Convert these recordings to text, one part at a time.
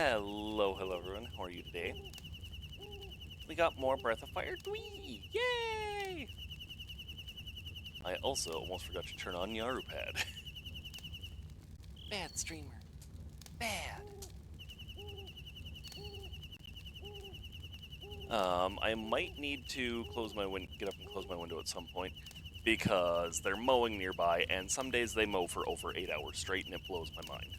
Hello, everyone. How are you today? We got more Breath of Fire 3! Yay! I also almost forgot to turn on Yarupad. Bad streamer. Bad. I might need to get up and close my window at some point because they're mowing nearby, and some days they mow for over 8 hours straight, and it blows my mind.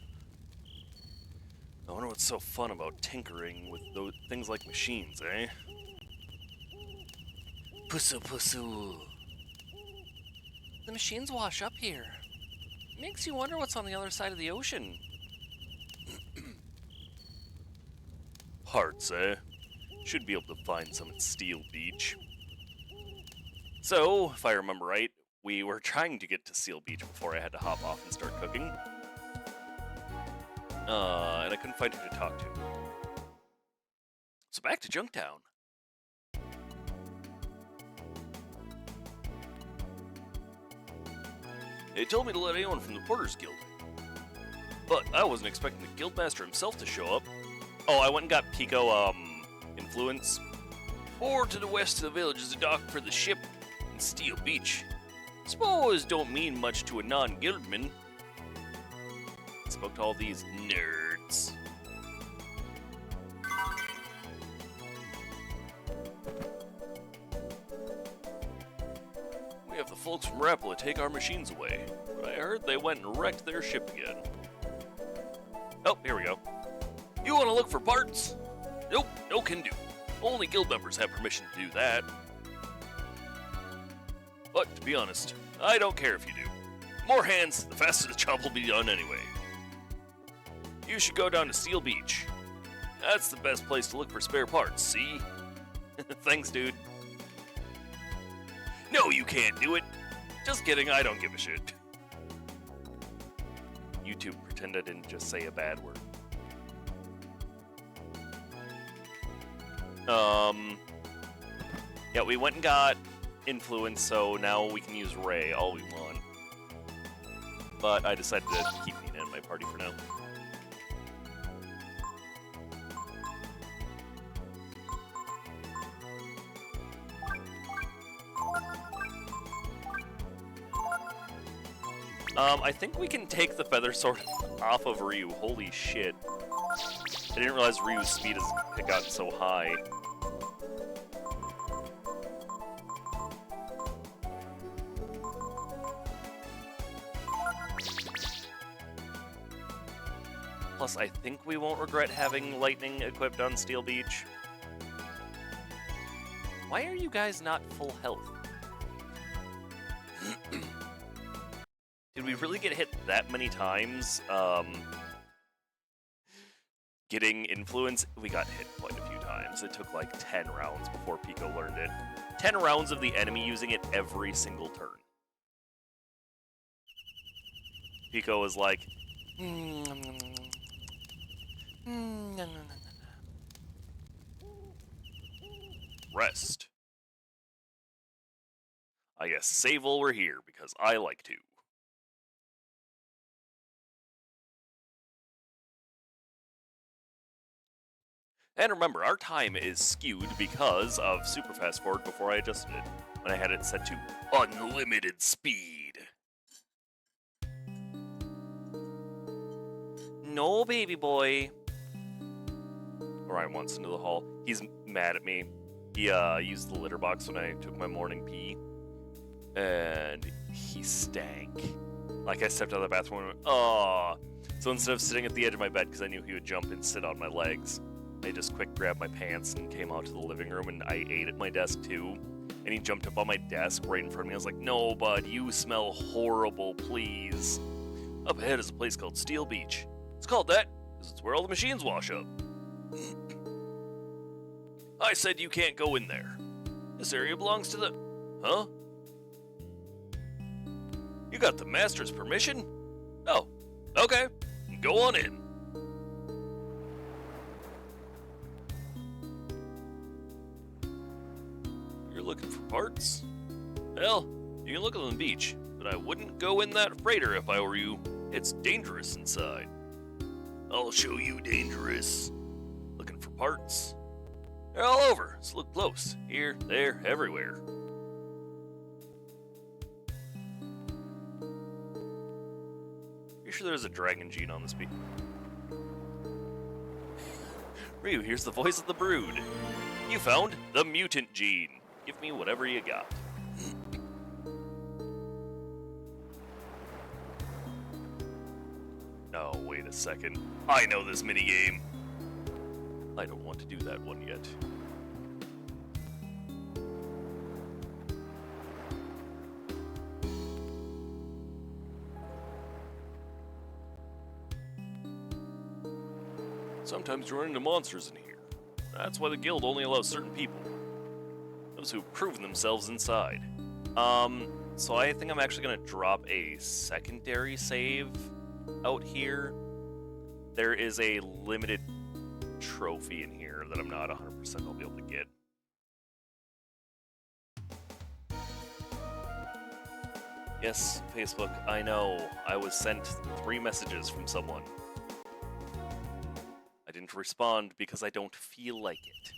I wonder what's so fun about tinkering with those things like machines, eh? Pusu. The machines wash up here. Makes you wonder what's on the other side of the ocean. Hearts, eh? Should be able to find some at Steel Beach. So, if I remember right, we were trying to get to Steel Beach before I had to hop off and start cooking. And I couldn't find who to talk to. So back to Junktown. They told me to let anyone from the Porters Guild. But I wasn't expecting the Guildmaster himself to show up. Oh, I went and got Pico, influence. Or to the west of the village is a dock for the ship in Steel Beach. Suppose don't mean much to a non-guildman. Spoke to all these nerds. We have the folks from Rapala take our machines away, but I heard they went and wrecked their ship again. Oh, here we go. You want to look for parts? Nope, no can do. Only guild members have permission to do that. But, to be honest, I don't care if you do. More hands, the faster the job will be done anyway. You should go down to Steel Beach. That's the best place to look for spare parts, see? Thanks, dude. No, you can't do it. Just kidding, I don't give a shit. YouTube, pretend I didn't just say a bad word. Yeah, we went and got influence, so now we can use Ray all we want. But I decided to keep Nina in my party for now. I think we can take the Feather Sword off of Ryu. Holy shit. I didn't realize Ryu's speed had gotten so high. Plus, I think we won't regret having lightning equipped on Steel Beach. Why are you guys not full health? Did we really get hit that many times? Getting influence? We got hit quite a few times. It took like 10 rounds before Pico learned it. 10 rounds of the enemy using it every single turn. Pico was like, rest. I guess save while we're here, because I like to. And remember, our time is skewed because of super fast forward before I adjusted it, when I had it set to unlimited speed. No, baby boy. Orion wants into the hall. He's mad at me. He used the litter box when I took my morning pee, and he stank. Like I stepped out of the bathroom and went, "Aw." So instead of sitting at the edge of my bed because I knew he would jump and sit on my legs, I just quick grabbed my pants and came out to the living room, and I ate at my desk too. And he jumped up on my desk right in front of me. I was like, "No, bud, you smell horrible, please." Up ahead is a place called Steel Beach. It's called that because it's where all the machines wash up. I said you can't go in there. This area belongs to the... Huh? You got the master's permission? Oh, okay. Go on in. You're looking for parts? Well, you can look on the beach, but I wouldn't go in that freighter if I were you. It's dangerous inside. I'll show you dangerous. parts? They're all over, so look close. Here, there, everywhere. You sure there's a dragon gene on this beat? Ryu, here's the voice of the brood. You found the mutant gene. Give me whatever you got. No, wait a second. I know this minigame. I don't want to do that one yet. Sometimes you run into monsters in here. That's why the guild only allows certain people. Those who've proven themselves inside. So I think I'm actually gonna drop a secondary save out here. There is a limited trophy in here that I'm not 100% I'll be able to get. Yes, Facebook, I know. I was sent 3 messages from someone. I didn't respond because I don't feel like it.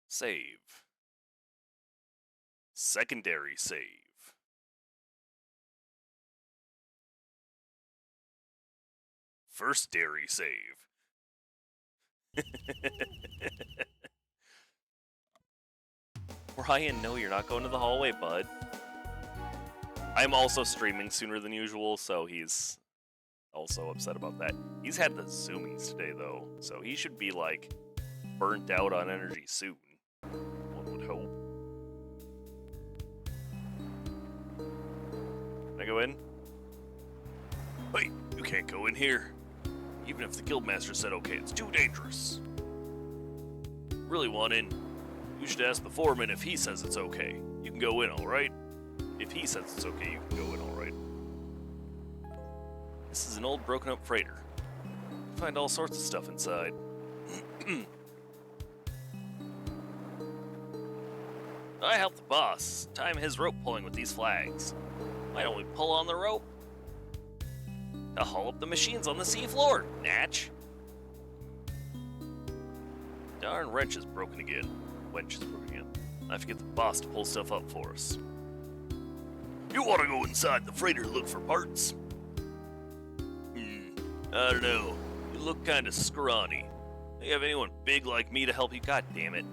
Save. Secondary save. Firstary save. Ryan, no, you're not going to the hallway, bud. I'm also streaming sooner than usual, so he's also upset about that. He's had the zoomies today, though, so he should be, like, burnt out on energy soon. One would hope. Can I go in? Wait, you can't go in here. Even if the guildmaster said okay, it's too dangerous. Really want in? You should ask the foreman if he says it's okay. You can go in, alright? If he says it's okay, you can go in, alright? This is an old broken up freighter. You find all sorts of stuff inside. I helped the boss time his rope pulling with these flags. Why don't we pull on the rope? To haul up the machines on the seafloor, Natch. Darn wrench is broken again. Wench is broken again. I have to get the boss to pull stuff up for us. You want to go inside the freighter to look for parts? I don't know. You look kind of scrawny. Do you have anyone big like me to help you? God damn it.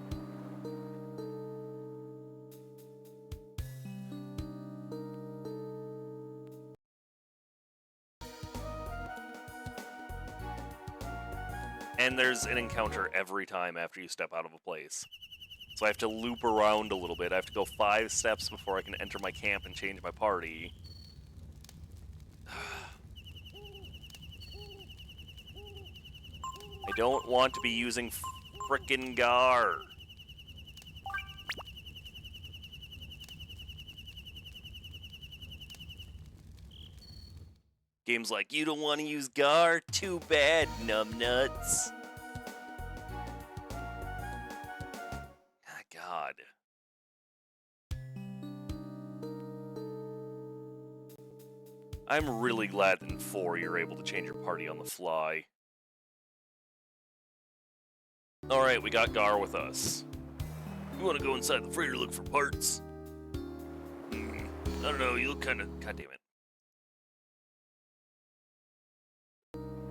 And there's an encounter every time after you step out of a place. So I have to loop around a little bit. I have to go 5 steps before I can enter my camp and change my party. I don't want to be using frickin' Gar. Game's like, you don't want to use Gar? Too bad, numbnuts. God. I'm really glad in 4 you're able to change your party on the fly. Alright, we got Gar with us. You want to go inside the freighter to look for parts? I don't know, you look kind of... God damn it.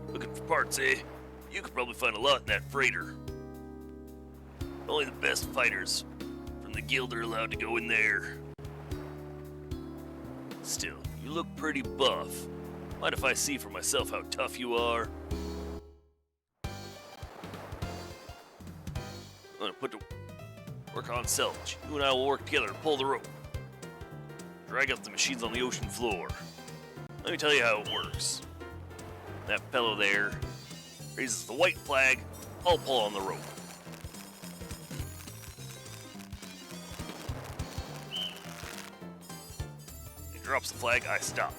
Looking for parts, eh? You could probably find a lot in that freighter. Only the best fighters from the guild are allowed to go in there. Still, you look pretty buff. Mind if I see for myself how tough you are? I'm gonna put to work on Selch. You and I will work together to pull the rope. Drag up the machines on the ocean floor. Let me tell you how it works. That fellow there raises the white flag, I'll pull on the rope. He drops the flag, I stop.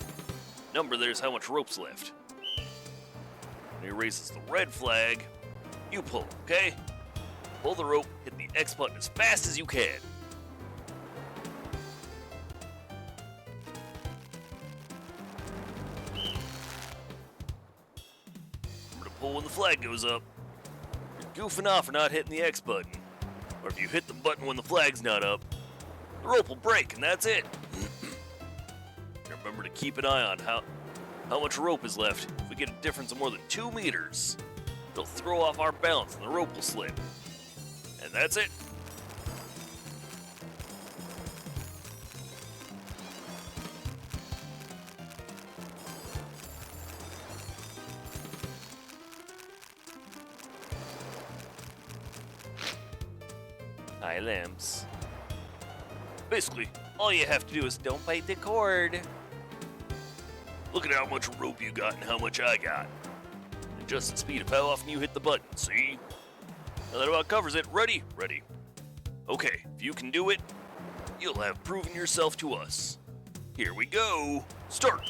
Number there's how much rope's left. When he raises the red flag, you pull, okay? Pull the rope, hit the X button as fast as you can. trouble when the flag goes up. You're goofing off for not hitting the X button. Or if you hit the button when the flag's not up, the rope will break and that's it. Remember to keep an eye on how much rope is left. If we get a difference of more than 2 meters, it'll throw off our balance and the rope will slip. And that's it. Hi, Lamps. Basically, all you have to do is don't bite the cord. Look at how much rope you got and how much I got. Adjust the speed of how often you hit the button, see? Now that about covers it. Ready? Ready. Okay, if you can do it, you'll have proven yourself to us. Here we go. Start.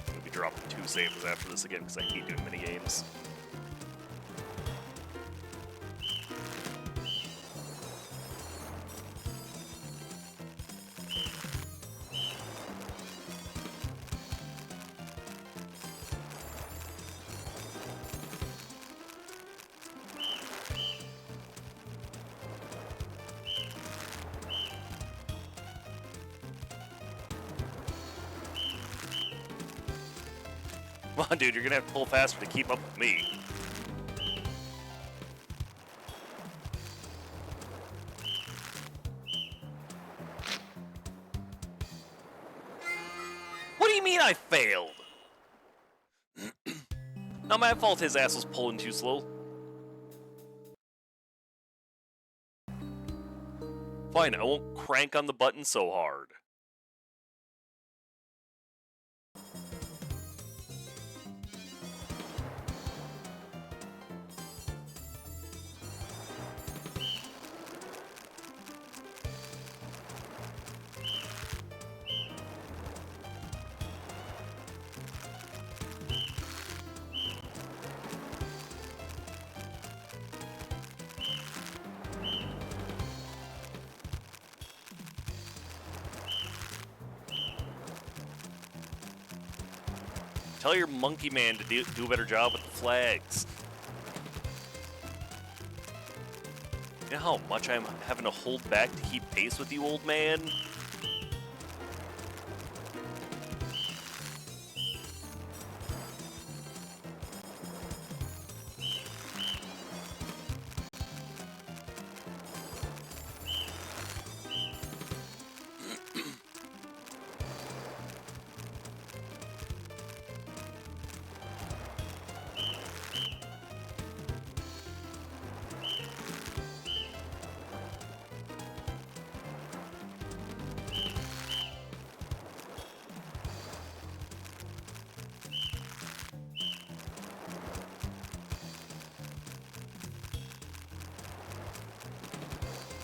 I'm gonna be dropping 2 saves after this again because I hate doing mini games. Come on, dude, you're gonna have to pull faster to keep up with me. What do you mean I failed? Not my fault his ass was pulling too slow. Fine, I won't crank on the button so hard. Tell your monkey man to do a better job with the flags. You know how much I'm having to hold back to keep pace with you, old man?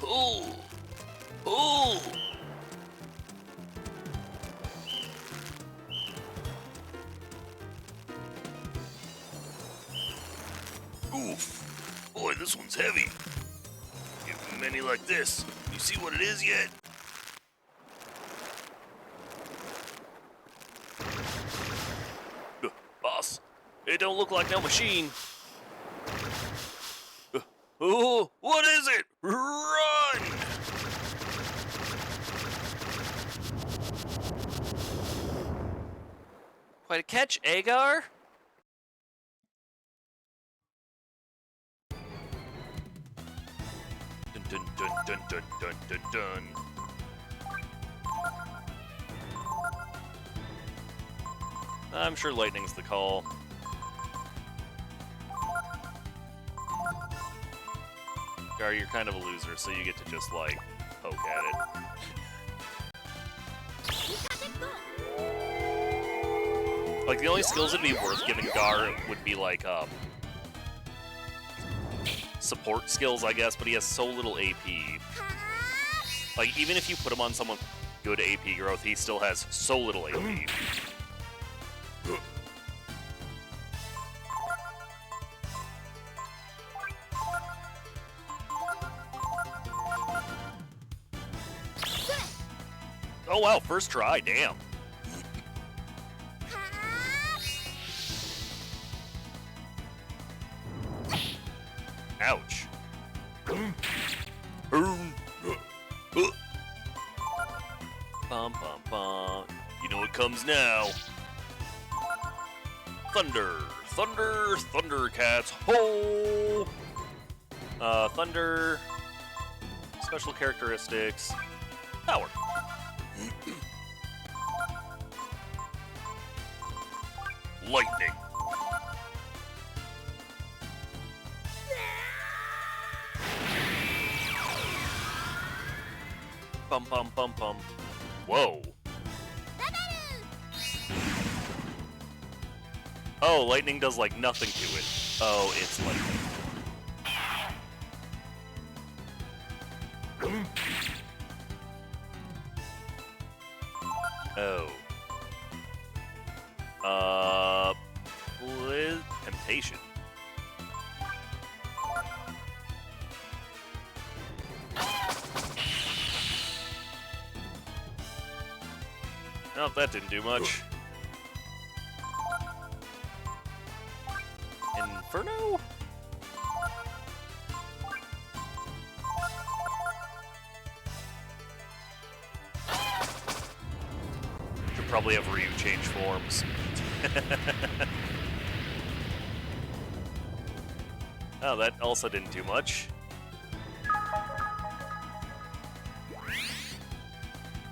Pull! Pull! Oof! Boy, this one's heavy. Give many like this. You see what it is yet? Boss, it don't look like no machine. Oh, what is it? Run! Quite a catch, Agar. Dun dun dun dun dun dun dun dun. I'm sure lightning's the call. Gar, you're kind of a loser, so you get to just, like, poke at it. Like, the only skills that'd be worth giving Gar would be, like, support skills, I guess, but he has so little AP. Like, even if you put him on someone with good AP growth, he still has so little AP. Oh wow, first try, damn. Ouch. Bum, bum, bum. You know what comes now. Thunder. Thunder. Thundercats. Ho! Thunder. Special characteristics. Power. Lightning. Bum, bum, bum, bum. Whoa. Oh, lightning does like nothing to it. Oh, it's lightning. Oh. Temptation. Oh, that didn't do much. Inferno? Should probably have Ryu change forms. Oh, that also didn't do much.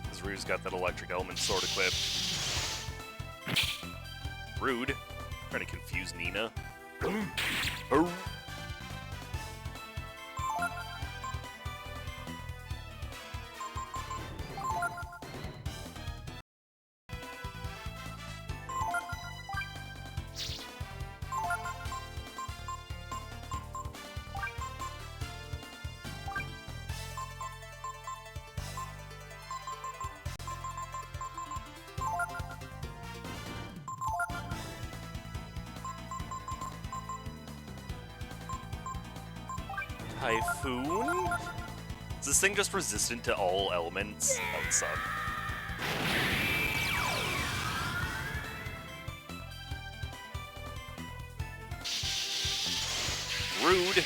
Because Ryu's got that electric element sword equipped. Rude. Trying to confuse Nina. Oh. Typhoon? Is this thing just resistant to all elements of the sun? Rude.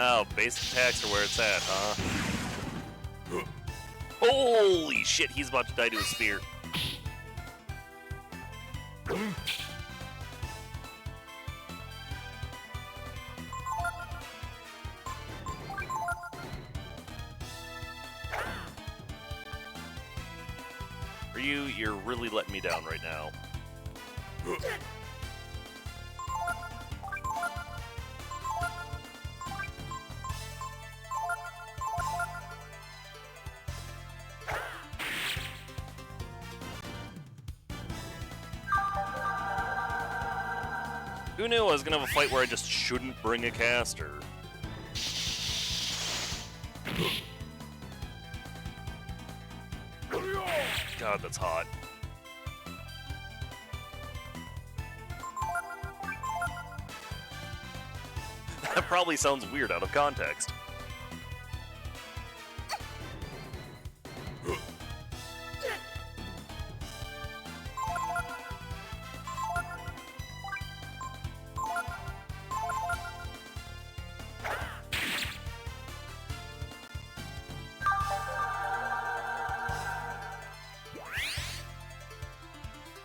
Oh, base attacks are where it's at, huh? Holy shit, he's about to die to a spear. Ryu, you're really letting me down right now. Who knew I was gonna have a fight where I just shouldn't bring a caster? God, that's hot. That probably sounds weird out of context.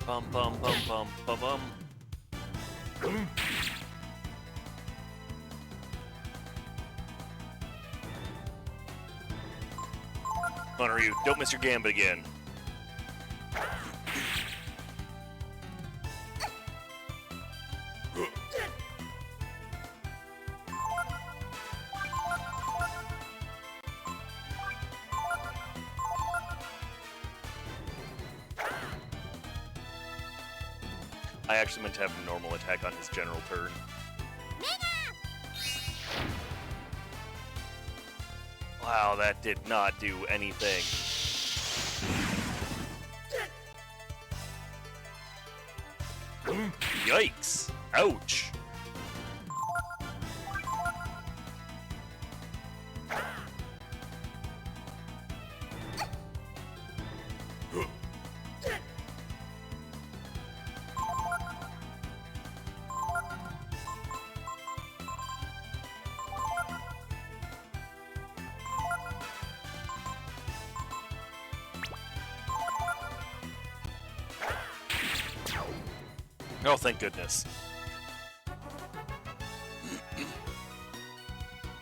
Bum bum bum bum bum bum. Hunter, you don't miss your gambit again. I actually meant to have a normal attack on his general turn. Wow, that did not do anything. Yikes! Ouch! Oh, thank goodness.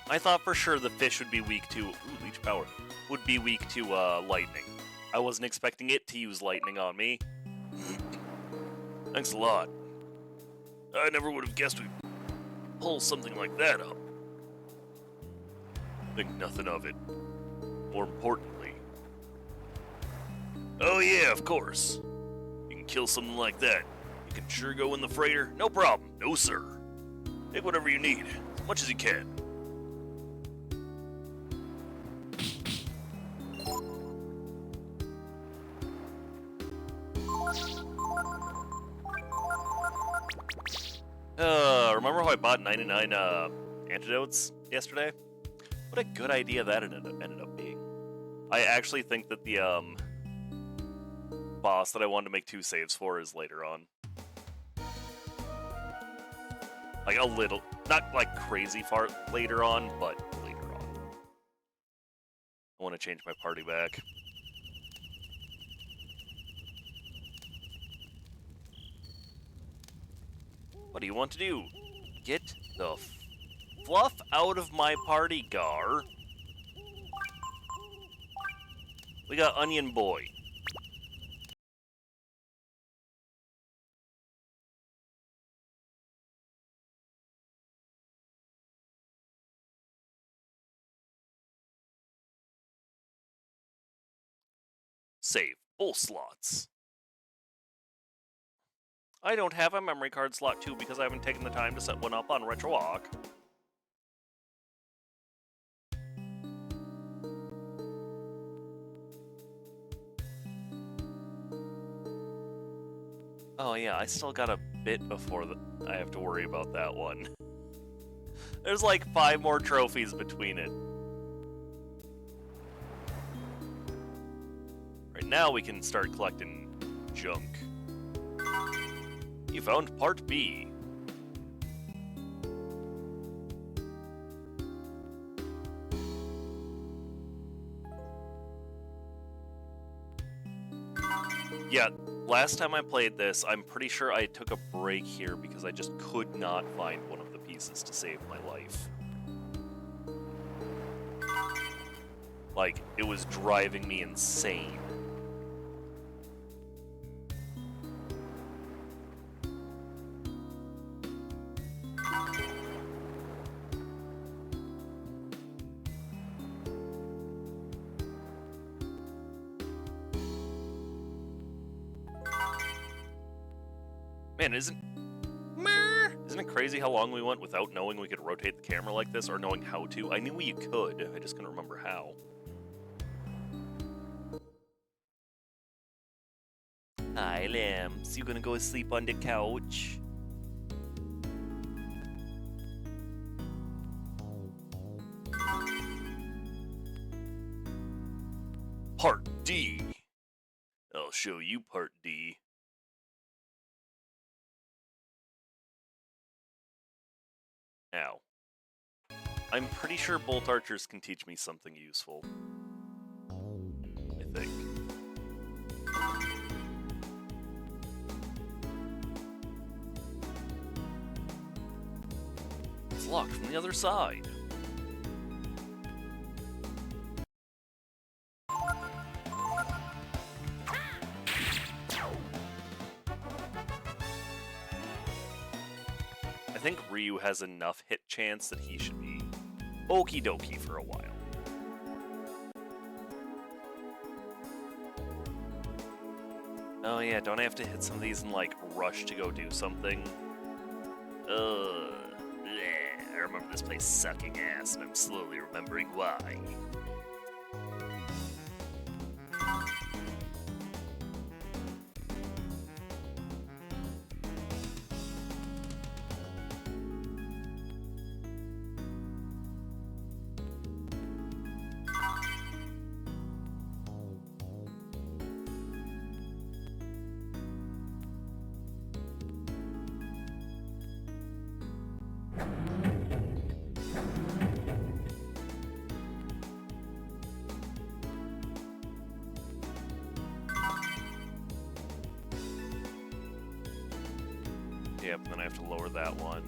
I thought for sure the fish would be weak to... Ooh, leech power. Would be weak to, lightning. I wasn't expecting it to use lightning on me. Thanks a lot. I never would have guessed we'd pull something like that up. Think nothing of it. More importantly... Oh yeah, of course. You can kill something like that. You can sure go in the freighter. No problem. No, sir. Take whatever you need. As much as you can. Remember how I bought 99 antidotes yesterday? What a good idea that ended up being. I actually think that the boss that I wanted to make 2 saves for is later on. Like a little, not like crazy far later on, but later on. I want to change my party back. What do you want to do? Get the fluff out of my party, Gar. We got Onion Boy. Save both slots. I don't have a memory card slot too because I haven't taken the time to set one up on RetroArch. Oh yeah, I still got a bit before I have to worry about that one. There's like 5 more trophies between it. Right now we can start collecting junk. You found Part B. Yeah, last time I played this, I'm pretty sure I took a break here because I just could not find one of the pieces to save my life. Like, it was driving me insane. Man, isn't it crazy how long we went without knowing we could rotate the camera like this, or knowing how to? I knew you could, I just couldn't remember how. Hi, Lambs. You gonna go sleep on the couch? Part D. I'll show you Part D. Now, I'm pretty sure bolt archers can teach me something useful. I think. It's locked from the other side. I think Ryu has enough hit chance that he should be okie dokie for a while. Oh yeah, don't I have to hit some of these and like rush to go do something? Ugh. Bleh. I remember this place sucking ass, and I'm slowly remembering why. Yep, and then I have to lower that one.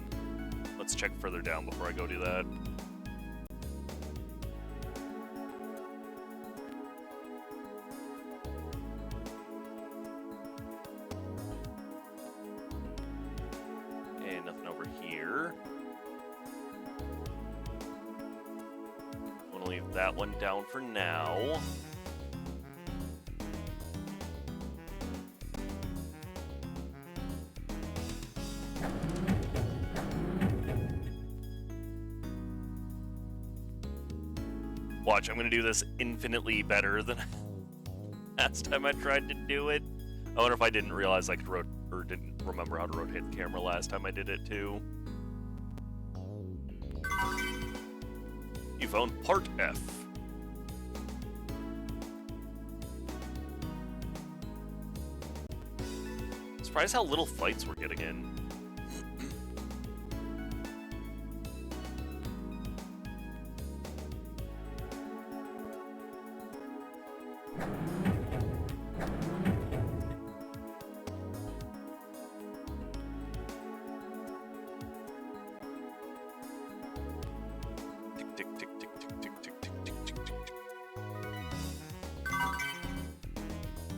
Let's check further down before I go do that. Okay, nothing over here. I'm gonna leave that one down for now. Watch, I'm gonna do this infinitely better than last time I tried to do it. I wonder if I didn't realize I could or didn't remember how to rotate the camera last time I did it too. You found part F. Surprised how little fights we're getting in.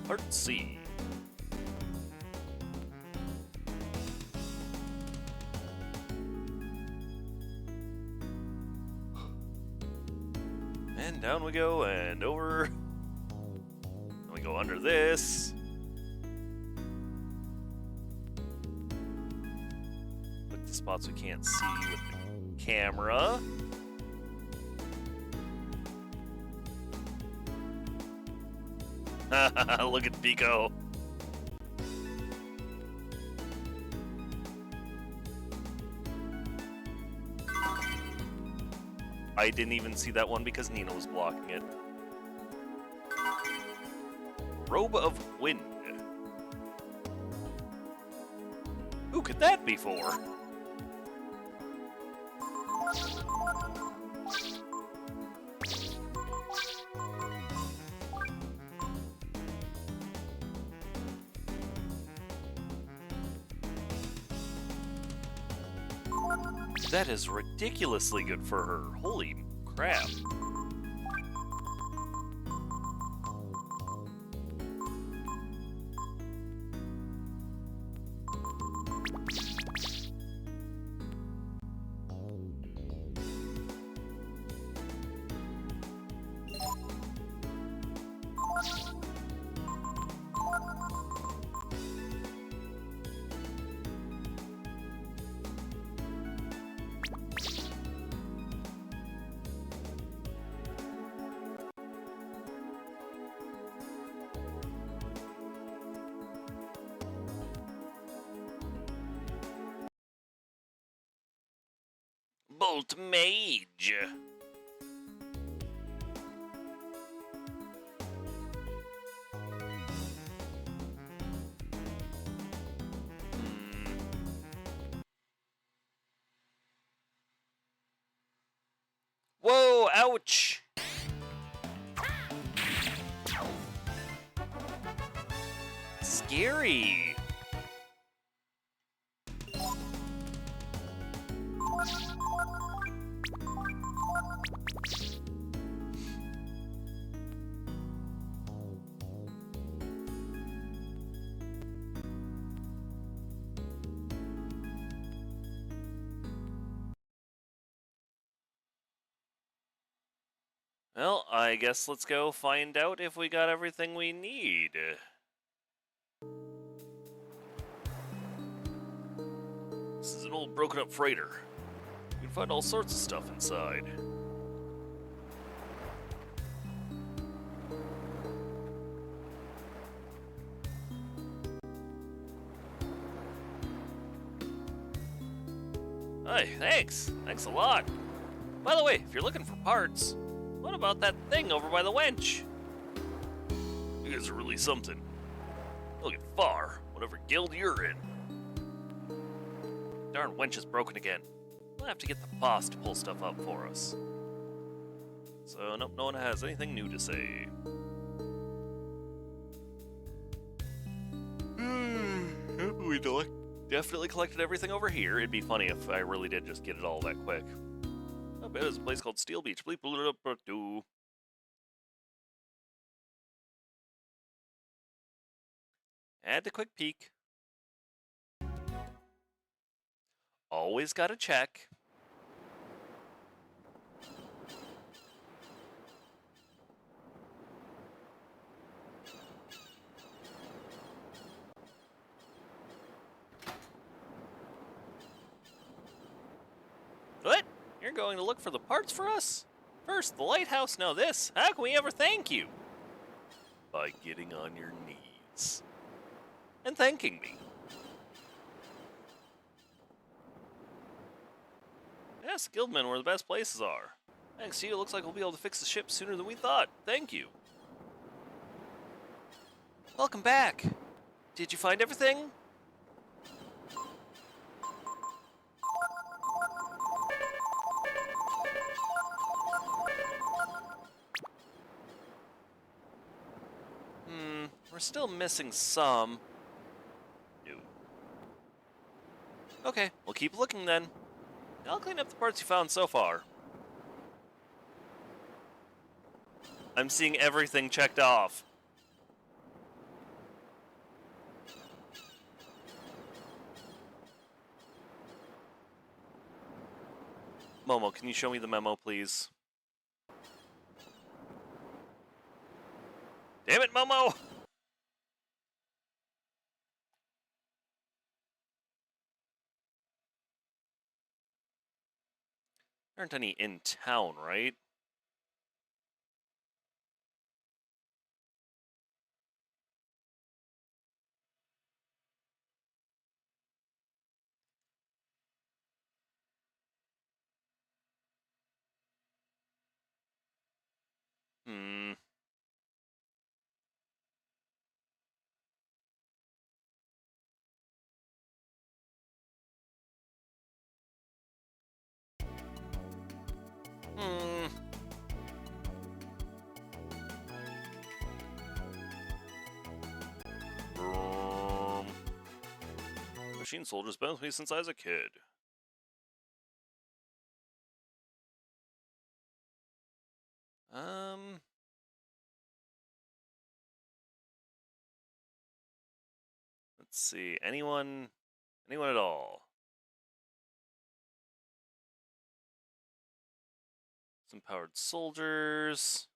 Part C. And down we go, and over. And we go under this. Look at the spots we can't see with the camera. Look at Pico. I didn't even see that one because Nina was blocking it. Robe of Wind. Who could that be for? That is ridiculously good for her. Holy crap. Bolt Mage. Whoa, ouch. Scary. Well, I guess let's go find out if we got everything we need. This is an old broken up freighter. You can find all sorts of stuff inside. Hey, thanks. Thanks a lot. By the way, if you're looking for parts, what about that thing over by the wench? You guys are really something. You'll get far, whatever guild you're in. Darn wench is broken again. We'll have to get the boss to pull stuff up for us. So, nope, no one has anything new to say. We definitely collected everything over here. It'd be funny if I really did just get it all that quick. I bet there's a place called Steel Beach. Bleep, bleep, bleep, bleep. Had a quick peek. Always gotta check. What? You're going to look for the parts for us? First, the lighthouse, now this. How can we ever thank you? By getting on your knees. And thanking me. Yes, guildmen where the best places are. Thanks to you, it looks like we'll be able to fix the ship sooner than we thought. Thank you. Welcome back. Did you find everything? We're still missing some. No. Okay, we'll keep looking then. I'll clean up the parts you found so far. I'm seeing everything checked off. Momo, can you show me the memo, please? Damn it, Momo! There aren't any in town, right? Machine Soldier's been with me since I was a kid. Let's see. Anyone at all? Some powered soldiers.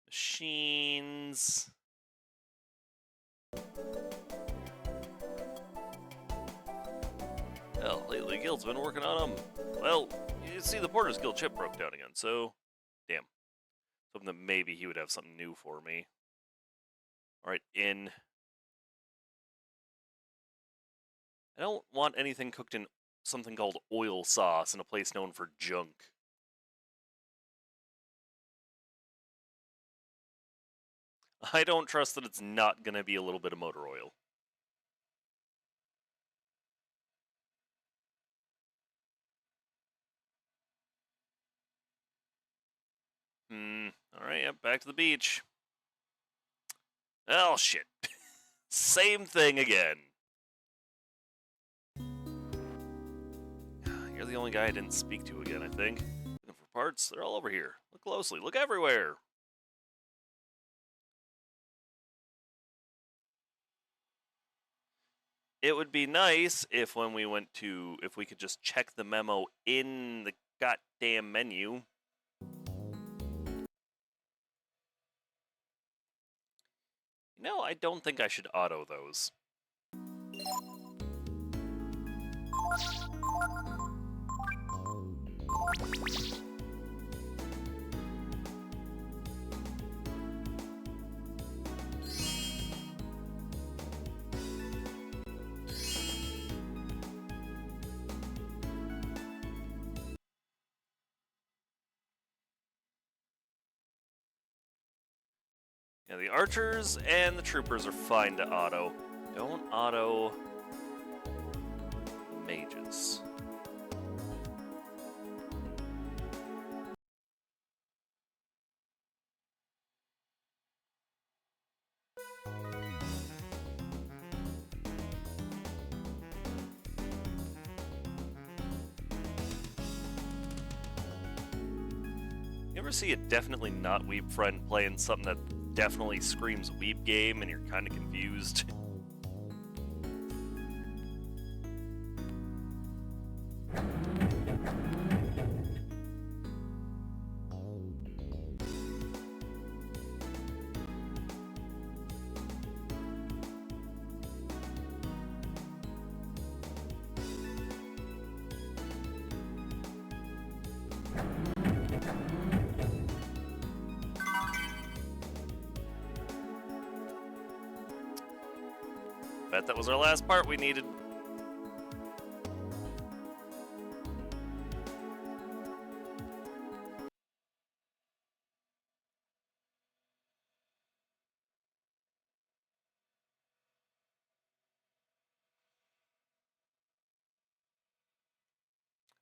Machines. Well, lately Guild's been working on them. Well, you see the Porter's Guild chip broke down again, so... Damn. Something that maybe he would have something new for me. Alright, in. I don't want anything cooked in something called oil sauce in a place known for junk. I don't trust that it's not gonna be a little bit of motor oil. Alright, yep, back to the beach. Oh, shit. Same thing again. You're the only guy I didn't speak to again, I think. Looking for parts? They're all over here. Look closely. Look everywhere. It would be nice if when we went to... if we could just check the memo in the goddamn menu. You No, I don't think I should auto those. Yeah, the archers and the troopers are fine to auto. Don't auto the mages. You ever see a definitely not weeb friend playing something that definitely screams weeb game and you're kind of confused? Bet that was our last part we needed.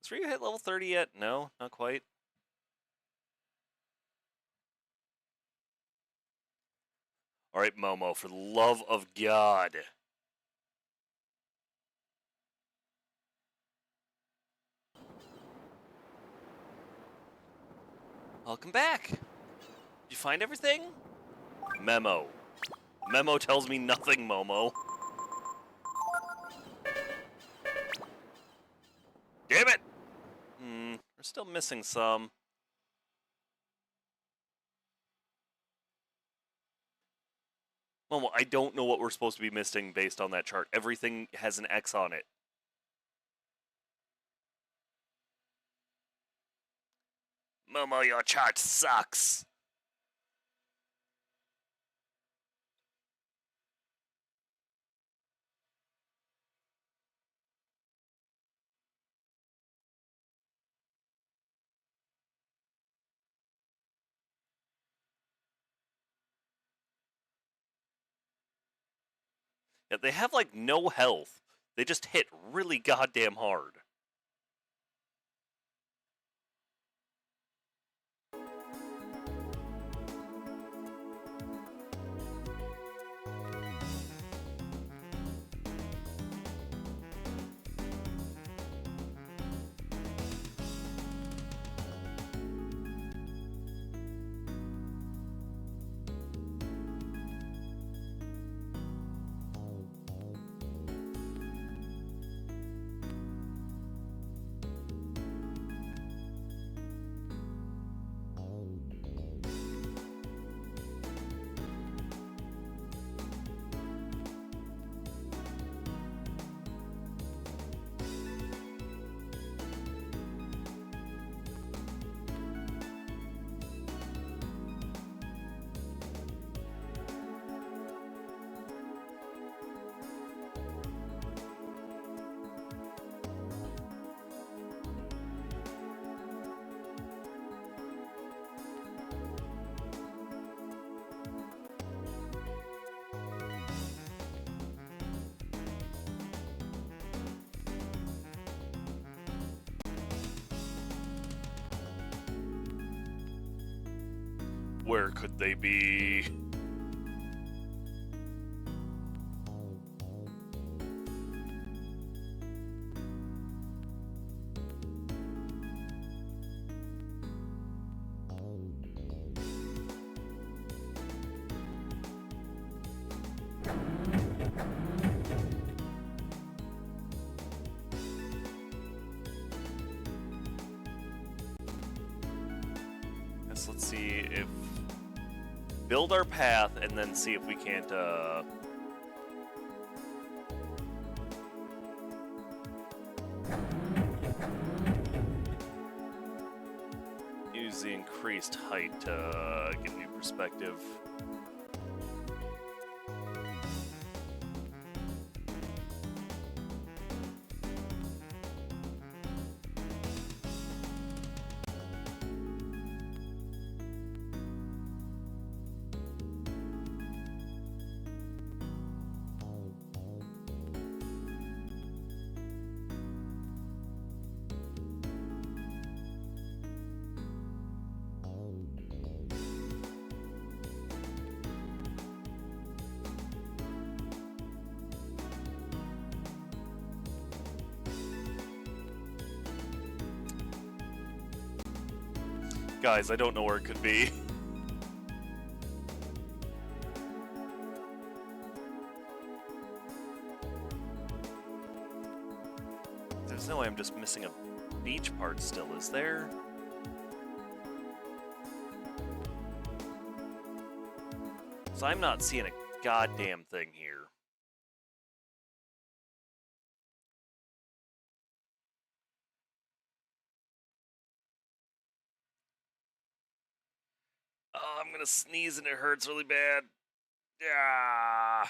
Is Ryu hit level 30 yet? No, not quite. Alright, Momo, for the love of God. Welcome back. Did you find everything? Memo. Memo tells me nothing, Momo. Damn it! We're still missing some. Momo, I don't know what we're supposed to be missing based on that chart. Everything has an X on it. Momo, your chart sucks. Yeah, they have like no health. They just hit really goddamn hard. Where could they be? Let's see if build our path and then see if we can't use the increased height to get new perspective. Guys, I don't know where it could be. There's no way I'm just missing a beach part still, is there? So I'm not seeing a goddamn thing here. Oh, I'm gonna sneeze and it hurts really bad. Yeah.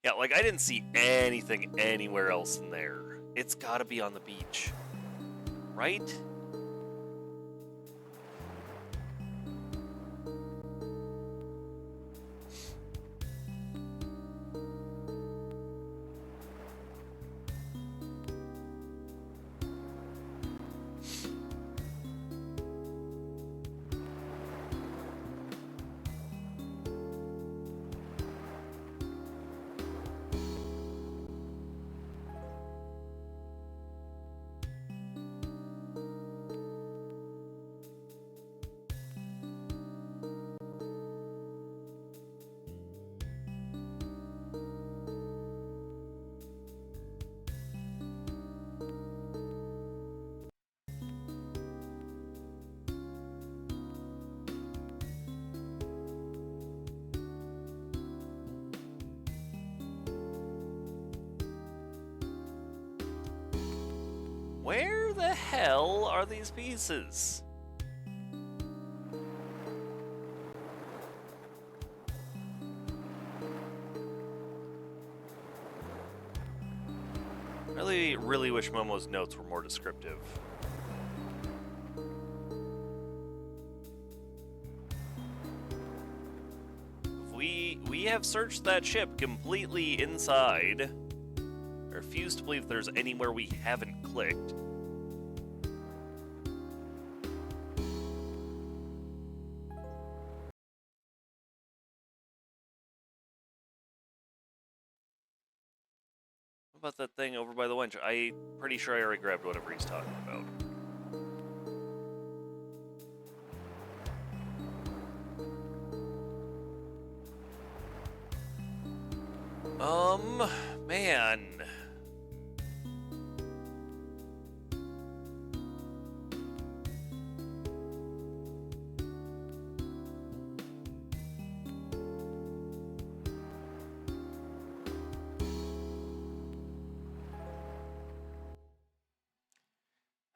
Yeah, like I didn't see anything anywhere else in there. It's gotta be on the beach. Right? Where the hell are these pieces? Really wish Momo's notes were more descriptive. We have searched that ship completely inside. I refuse to believe there's anywhere we haven't clicked. What about that thing over by the winch? I'm pretty sure I already grabbed whatever he's talking about. Man.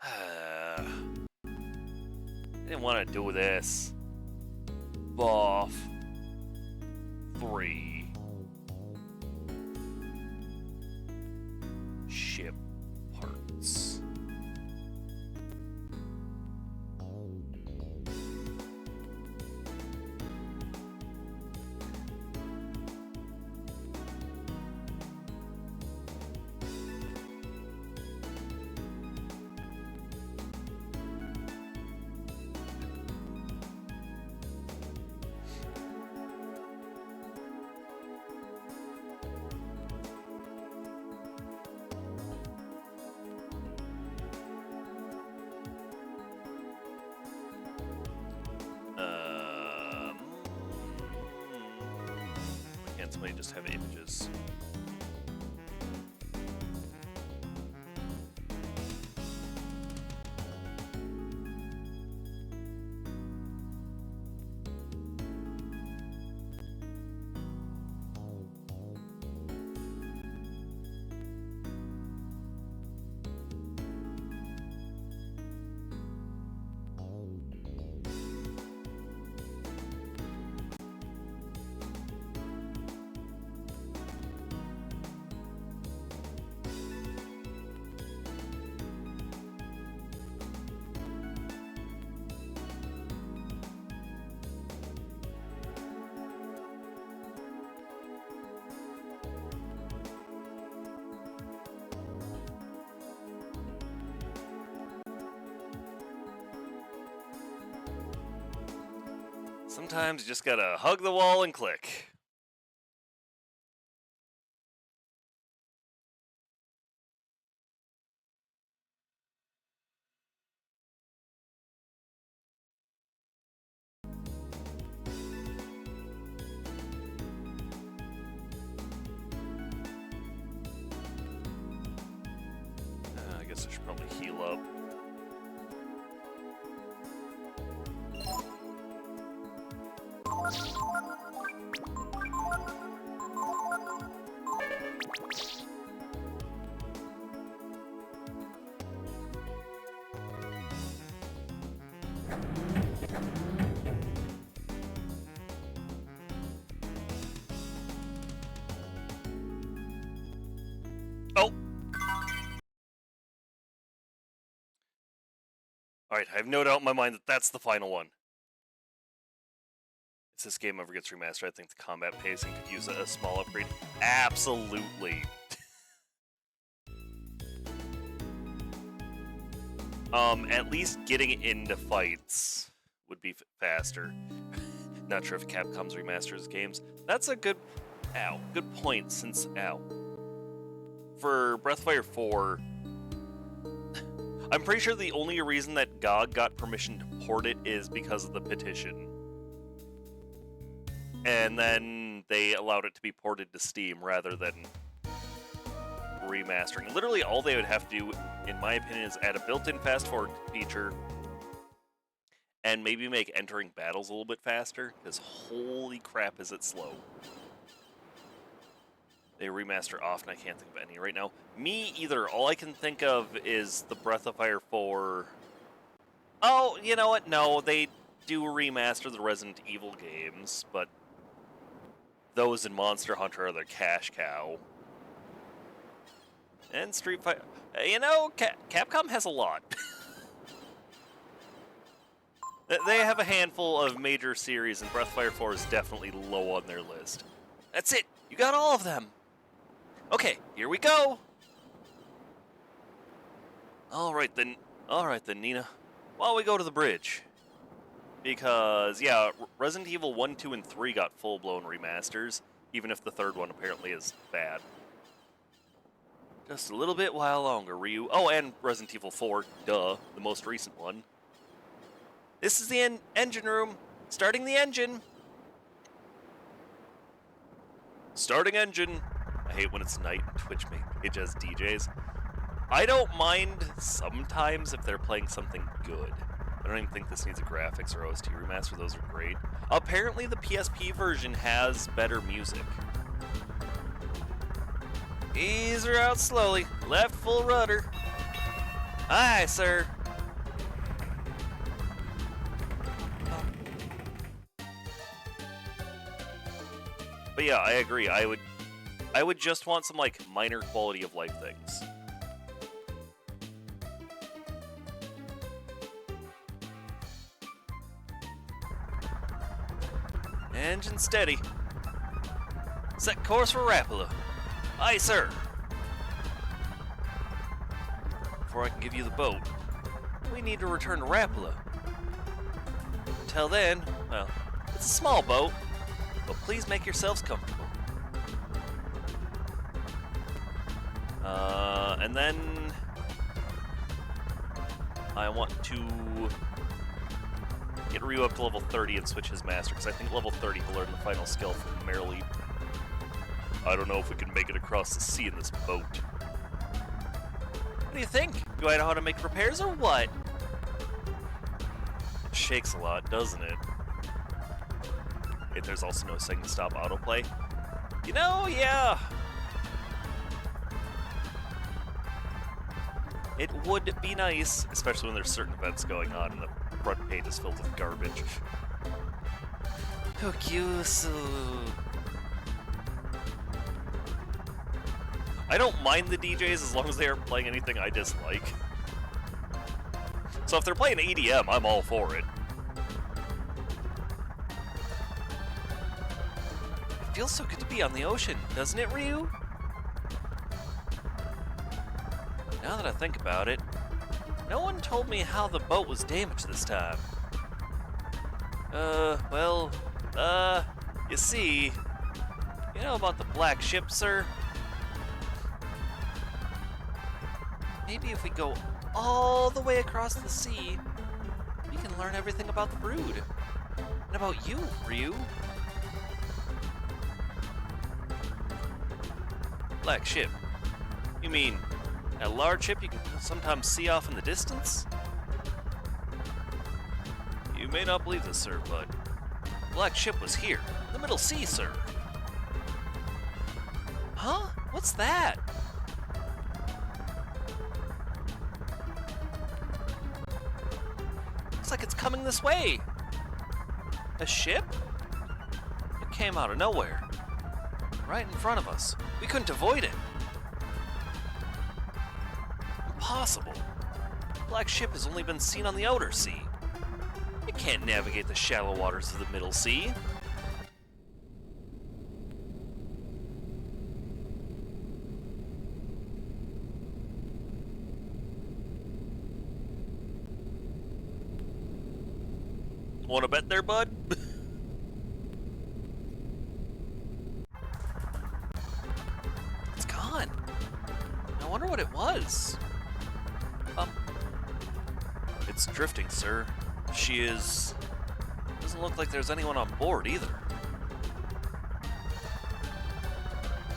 I didn't want to do this. Boff. 3. Ship parts. definitely just have images. Sometimes you just gotta hug the wall and click. I guess I should probably heal up. Oh! Alright, I have no doubt in my mind that that's the final one. If this game ever gets remastered, I think the combat pacing could use a small upgrade. Absolutely. At least getting into fights would be faster. Not sure if Capcom's remasters games. That's a good point, since for Breath of Fire 4, I'm pretty sure the only reason that GOG got permission to port it is because of the petition. And then they allowed it to be ported to Steam rather than remastering. Literally all they would have to do, in my opinion, is add a built-in fast-forward feature and maybe make entering battles a little bit faster, because holy crap is it slow. They remaster often, I can't think of any right now. Me either. All I can think of is the Breath of Fire 4. Oh, you know what? No, they do remaster the Resident Evil games, but those in Monster Hunter are their cash cow. And Street Fighter. You know, Capcom has a lot. They have a handful of major series, and Breath of Fire 4 is definitely low on their list. That's it! You got all of them! Okay, here we go! Alright then, Nina. Why don't we go to the bridge? Because, yeah, Resident Evil 1, 2, and 3 got full-blown remasters, even if the third one apparently is bad. Just a little bit while longer, Ryu. Oh, and Resident Evil 4, duh, the most recent one. This is the engine room. Starting the engine. Starting engine. I hate when it's night and Twitch it just DJs. I don't mind sometimes if they're playing something good. I don't even think this needs a graphics or OST remaster. Those are great. Apparently the PSP version has better music. Ease her out slowly. Left full rudder. Aye, sir. But yeah, I agree. I would just want some, like, minor quality of life things. Engine steady. Set course for Rapala. Aye, sir. Before I can give you the boat, we need to return to Rapala. Until then, well, it's a small boat, but please make yourselves comfortable. And then I want to get Ryu up to level 30 and switch his master, because I think level 30 will learn the final skill from Marileap. I don't know if we can make it across the sea in this boat. What do you think? Do I know how to make repairs or what? It shakes a lot, doesn't it? There's also no setting to stop autoplay. You know, yeah. It would be nice, especially when there's certain events going on and the front page is filled with garbage. Kokyusu. I don't mind the DJs as long as they aren't playing anything I dislike. So if they're playing EDM, I'm all for it. It feels so good to be on the ocean, doesn't it, Ryu? Now that I think about it, no one told me how the boat was damaged this time. You see, you know about the black ship, sir? Maybe if we go all the way across the sea, we can learn everything about the Brood. And about you, Ryu. Black ship. You mean a large ship you can sometimes see off in the distance? You may not believe this, sir, but the black ship was here, in the Middle Sea, sir. Huh? What's that? Looks like it's coming this way. A ship? It came out of nowhere. Right in front of us. We couldn't avoid it. Impossible. The black ship has only been seen on the outer sea. It can't navigate the shallow waters of the Middle Sea. Want to bet there, bud? It's gone. I wonder what it was. It's drifting, sir. She is... Doesn't look like there's anyone on board either.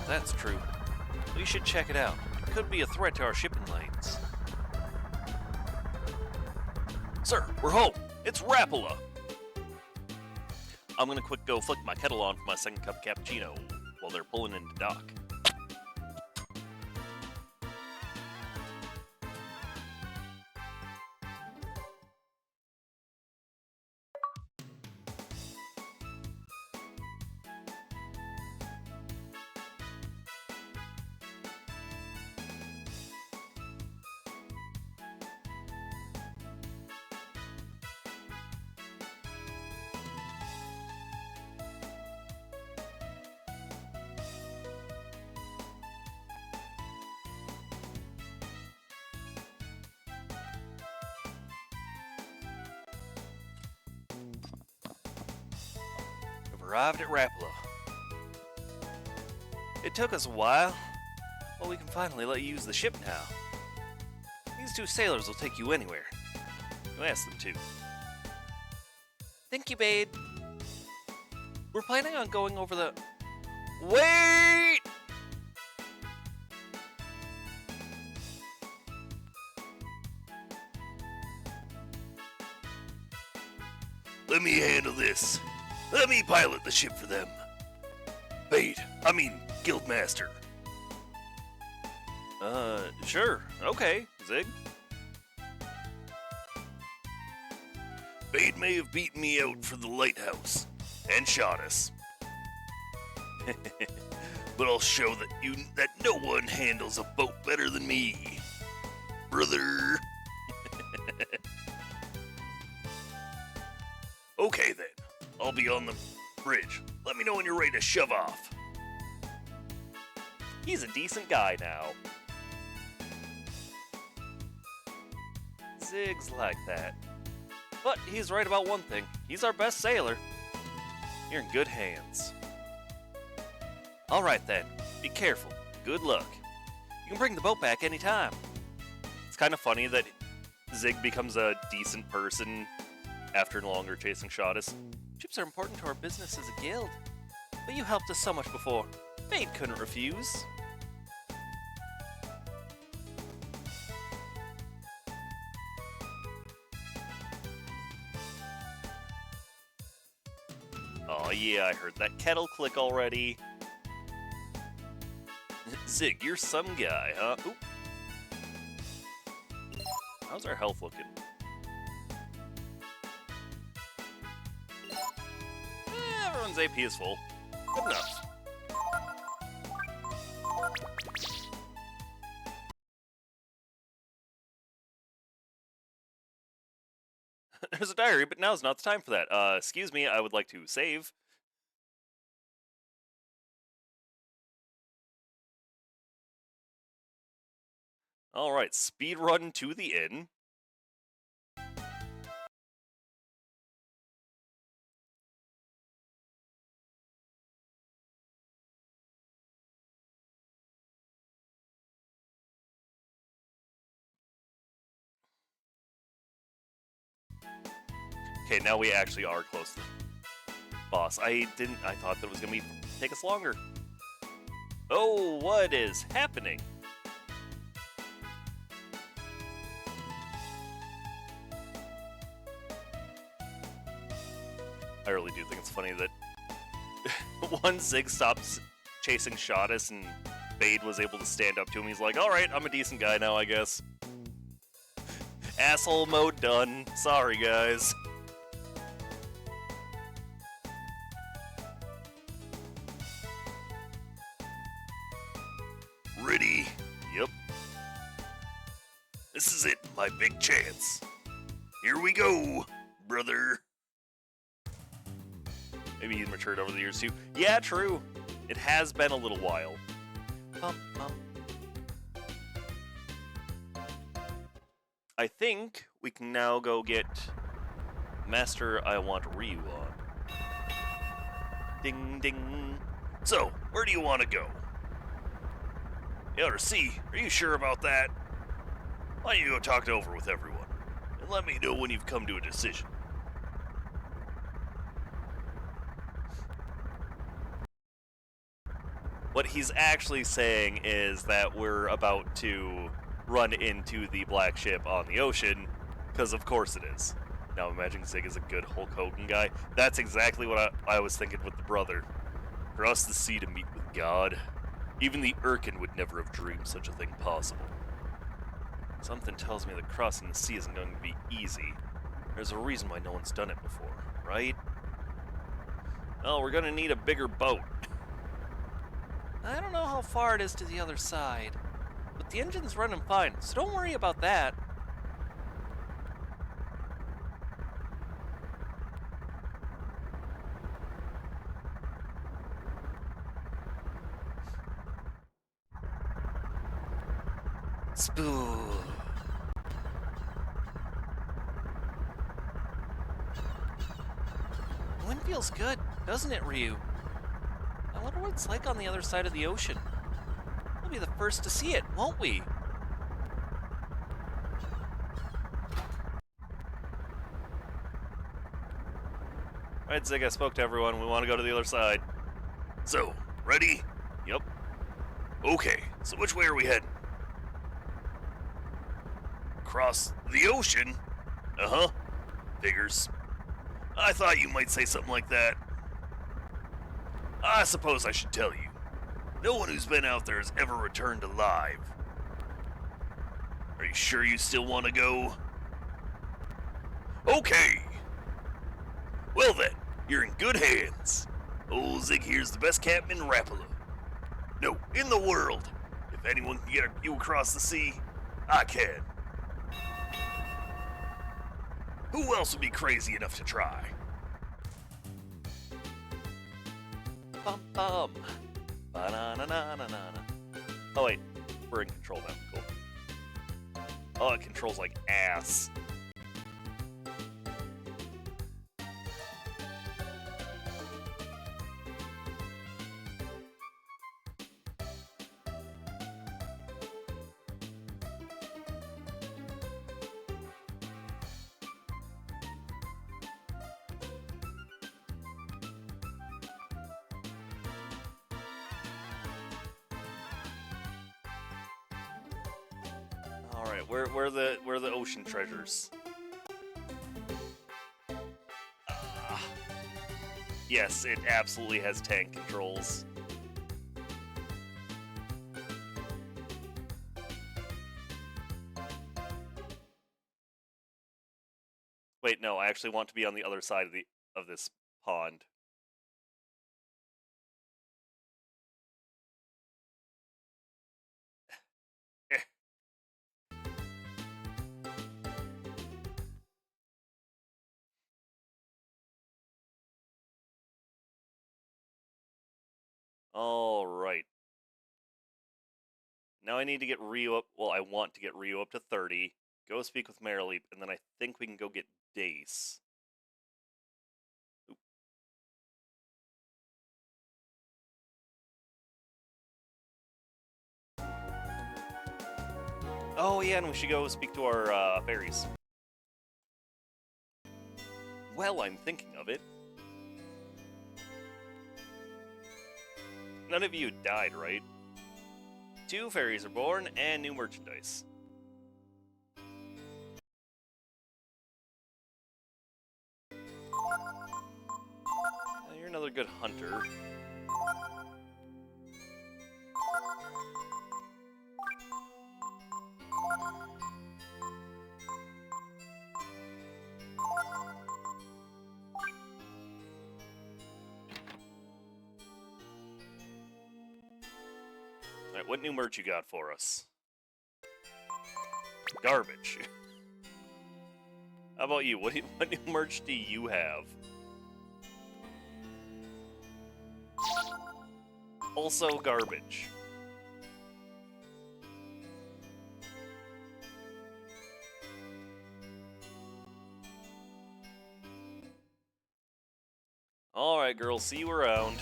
That's true. We should check it out. It could be a threat to our shipping lanes. Sir, we're home. It's Rapala. I'm gonna quick go flick my kettle on for my second cup of cappuccino while they're pulling into dock. Arrived at Rapala. It took us a while, but we can finally let you use the ship now. These two sailors will take you anywhere. You asked them to. Thank you, babe. We're planning on going over the... Wait! Let me handle this. Let me pilot the ship for them. Guildmaster. Sure. Okay, Zig. Bade may have beaten me out for the lighthouse and shot us. But I'll show that no one handles a boat better than me, brother. Okay then, I'll be on the bridge. Let me know when you're ready to shove off. He's a decent guy now. Zig's like that. But he's right about one thing. He's our best sailor. You're in good hands. Alright then, be careful. Good luck. You can bring the boat back anytime. It's kind of funny that Zig becomes a decent person after no longer chasing Shottus. Ships are important to our business as a guild. But you helped us so much before. Fate couldn't refuse. Oh yeah, I heard that kettle click already. Zig, you're some guy, huh? Oop. How's our health looking? Everyone's AP is full. Good enough. There's a diary, but now's not the time for that. Excuse me, I would like to save. Alright, speed run to the inn. Okay, now we actually are close to the boss. I thought that it was gonna take us longer. Oh, what is happening? I really do think it's funny that once Zig stops chasing Shottis and Bade was able to stand up to him, he's like, alright, I'm a decent guy now, I guess. Asshole mode done. Sorry, guys. Ready? Yep. This is it, my big chance. Here we go, brother. Maybe he's matured over the years too. Yeah, true. It has been a little while. I think we can now go get Master I Want Ryu on. Ding ding. So, where do you want to go? The outer sea, are you sure about that? Why don't you go talk it over with everyone, and let me know when you've come to a decision. What he's actually saying is that we're about to run into the black ship on the ocean, because of course it is. Now imagine Zig is a good Hulk Hogan guy. That's exactly what I was thinking with the brother. Cross the sea to meet with God. Even the Urkin would never have dreamed such a thing possible. Something tells me that crossing the sea isn't going to be easy. There's a reason why no one's done it before, right? Well, we're gonna need a bigger boat. I don't know how far it is to the other side, but the engine's running fine, so don't worry about that. Spoo. The wind feels good, doesn't it, Ryu? I wonder what it's like on the other side of the ocean. We'll be the first to see it, won't we? Alright, Zig, I spoke to everyone. We want to go to the other side. So, ready? Yep. Okay, so which way are we heading? Across the ocean? Uh-huh. Figures. I thought you might say something like that. I suppose I should tell you. No one who's been out there has ever returned alive. Are you sure you still want to go? Okay. Well then, you're in good hands. Old Zig here's the best captain in Rapala. No, in the world. If anyone can get you across the sea, I can. Who else would be crazy enough to try? Bum bum. Ba-na-na-na-na-na. Oh wait, we're in control now. Cool. Oh, it controls like ass. Alright, where are the ocean treasures? Yes, it absolutely has tank controls. Wait, no, I actually want to be on the other side of this pond. All right. Now I need to get Ryu up. Well, I want to get Ryu up to 30. Go speak with Marileap, and then I think we can go get Dace. Oop. Oh yeah, and we should go speak to our fairies. Well, I'm thinking of it. None of you died, right? 2 fairies are born, and new merchandise. You're another good hunter. Alright, what new merch you got for us? Garbage. How about you? What new merch do you have? Also garbage. Alright, girl, see you around.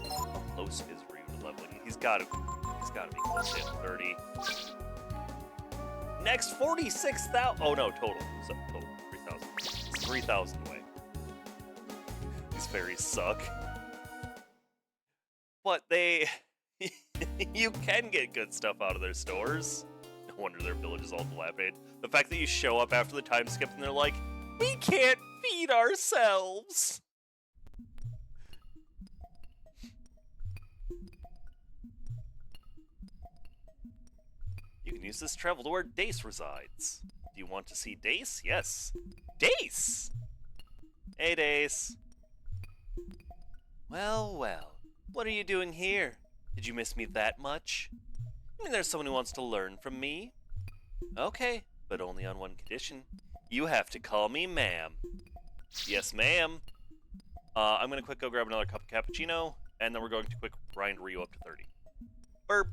How close is Ryu to leveling? He's gotta be close to 30. Next 46,000. Oh no, total. So, total 3,000. It's 3,000 away. These fairies suck. But they... you can get good stuff out of their stores. No wonder their village is all dilapidated. The fact that you show up after the time skip and they're like, we can't feed ourselves. You can use this travel to where Dace resides. Do you want to see Dace? Yes. Dace! Hey, Dace. Well, well. What are you doing here? Did you miss me that much? I mean, there's someone who wants to learn from me. Okay, but only on one condition. You have to call me ma'am. Yes, ma'am. I'm gonna quick go grab another cup of cappuccino, and then we're going to quick grind Ryu up to 30. Burp.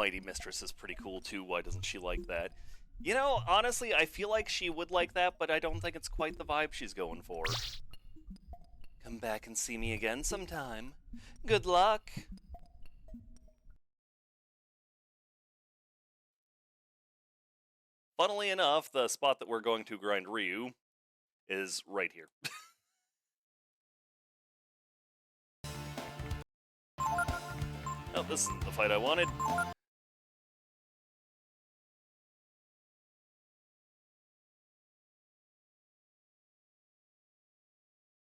Mighty Mistress is pretty cool too. Why doesn't she like that? You know, honestly, I feel like she would like that, but I don't think it's quite the vibe she's going for. Come back and see me again sometime. Good luck. Funnily enough, the spot that we're going to grind Ryu is right here. Oh, this isn't the fight I wanted.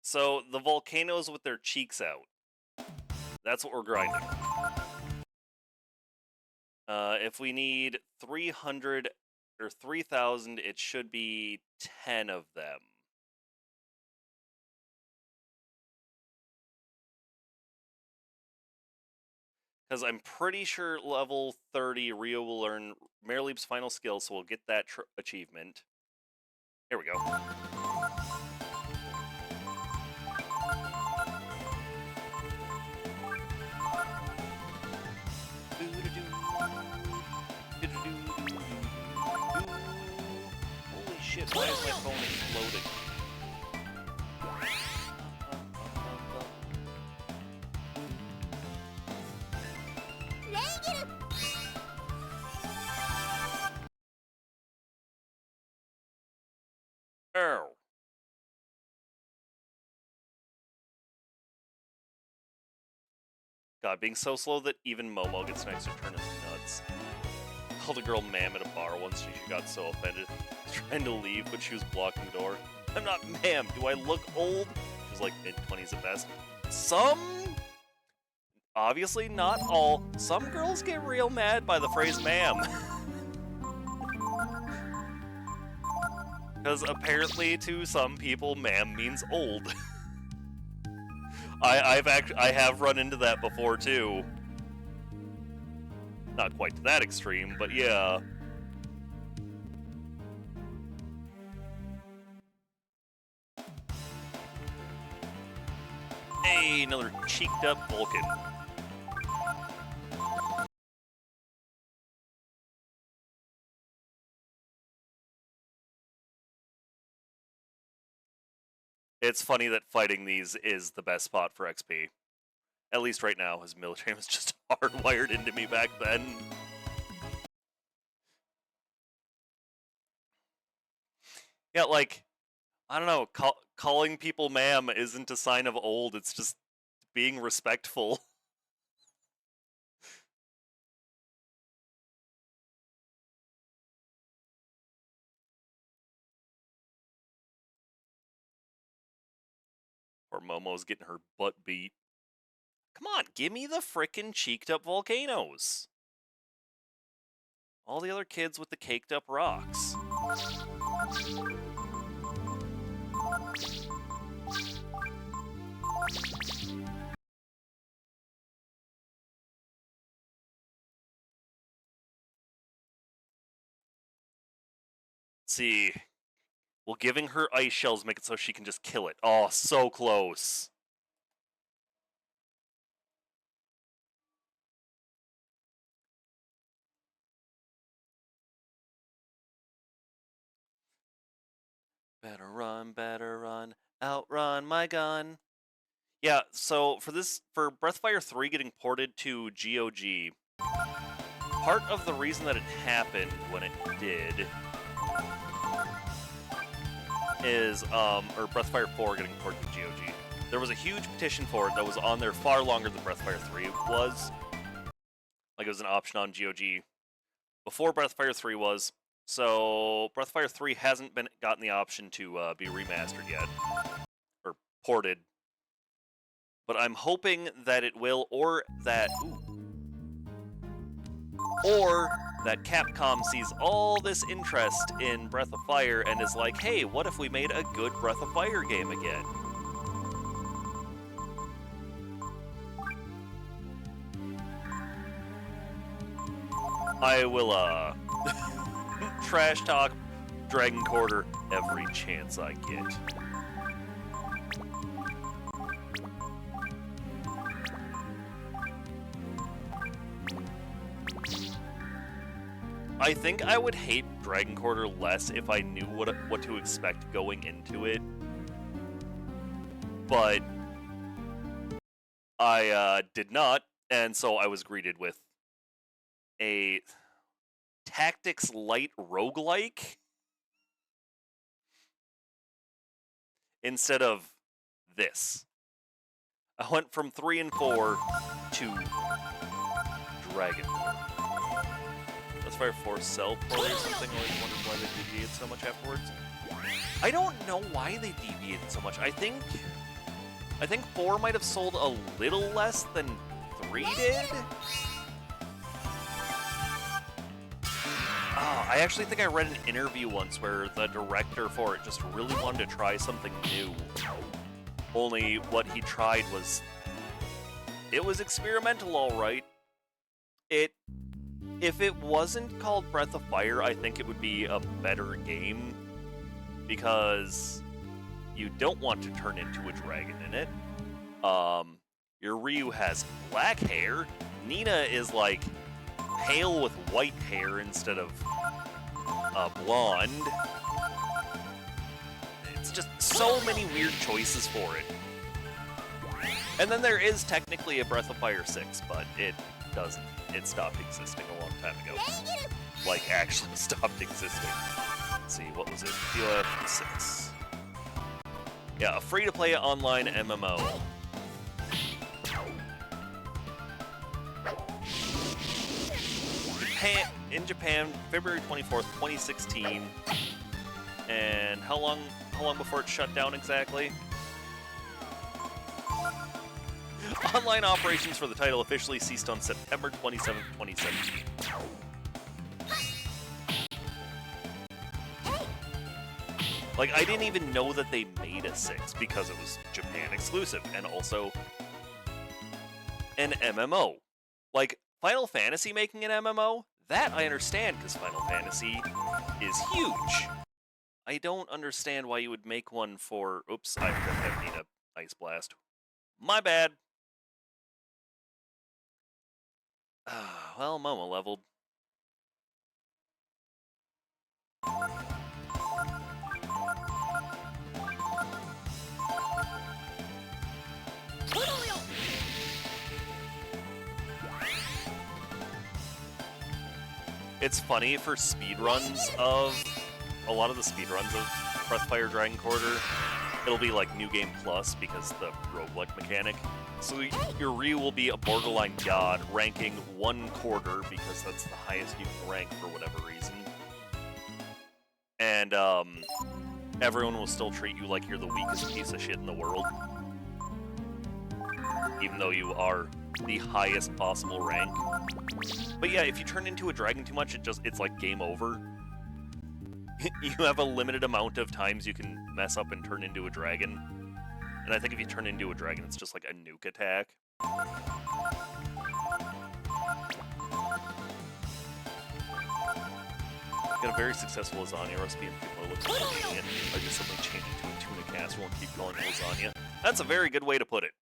So, the volcanoes with their cheeks out. That's what we're grinding. If we need 300 or 3,000, it should be 10 of them. Because I'm pretty sure level 30, Rio will learn Merleep's final skill, so we'll get that achievement. Here we go. Holy shit, why is my phone exploding? Oh. God, being so slow that even Momo gets an extra turn is nuts. I called a girl ma'am at a bar once and she got so offended. Trying to leave, but she was blocking the door. I'm not ma'am. Do I look old? She was like mid-20s at best. Some, obviously not all, some girls get real mad by the phrase ma'am. Because apparently to some people, ma'am means old. I have run into that before too. Not quite to that extreme, but yeah. Hey, another cheeked up Vulcan. It's funny that fighting these is the best spot for XP. At least right now, his military was just hardwired into me back then. Yeah, like, I don't know, calling people ma'am isn't a sign of old, it's just being respectful. Or Momo's getting her butt beat. Come on, give me the frickin' cheeked up volcanoes. All the other kids with the caked up rocks. See, will giving her ice shells make it so she can just kill it? Oh, so close. Better run, outrun my gun. Yeah, so for Breathfire 3 getting ported to GOG, part of the reason that it happened when it did is, or Breathfire 4 getting ported to GOG, there was a huge petition for it that was on there far longer than Breathfire 3 was. Like, it was an option on GOG before Breathfire 3 was. So Breathfire 3 hasn't gotten the option to be remastered yet, or ported. But I'm hoping that it will, or that Capcom sees all this interest in Breath of Fire and is like, hey, what if we made a good Breath of Fire game again? I will, trash talk Dragon Quarter every chance I get. I think I would hate Dragon Quarter less if I knew what to expect going into it. But I did not, and so I was greeted with a Tactics Light roguelike instead of this. I went from 3 and 4 to Dragon. Let's Fire 4 Cell Port or something. I always wondered why they deviated so much afterwards. I don't know why they deviated so much. I think 4 might have sold a little less than 3 did. Oh, I actually think I read an interview once where the director for it just really wanted to try something new. Only what he tried was... It was experimental, alright. If it wasn't called Breath of Fire, I think it would be a better game. Because you don't want to turn into a dragon in it. Your Ryu has black hair. Nina is like pale with white hair instead of blonde. It's just so many weird choices for it. And then there is technically a Breath of Fire 6, but it doesn't. It stopped existing a long time ago. Like, actually stopped existing. Let's see, what was it? POF 6. Yeah, a free-to-play online MMO. In Japan, February 24th, 2016. And how long before it shut down exactly? Online operations for the title officially ceased on September 27th, 2017. Like, I didn't even know that they made a 6 because it was Japan exclusive, and also an MMO. Like, Final Fantasy making an MMO? That I understand, because Final Fantasy is huge. I don't understand why you would make one for... Oops, I have Nina Ice Blast. My bad. Well, Momo leveled. It's funny for speedruns of... A lot of the speedruns of Breath of Fire Dragon Quarter, it'll be like New Game Plus because the roguelike mechanic. So your Ryu will be a borderline god, ranking 1/4 because that's the highest you can rank for whatever reason. And everyone will still treat you like you're the weakest piece of shit in the world. Even though you are the highest possible rank. But yeah, if you turn into a dragon too much, it's like game over. You have a limited amount of times you can mess up and turn into a dragon. And I think if you turn into a dragon, it's just like a nuke attack. Got a very successful lasagna recipe and people are looking for me, and I just suddenly change it to a tuna casserole and keep calling it lasagna. That's a very good way to put it.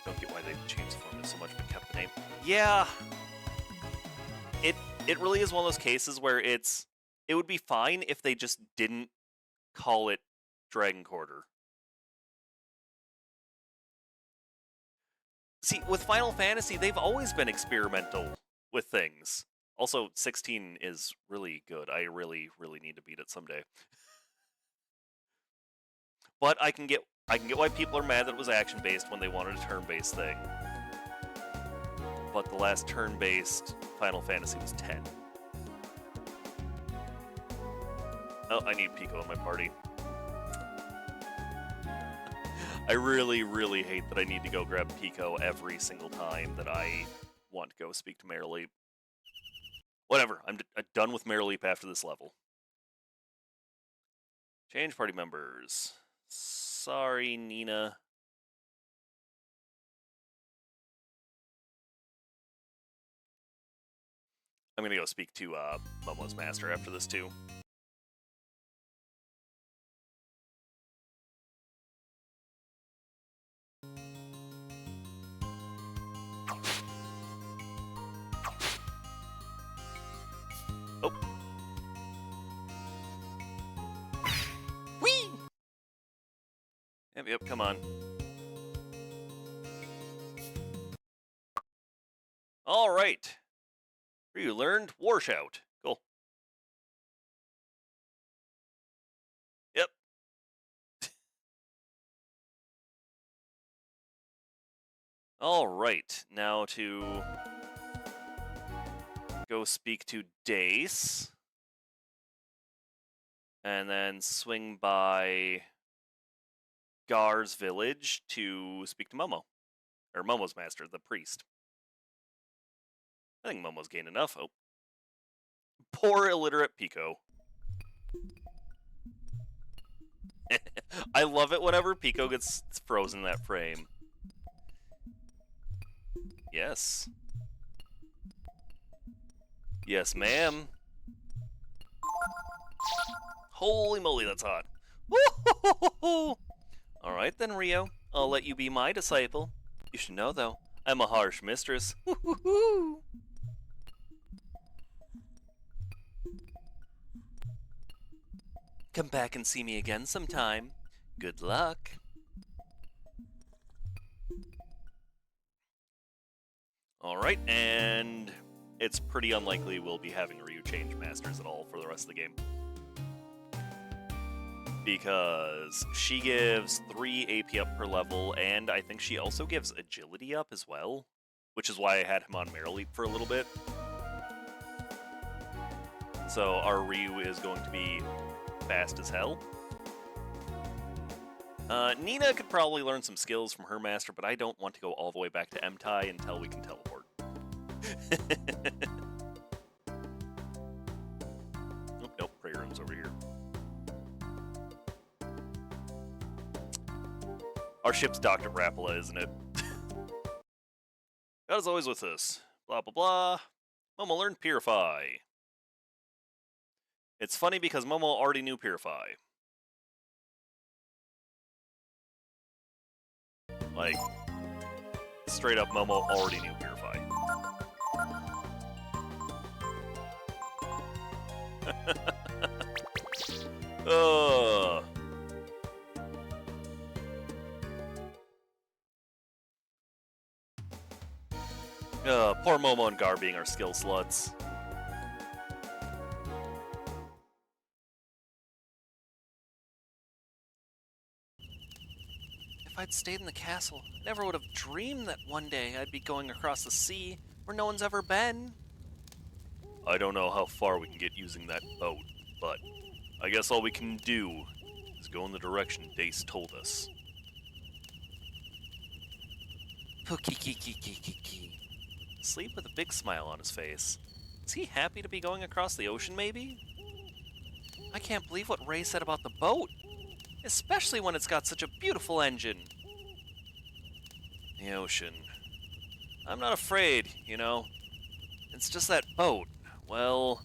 Don't get why they changed the formula so much but kept the name. Yeah. It really is one of those cases where it would be fine if they just didn't call it Dragon Quarter. See, with Final Fantasy, they've always been experimental with things. Also, 16 is really good. I really, really need to beat it someday. But I can get why people are mad that it was action-based when they wanted a turn-based thing. But the last turn-based Final Fantasy was 10. Oh, I need Pico in my party. I really, really hate that I need to go grab Pico every single time that I want to go speak to Marileap. Whatever, I'm done with Marileap after this level. Change party members. Sorry, Nina. I'm gonna go speak to Momo's master after this too. Yep, come on. Alright. You learned War Shout. Cool. Yep. Alright, now to go speak to Dace. And then swing by Gar's village to speak to Momo. Or Momo's master, the priest. I think Momo's gained enough. Oh. Poor illiterate Pico. I love it whenever Pico gets frozen in that frame. Yes. Yes, ma'am. Holy moly, that's hot. Alright then, Rio. I'll let you be my disciple. You should know, though, I'm a harsh mistress. Come back and see me again sometime. Good luck. Alright, and it's pretty unlikely we'll be having Ryu change masters at all for the rest of the game. Because she gives 3 AP up per level, and I think she also gives agility up as well, which is why I had him on Meryl Leap for a little bit. So our Ryu is going to be fast as hell. Nina could probably learn some skills from her master, but I don't want to go all the way back to Emtai until we can teleport. Nope, prayer room's over here. Our ship's Dr. Rapala, isn't it? God is always with us. Blah, blah, blah. Momo learned Purify. It's funny because Momo already knew Purify. Like, straight up, Momo already knew Purify. Poor Momo and Gar being our skill sluts. If I'd stayed in the castle, I never would have dreamed that one day I'd be going across the sea where no one's ever been. I don't know how far we can get using that boat, but I guess all we can do is go in the direction Dace told us. Sleep with a big smile on his face. Is he happy to be going across the ocean, maybe? I can't believe what Ray said about the boat, especially when it's got such a beautiful engine. The ocean. I'm not afraid, you know. It's just that boat. Well...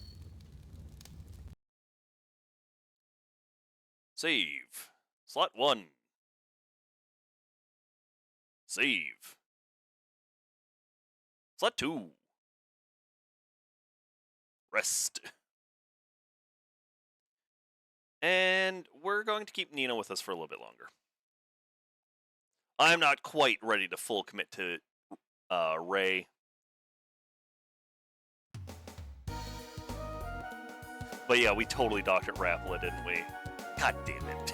Save. Slot 1. Save. Slot 2. Rest. And we're going to keep Nina with us for a little bit longer. I'm not quite ready to full commit to Ray. But yeah, we totally Dr. Rapala, didn't we? God damn it.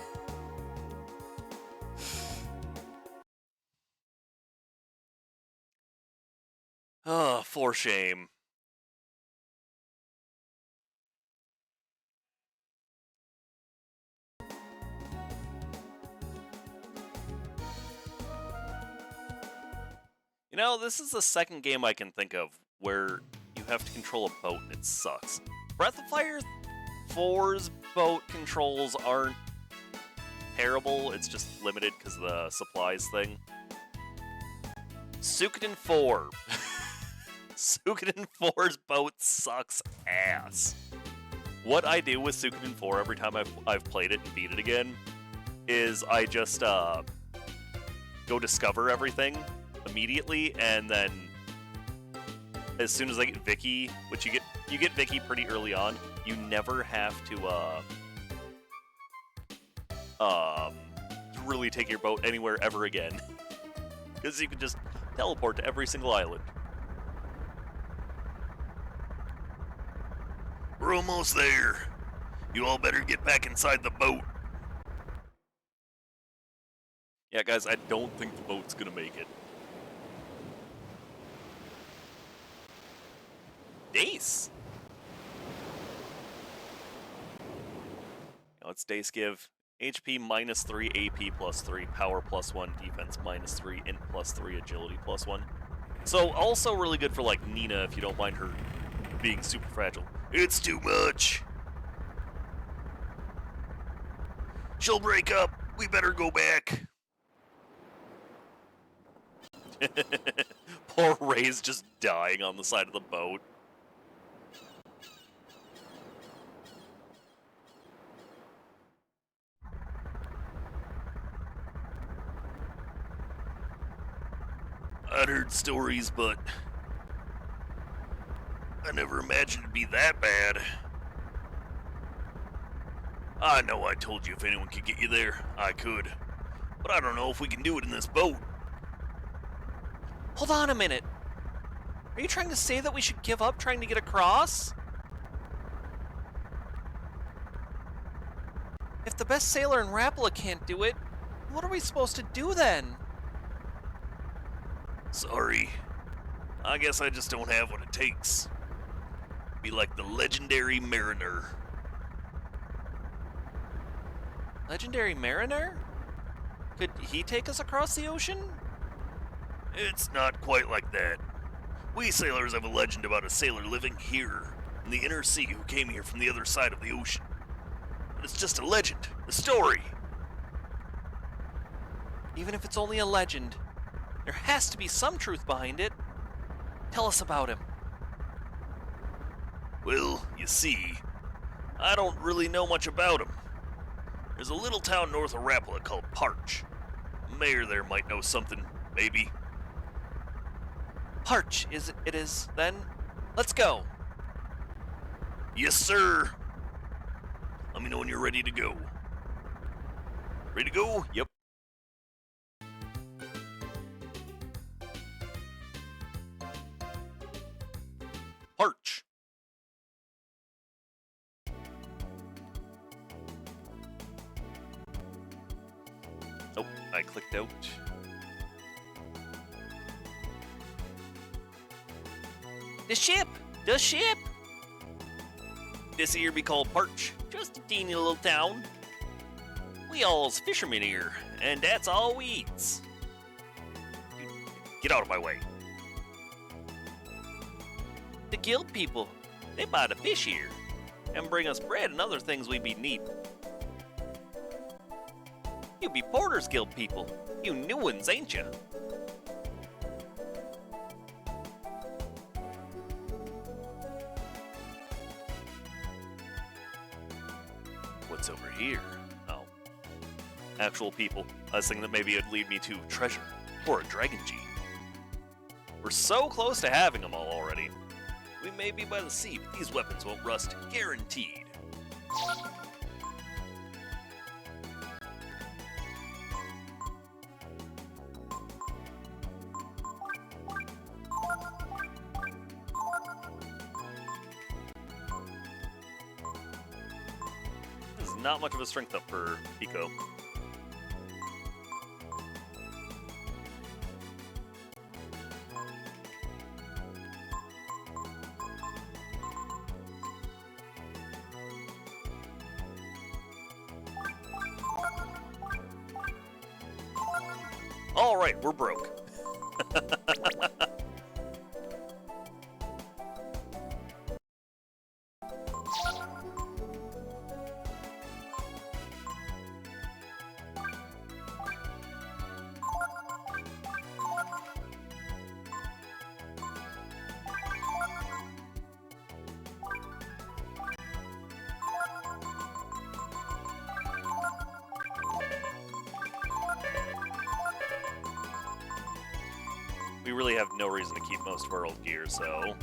Oh, for shame. You know, this is the second game I can think of where you have to control a boat and it sucks. Breath of Fire 4's boat controls aren't terrible, it's just limited because of the supplies thing. Suikoden 4. Suikoden 4's boat sucks ass. What I do with Suikoden 4 every time I've played it and beat it again is I just go discover everything immediately, and then as soon as I get Vicky, which you get Vicky pretty early on, you never have to really take your boat anywhere ever again. Because you can just teleport to every single island. We're almost there. You all better get back inside the boat. Yeah, guys, I don't think the boat's gonna make it. Dace! Now let's Dace give HP -3, AP +3, Power +1, Defense -3, Int +3, Agility +1. So also really good for like Nina if you don't mind her being super fragile. It's too much. She'll break up. We better go back. Poor Ray's just dying on the side of the boat. I'd heard stories, but I never imagined it'd be that bad. I know I told you if anyone could get you there, I could. But I don't know if we can do it in this boat. Hold on a minute. Are you trying to say that we should give up trying to get across? If the best sailor in Rapala can't do it, what are we supposed to do then? Sorry. I guess I just don't have what it takes. Be like the legendary mariner. Legendary Mariner? Could he take us across the ocean? It's not quite like that. We sailors have a legend about a sailor living here in the inner sea who came here from the other side of the ocean. But it's just a legend, a story. Even if it's only a legend, there has to be some truth behind it. Tell us about him. Well, you see, I don't really know much about him. There's a little town north of Rapala called Parch. The mayor there might know something, maybe. Parch, it is, then? Let's go. Yes, sir. Let me know when you're ready to go. Ready to go? Yep. Parch. Oh, I clicked out. The ship! The ship! This here be called Parch, just a teeny little town. We all's fishermen here, and that's all we eats. Get out of my way. The guild people, they buy the fish here, and bring us bread and other things we be needing. You be Porter's Guild people, you new ones, ain't ya? What's over here? Oh. Actual people. I was thinking that maybe it'd lead me to treasure, or a dragon gene. We're so close to having them all already. We may be by the sea, but these weapons won't rust, guaranteed. This is not much of a strength up for Pico. All right, we're broke. We really have no reason to keep most of our old gear, so...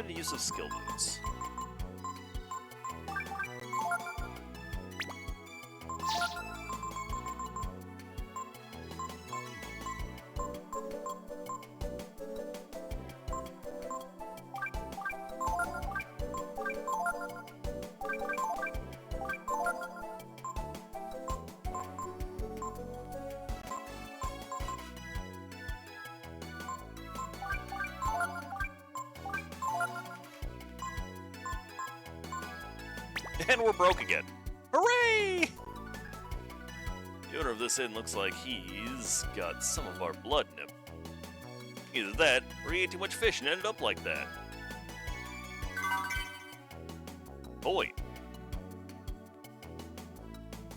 limited use of skill boots. And we're broke again. Hooray! The owner of this inn looks like he's got some of our blood in him. Either that, or he ate too much fish and ended up like that. Boy.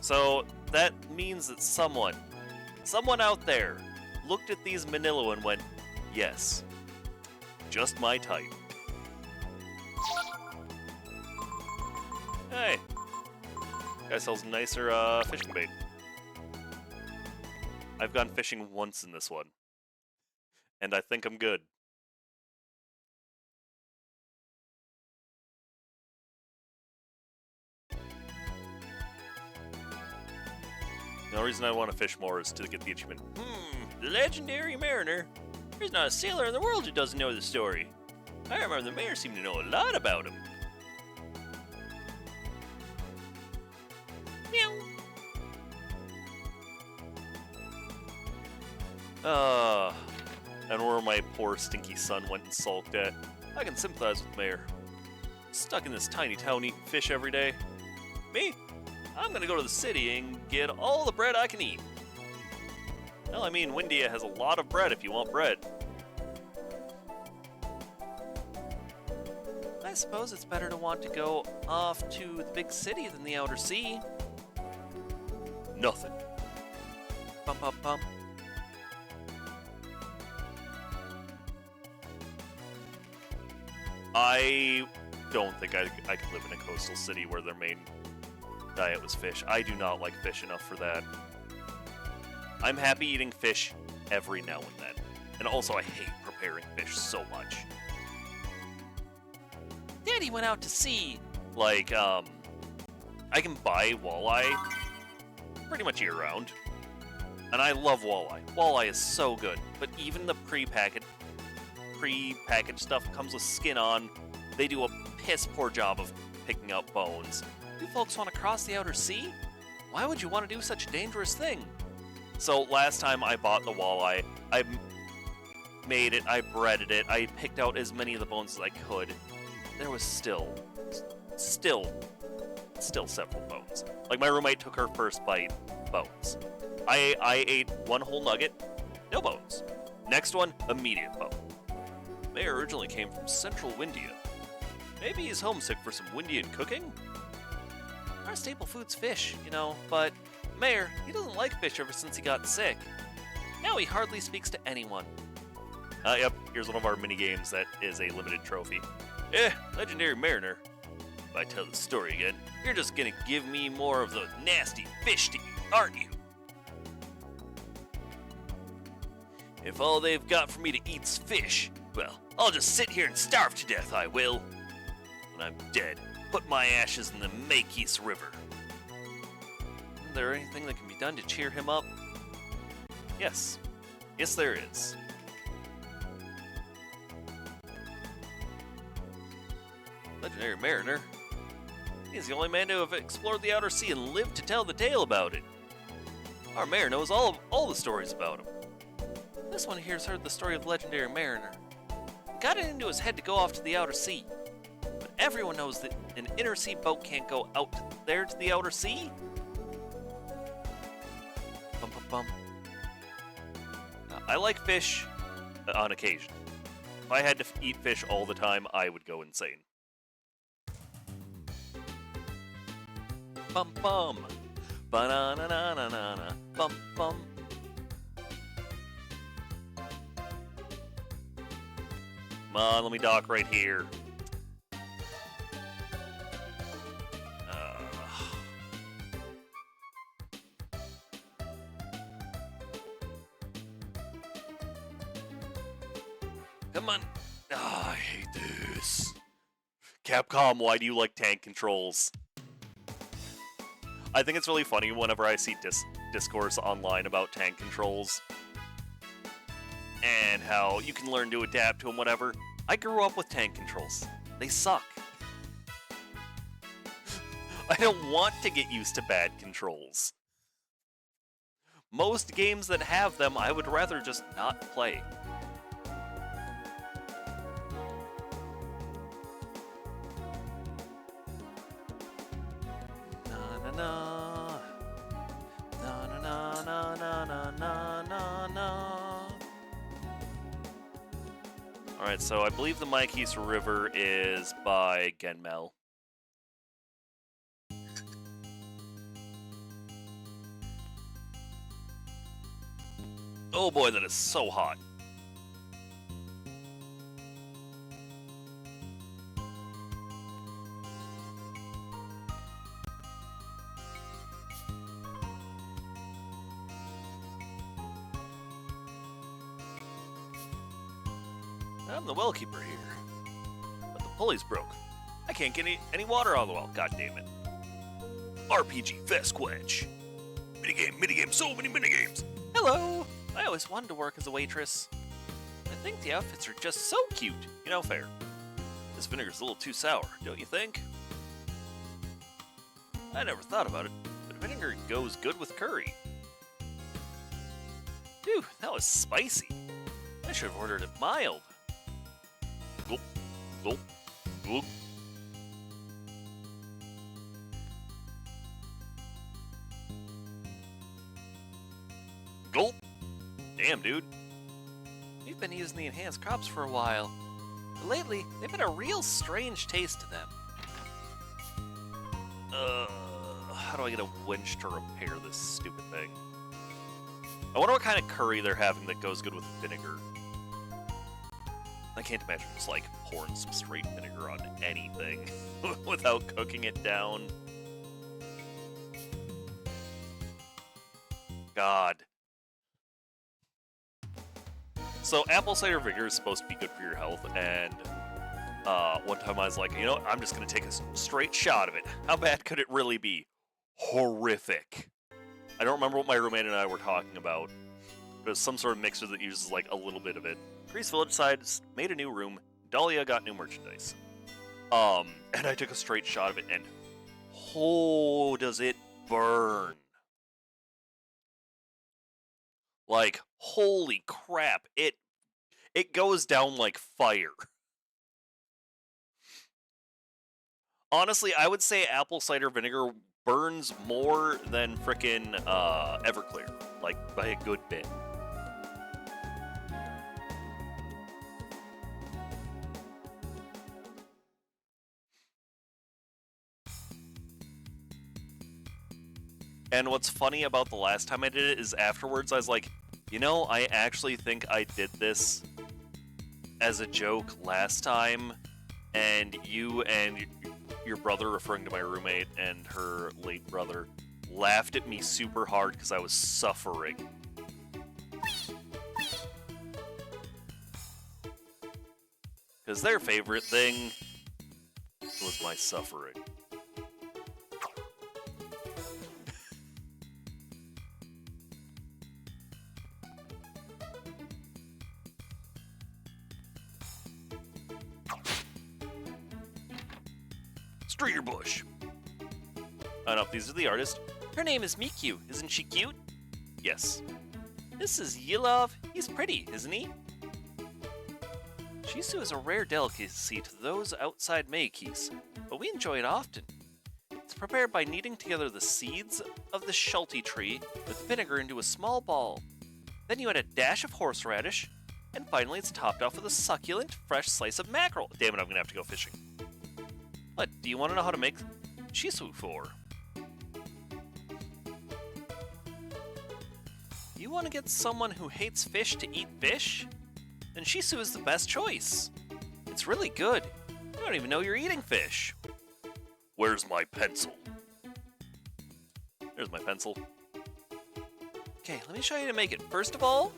So, that means that someone out there, looked at these Manila and went, yes, just my type. Hey, guy sells nicer fishing bait. I've gone fishing once in this one, and I think I'm good. The only reason I want to fish more is to get the achievement. The legendary mariner. There's not a sailor in the world who doesn't know the story. I remember the mayor seemed to know a lot about him. And where my poor stinky son went and sulked at. I can sympathize with the mayor. Stuck in this tiny town eating fish every day. Me? I'm gonna go to the city and get all the bread I can eat. Well, I mean, Windia has a lot of bread if you want bread. I suppose it's better to want to go off to the big city than the outer sea. Nothing. Bum bum bum. I don't think I could live in a coastal city where their main diet was fish. I do not like fish enough for that. I'm happy eating fish every now and then. And also, I hate preparing fish so much. Daddy went out to sea. Like, I can buy walleye pretty much year-round. And I love walleye. Walleye is so good. But even the prepackaged stuff comes with skin on. They do a piss-poor job of picking out bones. You folks want to cross the outer sea? Why would you want to do such a dangerous thing? So last time I bought the walleye, I made it, I breaded it, I picked out as many of the bones as I could. There was still several bones. Like, my roommate took her first bite, bones. I ate one whole nugget, no bones. Next one, immediate bone. Mayor originally came from central Windia. Maybe he's homesick for some Windian cooking? Our staple food's fish, you know, but Mayor, he doesn't like fish ever since he got sick. Now he hardly speaks to anyone. Yep, here's one of our mini games that is a limited trophy. Legendary Mariner. If I tell the story again, you're just gonna give me more of the nasty fish to eat, aren't you? If all they've got for me to eat's fish, well, I'll just sit here and starve to death, I will. When I'm dead, put my ashes in the Makeis River. Is there anything that can be done to cheer him up? Yes. Yes, there is. Legendary Mariner. He's the only man to have explored the outer sea and lived to tell the tale about it. Our mayor knows all the stories about him. This one here's heard the story of the Legendary Mariner. Got it into his head to go off to the outer sea. But everyone knows that an inner sea boat can't go out there to the outer sea. Bum bum bum. I like fish on occasion. If I had to eat fish all the time, I would go insane. Bum bum. Ba-na-na-na-na-na. Bum bum. Come on, let me dock right here. Come on. I hate this. Capcom, why do you like tank controls? I think it's really funny whenever I see discourse online about tank controls and how you can learn to adapt to them, whatever. I grew up with tank controls. They suck. I don't want to get used to bad controls. Most games that have them, I would rather just not play. Na na na. Na na na na na na na na. Alright, so I believe the Maikis River is by Genmel. Oh boy, that is so hot. I'm the well keeper here. But the pulley's broke. I can't get any water out of the well, god damn it. RPG Fest Quench. Minigame, so many minigames. Hello! I always wanted to work as a waitress. I think the outfits are just so cute. You know, fair. This vinegar's a little too sour, don't you think? I never thought about it, but vinegar goes good with curry. Phew, that was spicy. I should have ordered it mild. Gulp, gulp, gulp. Gulp. Damn, dude. We've been using the enhanced crops for a while, but lately they've had a real strange taste to them. How do I get a winch to repair this stupid thing? I wonder what kind of curry they're having that goes good with vinegar. I can't imagine just like pouring some straight vinegar on anything without cooking it down. God. So apple cider vinegar is supposed to be good for your health, and one time I was like, you know what, I'm just going to take a straight shot of it. How bad could it really be? Horrific. I don't remember what my roommate and I were talking about, but it was some sort of mixer that uses like a little bit of it. Grease Village side made a new room. Dahlia got new merchandise. And I took a straight shot of it, and oh, does it burn. Like, holy crap, it goes down like fire. Honestly, I would say apple cider vinegar burns more than frickin' Everclear, like by a good bit. And what's funny about the last time I did it is afterwards I was like, you know, I actually think I did this as a joke last time, and you and your brother, referring to my roommate and her late brother, laughed at me super hard because I was suffering. Because their favorite thing was my suffering. Streeterbush. I don't know if these are the artists. Her name is Mikyu. Isn't she cute? Yes. This is Yilov. He's pretty, isn't he? Shisu is a rare delicacy to those outside Maikis, but we enjoy it often. It's prepared by kneading together the seeds of the Sheltie tree with vinegar into a small ball. Then you add a dash of horseradish, and finally it's topped off with a succulent, fresh slice of mackerel. Damn it, I'm gonna have to go fishing. What, do you want to know how to make shisu for? You want to get someone who hates fish to eat fish? Then shisu is the best choice. It's really good. You don't even know you're eating fish. Where's my pencil? There's my pencil. Okay, let me show you how to make it. First of all,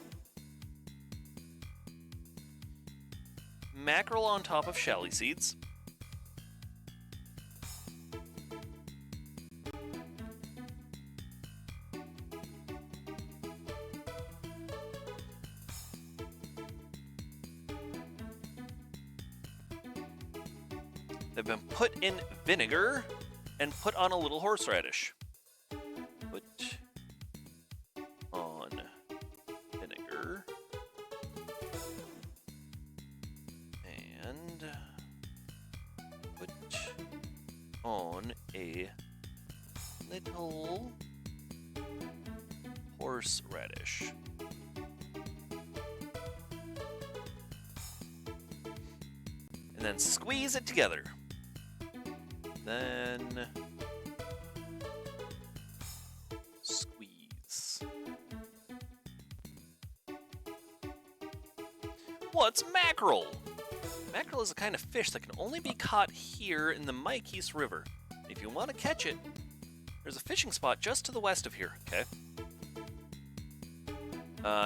mackerel on top of shallot seeds. They've been put in vinegar and put on a little horseradish. Put on vinegar and put on a little horseradish. And then squeeze it together. Then squeeze. What's mackerel? Mackerel is a kind of fish that can only be caught here in the Maikis River. If you want to catch it, there's a fishing spot just to the west of here, okay?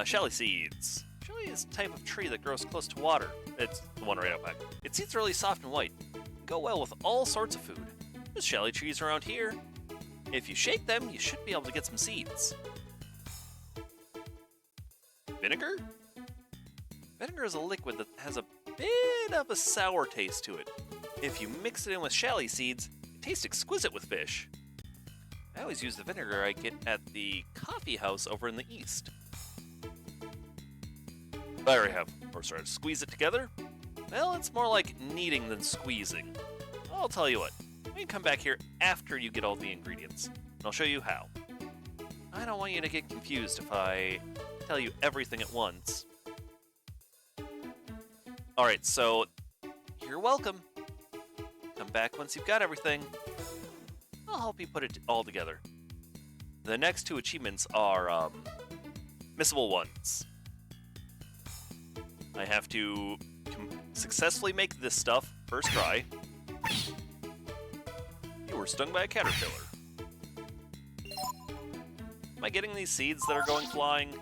Shelly seeds. Shelly is a type of tree that grows close to water. It's the one right out back. Its seeds are really soft and white. Go well with all sorts of food. There's shelly trees around here. If you shake them, you should be able to get some seeds. Vinegar? Vinegar is a liquid that has a bit of a sour taste to it. If you mix it in with shelly seeds, it tastes exquisite with fish. I always use the vinegar I get at the coffee house over in the east. I already have horseradish. Squeeze it together? Well, it's more like kneading than squeezing. I'll tell you what, we can come back here after you get all the ingredients, and I'll show you how. I don't want you to get confused if I tell you everything at once. Alright, so you're welcome. Come back once you've got everything. I'll help you put it all together. The next two achievements are, missable ones. I have to successfully make this stuff first try. You were stung by a caterpillar. Am I getting these seeds that are going flying?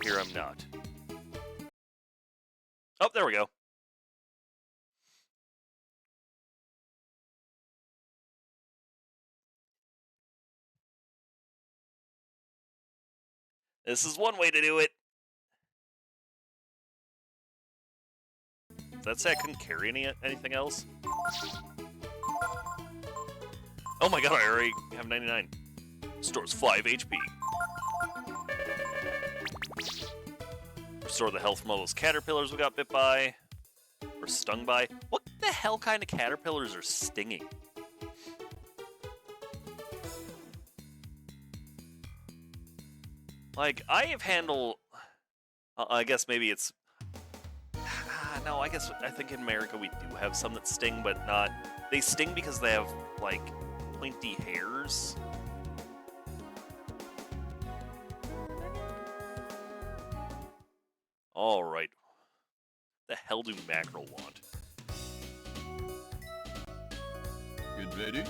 Here I'm not. Oh, there we go. This is one way to do it. Does that say I couldn't carry anything else? Oh my god, I already have 99. Stores 5 HP. Restore the health from all those caterpillars we got bit by. Or stung by. What the hell kind of caterpillars are stinging? Like, I have handled... I guess maybe it's... no, I think in America we do have some that sting, but not... They sting because they have, like, pointy hairs. Alright. The hell do mackerel want? Get ready?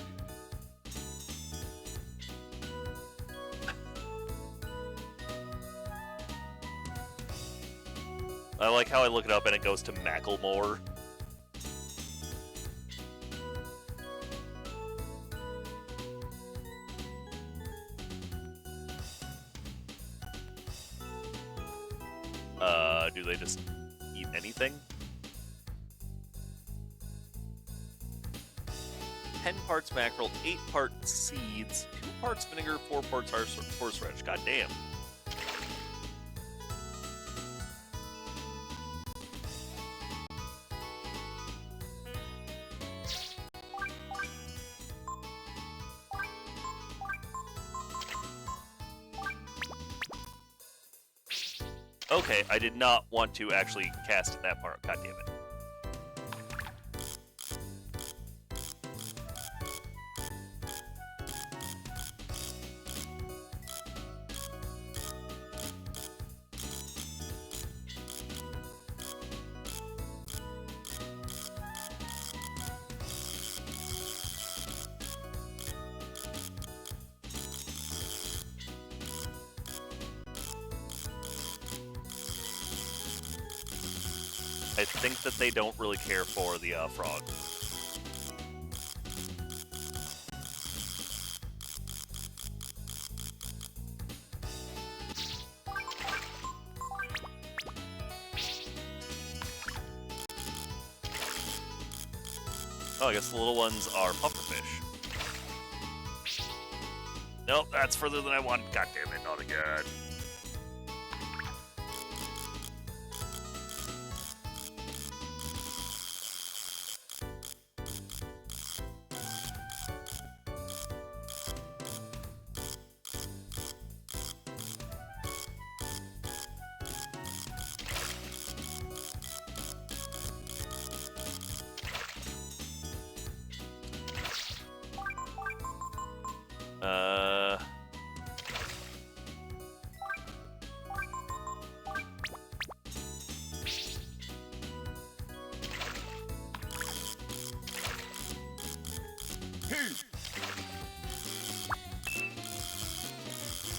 I like how I look it up and it goes to Macklemore. Do they just eat anything? 10 parts mackerel, 8 parts seeds, 2 parts vinegar, 4 parts horseradish. God damn. Okay, I did not want to actually cast that part. God damn it. I think that they don't really care for the frog. Oh, I guess the little ones are pufferfish. Nope, that's further than I want. God damn it, not again.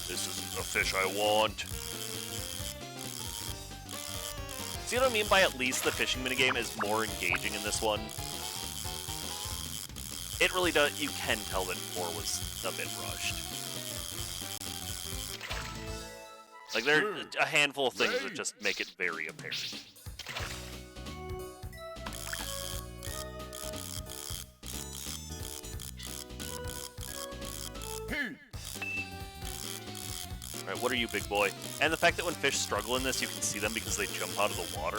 This isn't the fish I want. See what I mean by at least the fishing minigame is more engaging in this one? It really does, you can tell that more was a bit rushed. Like, there are a handful of things that just make it very apparent. Alright, what are you, big boy? And the fact that when fish struggle in this, you can see them because they jump out of the water.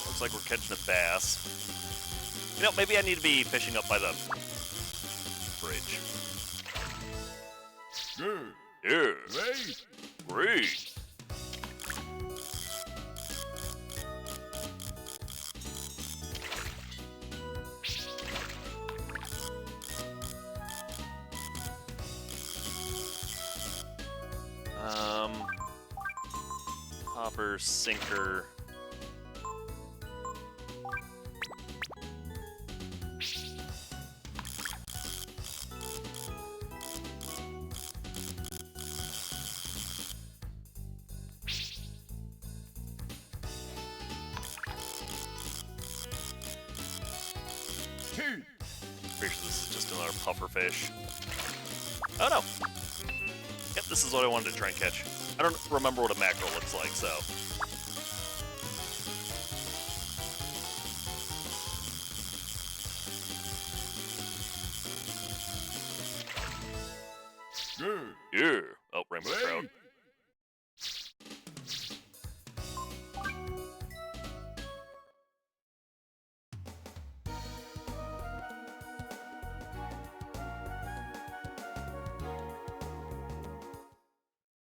Looks like we're catching a bass. You know, maybe I need to be fishing up by the bridge. Yeah. Great. Hopper, sinker. Pretty sure this is just another pufferfish. Oh no! Yep, this is what I wanted to try and catch. I don't remember what a mackerel looks like, so. Yeah. Oh, rainbow trout.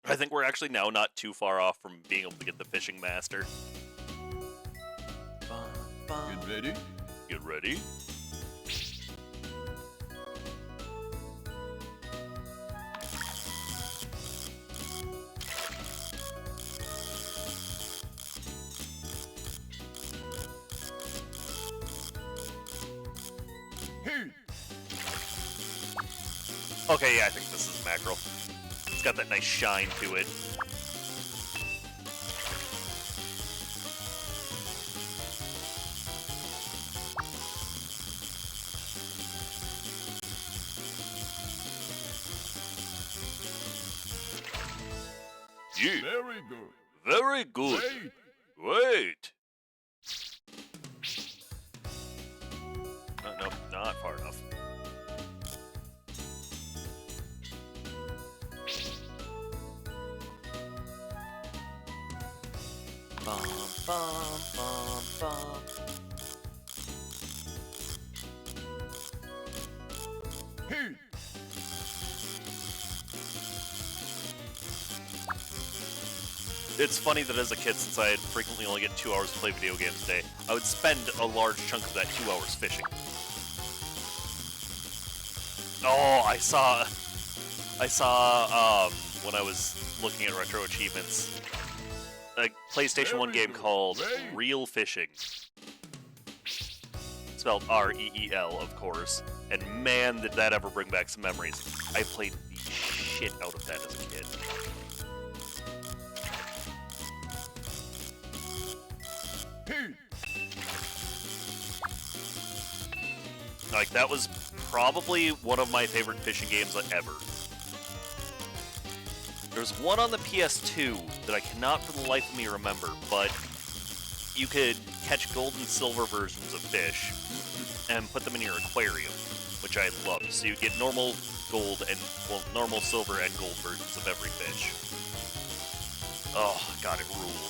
I think we're actually now not too far off from being able to get the fishing master. Get ready? Get ready. Okay, yeah, I think this is mackerel. It's got that nice shine to it. Yeah. Very good. Very good. Wait. No, not far enough. Bum, bum, bum, bum. It's funny that as a kid, since I had frequently only get 2 hours to play video games a day, I would spend a large chunk of that 2 hours fishing. Oh, I saw when I was looking at retro achievements, a PlayStation 1 game called Real Fishing. Spelled R-E-E-L, of course. And man, did that ever bring back some memories. I played the shit out of that as a kid. Hey! Like, that was probably one of my favorite fishing games ever. There's one on the PS2 that I cannot for the life of me remember, but you could catch gold and silver versions of fish and put them in your aquarium, which I loved. So you get normal gold and, well, normal silver and gold versions of every fish. Oh, God, it ruled.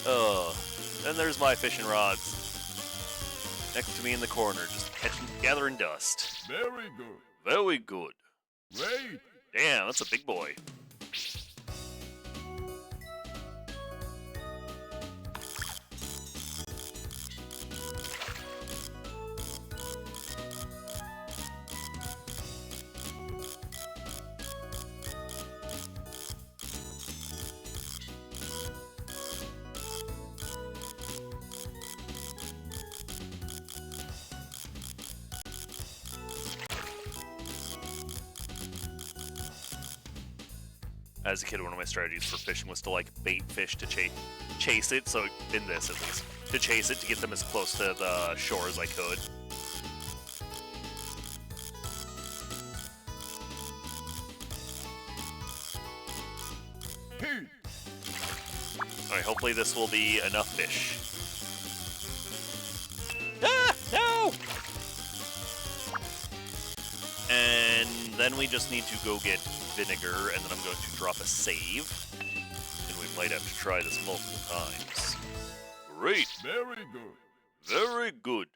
Oh, and there's my fishing rods. Next to me in the corner, just gathering dust. Very good. Very good. Great. Damn, that's a big boy. As a kid, one of my strategies for fishing was to like bait fish to chase it. So in this, at least, to chase it to get them as close to the shore as I could. Hey! All right, hopefully this will be enough fish. Ah, no! And then we just need to go get vinegar, and then I'm going to drop a save. And we might have to try this multiple times. Great! Very good. Very good.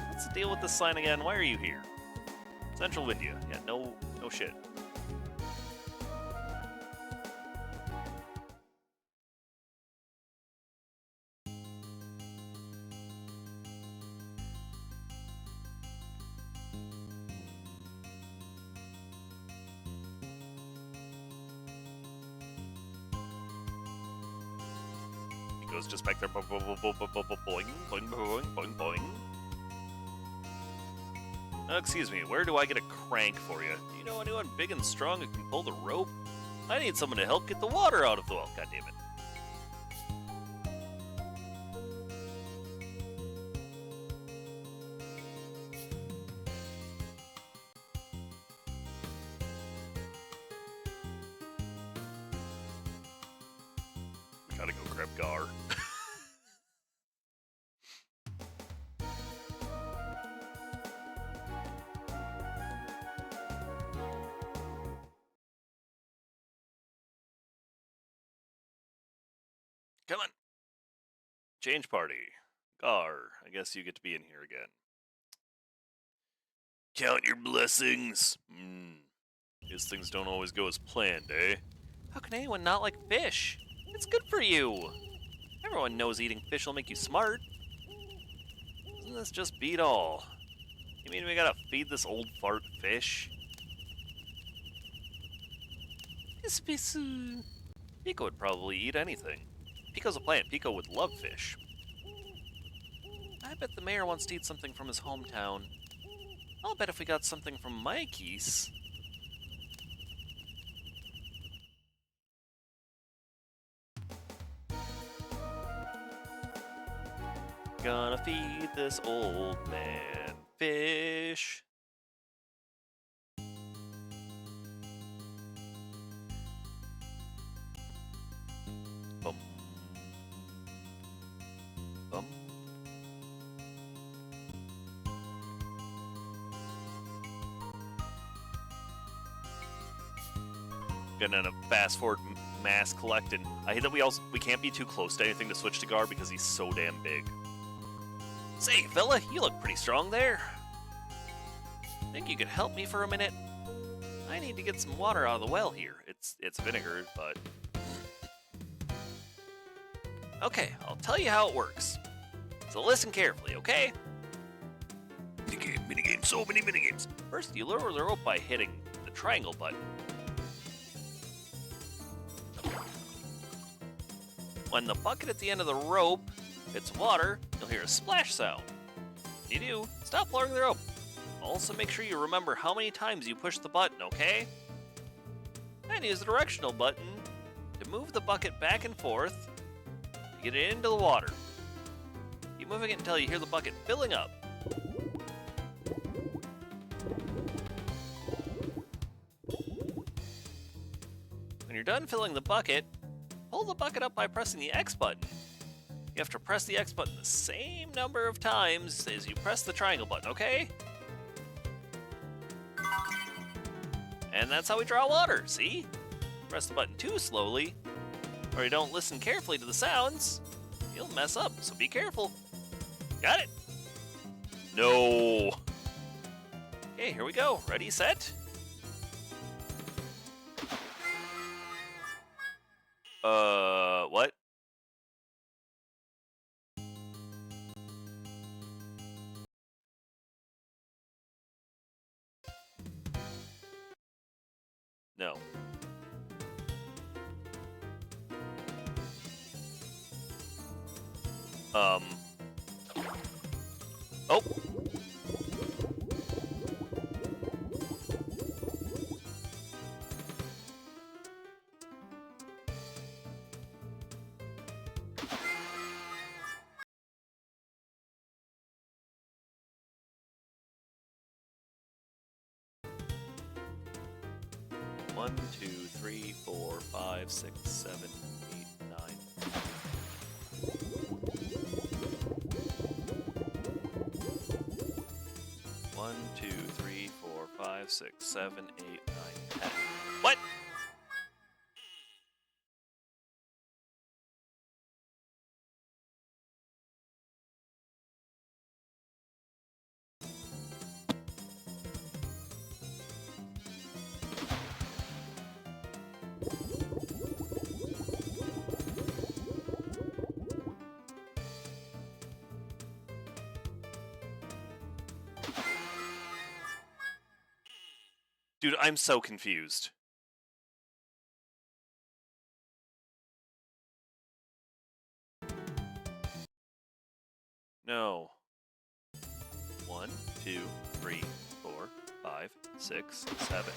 What's the deal with this sign again? Why are you here? Central India. Yeah, no shit. He goes just back there, boing, boing, boing, boing, boing. Excuse me, where do I get a crank for you? Do you know anyone big and strong who can pull the rope? I need someone to help get the water out of the well. God damn it. Gotta go grab Gar. Come on. Change party. Gar, I guess you get to be in here again. Count your blessings. Guess things don't always go as planned, eh? How can anyone not like fish? It's good for you. Everyone knows eating fish will make you smart. Doesn't this just beat all? You mean we gotta feed this old fart fish? Pico would probably eat anything. Pico's a plant. Pico would love fish. I bet the mayor wants to eat something from his hometown. I'll bet if we got something from Mikey's. Gonna feed this old man fish. Bum. Bum. Gonna fast forward mass collect, and I hate that we can't be too close to anything to switch to Gar because he's so damn big. Say, fella, you look pretty strong there. Think you could help me for a minute? I need to get some water out of the well here. It's vinegar, but Okay, I'll tell you how it works. So listen carefully, okay? minigame. so many minigames. First, you lower the rope by hitting the triangle button. When the bucket at the end of the rope hits water, you'll hear a splash sound. When you do, stop lowering the rope. Also make sure you remember how many times you push the button, okay? And use the directional button to move the bucket back and forth to get it into the water. Keep moving it until you hear the bucket filling up. When you're done filling the bucket, pull the bucket up by pressing the X button. You have to press the X button the same number of times as you press the triangle button, okay? And that's how we draw water, see? Press the button too slowly, or you don't listen carefully to the sounds, you'll mess up, so be careful. Got it? No. Okay, here we go. Ready, set? What? No. Oh. One, two, three, 4, 5, 6, 7, 8, 9. One, two, three, 4, 5, 6, 7, 8, 9, 10. What? Dude, I'm so confused. No. 1, 2, 3, 4, 5, 6, 7.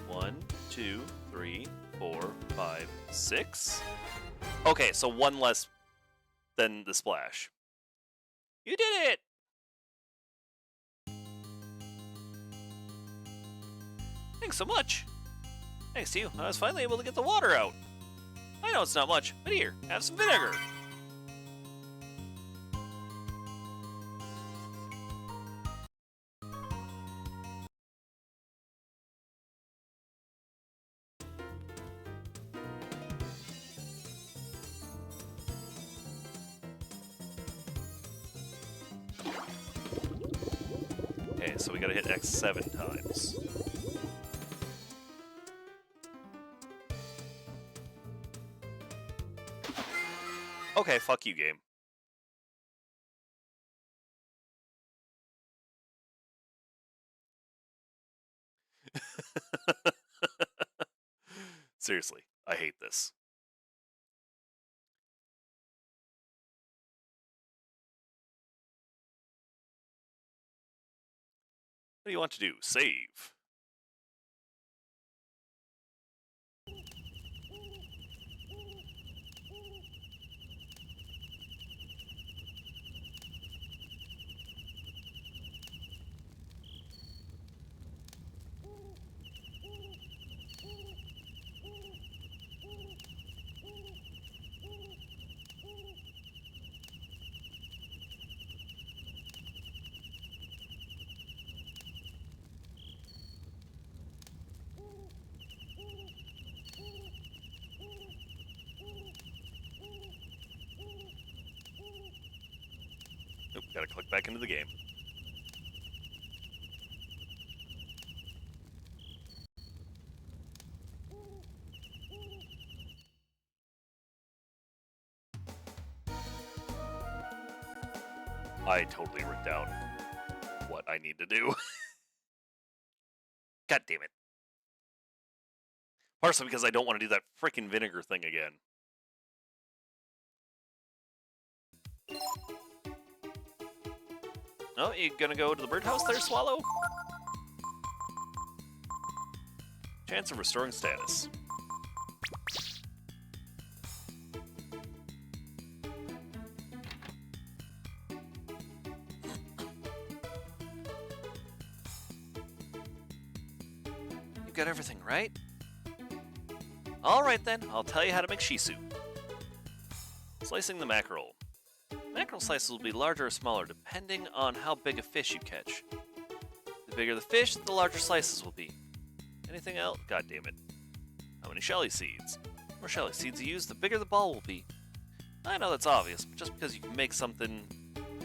One, 2, 3, 4, 5, 6. Okay, so one less than the splash. You did it! Thanks so much. Thanks to you, I was finally able to get the water out. I know it's not much, but here, have some vinegar. Okay, so we gotta hit X 7 times. Okay, fuck you, game. Seriously, I hate this. What do you want to do? Save. Nope, gotta click back into the game. I totally wrote down what I need to do. God damn it. Partially because I don't want to do that freaking vinegar thing again. Oh, you gonna go to the birdhouse there, Swallow? Chance of restoring status. You got everything right? Alright then, I'll tell you how to make shiso. Slicing the mackerel. Mackerel slices will be larger or smaller depending on how big a fish you catch. The bigger the fish, the larger slices will be. Anything else? God damn it. How many shelly seeds? The more shelly seeds you use, the bigger the ball will be. I know that's obvious, but just because you can make something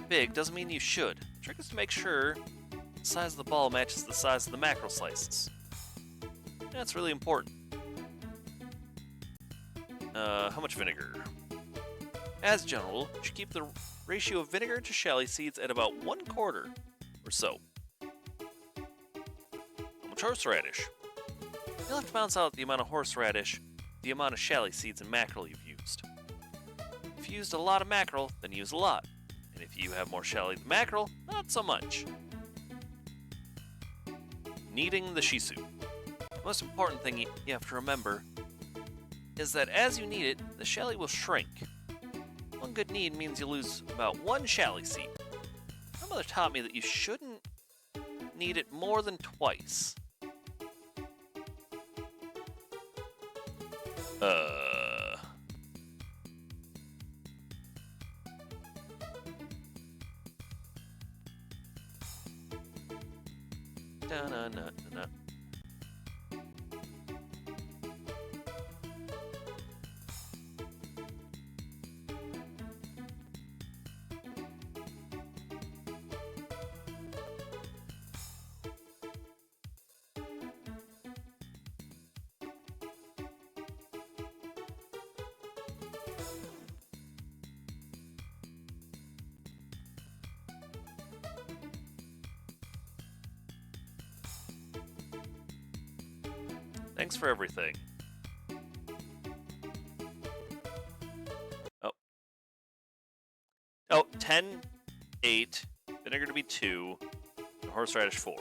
big doesn't mean you should. The trick is to make sure the size of the ball matches the size of the mackerel slices. That's really important. How much vinegar? As general, you should keep the ratio of vinegar to shelly seeds at about 1/4 or so. How much horseradish? You'll have to balance out the amount of horseradish, the amount of shelly seeds and mackerel you've used. If you used a lot of mackerel, then use a lot. And if you have more shelly than mackerel, not so much. Kneading the shiso. The most important thing you have to remember is that as you knead it, the shelly will shrink. One good knead means you lose about 1 shelly seed. My mother taught me that you shouldn't knead it more than twice. Da-na-na-na-na. Thanks for everything. Oh, 10, 8, vinegar to be 2, and horseradish 4.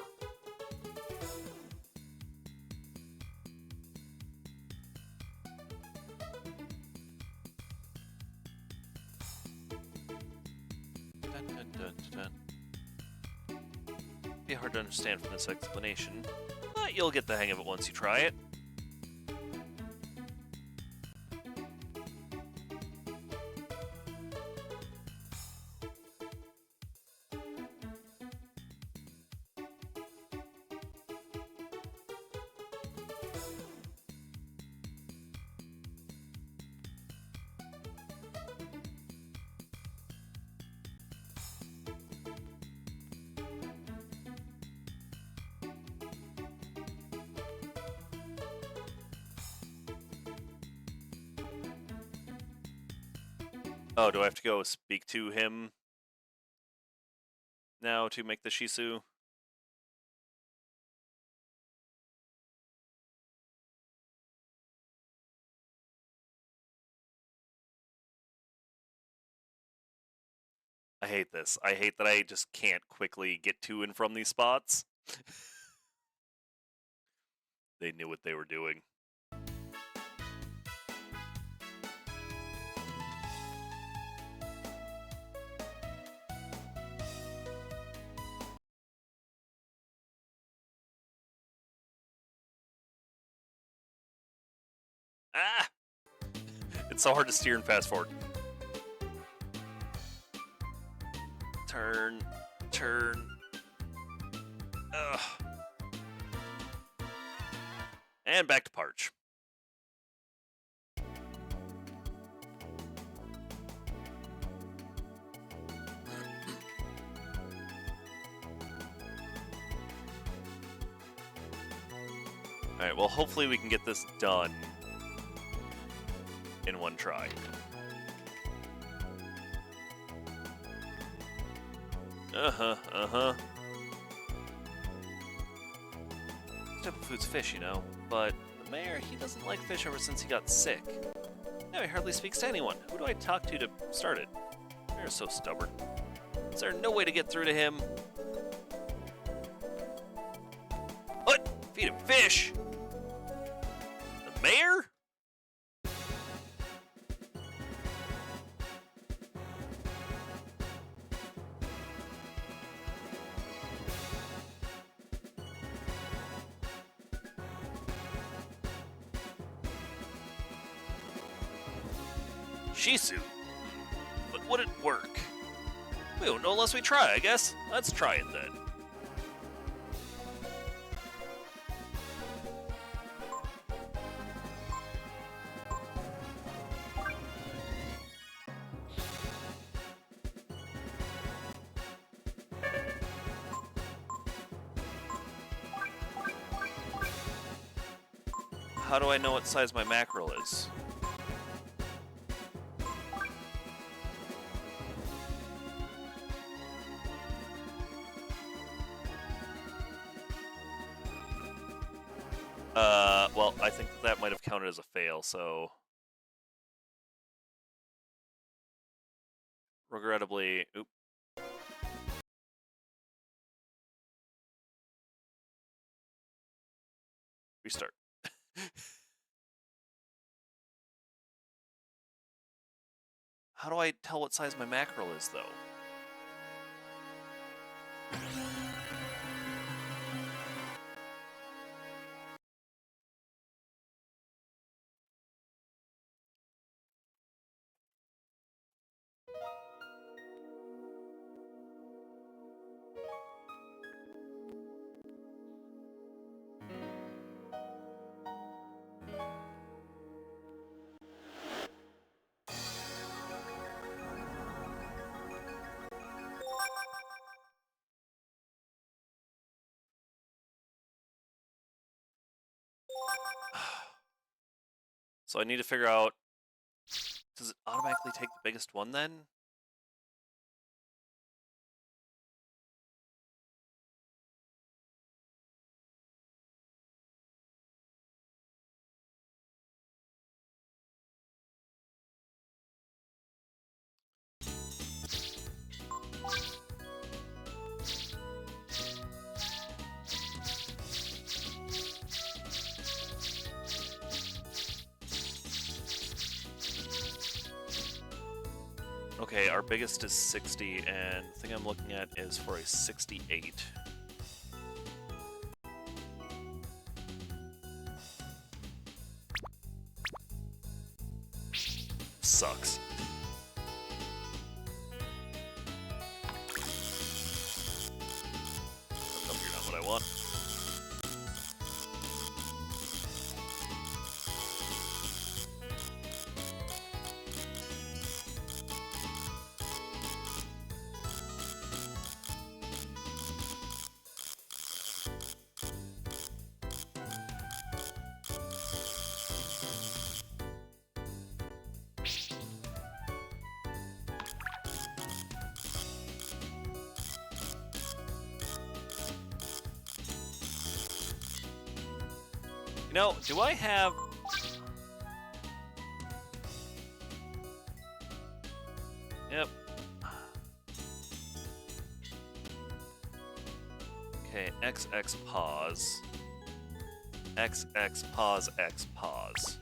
Dun, dun, dun, dun, dun. Be hard to understand from this explanation, but you'll get the hang of it once you try it. Oh, do I have to go speak to him now to make the shiso? I hate this. I hate that I just can't quickly get to and from these spots. They knew what they were doing. Ah! It's so hard to steer and fast forward. Turn, turn. Ugh. And back to Parch. Alright, well hopefully we can get this done in one try. Uh-huh. This type of food's fish, you know, but the mayor, he doesn't like fish ever since he got sick. Now he hardly speaks to anyone. Who do I talk to start it? The mayor's so stubborn. Is there no way to get through to him? What? Feed him fish? The mayor? Shisu? But would it work? We don't know unless we try, I guess. Let's try it then. How do I know what size my mackerel is? Well, I think that might have counted as a fail, so... Regrettably... Oop. Restart. How do I tell what size my mackerel is, though? So I need to figure out, does it automatically take the biggest one then? Okay, our biggest is 60, and the thing I'm looking at is for a 68. Sucks. Nope, you're not what I want. No, do I have... Yep. Okay, XX pause. XX pause X pause.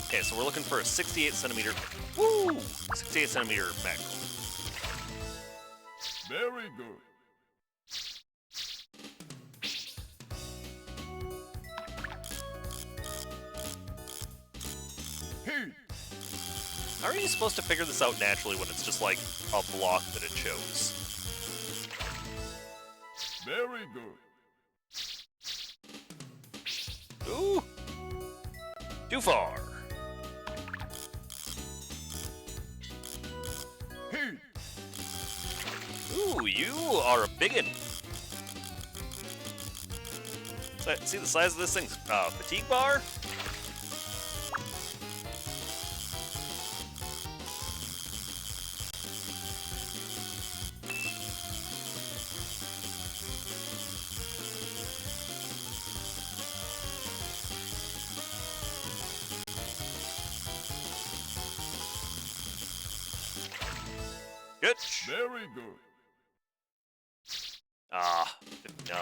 Okay, so we're looking for a 68 centimeter. Woo! 68 centimeter mackerel. Very good. Hey! How are you supposed to figure this out naturally when it's just like a block that it chose? Very good. Ooh! Too far. Hit. Ooh, you are a biggin. See the size of this thing's fatigue bar? Good. Very good. Ah, 59.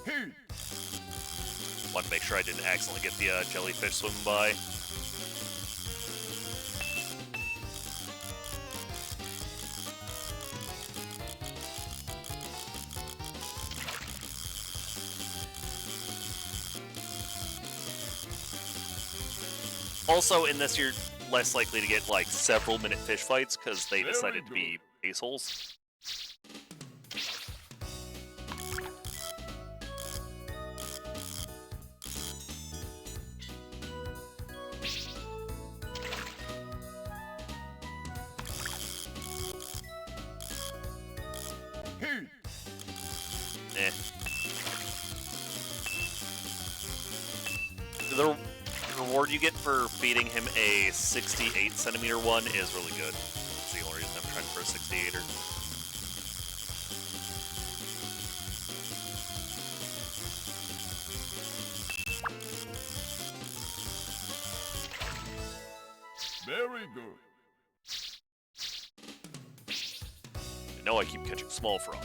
Hit. Want to make sure I didn't accidentally get the jellyfish swimming by. Also, in this, you're less likely to get like several minute fish fights because they Very decided to good. be base holes. Hit. Eh. The reward you get for beating him a 68 centimeter one is really good. That's the only reason I'm trying for a 68er. Very good. I know I keep catching small fry.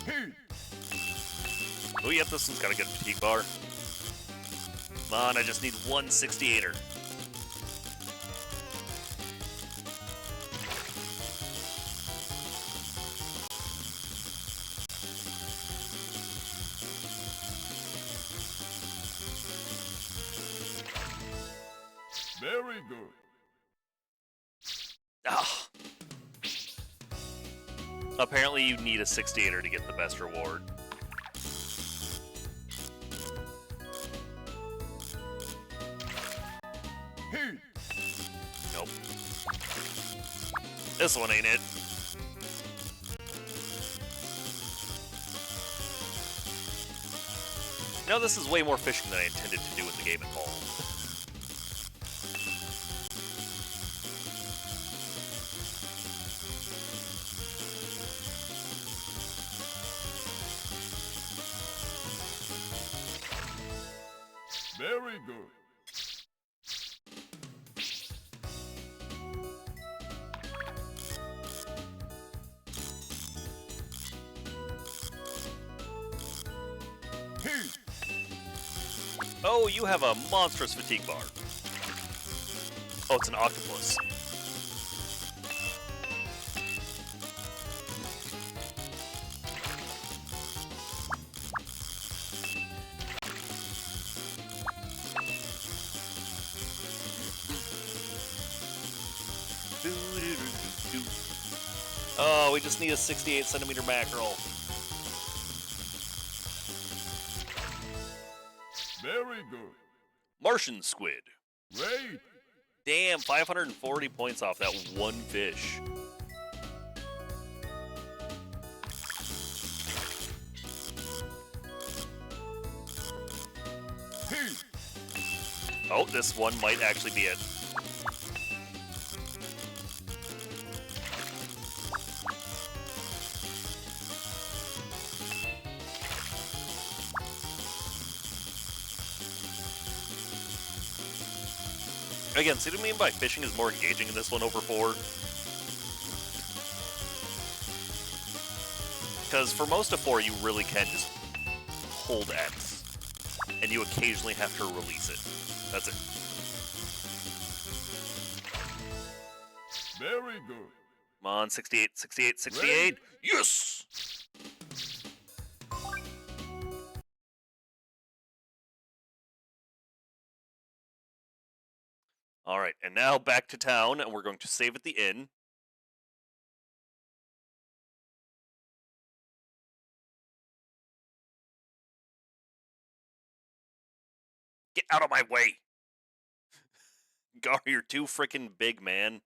Hit. Oh, yep, this one's got a good fatigue bar. Come on, I just need one 68er. Very good. Ah. Apparently, you need a 68er to get the best reward. Hit. Nope. This one ain't it. You know, this is way more fishing than I intended to do in the game at all. Very good. Hit. Oh, you have a monstrous fatigue bar. Oh, it's an octopus. Oh, we just need a 68 centimeter mackerel. Very good. Martian squid. Great. Damn, 540 points off that one fish. Heat. Oh, this one might actually be it. Again, see what I mean by fishing is more engaging in this one over 4? Because for most of 4, you really can just hold X, and you occasionally have to release it. That's it. Very good. Come on, 68, 68, 68. Yes! Alright, and now back to town, and we're going to save at the inn. Get out of my way! Gar, you're too freaking big, man.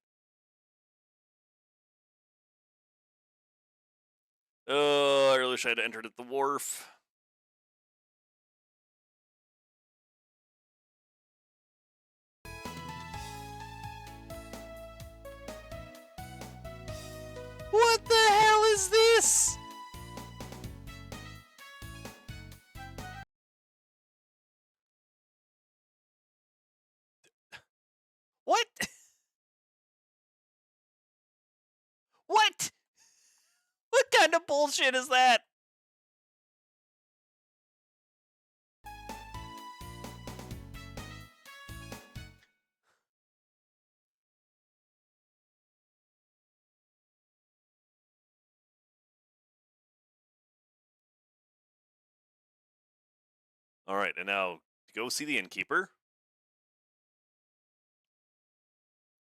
Oh, I really wish I had entered at the wharf. What the hell is this? What? What? What kind of bullshit is that? Alright, and now to go see the innkeeper.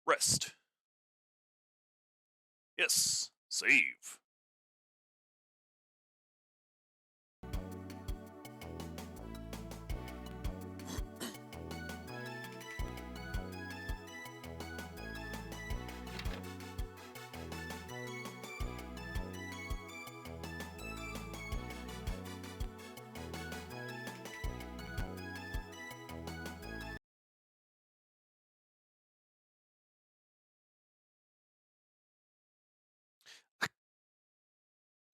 Rest. Yes. Save.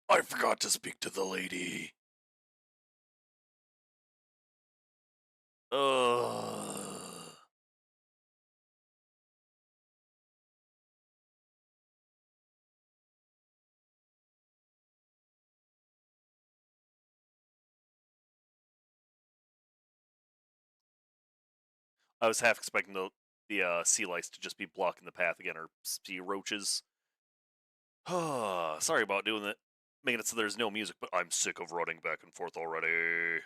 I forgot to speak to the lady. I was half expecting the sea lice to just be blocking the path again, or sea roaches. Sorry about doing that, making it so there's no music, but I'm sick of running back and forth already.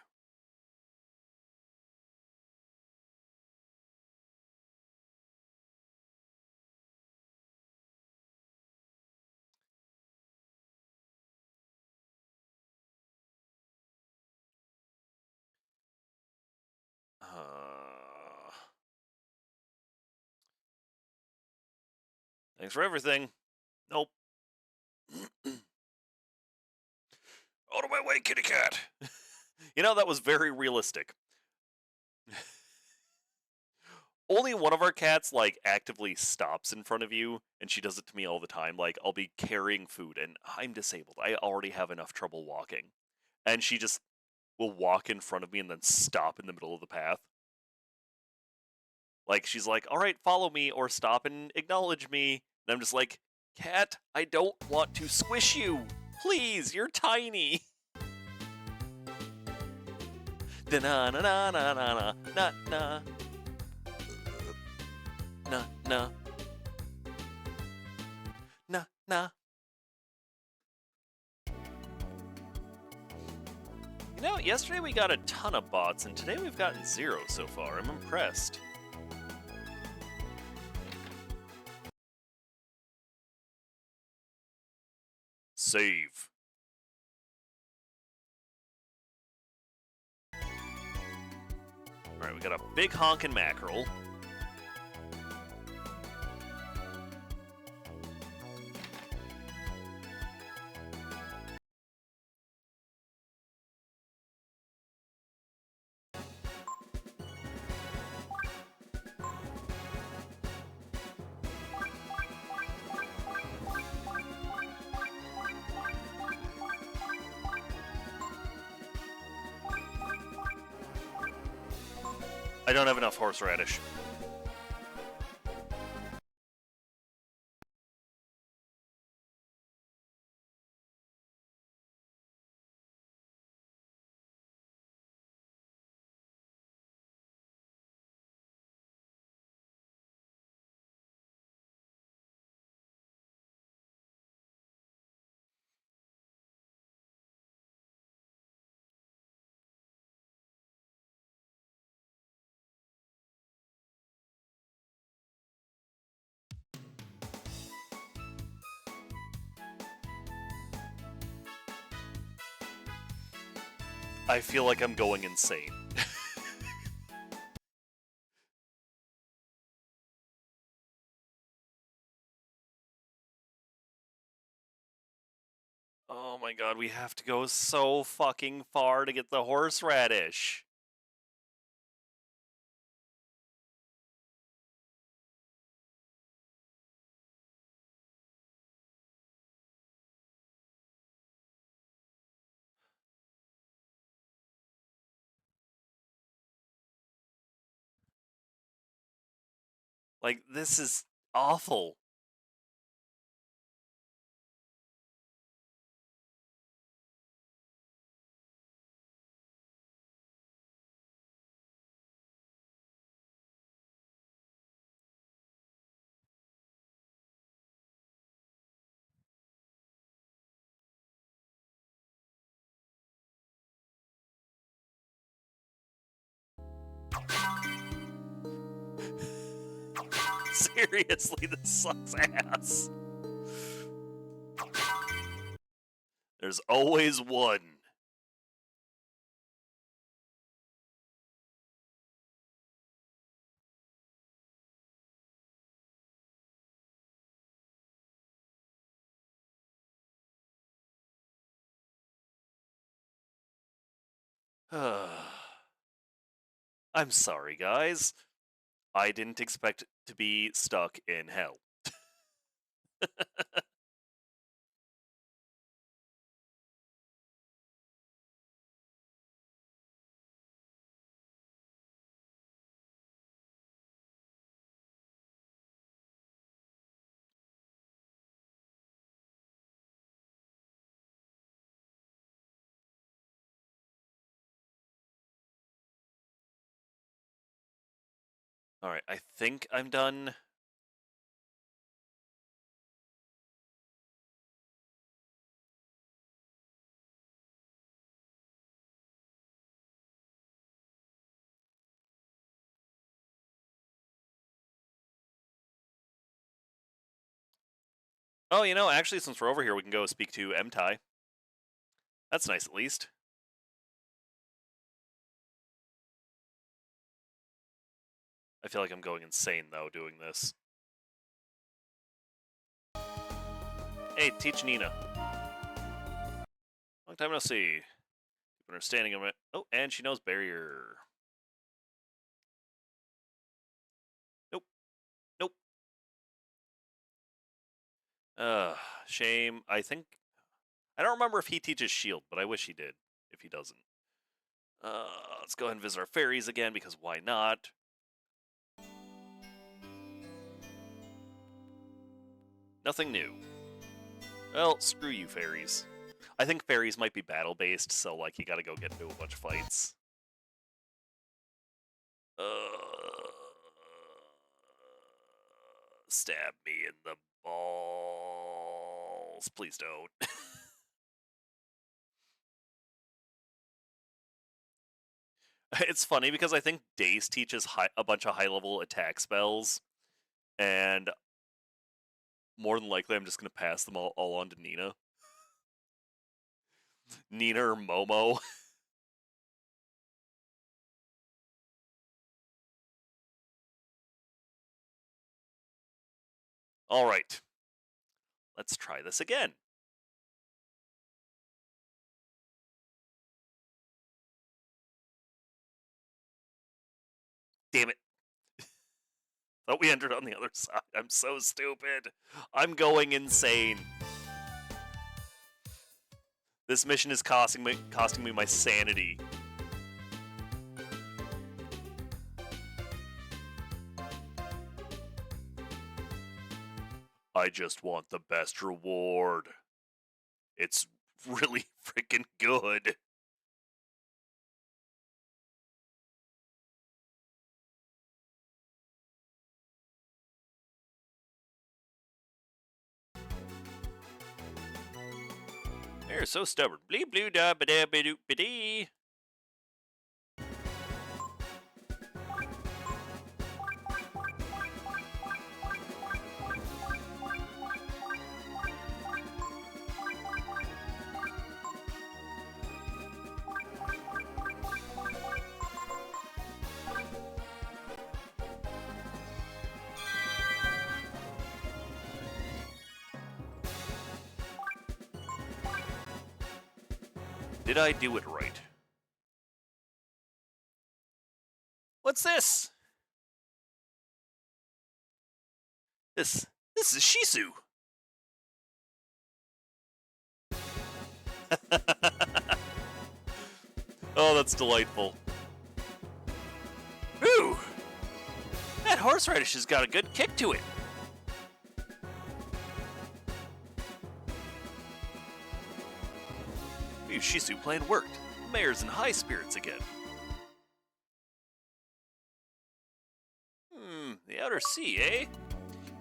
Thanks for everything. Nope. Out of my way, kitty cat. You know, that was very realistic. Only one of our cats, like, actively stops in front of you, and she does it to me all the time. Like, I'll be carrying food, and I'm disabled. I already have enough trouble walking. And she just will walk in front of me and then stop in the middle of the path. Like, she's like, all right, follow me, or stop and acknowledge me. And I'm just like, cat, I don't want to squish you. Please, you're tiny. Da-na-na-na-na-na-na, na-na. Na-na. Na-na. You know, yesterday we got a ton of bots, and today we've gotten 0 so far. I'm impressed. Save. Alright, we got a big honkin' mackerel. I don't have enough horseradish. I feel like I'm going insane. Oh my god, we have to go so fucking far to get the horseradish. Like, this is awful. Seriously, this sucks ass. There's always one. I'm sorry, guys. I didn't expect to be stuck in hell. Alright, I think I'm done. Oh, you know, actually, since we're over here, we can go speak to Emtai. That's nice, at least. I feel like I'm going insane, though, doing this. Hey, teach Nina. Long time no see. Understanding of it. Oh, and she knows barrier. Nope. Nope. Shame. I think... I don't remember if he teaches shield, but I wish he did, if he doesn't. Let's go ahead and visit our fairies again, because why not? Nothing new. Well, screw you, fairies. I think fairies might be battle-based, so, like, you gotta go get into a bunch of fights. Stab me in the balls. Please don't. It's funny because I think Dace teaches a bunch of high-level attack spells, and more than likely I'm just going to pass them all on to Nina. Nina or Momo. Alright. Let's try this again. Damn it. Thought we entered on the other side. I'm so stupid. I'm going insane. This mission is costing me my sanity. I just want the best reward. It's really freaking good. They're so stubborn. Bleep blue da ba da ba doop ba dee. Did I do it right? What's this? This is Shisu. Oh, that's delightful. Ooh! That horseradish has got a good kick to it. Ooh, Shisu plan worked. The mayor's in high spirits again. The outer sea, eh?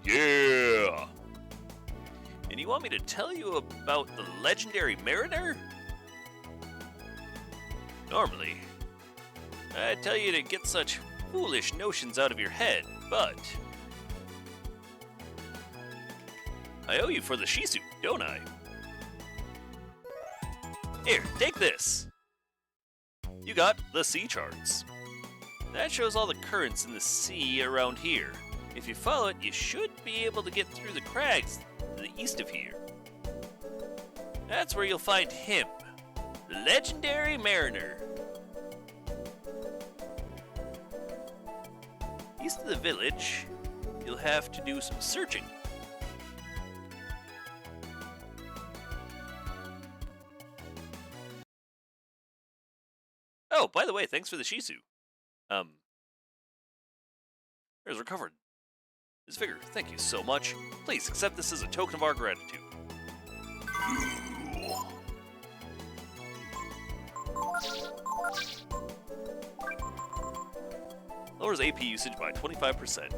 Yeah! And you want me to tell you about the legendary mariner? Normally, I'd tell you to get such foolish notions out of your head, but I owe you for the Shisu, don't I? Here, take this. You got the sea charts. That shows all the currents in the sea around here. If you follow it, you should be able to get through the crags to the east of here. That's where you'll find him, the legendary mariner. East of the village, you'll have to do some searching. Oh, by the way, thanks for the Shisu. There's recovered. His vigor, thank you so much. Please accept this as a token of our gratitude. Lowers AP usage by 25%.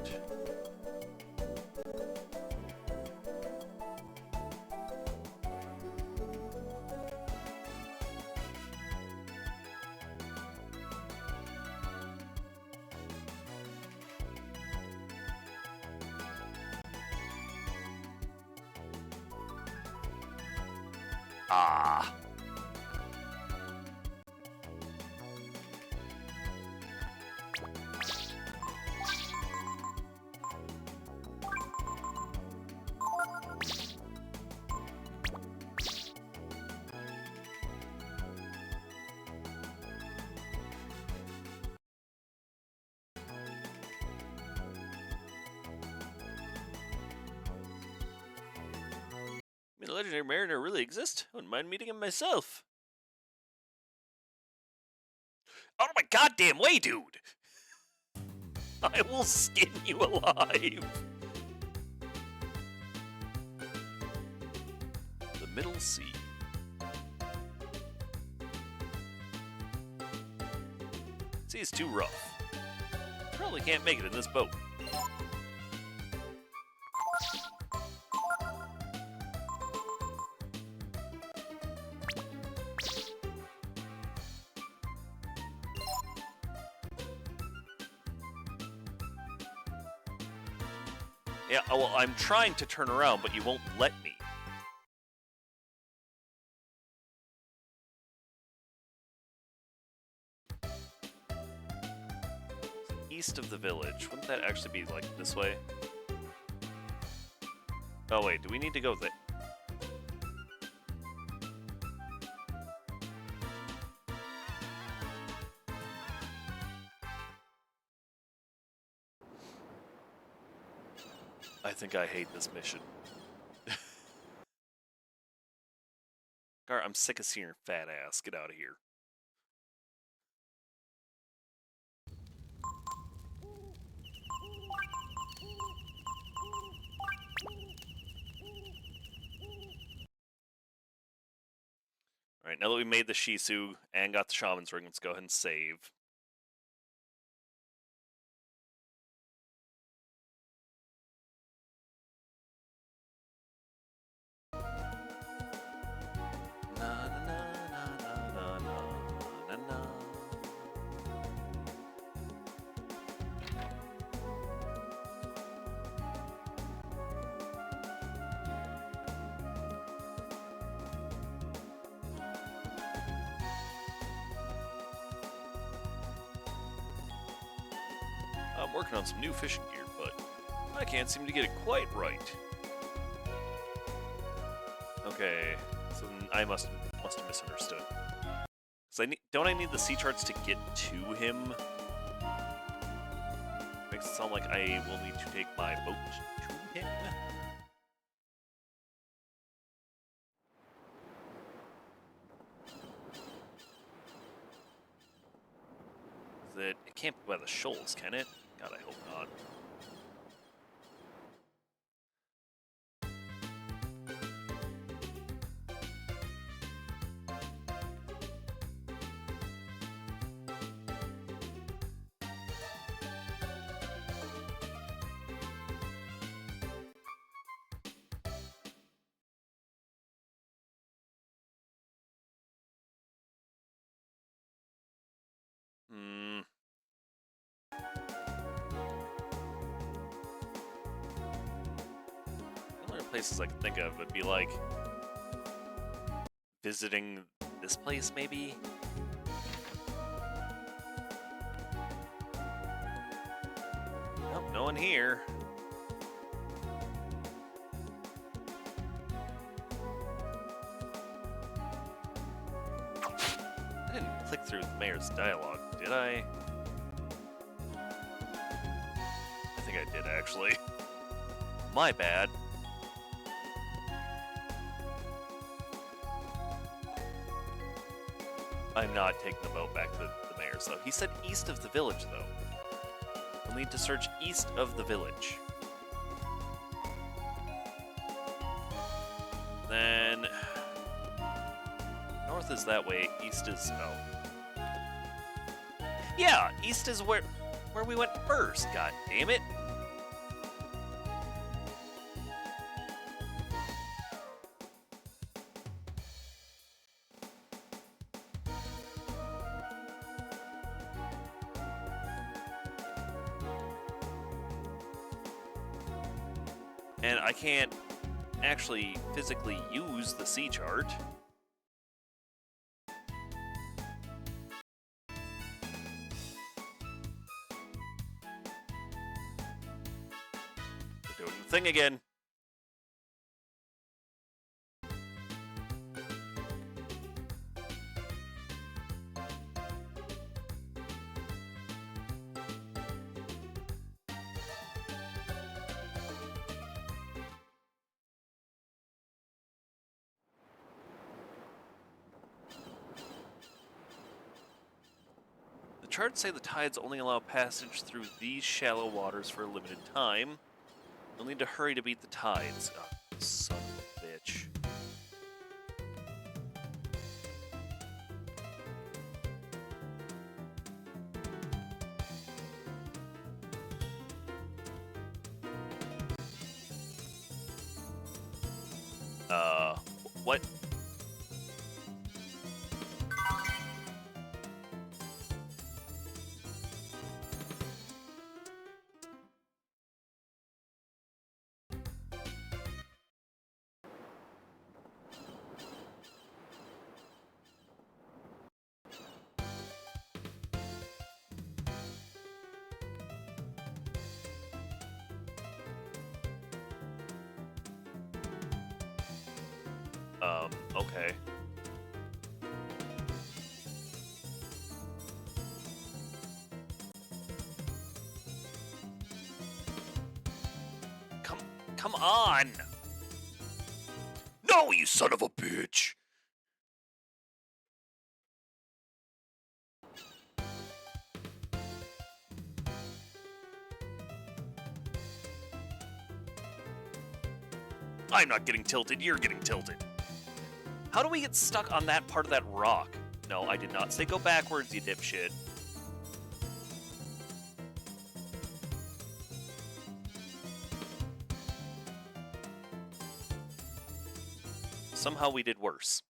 Ah. The legendary mariner really exists? I wouldn't mind meeting him myself. Out of my goddamn way, dude! I will skin you alive! The Middle Sea. Sea's too rough. Probably can't make it in this boat. Yeah, well, I'm trying to turn around, but you won't let me. East of the village. Wouldn't that actually be, like, this way? Oh, wait, do we need to go there? I think I hate this mission. Gar, I'm sick of seeing your fat ass. Get out of here. Alright, now that we made the Shisu and got the Shaman's Ring, let's go ahead and save. Na na na na na na na na. I'm working on some new fishing gear, but I can't seem to get it quite right. Okay, so I must have misunderstood. So don't I need the sea charts to get to him? Makes it sound like I will need to take my boat to him. It can't be by the shoals, can it? God, I hope not. Hmm. The only places I can think of would be like visiting this place, maybe. Nope, no one here. I didn't click through the mayor's dialogue, did I? I think I did, actually. My bad. I'm not taking the boat back to the mayor's, though. He said east of the village, though. We'll need to search east of the village. Then... north is that way, east is... oh. Yeah, east is where we went first, god damn it! And I can't actually physically use the sea chart. We're doing the thing again. The charts say the tides only allow passage through these shallow waters for a limited time. You'll need to hurry to beat the tides. Oh, son of a bitch. What? Okay. Come on! No, you son of a bitch! I'm not getting tilted, you're getting tilted. How do we get stuck on that part of that rock? No, I did not say go backwards, you dipshit. Somehow we did worse.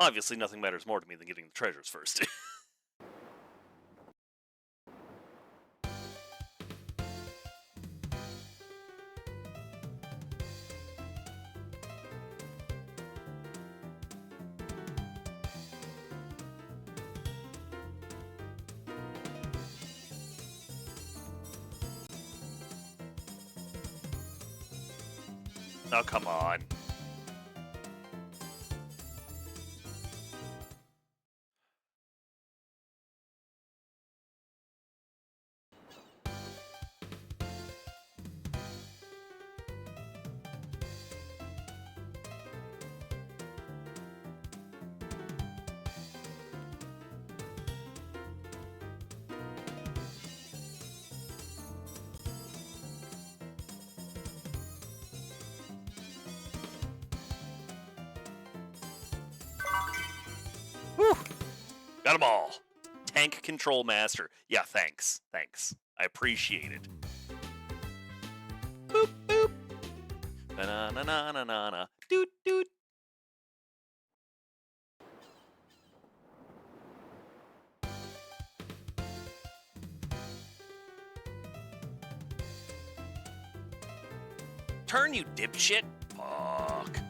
Obviously, nothing matters more to me than getting the treasures first. Oh, come on. Whew. Got them all. Tank Control Master. Yeah, thanks. Thanks. I appreciate it. Boop, boop. Na-na-na-na-na-na. Doot, doot. Turn, you dipshit. Fuck.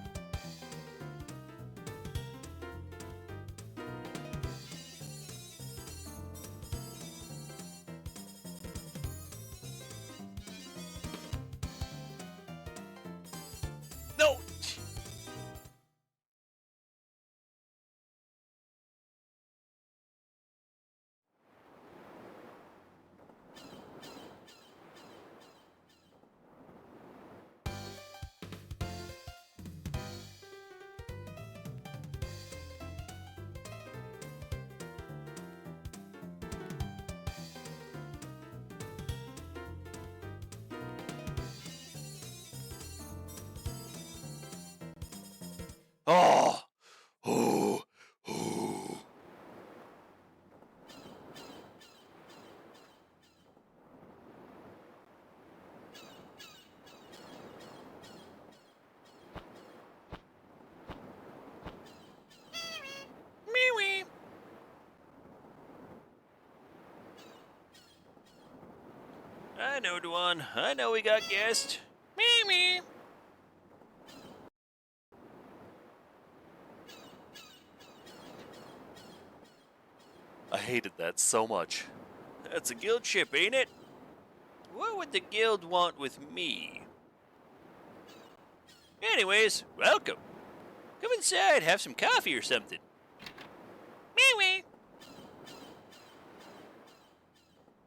No! Oh! Ooh! Ooh! Mee-wee! I know, Dwan. I know we got guests. Mee-wee! I hated that so much. That's a guild ship, ain't it? What would the guild want with me? Anyways, welcome. Come inside, have some coffee or something. Mee-wee.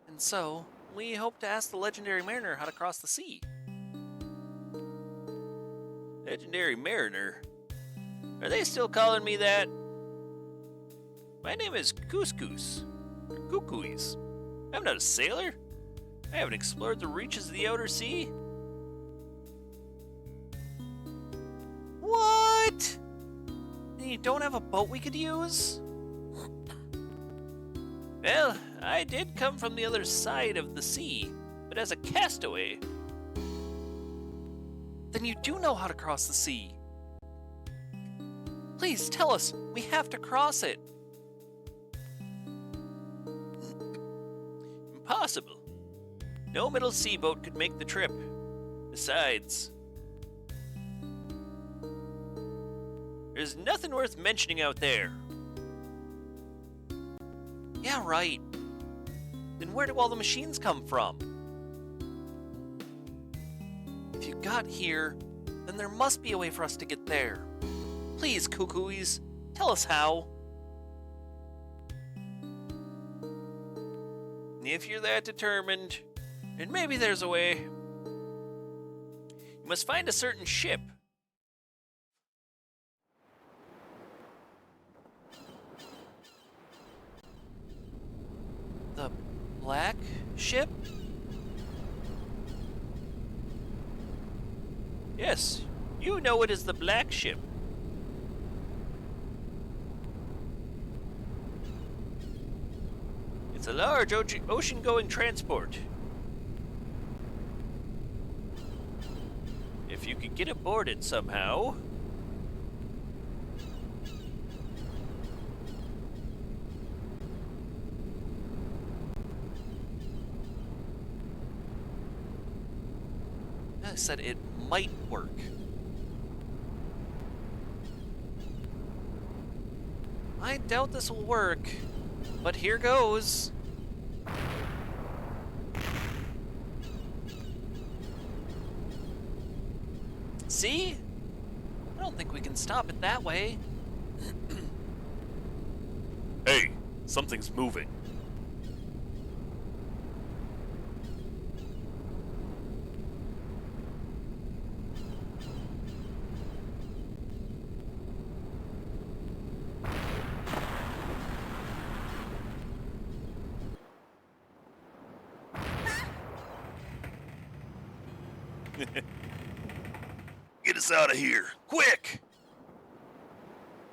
And so, we hope to ask the legendary mariner how to cross the sea. Legendary mariner? Are they still calling me that? My name is Couscous, or Cucuys. I'm not a sailor. I haven't explored the reaches of the outer sea. What? And you don't have a boat we could use? Well, I did come from the other side of the sea, but as a castaway. Then you do know how to cross the sea. Please tell us. We have to cross it. Impossible. No middle sea boat could make the trip. Besides, there's nothing worth mentioning out there. Yeah, right. Then where do all the machines come from? If you got here, then there must be a way for us to get there. Please, Cucuys, tell us how. If you're that determined, then maybe there's a way. You must find a certain ship. The black ship? Yes, you know it is the black ship. It's a large ocean-going transport. If you could get aboard it somehow. I said it might work. I doubt this will work, but here goes. See? I don't think we can stop it that way. Hey, something's moving. Get us out of here, quick!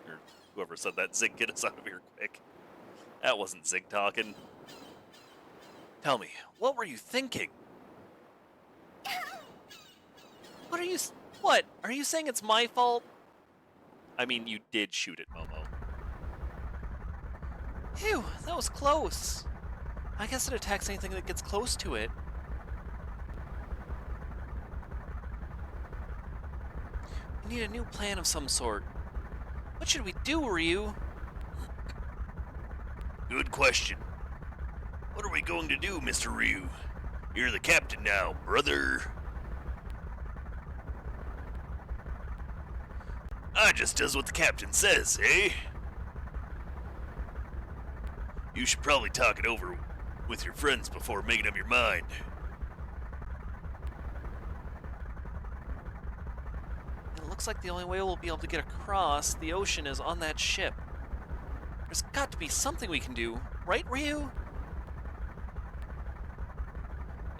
Or whoever said that, Zig, get us out of here quick. That wasn't Zig talking. Tell me, what were you thinking? What are you... What? Are you saying it's my fault? I mean, you did shoot it, Momo. Phew, that was close. I guess it attacks anything that gets close to it. We need a new plan of some sort. What should we do, Ryu? Good question. What are we going to do, Mr. Ryu? You're the captain now, brother. I just does what the captain says, eh? You should probably talk it over with your friends before making up your mind. It looks like the only way we'll be able to get across the ocean is on that ship. There's got to be something we can do, right, Ryu?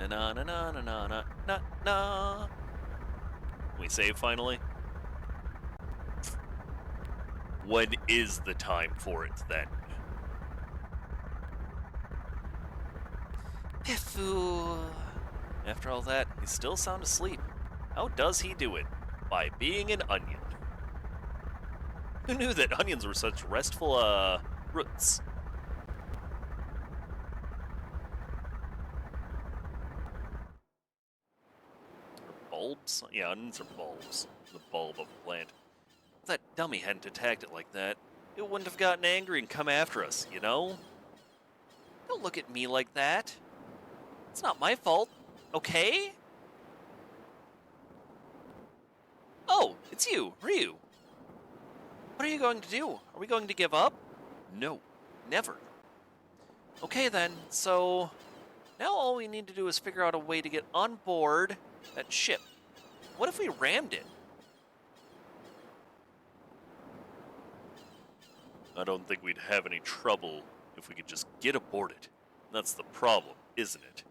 Na na na na na na na na na. Can we save finally? When is the time for it then? Pifu. After all that, he's still sound asleep. How does he do it? By being an onion. Who knew that onions were such restful, roots? Or bulbs? Yeah, onions are bulbs. The bulb of a plant. If that dummy hadn't attacked it like that, it wouldn't have gotten angry and come after us, you know? Don't look at me like that. It's not my fault, okay? Oh, it's you, Ryu. What are you going to do? Are we going to give up? No. Never. Okay then, so now all we need to do is figure out a way to get on board that ship. What if we rammed it? I don't think we'd have any trouble if we could just get aboard it. That's the problem, isn't it?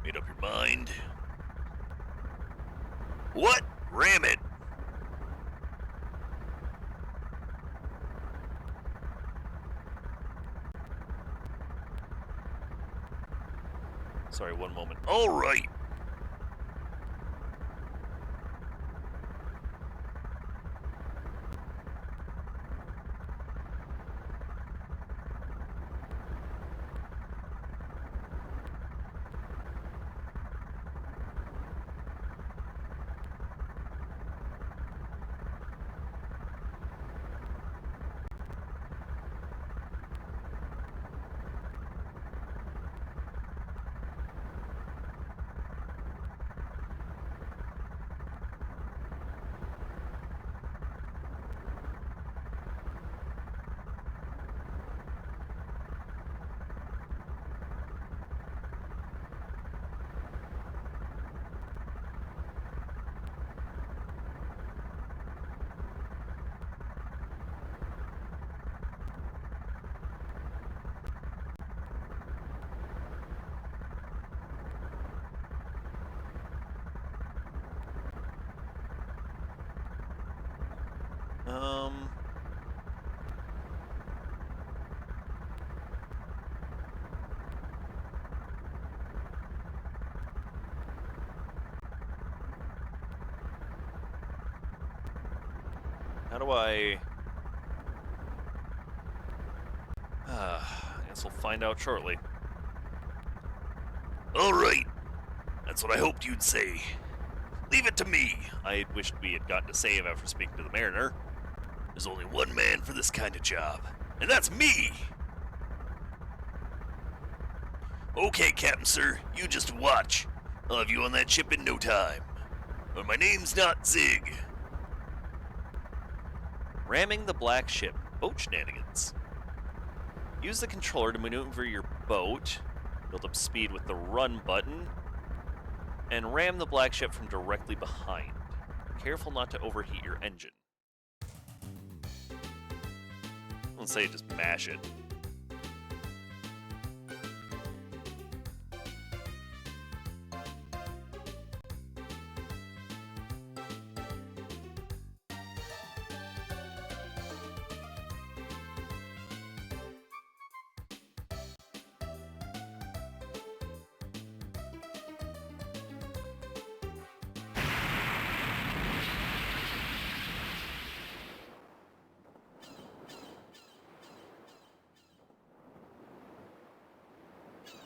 Made up your mind? What? Ram it! Sorry, one moment. All right. How do I... I guess we'll find out shortly. Alright. That's what I hoped you'd say. Leave it to me. I wished we had gotten to save after speaking to the mariner. There's only one man for this kind of job, and that's me! Okay, Captain Sir, you just watch. I'll have you on that ship in no time. But my name's not Zig. Ramming the black ship. Boat shenanigans. Use the controller to maneuver your boat, build up speed with the run button, and ram the black ship from directly behind. Careful not to overheat your engine. Let's say just mash it.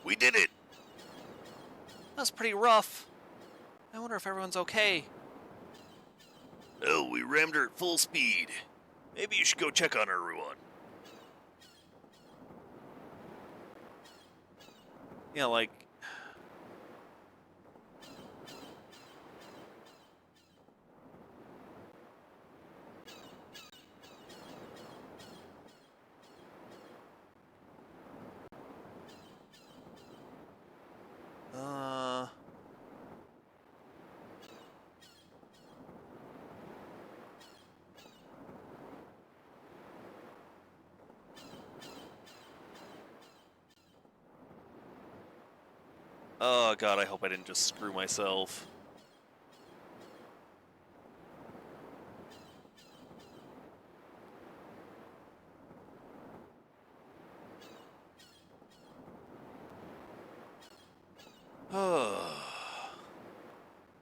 We did it! That was pretty rough. I wonder if everyone's okay. Oh, we rammed her at full speed. Maybe you should go check on her, Ruan. Yeah, like... Oh god, I hope I didn't just screw myself.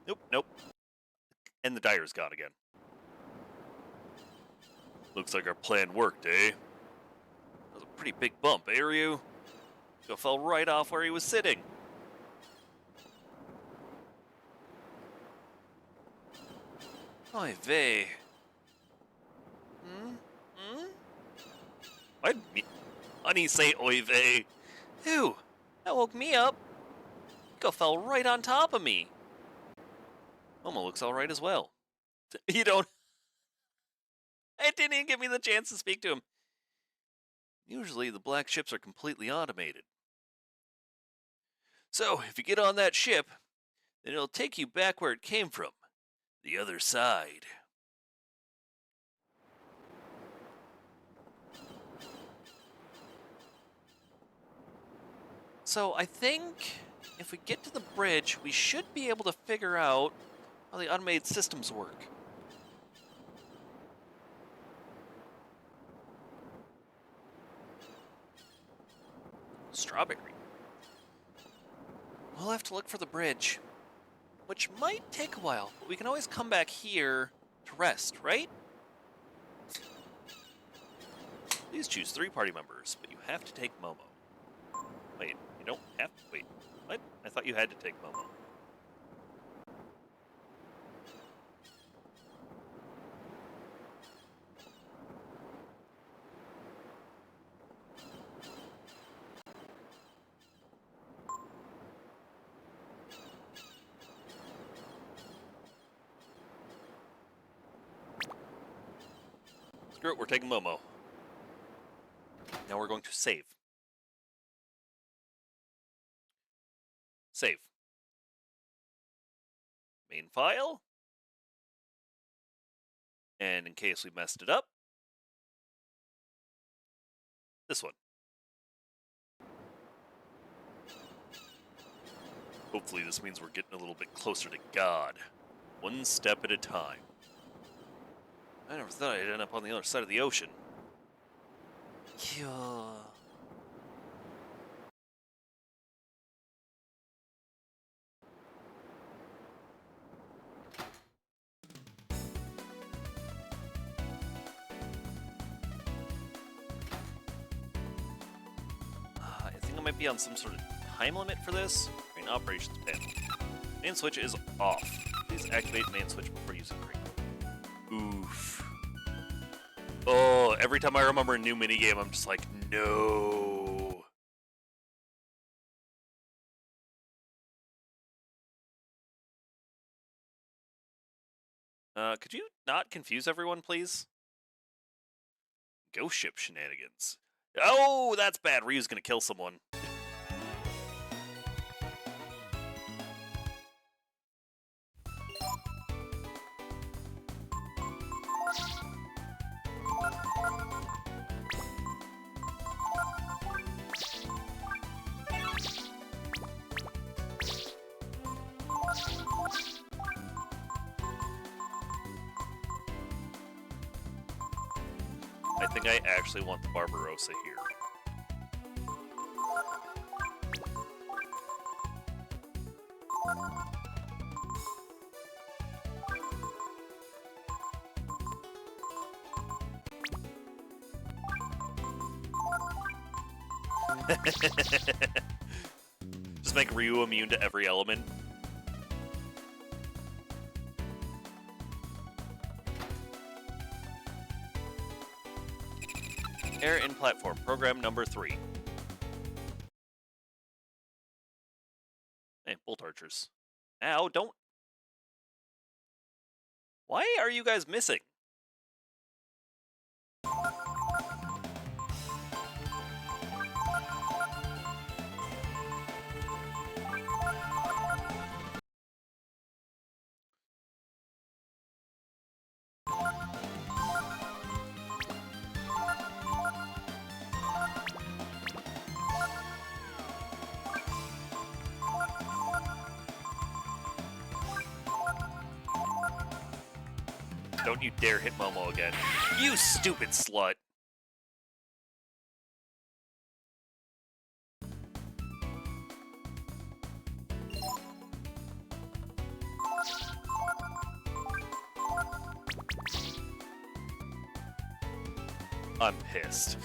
Nope, nope. And the dire's gone again. Looks like our plan worked, eh? That was a pretty big bump, eh, Ryu? Joe fell right off where he was sitting. Oy vey. Why'd Honey say oy vey? Ew, that woke me up. Go fell right on top of me. Momo looks alright as well. You don't... It didn't even give me the chance to speak to him. Usually the black ships are completely automated. So, if you get on that ship, then it'll take you back where it came from. The other side. So I think if we get to the bridge, we should be able to figure out how the automated systems work. Strawberry. We'll have to look for the bridge, which might take a while, but we can always come back here to rest, right? Please choose 3 party members, but you have to take Momo. Wait, you don't have to. Wait, what? I thought you had to take Momo. Screw it, we're taking Momo. Now we're going to save. Save. Main file. And in case we messed it up, this one. Hopefully this means we're getting a little bit closer to God. One step at a time. I never thought I'd end up on the other side of the ocean. Yeah. I think I might be on some sort of time limit for this. Crane operations panel. Main switch is off. Please activate main switch before using crane. Oof. Oh, every time I remember a new minigame, I'm just like, no. Could you not confuse everyone, please? Ghost ship shenanigans. Oh, that's bad. Ryu's gonna kill someone. I think I actually want the Barbarossa here. Just make Ryu immune to every element. Air in platform, program number 3. Hey, bolt archers. Ow, don't. Why are you guys missing? Don't you dare hit Momo again. You stupid slut! I'm pissed.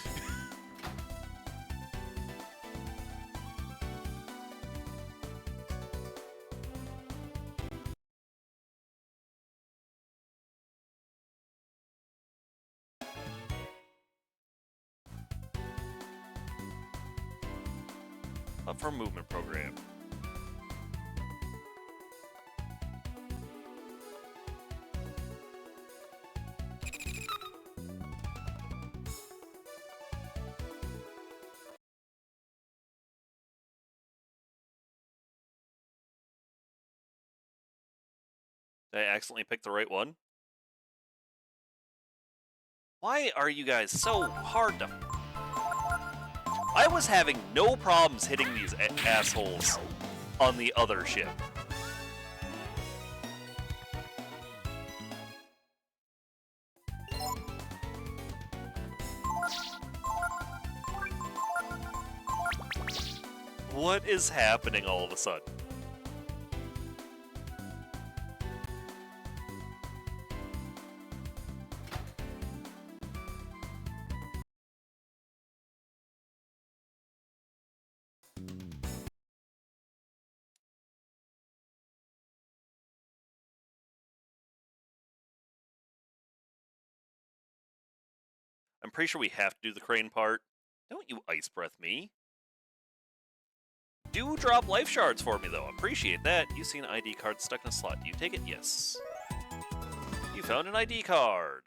Up for movement program. Did I accidentally pick the right one? Why are you guys so hard to... I was having no problems hitting these assholes on the other ship. What is happening all of a sudden? I'm pretty sure we have to do the crane part. Don't you ice breath me. Do drop life shards for me, though. Appreciate that. You see an ID card stuck in a slot. Do you take it? Yes. You found an ID card.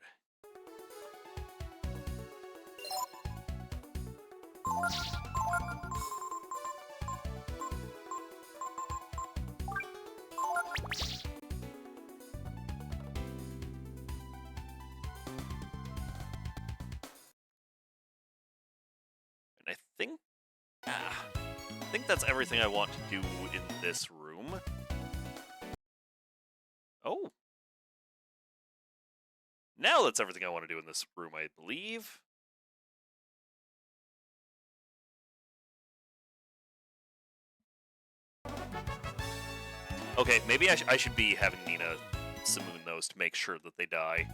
And I think that's everything I want to do in this room. Oh. Now that's everything I want to do in this room, I believe. Okay, maybe I should be having Nina simoon those to make sure that they die.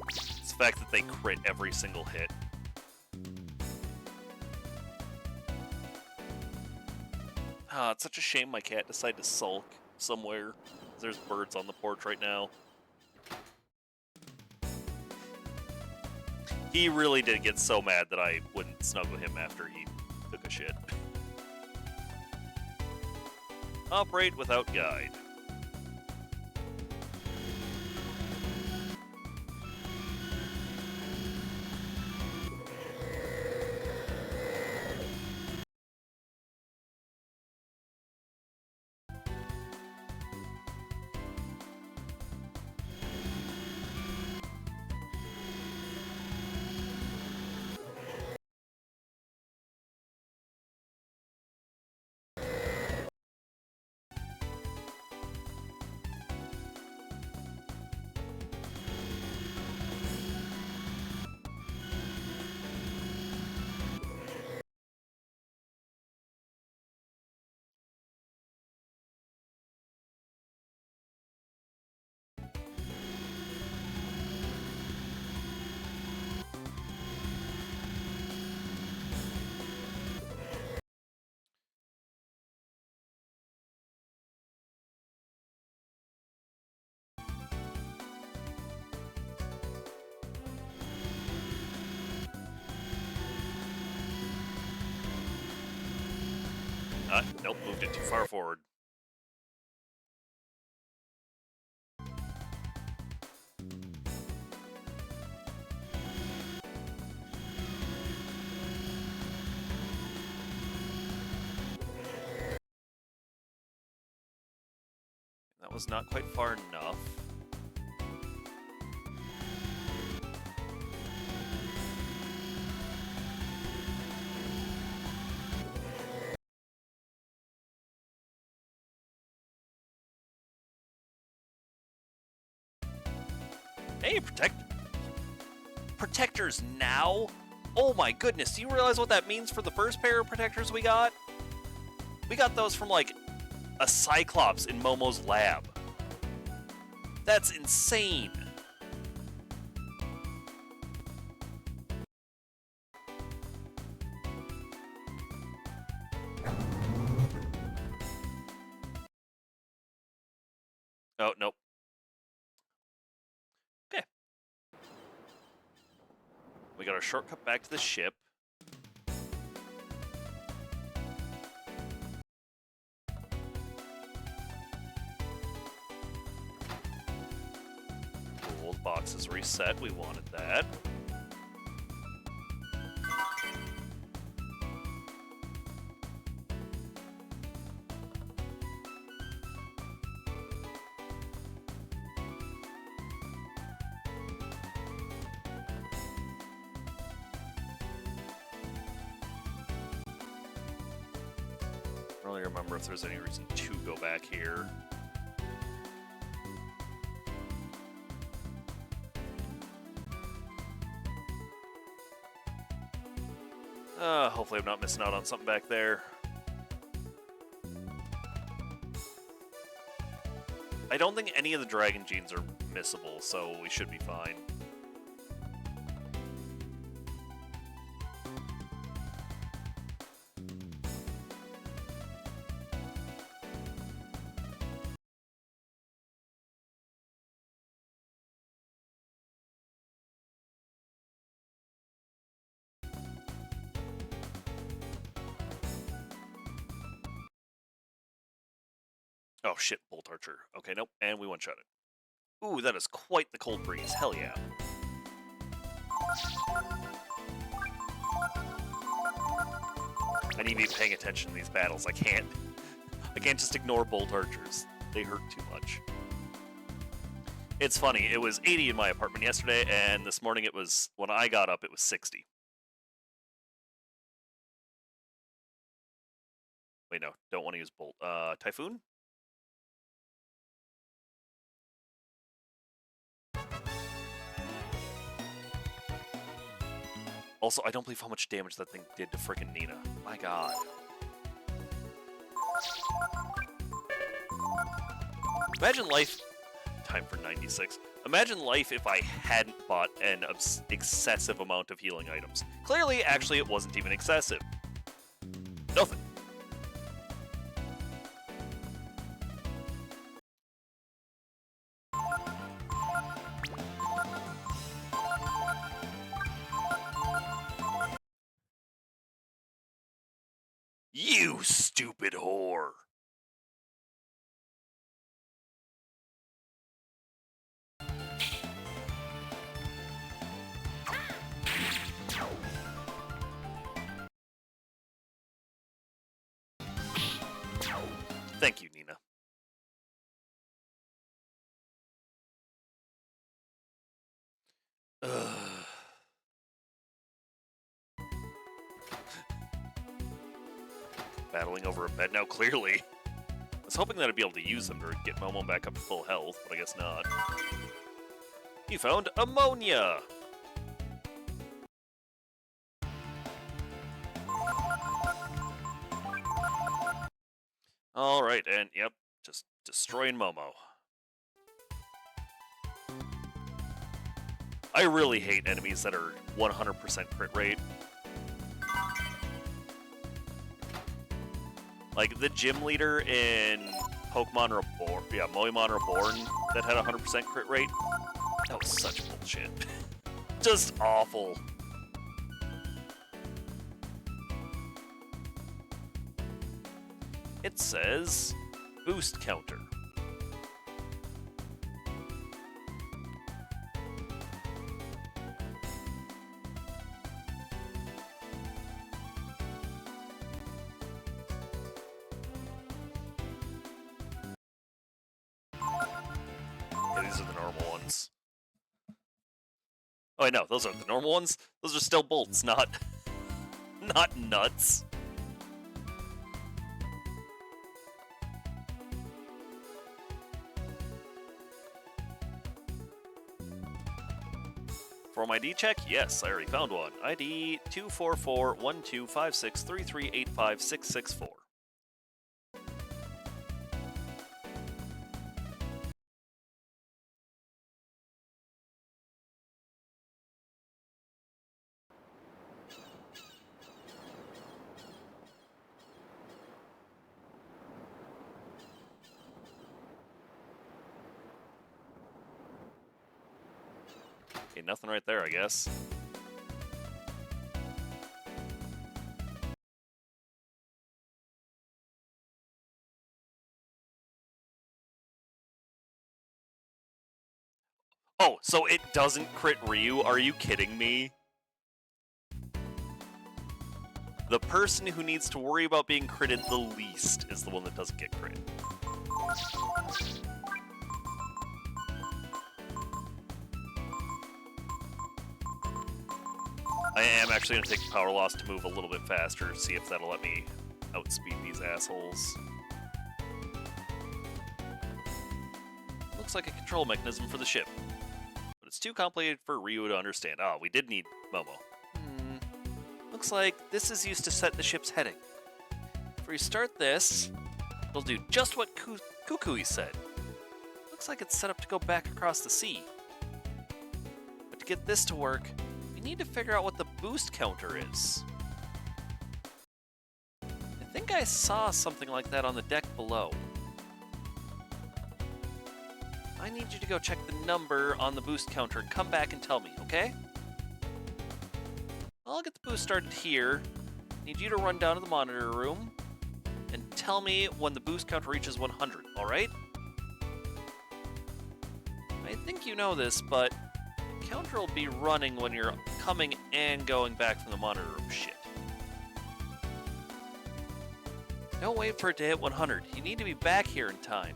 It's the fact that they crit every single hit. Ah, it's such a shame my cat decided to sulk somewhere. There's birds on the porch right now. He really did get so mad that I wouldn't snuggle him after he took a shit. Operate without guide. Nope, moved it too far forward. That was not quite far enough. Hey, protectors now? Oh my goodness, do you realize what that means for the first pair of protectors we got? We got those from, like, a Cyclops in Momo's lab. That's insane. Oh, nope. Okay. We got our shortcut back to the ship. Old box is reset. We wanted that. I don't really remember if there's any reason to go back here. Hopefully I'm not missing out on something back there. I don't think any of the dragon genes are missable, so we should be fine. Oh shit, Bolt Archer. Okay, nope, and we one-shot it. Ooh, that is quite the cold breeze. Hell yeah. I need to be paying attention to these battles. I can't just ignore Bolt Archers. They hurt too much. It's funny, it was 80 in my apartment yesterday, and this morning it was, when I got up, it was 60. Wait, no, don't want to use Bolt. Typhoon? Also, I don't believe how much damage that thing did to frickin' Nina. My god. Imagine life... Time for 96. Imagine life if I hadn't bought an excessive amount of healing items. Clearly, actually, it wasn't even excessive. Nothing. You stupid whore! Thank you, Nina. Ugh. Battling over a bed now, clearly. I was hoping that I'd be able to use them to get Momo back up to full health, but I guess not. You found ammonia! Alright, and yep, just destroying Momo. I really hate enemies that are 100% crit rate. Like the gym leader in Pokemon Reborn, yeah, Moemon Reborn, that had 100% crit rate. That was such bullshit. Just awful. It says boost counter. Yeah, these are the normal ones. Oh, I know, those aren't the normal ones. Those are still bolts, not nuts. Form ID check? Yes, I already found one. ID 244125633856664. Okay, nothing right there, I guess. Oh, so it doesn't crit Ryu? Are you kidding me? The person who needs to worry about being critted the least is the one that doesn't get crit. I am actually going to take the power loss to move a little bit faster, see if that'll let me outspeed these assholes. Looks like a control mechanism for the ship, but it's too complicated for Ryu to understand. Ah, we did need Momo. Looks like this is used to set the ship's heading. If we start this, it'll do just what Kukui said. Looks like it's set up to go back across the sea. But to get this to work, we need to figure out what the boost counter is. I think I saw something like that on the deck below. I need you to go check the number on the boost counter and come back and tell me, okay? I'll get the boost started here. Need you to run down to the monitor room and tell me when the boost counter reaches 100, alright? I think you know this, but the counter will be running when you're coming and going back from the monitor room. Shit. Don't wait for it to hit 100. You need to be back here in time.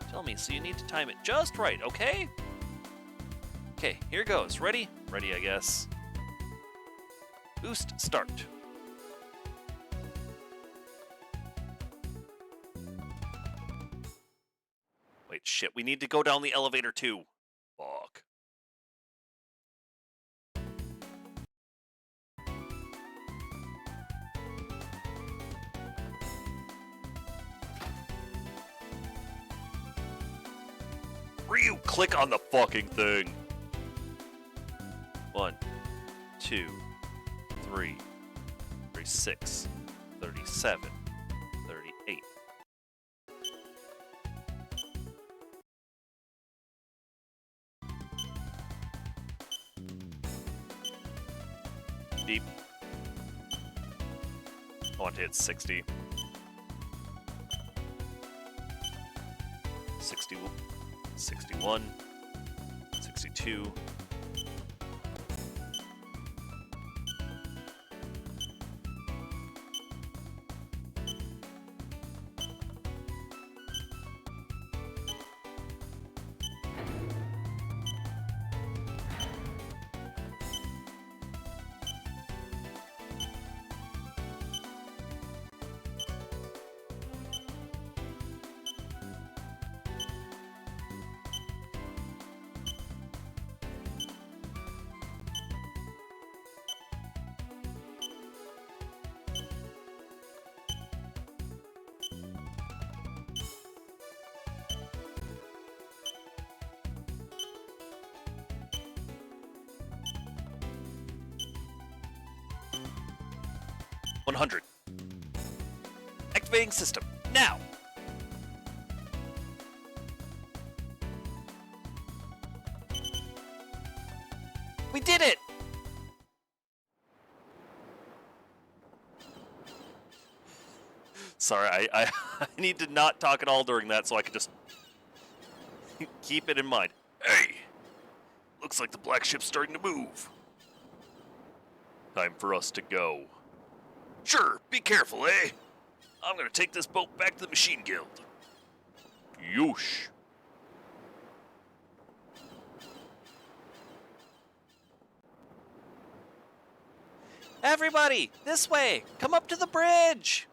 Tell me, so you need to time it just right, okay? Okay, here goes. Ready? Ready, I guess. Boost start. Alright, shit. We need to go down the elevator too. Fuck. Ryu, click on the fucking thing. 1, 2, 3, 36, 37, 38. Beep. I want to hit 60. 60, 61, 62. $100. Activating system now. We did it. Sorry, I need to not talk at all during that so I can just keep it in mind. Hey, looks like the black ship's starting to move. Time for us to go. Sure, be careful, eh? I'm gonna take this boat back to the Machine Guild. Yoosh. Everybody, this way. Come up to the bridge.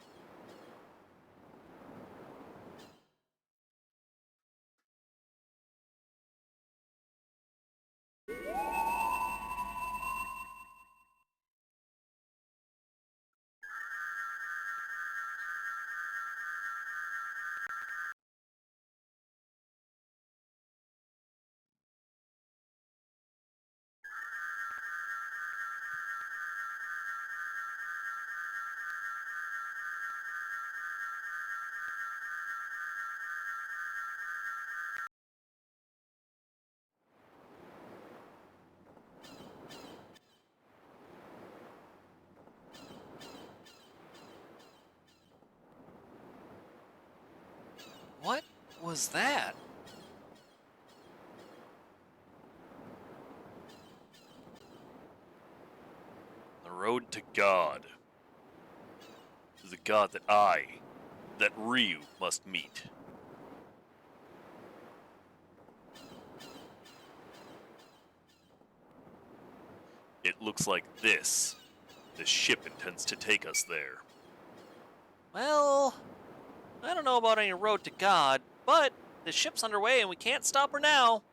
What was that? The road to God. To the God that Ryu must meet. It looks like this ship intends to take us there. Well, I don't know about any road to God, but the ship's underway and we can't stop her now.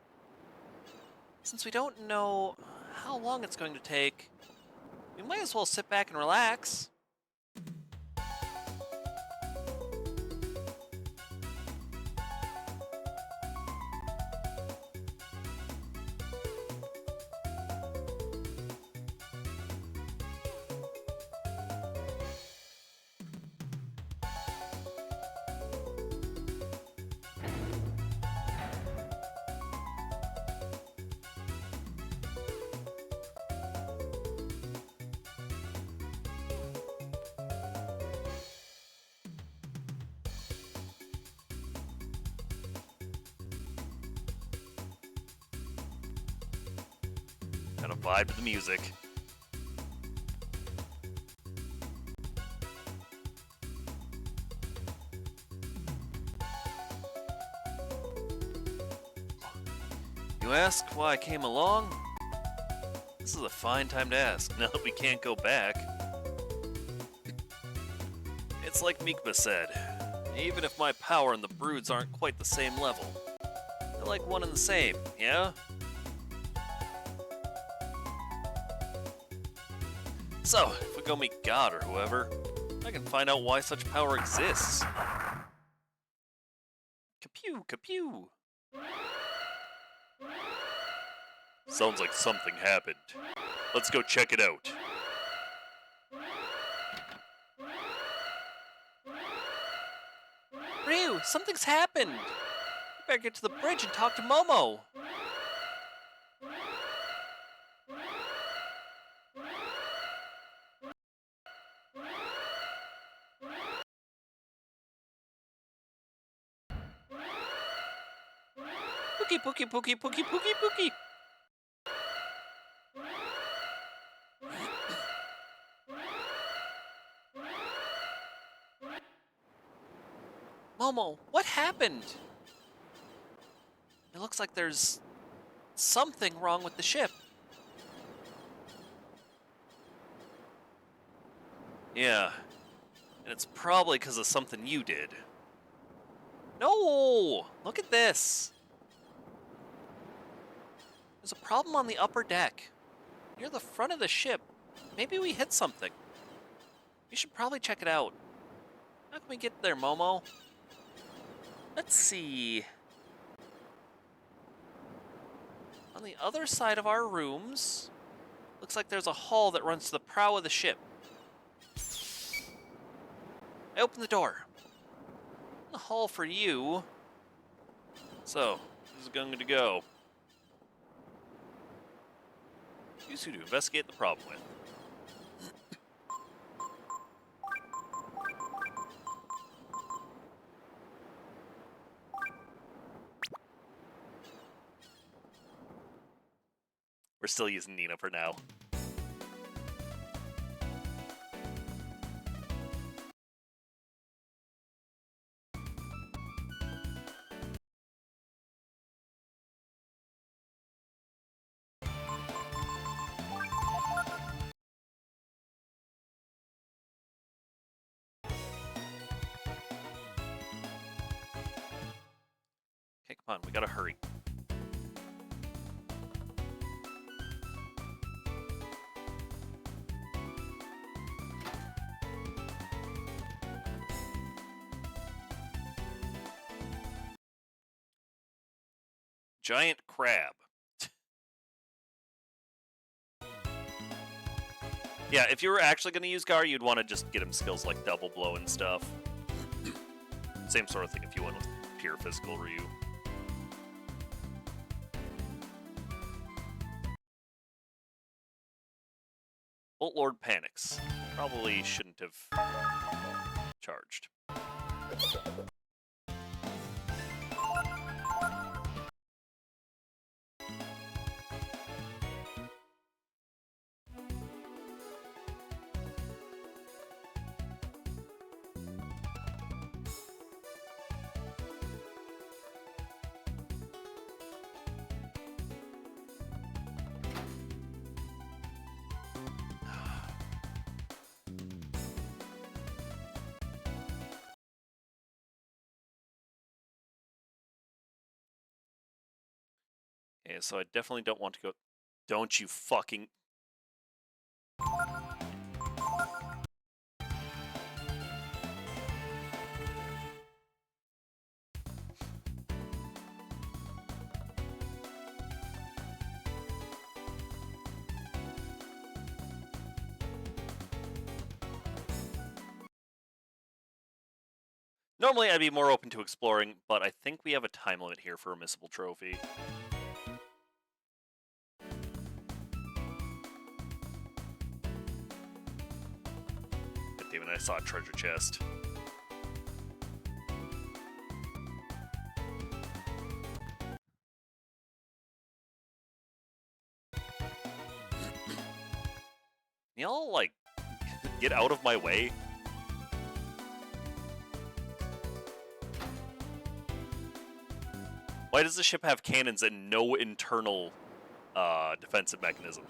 Since we don't know how long it's going to take, we might as well sit back and relax. Kind of vibe to the music. You ask why I came along? This is a fine time to ask, now that we can't go back. It's like Mikba said, even if my power and the Broods aren't quite the same level, They're like one and the same, yeah? So, if we go meet God or whoever, I can find out why such power exists. Kapew, kapew. Sounds like something happened. Let's go check it out. Ryu, something's happened! You better get to the bridge and talk to Momo! Pookie, pookie, pookie, pookie, pookie, pookie! Momo, what happened? It looks like there's something wrong with the ship. Yeah, and it's probably because of something you did. No! Look at this! There's a problem on the upper deck. Near the front of the ship. Maybe we hit something. You should probably check it out. How can we get there, Momo? Let's see. On the other side of our rooms, looks like there's a hall that runs to the prow of the ship. I open the door. The hall for you. So, this is going to go. Use who to investigate the problem with. We're still using Nina for now. Okay, come on, we gotta hurry. Giant crab. Yeah, if you were actually going to use Gar, you'd want to just get him skills like double blow and stuff. Same sort of thing if you went with pure physical Ryu. Bolt Lord panics. Probably shouldn't have charged. Okay, so I definitely don't want to go... Don't you fucking... Normally I'd be more open to exploring, but I think we have a time limit here for a missable trophy. God damn it, I saw a treasure chest. Y'all, like, get out of my way? Why does the ship have cannons and no internal defensive mechanism?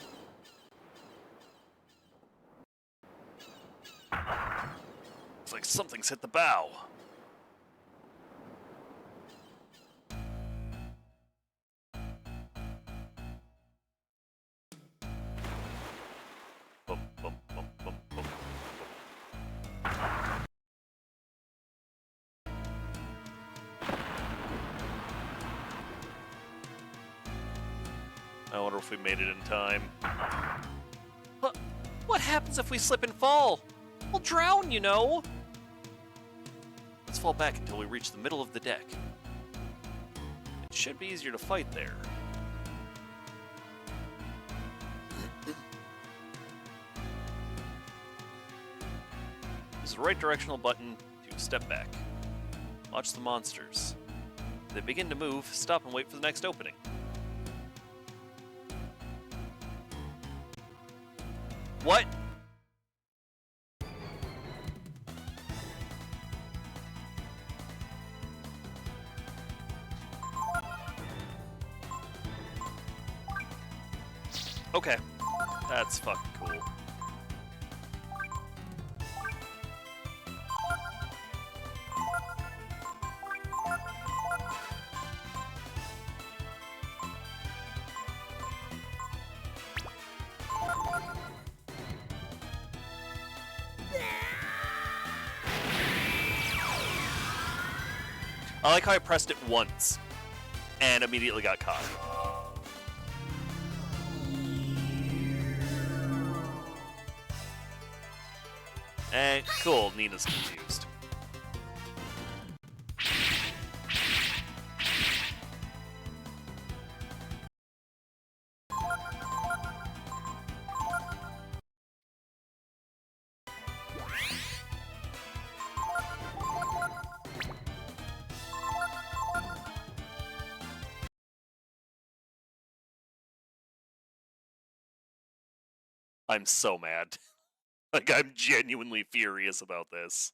It's like something's hit the bow. I wonder if we made it in time. What happens if we slip and fall? We'll drown, you know. Let's fall back until we reach the middle of the deck. It should be easier to fight there. Use the right directional button to step back. Watch the monsters. If they begin to move, stop and wait for the next opening. What? Okay. That's fucking cool. I like how I pressed it once and immediately got caught. And cool, Nina's confused. I'm so mad. Like, I'm genuinely furious about this.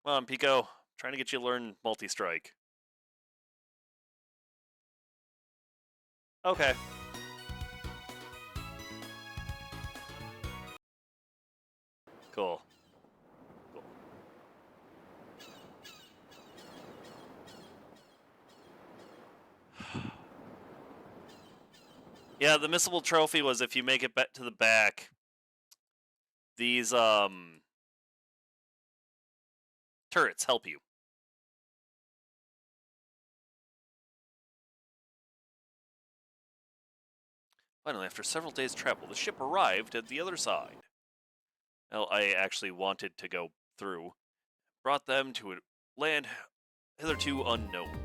Come on, Pico. I'm trying to get you to learn multi-strike. Okay. Cool. Yeah, the missable trophy was if you make it back to the back, these turrets help you. Finally, after several days' travel, the ship arrived at the other side. Well, I actually wanted to go through. Brought them to a land hitherto unknown.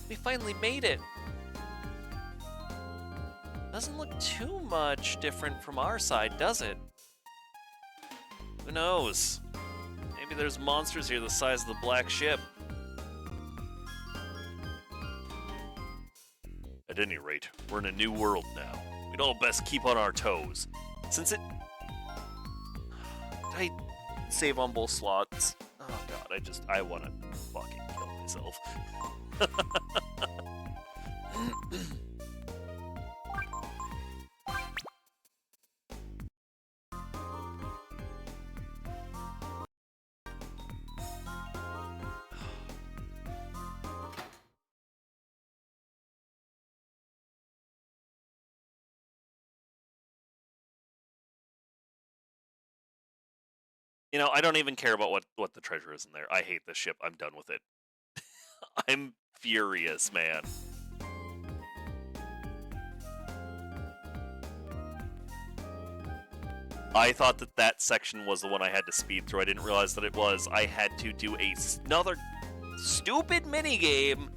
We finally made it. Doesn't look too much different from our side, does it? Who knows? Maybe there's monsters here the size of the black ship. At any rate, we're in a new world now. We'd all best keep on our toes. Since it... Did I save on both slots? Oh god, I wanna fucking kill myself. You know, I don't even care about what the treasure is in there. I hate this ship. I'm done with it. I'm furious, man. I thought that section was the one I had to speed through. I didn't realize that it was. I had to do another stupid minigame.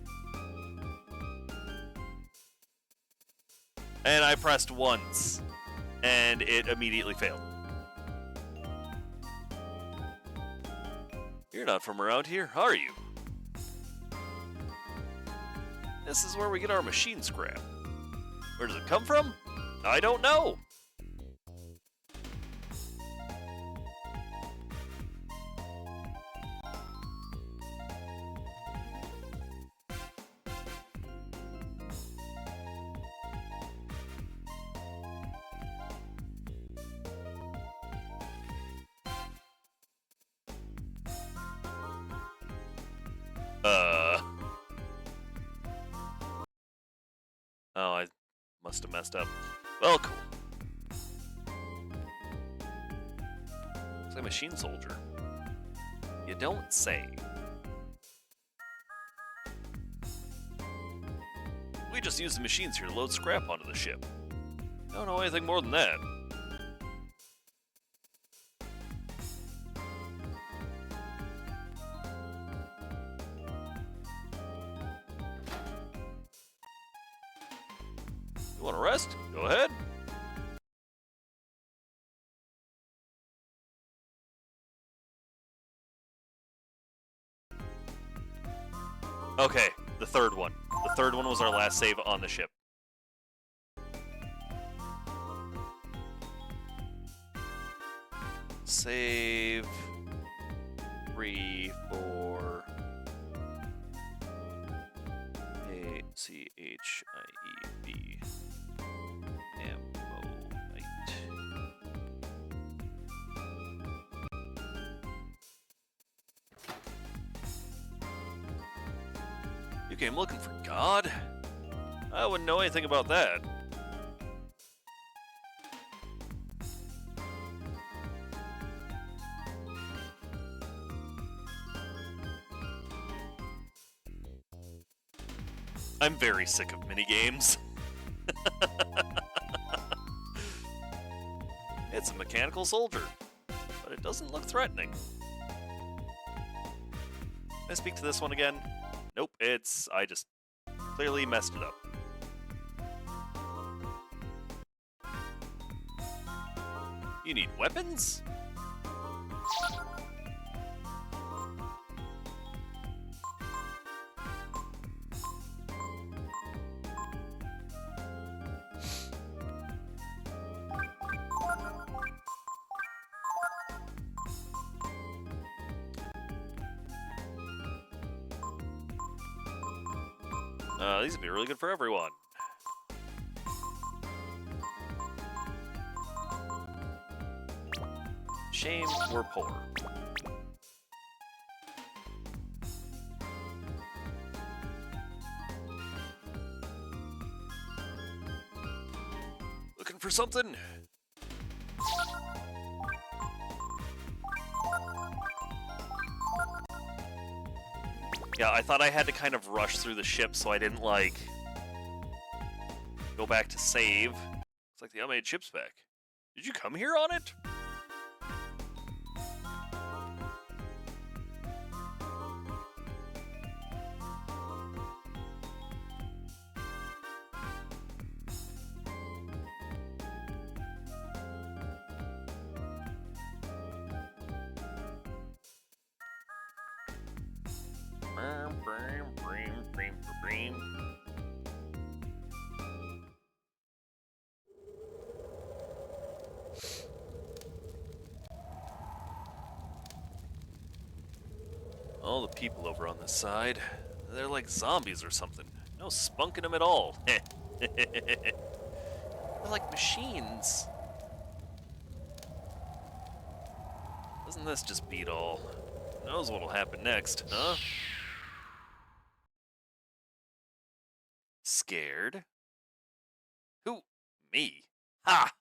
And I pressed once. And it immediately failed. You're not from around here, are you? This is where we get our machine scrap. Where does it come from? I don't know. Oh, I must have messed up. Well, cool. Looks like a machine soldier. You don't say. We just use the machines here to load scrap onto the ship. I don't know anything more than that. You want to rest? Go ahead. Okay, the third one. The third one was our last save on the ship. Save 3, 4 ACHIEB Ammonite. You came looking for God? I wouldn't know anything about that. I'm very sick of minigames. It's a mechanical soldier, but it doesn't look threatening. Can I speak to this one again? Nope, I just clearly messed it up. You need weapons? These would be really good for everyone. Shame we're poor. Looking for something? Yeah, I thought I had to kind of rush through the ship so I didn't, like, go back to save. Looks like the unmade ship's back. Did you come here on it? All the people over on this side, they're like zombies or something. No spunk in them at all. They're like machines. Doesn't this just beat all? Who knows what'll happen next, huh? Scared? Who? Me? Ha!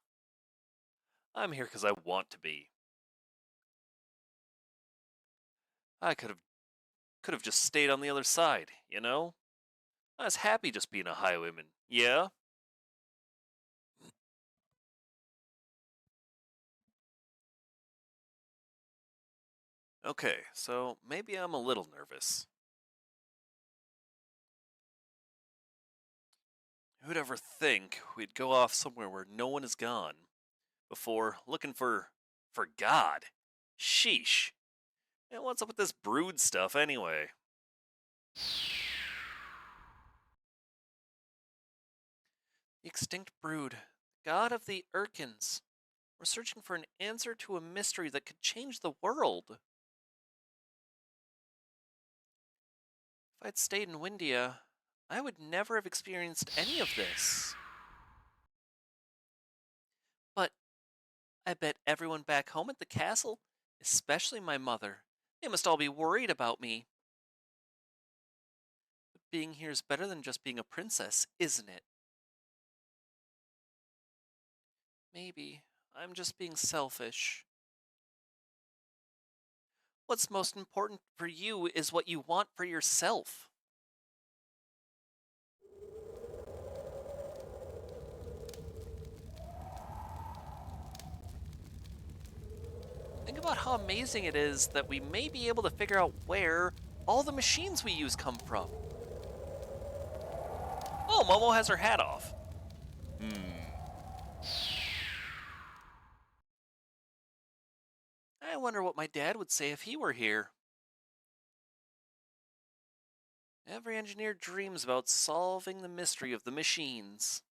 I'm here because I want to be. I could have just stayed on the other side, you know? I was happy just being a highwayman, yeah? Okay, so maybe I'm a little nervous. Who'd ever think we'd go off somewhere where no one is gone before looking for God? Sheesh. And what's up with this brood stuff anyway? The extinct brood, god of the Urkins. We're searching for an answer to a mystery that could change the world. If I'd stayed in Windia, I would never have experienced any of this. But I bet everyone back home at the castle, especially my mother, they must all be worried about me. But being here is better than just being a princess, isn't it? Maybe I'm just being selfish. What's most important for you is what you want for yourself. Think about how amazing it is that we may be able to figure out where all the machines we use come from. Oh, Momo has her hat off. I wonder what my dad would say if he were here. Every engineer dreams about solving the mystery of the machines.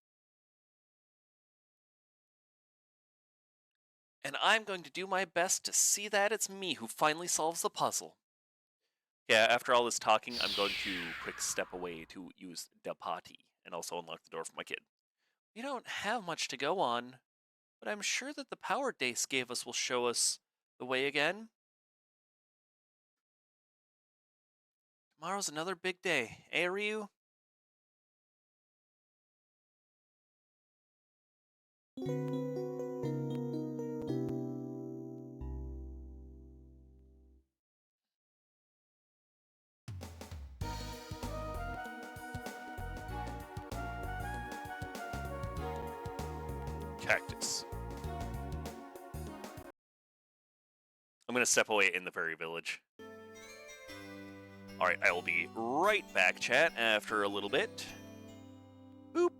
And I'm going to do my best to see that it's me who finally solves the puzzle. Yeah, after all this talking, I'm going to quick step away to use Dapati and also unlock the door for my kid. We don't have much to go on, but I'm sure that the power Dace gave us will show us the way again. Tomorrow's another big day, eh, Ryu? Cactus. I'm gonna step away in the fairy village. Alright, I will be right back, chat, after a little bit. Boop.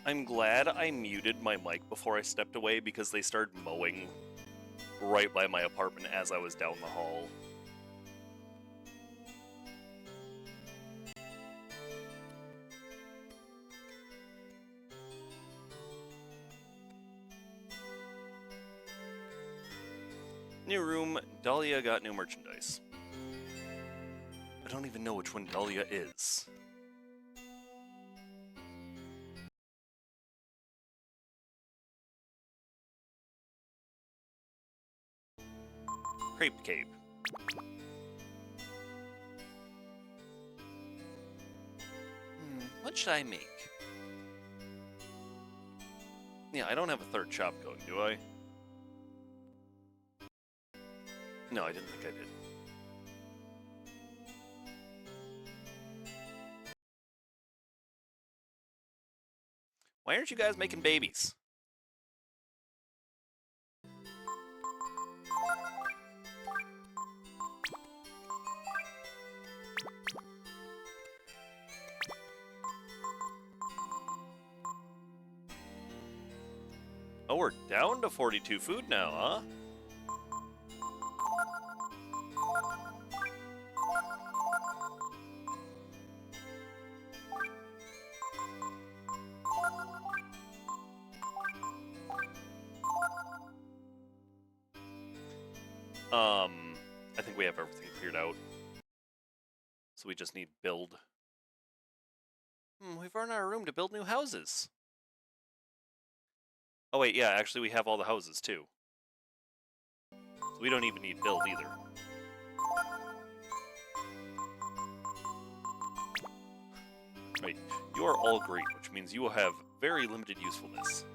I'm glad I muted my mic before I stepped away because they started mowing right by my apartment as I was down the hall. New room, Dahlia got new merchandise. I don't even know which one Dahlia is. Crepe Cape. What should I make? Yeah, I don't have a third shop going, do I? No, I didn't think I did. Why aren't you guys making babies? Oh, we're down to 42 food now, huh? I think we have everything figured out. So we just need build. We've run out of room to build new houses. Oh wait, yeah, actually we have all the houses too. So we don't even need build either. Right, you are all green, which means you will have very limited usefulness.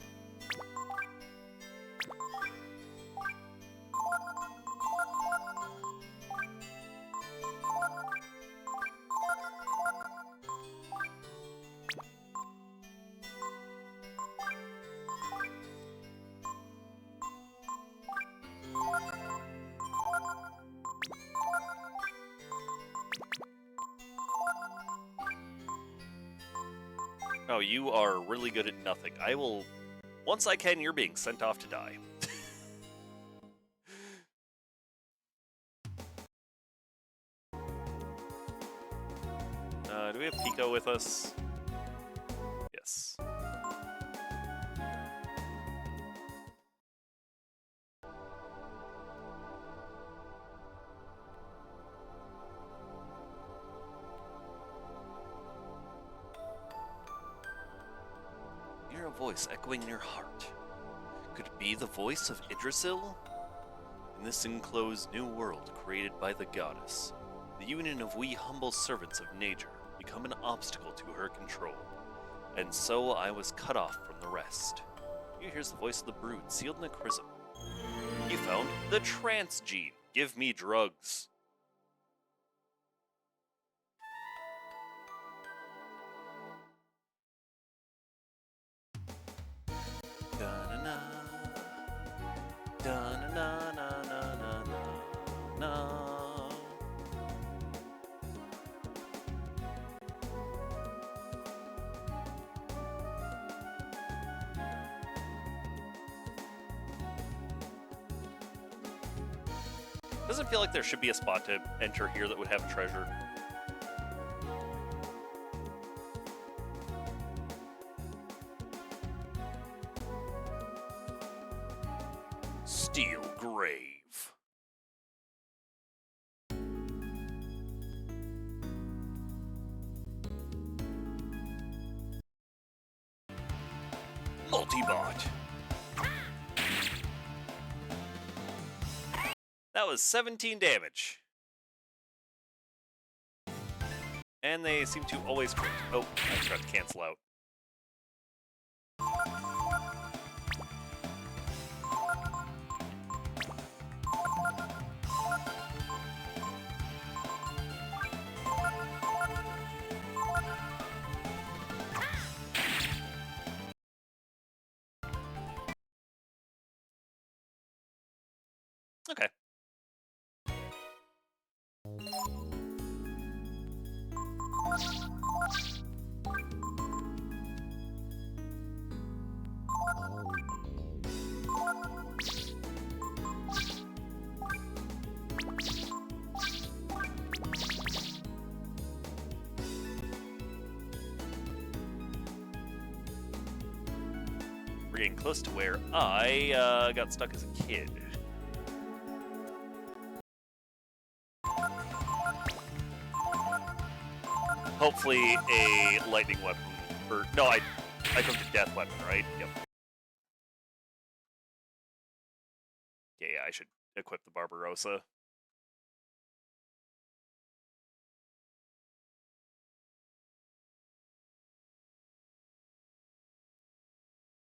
Oh, you are really good at nothing. I will... Once I can, you're being sent off to die. Do we have Pico with us? Yes. Hear a voice echoing in your heart. Could it be the voice of Yggdrasil? In this enclosed new world created by the goddess, the union of we humble servants of nature become an obstacle to her control, and so I was cut off from the rest. You hears the voice of the brood sealed in a chrism. You found the trance gene. Give me drugs. Da-na-na. Da-na-na-na-na-na-na-na. Doesn't feel like there should be a spot to enter here that would have a treasure. Steel Grave. Multibot. That was 17 damage. And they seem to always crit. Oh, I tried to cancel out. Okay. getting close to where I got stuck as a kid. Hopefully a lightning weapon, or no, I took the death weapon, right? Yep. Yeah, I should equip the Barbarossa.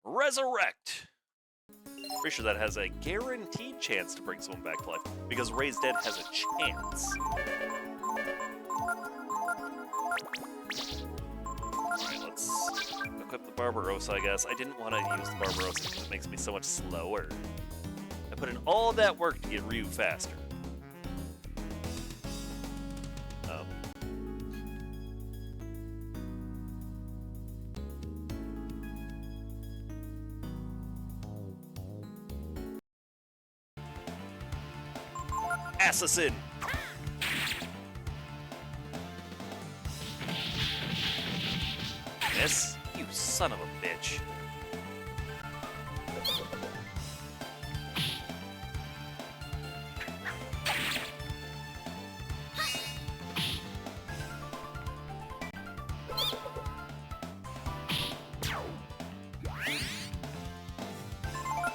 Resurrect! Pretty sure that has a guaranteed chance to bring someone back to life, because Raise Dead has a chance. Alright, let's equip the Barbarossa, I guess. I didn't want to use the Barbarossa because it makes me so much slower. I put in all that work to get Ryu faster. Assassin! Miss? You son of a bitch.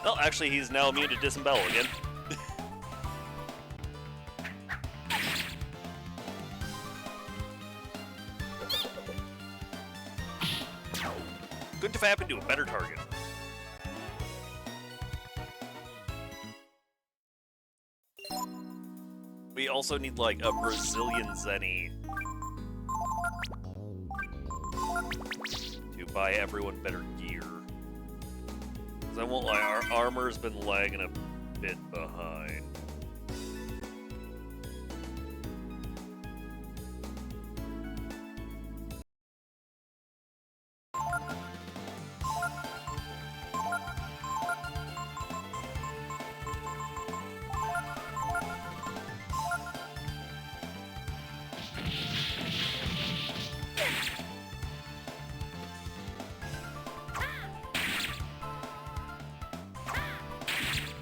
Well, actually, he's now immune to disembowel again. Couldn't have happened to a better target. We also need, like, a Brazilian Zenny to buy everyone better gear. Because I won't lie, our armor's been lagging a bit behind.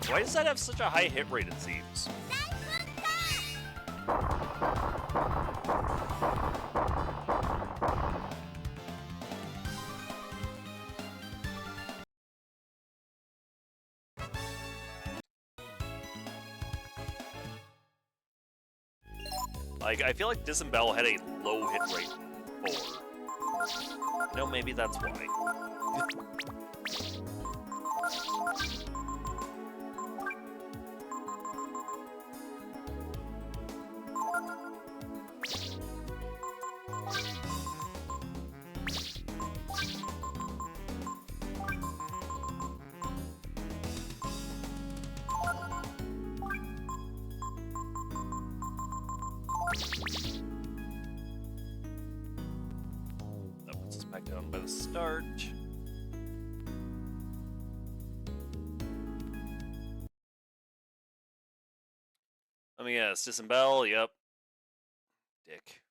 Why does that have such a high hit rate, it seems? Like, I feel like Disembowel had a low hit rate in 4. No, maybe that's why. That puts us back down by the start. Let me guess, Disembowel, yep. Dick.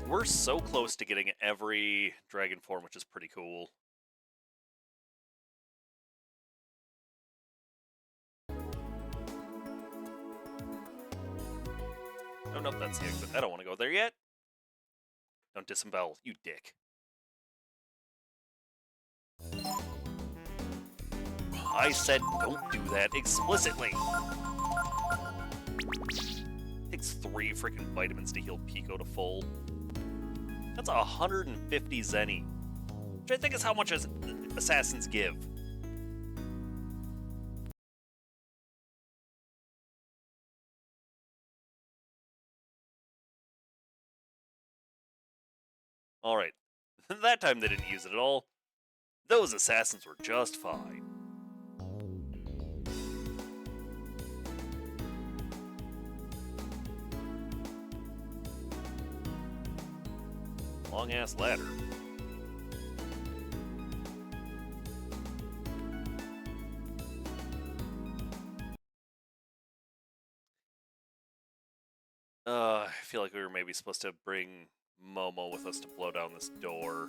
We're so close to getting every dragon form, which is pretty cool. Oh, nope, that's the exit. I don't want to go there yet. Don't disembowel, you dick. I said don't do that explicitly. Takes 3 freaking vitamins to heal Pico to full. That's 150 Zenny, which I think is how much assassins give. Alright, that time they didn't use it at all. Those assassins were just fine. Long-ass ladder. I feel like we were maybe supposed to bring Momo with us to blow down this door.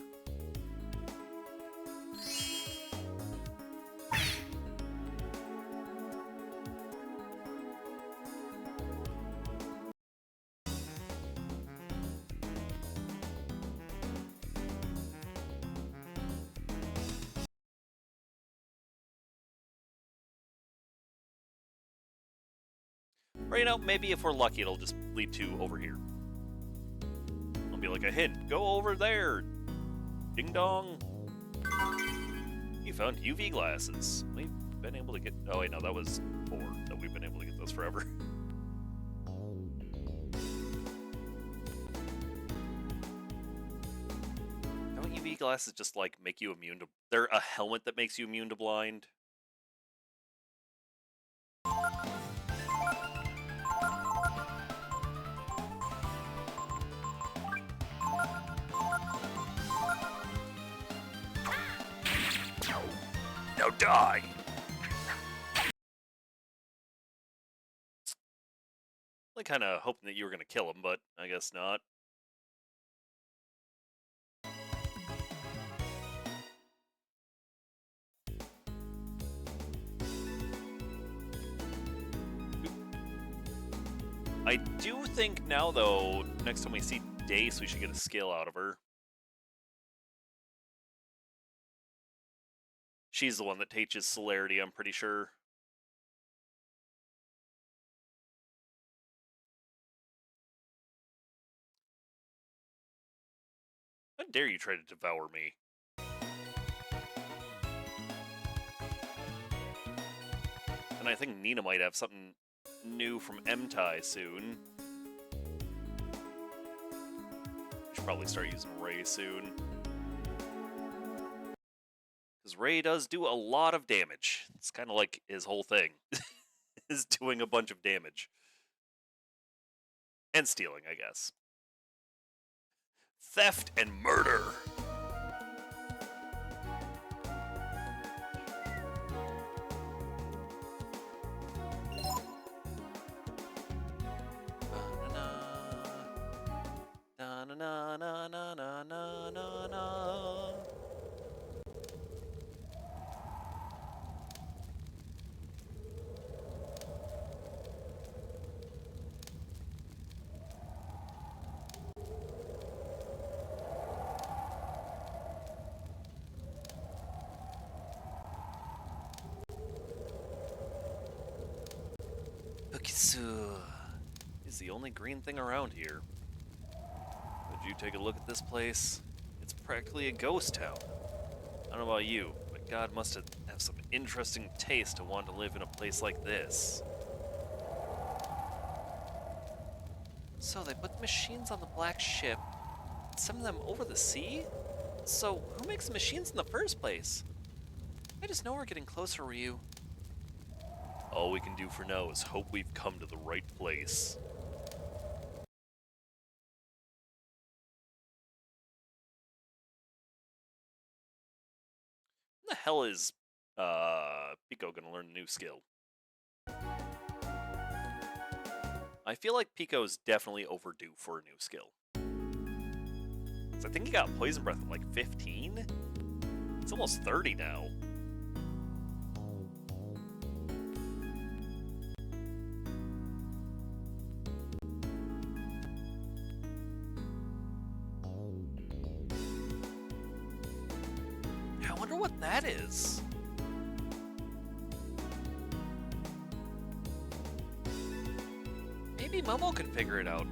Or, you know, maybe if we're lucky, it'll just lead to over here. It'll be like a hint. Go over there. Ding dong. You found UV glasses. We've been able to get... Oh, wait, no, that was 4. That we've been able to get those forever. Don't UV glasses just, like, make you immune to... They're a helmet that makes you immune to blind? Now die! Like, kind of hoping that you were going to kill him, but I guess not. I do think now, though, next time we see Dace, we should get a skill out of her. She's the one that teaches Celerity, I'm pretty sure. How dare you try to devour me? And I think Nina might have something new from Emtai soon. Should probably start using Ray soon. Because Ray does do a lot of damage. It's kind of like his whole thing is doing a bunch of damage. And stealing, I guess. Theft and murder! Na na na na na na na na na. Tokisu is the only green thing around here. Would you take a look at this place? It's practically a ghost town. I don't know about you, but God must have some interesting taste to want to live in a place like this. So they put machines on the black ship, and some of them over the sea? So who makes the machines in the first place? I just know we're getting closer, Ryu. All we can do for now is hope we've come to the right place. When the hell is Pico gonna learn a new skill? I feel like Pico's definitely overdue for a new skill. 'Cause I think he got Poison Breath at like 15? It's almost 30 now. I wonder what that is. Maybe Momo can figure it out.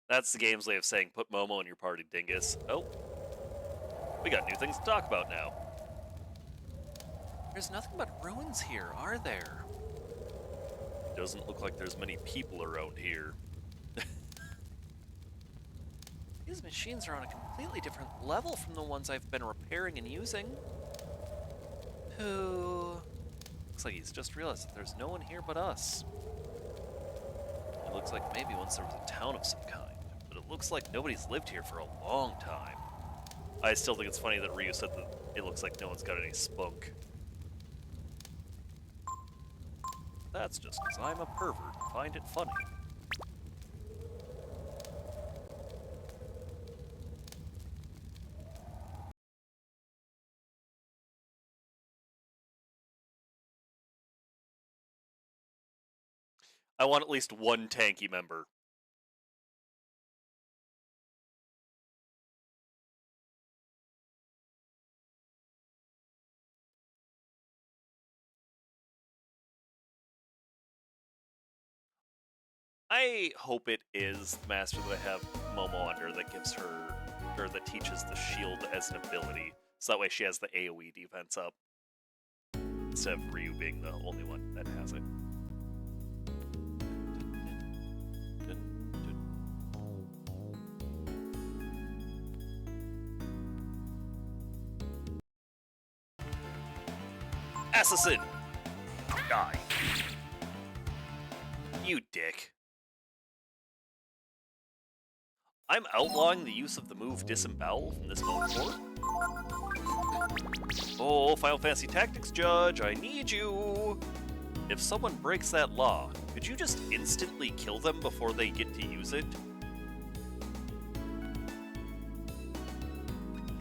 That's the game's way of saying put Momo in your party, dingus. Oh. We got new things to talk about now. There's nothing but ruins here, are there? It doesn't look like there's many people around here. These machines are on a completely different level from the ones I've been repairing and using. Who? Looks like he's just realized that there's no one here but us. looks like maybe once there was a town of some kind, but it looks like nobody's lived here for a long time. I still think it's funny that Ryu said that it looks like no one's got any spunk. That's just because I'm a pervert and find it funny. I want at least one tanky member. I hope it is the master that I have Momo under that gives her, or that teaches the shield as an ability. So that way she has the AoE defense up. Instead of Ryu being the only one that has it. Assassin! Die. You dick. I'm outlawing the use of the move Disembowel from this moment forward. Oh, Final Fantasy Tactics Judge, I need you! If someone breaks that law, could you just instantly kill them before they get to use it?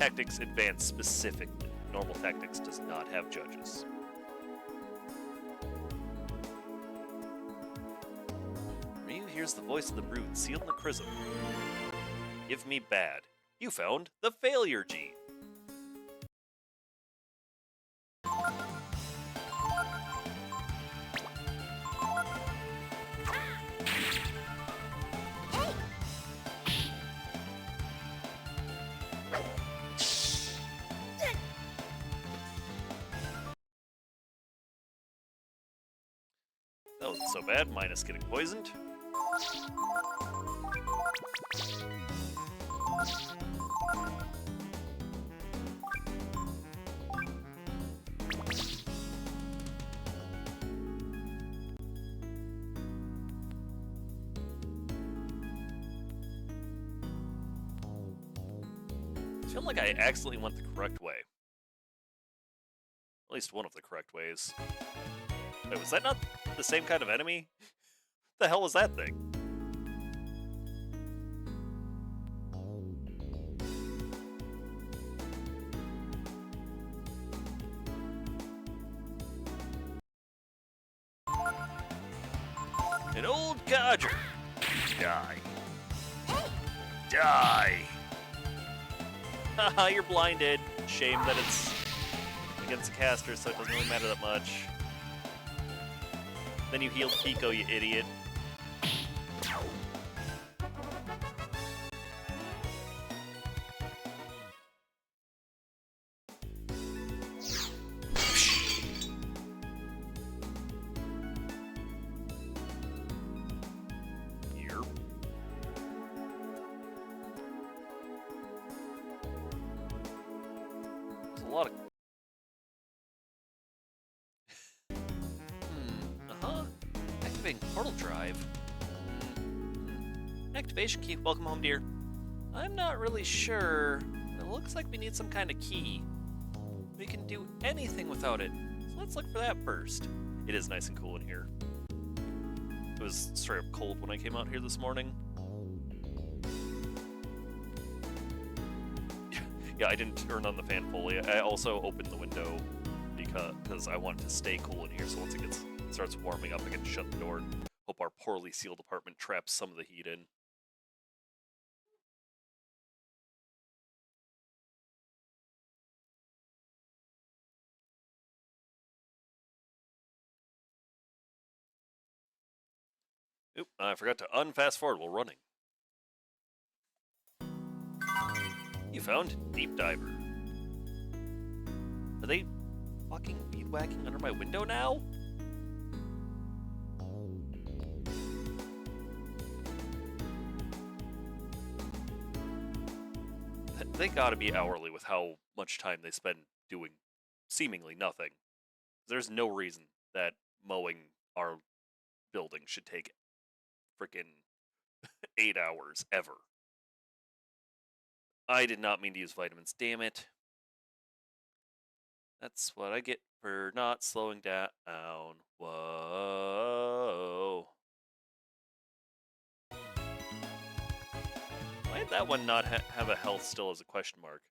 Tactics Advanced specifically. Normal Tactics does not have judges. Ryu hears the voice of the brood sealed in the chrism. Give me bad. You found the failure gene. That wasn't so bad, minus getting poisoned. I feel like I accidentally went the correct way. At least one of the correct ways. Wait, was that not the same kind of enemy? What the hell was that thing? An old codger. Die. Die. Haha, you're blinded. Shame that it's against a caster, so it doesn't really matter that much. Then you healed Pico, you idiot. Here. There's a lot of... Activating portal drive. Activation key. Welcome home, dear. I'm not really sure. It looks like we need some kind of key. We can do anything without it. So let's look for that first. It is nice and cool in here. It was straight up cold when I came out here this morning. Yeah, I didn't turn on the fan fully. I also opened the window because I want to stay cool in here, so once it starts warming up, I can shut the door. Hope our poorly sealed apartment traps some of the heat in. Oop, I forgot to unfast forward while running. You found Deep Diver. Are they fucking weed whacking under my window now? They gotta be hourly with how much time they spend doing seemingly nothing. There's no reason that mowing our building should take freaking 8 hours ever. I did not mean to use vitamins, damn it. That's what I get for not slowing down. Whoa. Why did that one not have a health still as a question mark?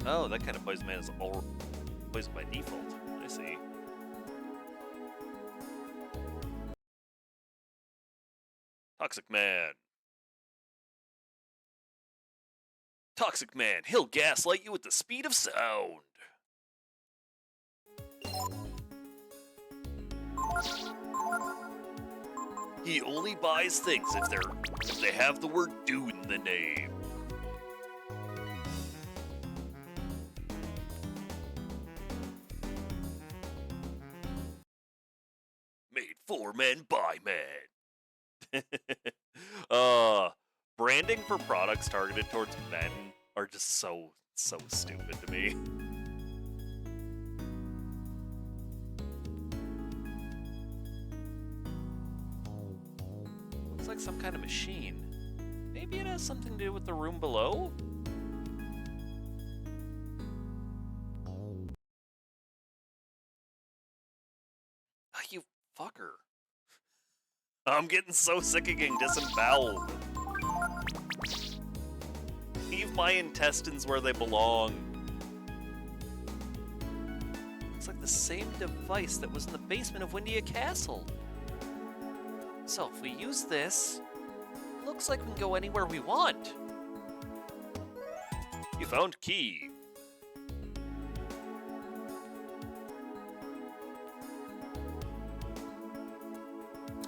Oh, that kind of poison man is all poison by default. I see. Toxic Man. Toxic Man, he'll gaslight you at the speed of sound. He only buys things if they have the word "dude" in the name. Made for men by men. Branding for products targeted towards men are just so stupid to me. Looks like some kind of machine. Maybe it has something to do with the room below? Ah, you fucker. I'm getting so sick of getting disemboweled. Leave my intestines where they belong. Looks like the same device that was in the basement of Windia Castle. So if we use this, looks like we can go anywhere we want. You found key.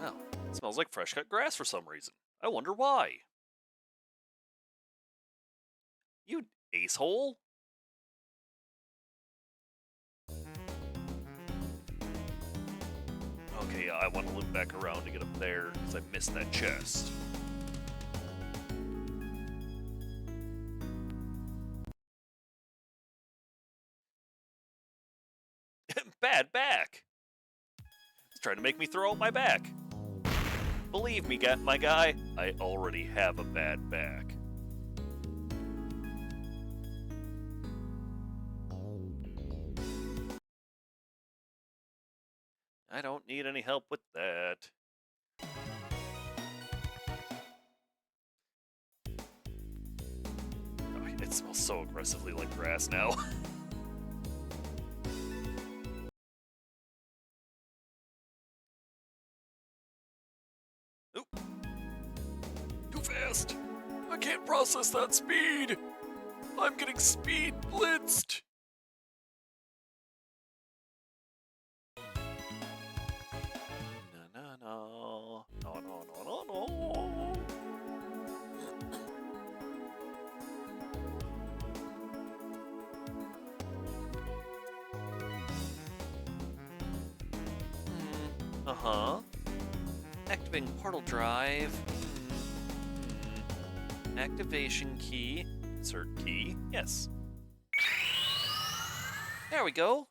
Oh, it smells like fresh cut grass for some reason. I wonder why. You acehole? Okay, I want to loop back around to get up there because I missed that chest. Bad back. He's trying to make me throw out my back. Believe me, my guy, I already have a bad back. I don't need any help with that. Oh, it smells so aggressively like grass now. Oop. Too fast! I can't process that speed! I'm getting speed blitzed! No. Uh-huh. Activating portal drive. Activation key. Insert key. Yes. There we go.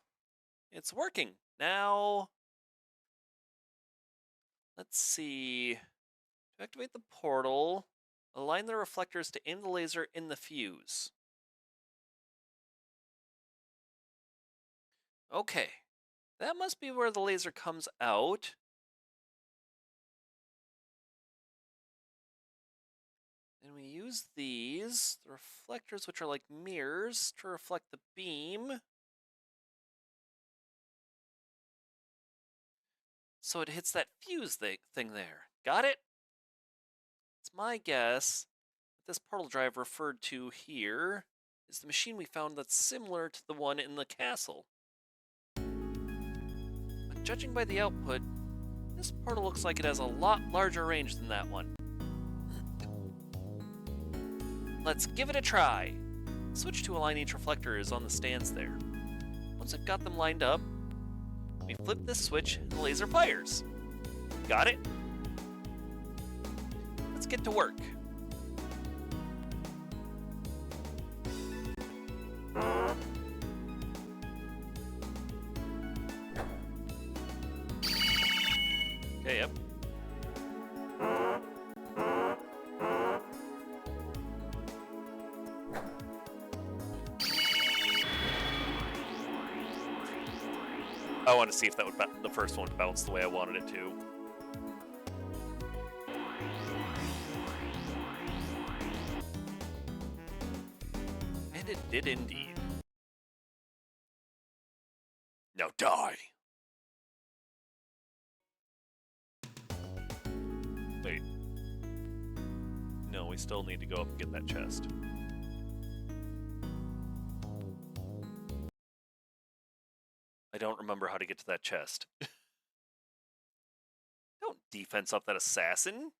It's working. Now, let's see. To activate the portal, align the reflectors to aim the laser in the fuse. Okay. That must be where the laser comes out. And we use these, the reflectors, which are like mirrors, to reflect the beam. So it hits that fuse thing there. Got it? It's my guess that this portal drive referred to here is the machine we found that's similar to the one in the castle. But judging by the output, this portal looks like it has a lot larger range than that one. Let's give it a try. Switch to align each reflector is on the stands there. Once I've got them lined up, we flip this switch and the laser fires. Got it? Let's get to work. I want to see if that would the first one would bounce the way I wanted it to. And it did indeed. Now die. Wait. No, we still need to go up and get that chest. I don't remember how to get to that chest. Don't defense up that assassin.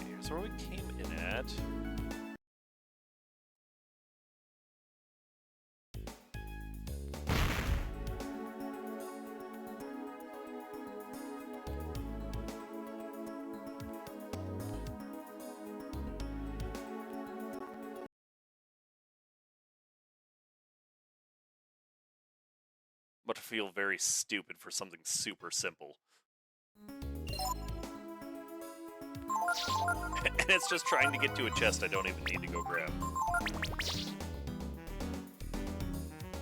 Here's where we came in at. But I feel very stupid for something super simple. And it's just trying to get to a chest I don't even need to go grab.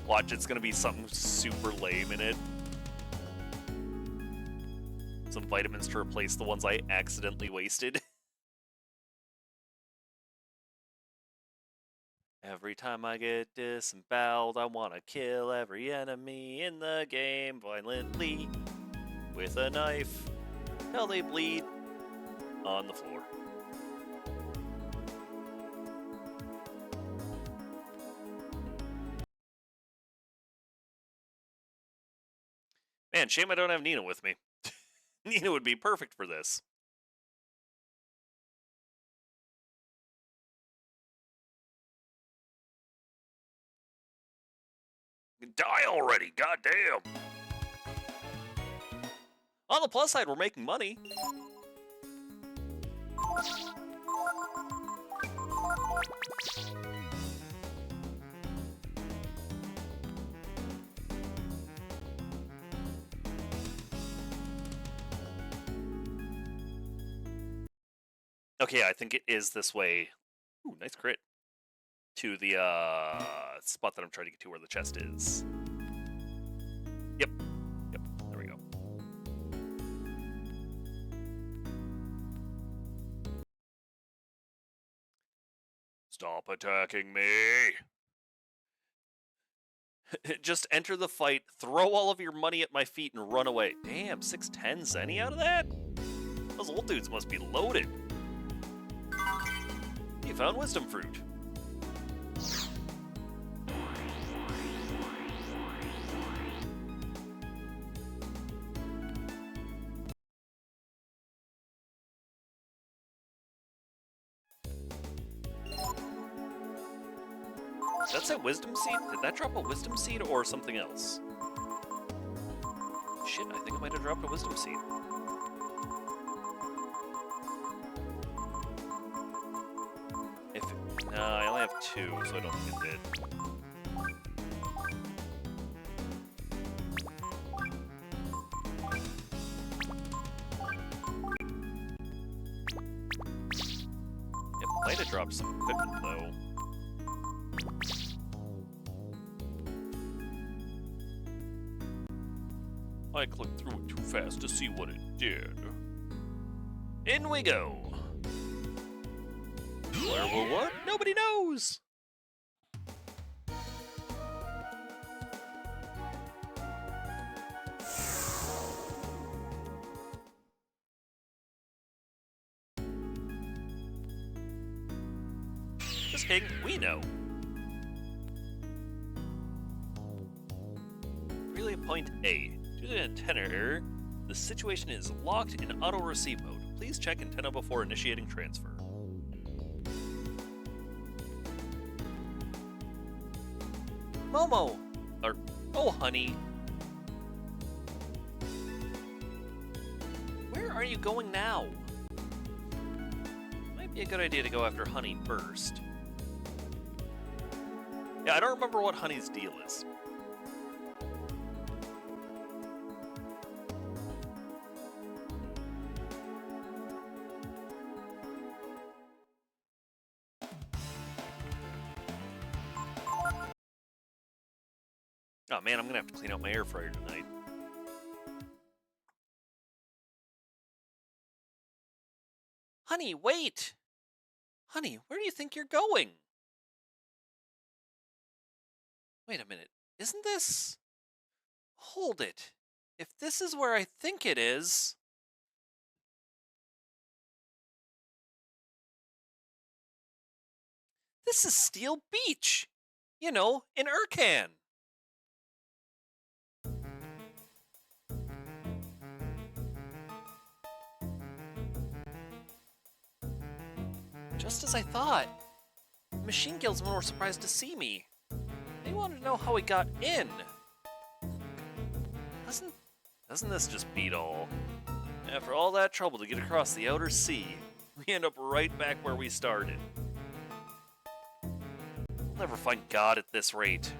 Watch, it's gonna be something super lame in it. Some vitamins to replace the ones I accidentally wasted. Every time I get disemboweled, I want to kill every enemy in the game violently with a knife till they bleed on the floor. Man, shame I don't have Nina with me. Nina would be perfect for this. Die already, goddamn! On the plus side, we're making money. Okay, I think it is this way. Ooh, nice crit. To the spot that I'm trying to get to where the chest is. Yep. Yep. There we go. Stop attacking me! Just enter the fight, throw all of your money at my feet, and run away. Damn, 610 zenny out of that? Those old dudes must be loaded. You found wisdom fruit. That's a wisdom seed? Did that drop a wisdom seed or something else? Shit, I think I might have dropped a wisdom seed. No, I only have 2, so I don't think it did. It might have dropped some equipment, though. I clicked through it too fast to see what it did. In we go! Where or what? Nobody knows! Just kidding, we know. Relay point A. Due to antenna error, the situation is locked in auto-receive mode. Please check antenna before initiating transfer. Momo! Or, oh honey. Where are you going now? Might be a good idea to go after Honey first. Yeah, I don't remember what Honey's deal is. Oh man, I'm gonna have to clean out my air fryer tonight. Honey, wait! Honey, where do you think you're going? Wait a minute, isn't this... Hold it. If this is where I think it is... This is Steel Beach! You know, in Urkan! Just as I thought. The Machine Guildsmen were surprised to see me. They wanted to know how we got in. Doesn't this just beat all? After all that trouble to get across the outer sea, we end up right back where we started. We'll never find God at this rate.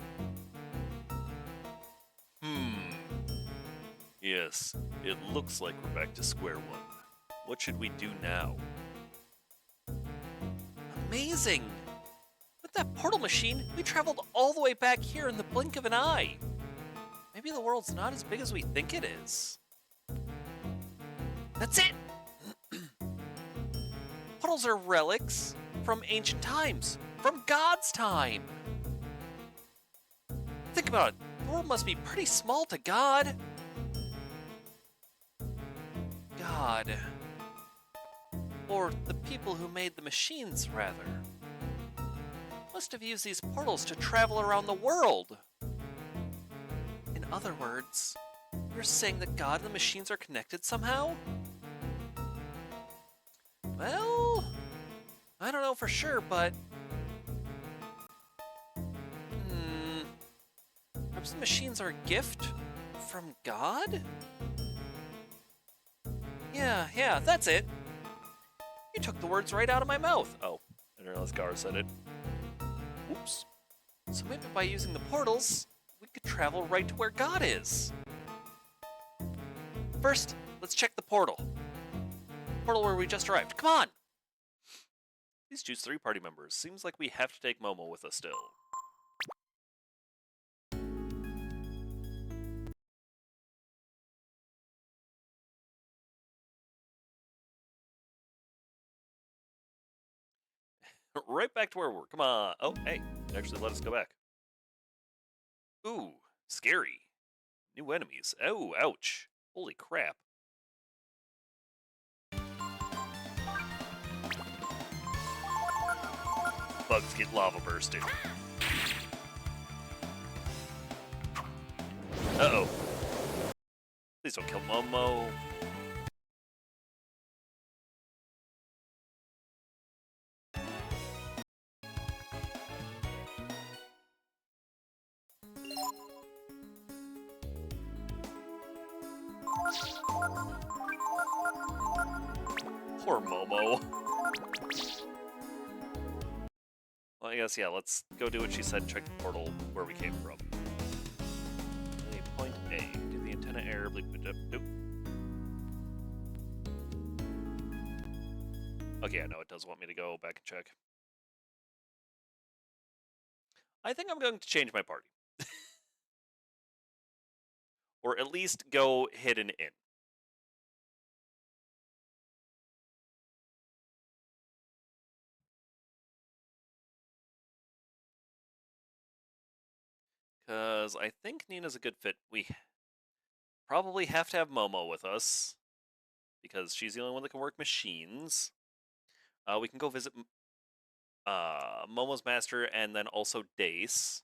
Yes, it looks like we're back to square one. What should we do now? Amazing! With that portal machine, we traveled all the way back here in the blink of an eye. Maybe the world's not as big as we think it is. That's it! Portals are relics from ancient times, from God's time. Think about it, the world must be pretty small to God. God. Or the people who made the machines, rather. Must have used these portals to travel around the world. In other words, you're saying that God and the machines are connected somehow? Well, I don't know for sure, but... Perhaps the machines are a gift from God? Yeah, that's it. You took the words right out of my mouth. Oh, I didn't realize Gar said it. Oops. So maybe by using the portals, we could travel right to where God is. First, let's check the portal. Portal where we just arrived. Come on! Please choose 3 party members. Seems like we have to take Momo with us still. Right back to where we were. Come on. Oh, hey. Actually, let us go back. Ooh, scary. New enemies. Oh, ouch. Holy crap. Bugs get lava bursted. Uh-oh. Please don't kill Momo. Poor Momo. Well, I guess, yeah, let's go do what she said and check the portal where we came from. Point A. Do the antenna error. Nope. Okay, yeah, no, it does want me to go back and check. I think I'm going to change my party. Or at least go hidden in. Because I think Nina's a good fit. We probably have to have Momo with us. Because she's the only one that can work machines. We can go visit Momo's master and then also Dace.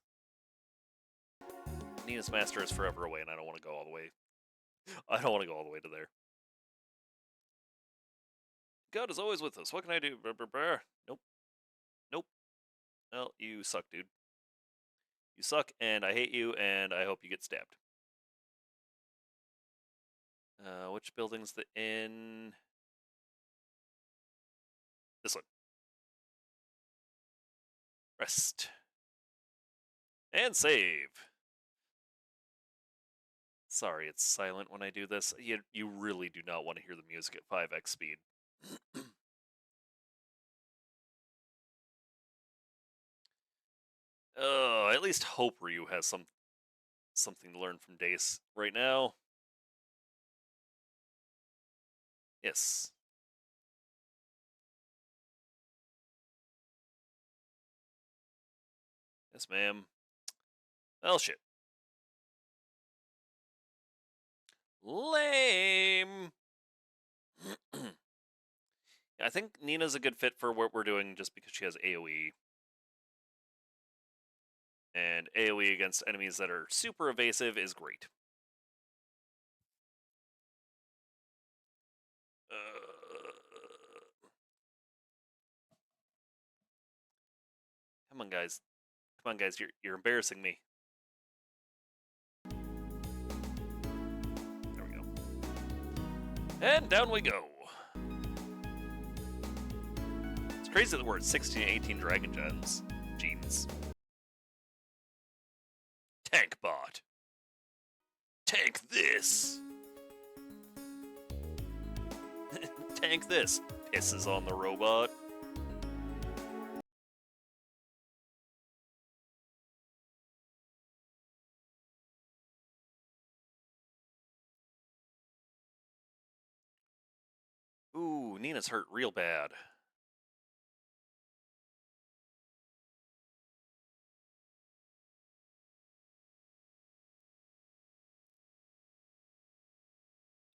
Nina's master is forever away and I don't want to go all the way. I don't want to go all the way to there. God is always with us. What can I do? Nope. Nope. Well, you suck, dude. You suck, and I hate you, and I hope you get stabbed. Which building's the inn? This one. Rest. And save. Sorry, it's silent when I do this. You really do not want to hear the music at 5x speed. I at least hope Ryu has something to learn from Dace right now. Yes. Yes, ma'am. Well, shit. Lame. I think Nina's a good fit for what we're doing just because she has AoE. And AoE against enemies that are super evasive is great. Come on, guys. Come on, guys. You're embarrassing me. There we go. And down we go. It's crazy that we're at 16 and 18 Dragon Genes. Tank bot. Tank this. Tank this. Pisses on the robot. Ooh, Nina's hurt real bad.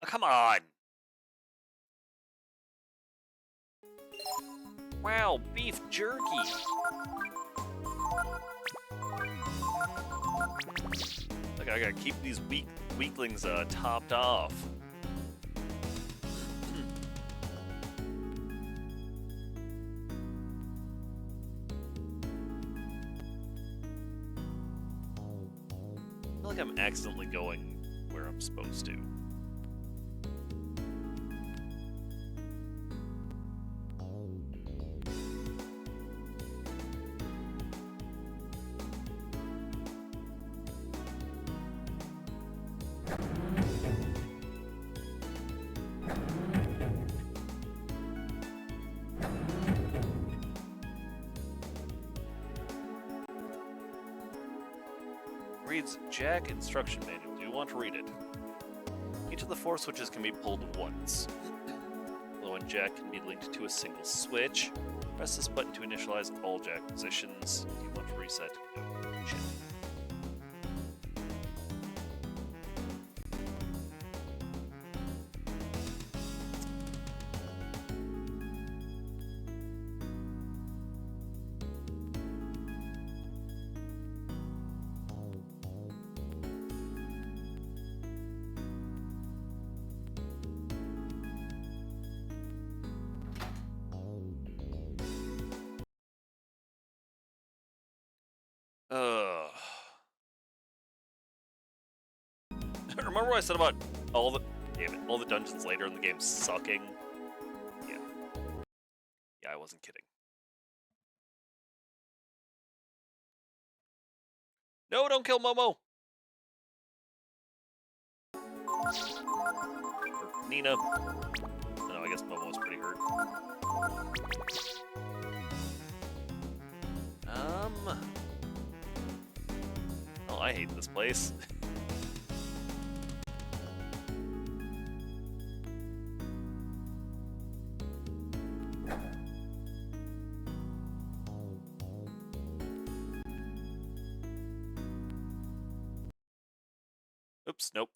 Oh, come on! Wow, beef jerky! Like, I gotta keep these weaklings topped off. I feel like I'm accidentally going where I'm supposed to. Reads Jack instruction manual. Do you want to read it? Each of the 4 switches can be pulled once. Low and Jack can be linked to a single switch. Press this button to initialize all Jack positions. Do you want to reset? No. Shit. Remember what I said about all the dungeons later in the game sucking? Yeah. Yeah, I wasn't kidding. No, don't kill Momo! Or Nina. No, I guess Momo's pretty hurt. Oh, I hate this place. Oops, nope.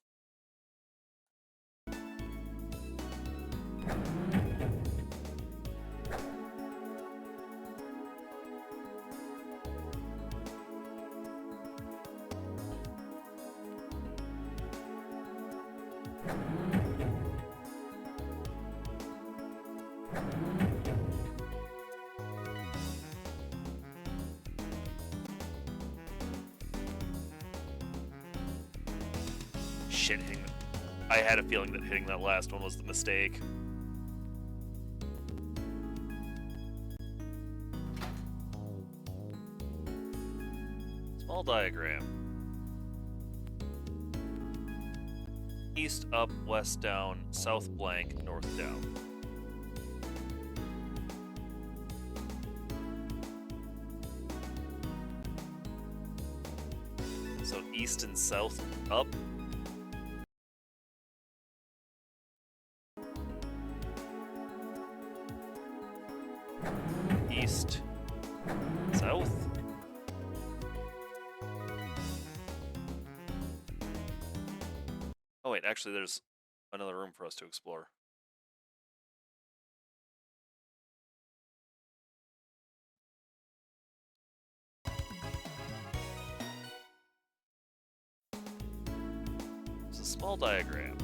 Shit, hitting I had a feeling that hitting that last one was the mistake. Small diagram. East up, west down, south blank, north down. So east and south up. East, south. Oh wait, actually there's another room for us to explore. It's a small diagram.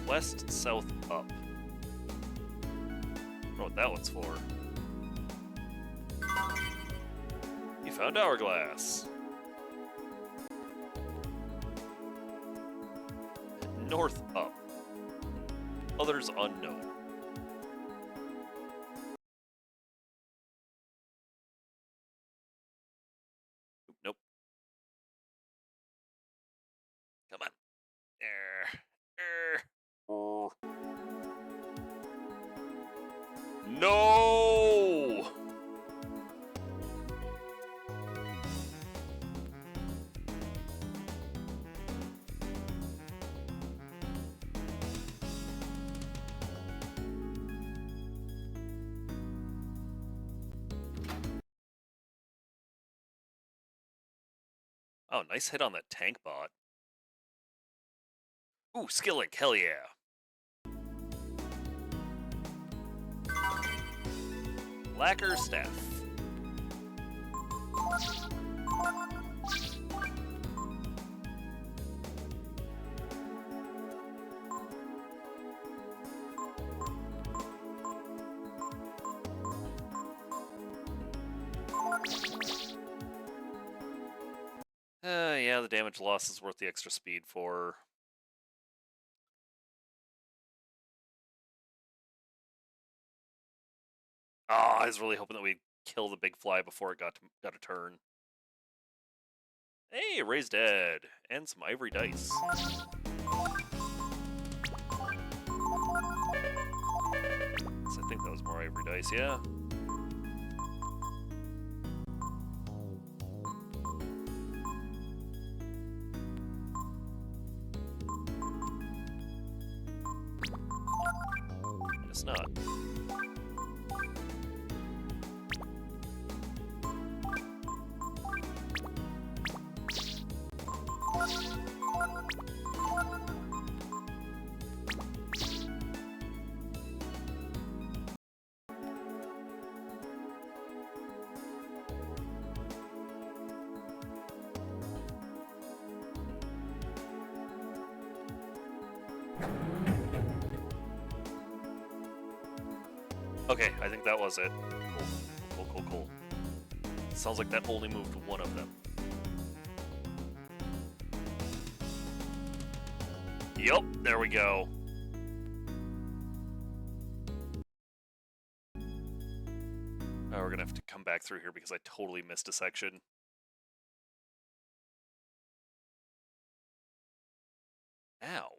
West, south, up. I don't know what that one's for. You found hourglass. North up. Others unknown. Nope. Come on. No! Oh, nice hit on that tank bot. Ooh, Skilling, hell yeah. Lacquer staff. Yeah, the damage loss is worth the extra speed for. Oh, I was really hoping that we'd kill the big fly before it got a turn. Hey, Ray's dead. And some ivory dice. So I think that was more ivory dice, yeah. It's not. Okay, I think that was it. Cool. Sounds like that only moved one of them. Yup, there we go. Oh, we're gonna have to come back through here because I totally missed a section. Ow.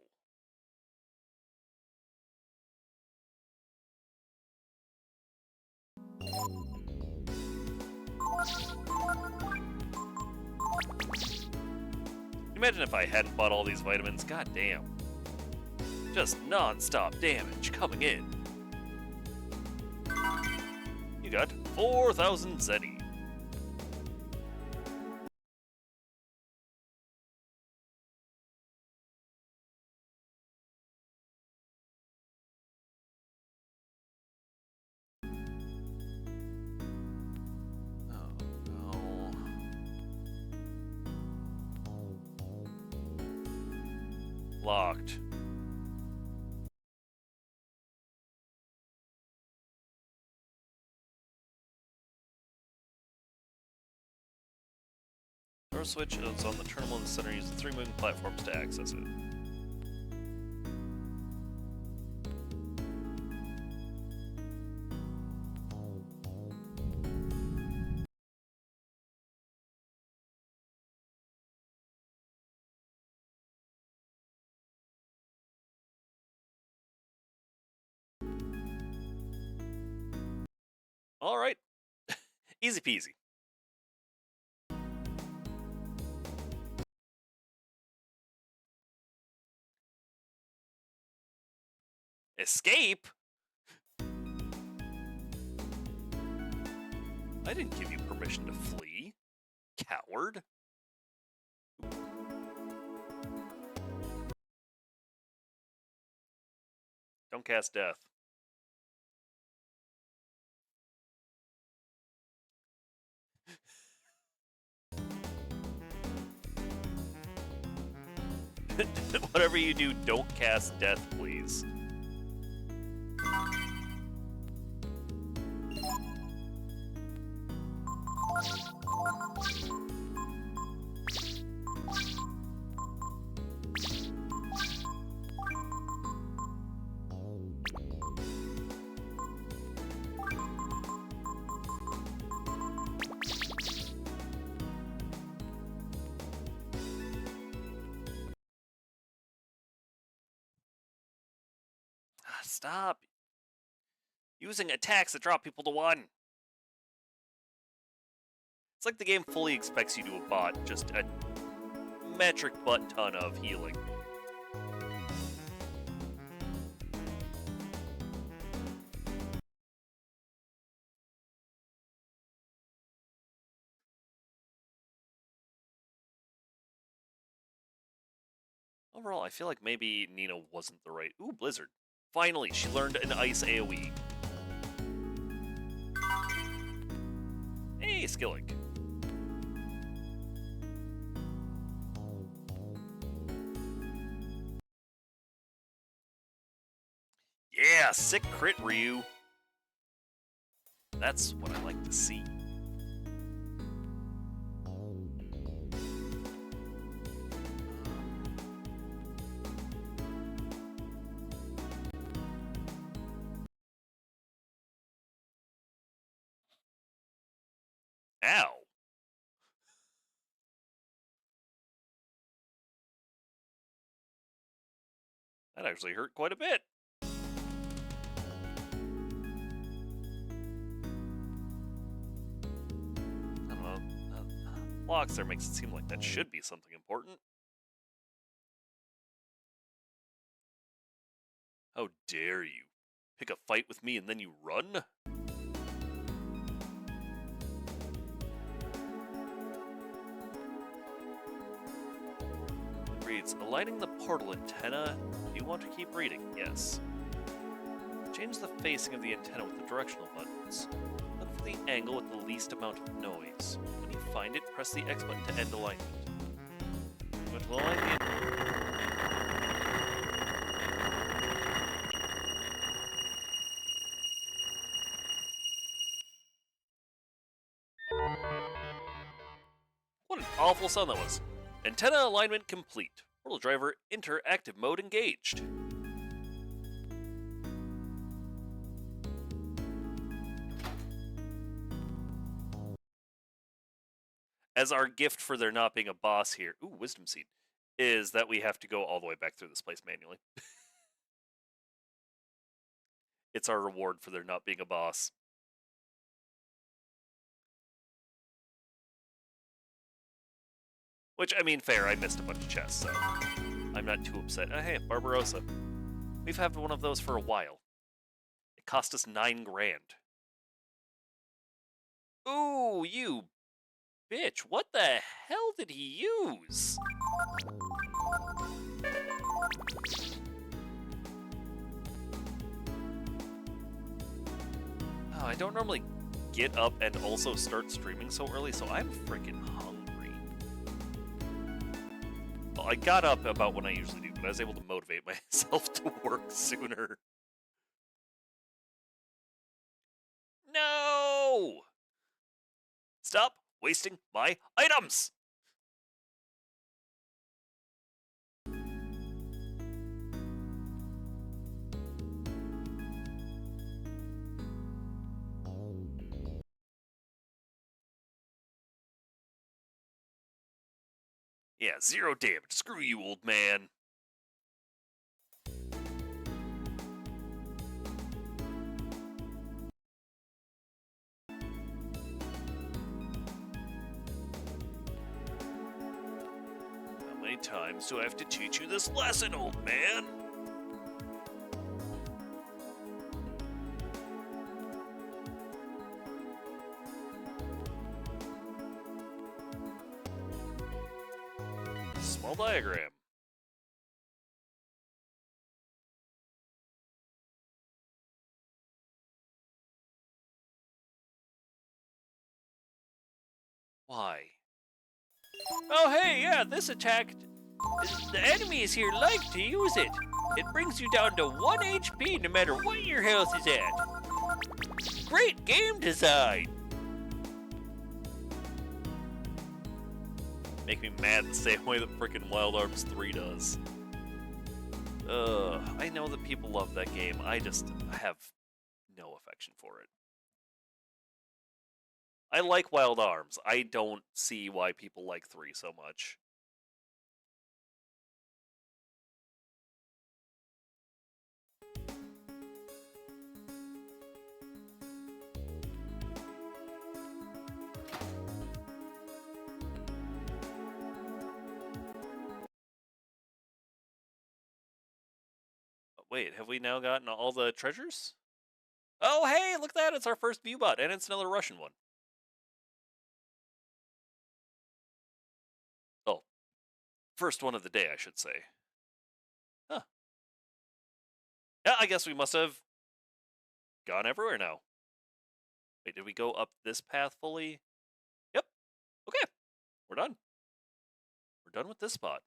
Imagine if I hadn't bought all these vitamins, god damn. Just non-stop damage coming in. You got 4,000 Zeni. Locked. Door switch is on the terminal in the center. Use the 3 moving platforms to access it. All right. Easy peasy. Escape? I didn't give you permission to flee, coward. Don't cast death. Whatever you do, don't cast death, please. Stop using attacks that drop people to 1. It's like the game fully expects you to a bot just a metric butt ton of healing. Overall, I feel like maybe Nina wasn't the right... Ooh, Blizzard. Finally, she learned an ice AoE. Hey, Skilling. Yeah, sick crit, Ryu. That's what I like to see. Ow. That actually hurt quite a bit. I don't know. Blocks there makes it seem like that should be something important. How dare you? Pick a fight with me and then you run? Reads, aligning the portal antenna. Do you want to keep reading? Yes. Change the facing of the antenna with the directional buttons. Look for the angle with the least amount of noise. When you find it, press the X button to end alignment. But to align the What an awful sound that was. Antenna alignment complete. Portal driver enter active mode engaged. As our gift for there not being a boss here, ooh, wisdom seed, is that we have to go all the way back through this place manually. It's our reward for there not being a boss. Which, I mean, fair, I missed a bunch of chests, so I'm not too upset. Hey, Barbarossa. We've had one of those for a while. It cost us 9 grand. Ooh, you bitch. What the hell did he use? Oh, I don't normally get up and also start streaming so early, so I'm freaking hungry. Well, I got up about when I usually do, but I was able to motivate myself to work sooner. No! Stop wasting my items! Yeah, 0 damage. Screw you, old man. How many times do I have to teach you this lesson, old man? Small diagram. Why? Oh, hey, yeah, this attack. The enemies here like to use it. It brings you down to 1 HP no matter what your health is at. Great game design. Make me mad the same way that frickin' Wild Arms 3 does. I know that people love that game. I have no affection for it. I like Wild Arms. I don't see why people like 3 so much. Wait, have we now gotten all the treasures? Oh, hey, look at that! It's our first viewbot, and it's another Russian one. Oh, first one of the day, I should say. Huh. Yeah, I guess we must have gone everywhere now. Wait, did we go up this path fully? Yep. Okay, we're done. We're done with this spot.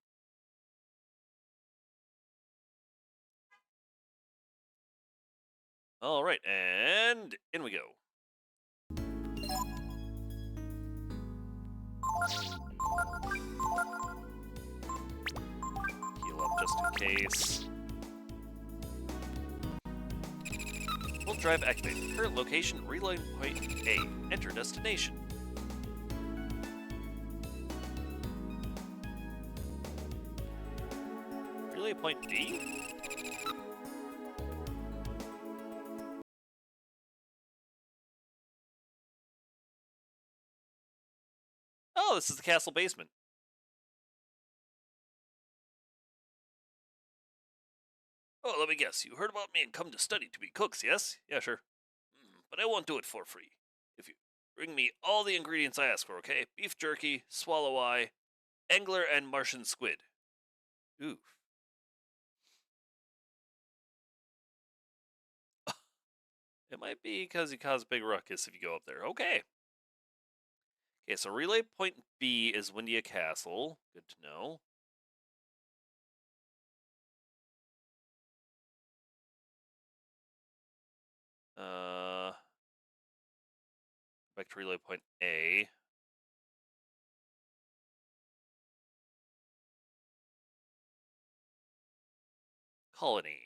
All right, and in we go. Heal up just in case. Full drive activated. Current location, relay point A. Enter destination. Relay point B? Oh, this is the castle basement. Oh, let me guess. You heard about me and come to study to be cooks, yes? Yeah, sure. But I won't do it for free. If you bring me all the ingredients I ask for, okay? Beef jerky, swallow eye, angler, and Martian squid. Ooh. It might be because you cause a big ruckus if you go up there. Okay. Okay, so relay point B is Windia Castle. Good to know. Back to relay point A. Colony.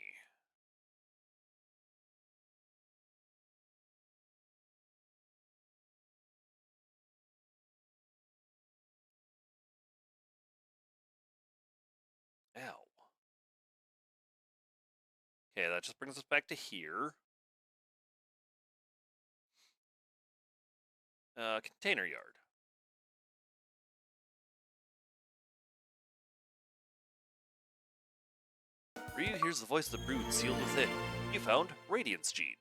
Ow. Okay, that just brings us back to here. Container yard. Ryu hears the voice of the brood sealed within. You found Radiance Gene.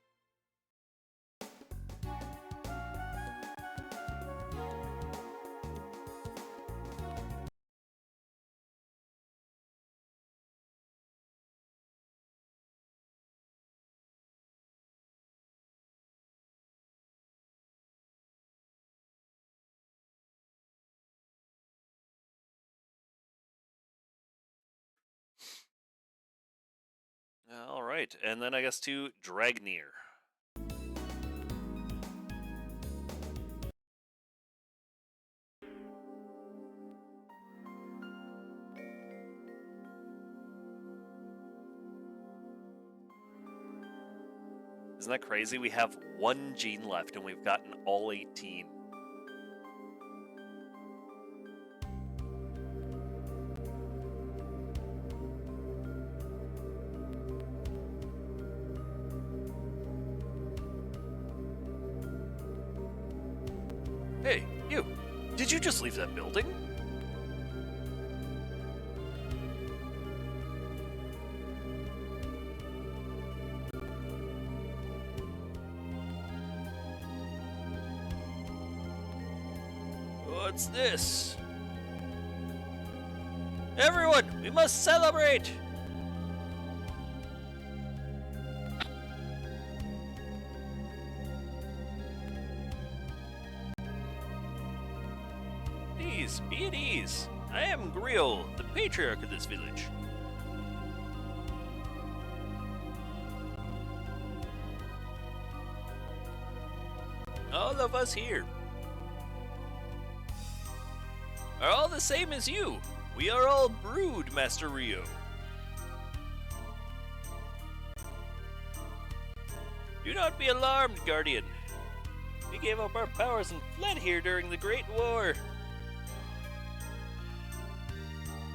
All right, and then I guess to Dragnir. Isn't that crazy? We have 1 gene left and we've gotten all 18. Hey, you! Did you just leave that building? What's this? Everyone, we must celebrate! Please, be at ease. I am Griel, the patriarch of this village. All of us here are all the same as you. We are all brood, Master Rio. Do not be alarmed, Guardian. We gave up our powers and fled here during the Great War.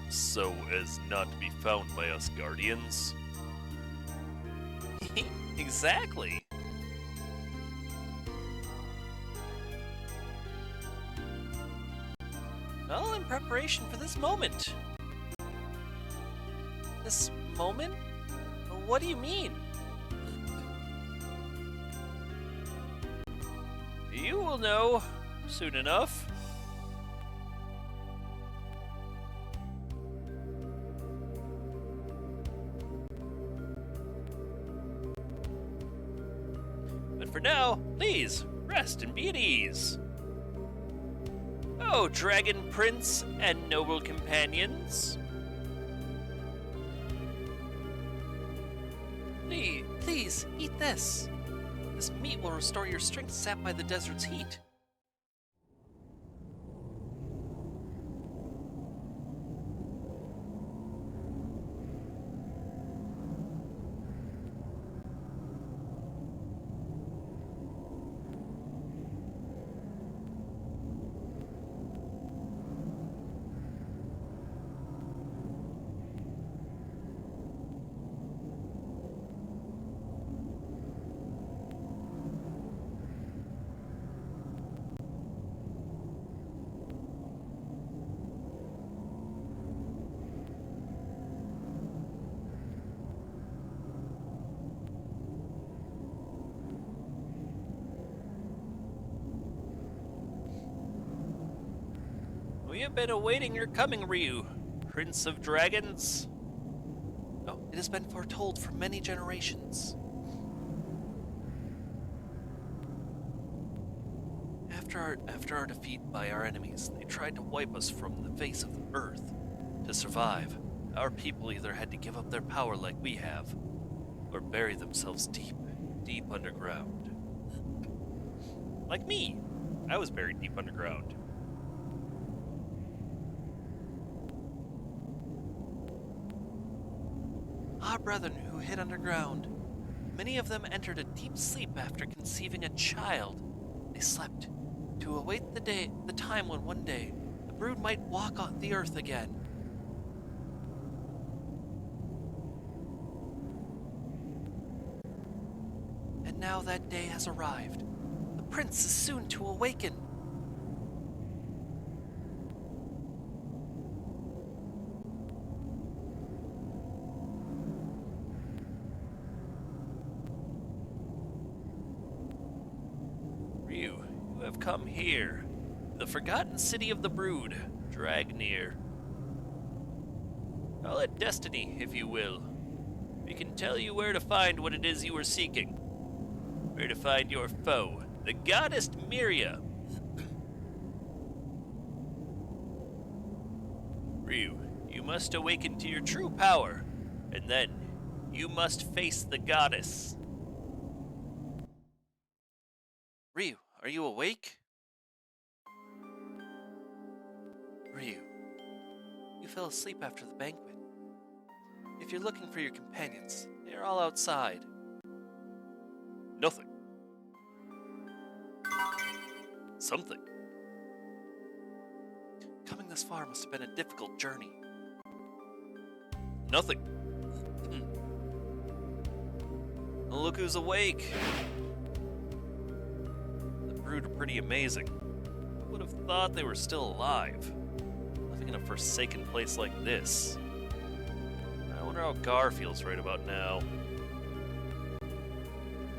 So as not to be found by us Guardians? Exactly. All in preparation for this moment. This moment? What do you mean? You will know soon enough. But for now, please, rest and be at ease. Oh, Dragon Prince and noble companions. Please, eat this. This meat will restore your strength sapped by the desert's heat. We have been awaiting your coming, Ryu, Prince of Dragons. Oh, it has been foretold for many generations. After our defeat by our enemies, they tried to wipe us from the face of the earth. To survive, our people either had to give up their power like we have, or bury themselves deep, deep underground. Like me. I was buried deep underground. Our brethren who hid underground, many of them entered a deep sleep after conceiving a child. They slept to await the time when one day the brood might walk on the earth again. And now that day has arrived. The prince is soon to awaken. Ryu, you have come here, the forgotten city of the brood, Dragnir. Call it destiny, if you will. We can tell you where to find what it is you are seeking. Where to find your foe, the goddess Miria. Ryu, you must awaken to your true power, and then you must face the goddess. Ryu, are you awake? Ryu, you fell asleep after the banquet. If you're looking for your companions, they are all outside. Nothing. Something. Coming this far must have been a difficult journey. Nothing. Look who's awake. The brood are pretty amazing. have thought they were still alive, living in a forsaken place like this. I wonder how Gar feels right about now.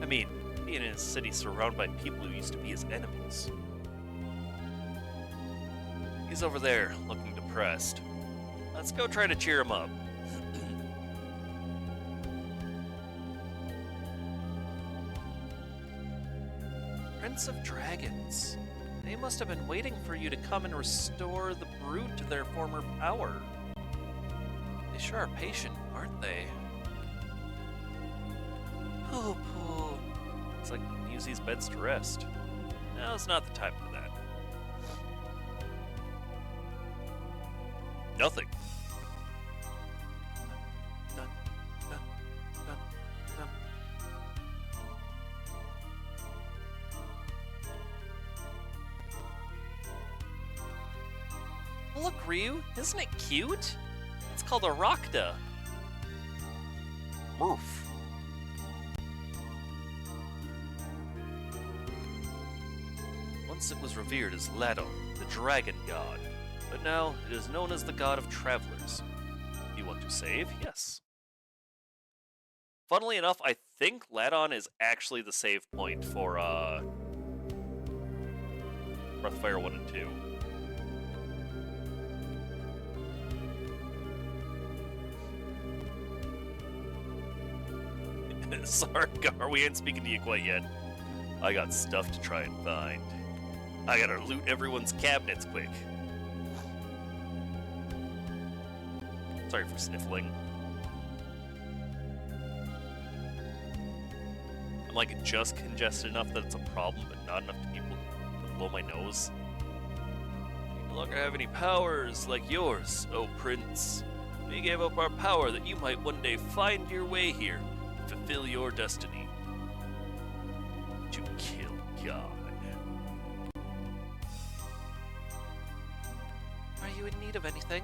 I mean, being in a city surrounded by people who used to be his enemies. He's over there, looking depressed. Let's go try to cheer him up. Prince of Dragons. They must have been waiting for you to come and restore the brood to their former power. They sure are patient, aren't they? Pooh pooh. Looks like we can use these beds to rest. Now's not the time for that. Nothing. Dun, dun, dun, dun. Look, Ryu, isn't it cute? It's called a Rakda. Murph. Once it was revered as Ladon, the dragon god, but now it is known as the god of travelers. You want to save? Yes. Funnily enough, I think Ladon is actually the save point for Breath of Fire 1 and 2. Sorry, Gar, we ain't speaking to you quite yet. I got stuff to try and find. I gotta loot everyone's cabinets quick. Sorry for sniffling. I'm like just congested enough that it's a problem, but not enough to people to blow my nose. We no longer have any powers like yours, oh Prince. We gave up our power that you might one day find your way here. Fulfill your destiny. To kill God. Are you in need of anything?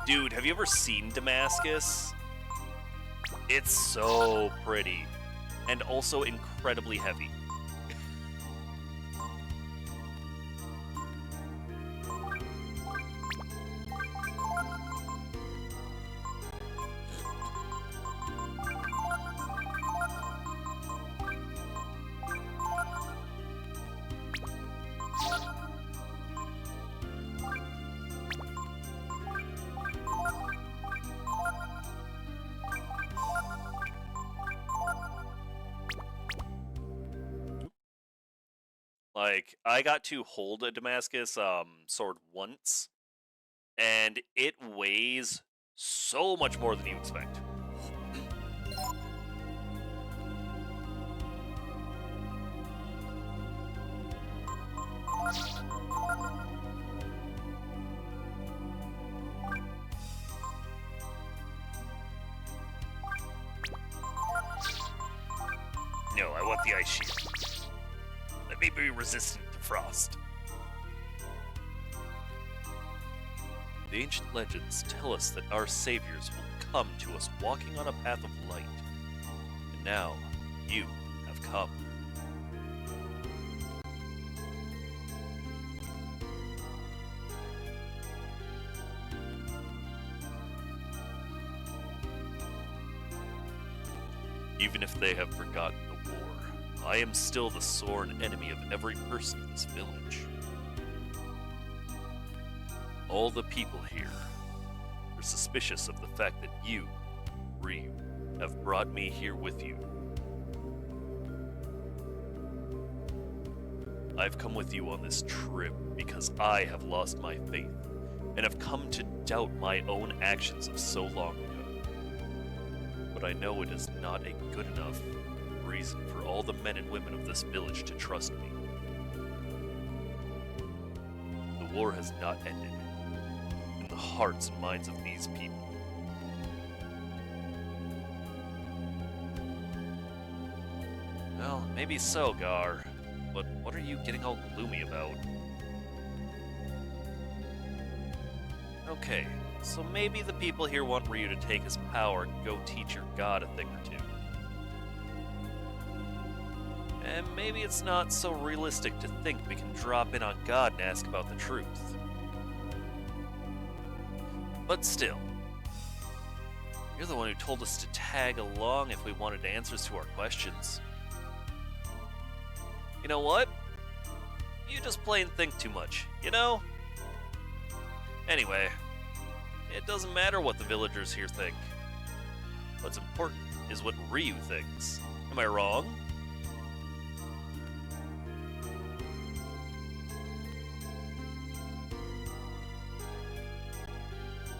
Dude, have you ever seen Damascus? It's so pretty. And also incredibly heavy. Like, I got to hold a Damascus sword once, and it weighs so much more than you expect. No, I want the ice shield. Let me be resistant to frost. The ancient legends tell us that our saviors will come to us walking on a path of light. And now, you have come. Even if they have forgotten the war, I am still the sworn enemy of every person in this village. All the people here are suspicious of the fact that you, Ryu, have brought me here with you. I've come with you on this trip because I have lost my faith and have come to doubt my own actions of so long ago. But I know it is not a good enough reason for all the men and women of this village to trust me. The war has not ended in the hearts and minds of these people. Well, maybe so, Gar, but what are you getting all gloomy about? Okay, so maybe the people here want Ryu to take his power and go teach your god a thing or two. And maybe it's not so realistic to think we can drop in on God and ask about the truth. But still, you're the one who told us to tag along if we wanted answers to our questions. You know what? You just plain think too much, you know? Anyway, it doesn't matter what the villagers here think. What's important is what Ryu thinks. Am I wrong?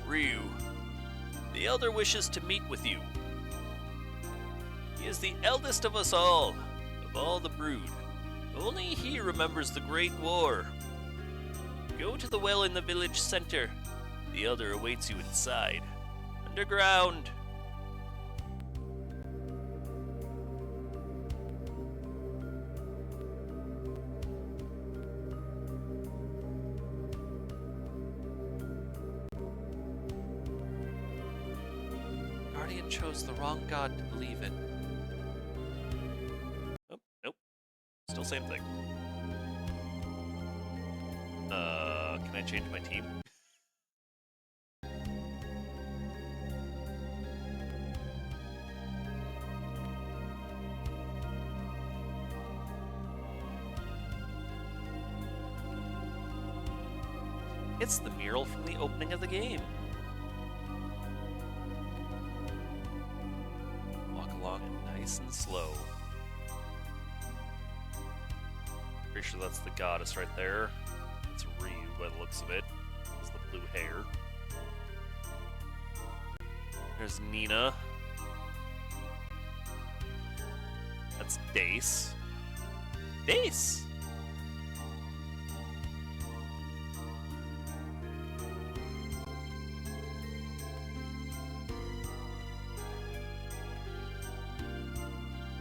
Ryu, the Elder wishes to meet with you. He is the eldest of us all, of all the brood. Only he remembers the Great War. Go to the well in the village center. The Elder awaits you inside. Underground. Guardian chose the wrong god to believe in. Oh, nope. Still same thing. Can I change my team? It's the mural from the opening of the game. Walk along it nice and slow. Pretty sure that's the goddess right there. It's Ryu by the looks of it. It's the blue hair. There's Nina. That's Dace. Dace!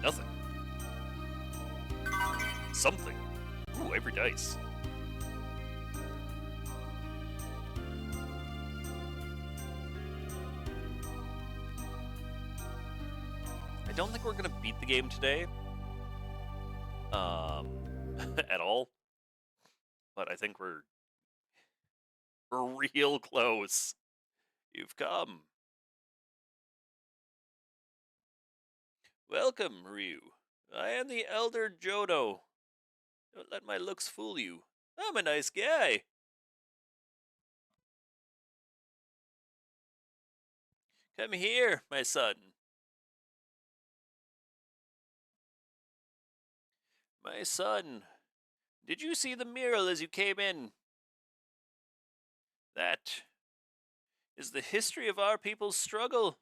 Nothing. Something. Ooh, every dice. I don't think we're gonna beat the game today. At all. But I think we're real close. You've come. Welcome, Ryu. I am the Elder Jodo. Don't let my looks fool you. I'm a nice guy. Come here, my son. My son, did you see the mural as you came in? That is the history of our people's struggle.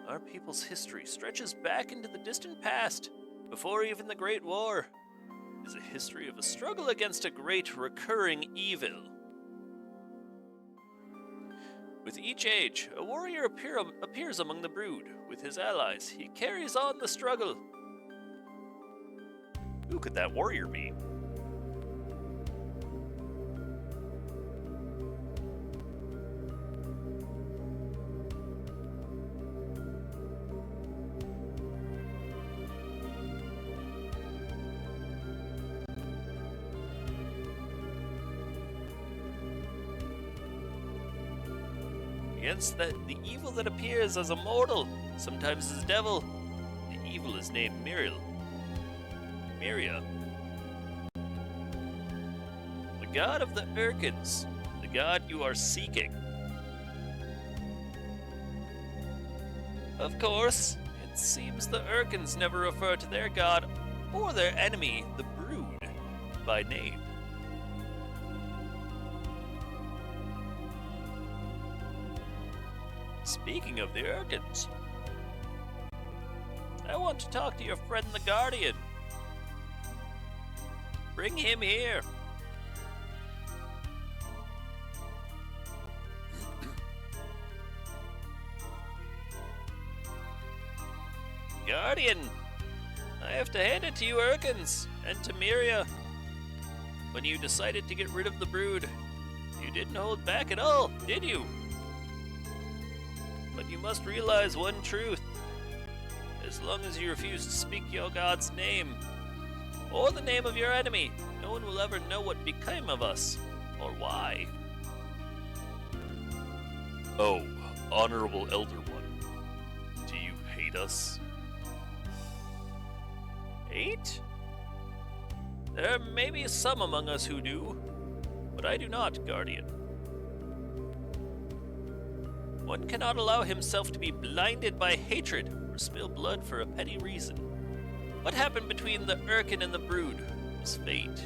Our people's history stretches back into the distant past, before even the Great War. It is a history of a struggle against a great recurring evil. With each age, a warrior appears among the brood. With his allies, he carries on the struggle. Who could that warrior be? Against the evil that appears as a mortal, sometimes as devil, the evil is named Miriel. Miria. The god of the Urkins, the god you are seeking. Of course, it seems the Urkins never refer to their god or their enemy, the Brood, by name. Speaking of the Urkins, I want to talk to your friend the Guardian. Bring him here. Guardian, I have to hand it to you Urkins and to Miria. When you decided to get rid of the Brood, you didn't hold back at all, did you? But you must realize one truth. As As long as you refuse to speak your god's name, or the name of your enemy, no one will ever know what became of us, or why. Oh, Honorable Elder One, do you hate us? Hate? There may be some among us who do, but I do not, Guardian. One cannot allow himself to be blinded by hatred or spill blood for a petty reason. What happened between the Urkin and the Brood was fate.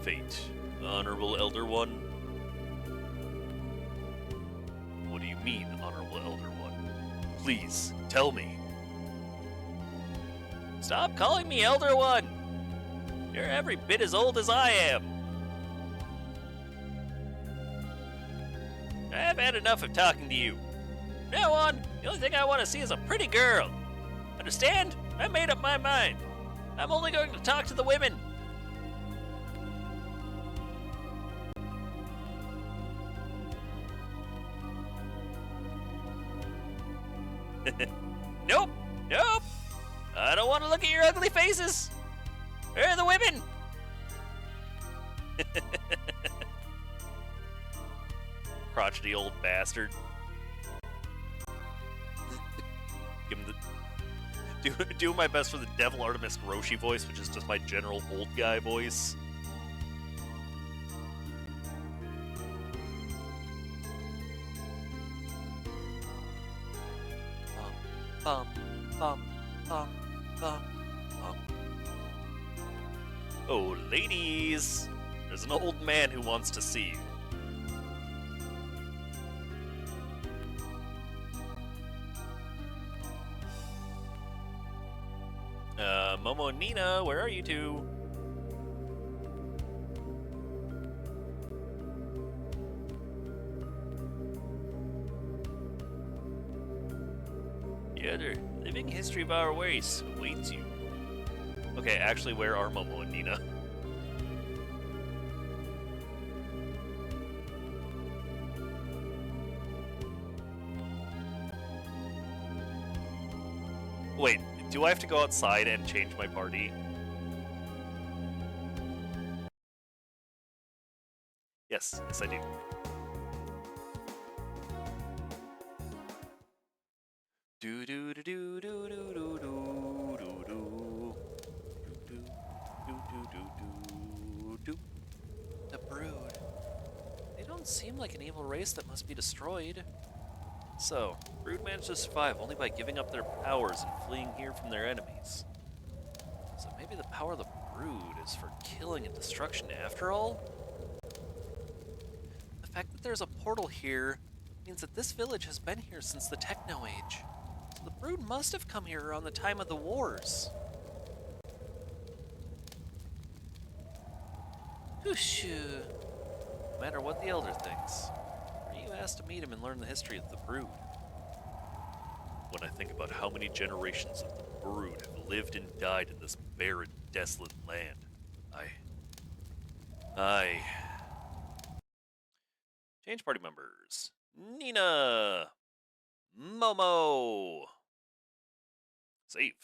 Fate, Honorable Elder One? What do you mean, Honorable Elder One? Please, tell me. Stop calling me Elder One! You're every bit as old as I am. I've had enough of talking to you. From now on, the only thing I want to see is a pretty girl. Understand? I made up my mind. I'm only going to talk to the women. Nope. Nope. I don't want to look at your ugly faces. Where are the women? Crotchety old bastard. Give him the... Do my best for the Devil Artemis Roshi voice, which is just my general old guy voice. Bum, bum, bum, bum, bum. Oh, ladies! There's an old man who wants to see you. Momo and Nina, where are you two? The other living history of our race awaits you. Okay, actually, where are Momo and Nina? Wait, do I have to go outside and change my party? Yes, I do. Do do do do do do do do do do do do do do. The Brood. They don't seem like an evil race that must be destroyed. So, Brood managed to survive only by giving up their powers and fleeing here from their enemies. So maybe the power of the Brood is for killing and destruction after all? The fact that there's a portal here means that this village has been here since the Techno Age. So the Brood must have come here around the time of the wars. Whoosh. No matter what the Elder thinks, are you asked to meet him and learn the history of the Brood? When I think about how many generations of the Brood have lived and died in this barren, desolate land, I... Change party members. Nina! Momo! Save.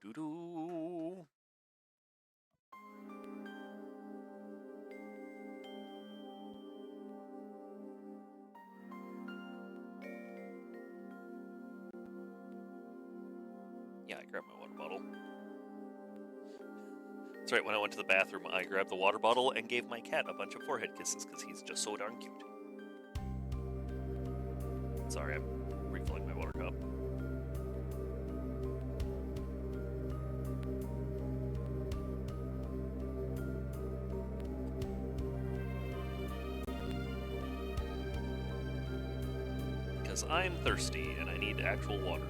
Do-do-do. Yeah, I grabbed my water bottle. That's right, when I went to the bathroom, I grabbed the water bottle and gave my cat a bunch of forehead kisses because he's just so darn cute. Sorry, I'm refilling my water cup. Because I'm thirsty and I need actual water.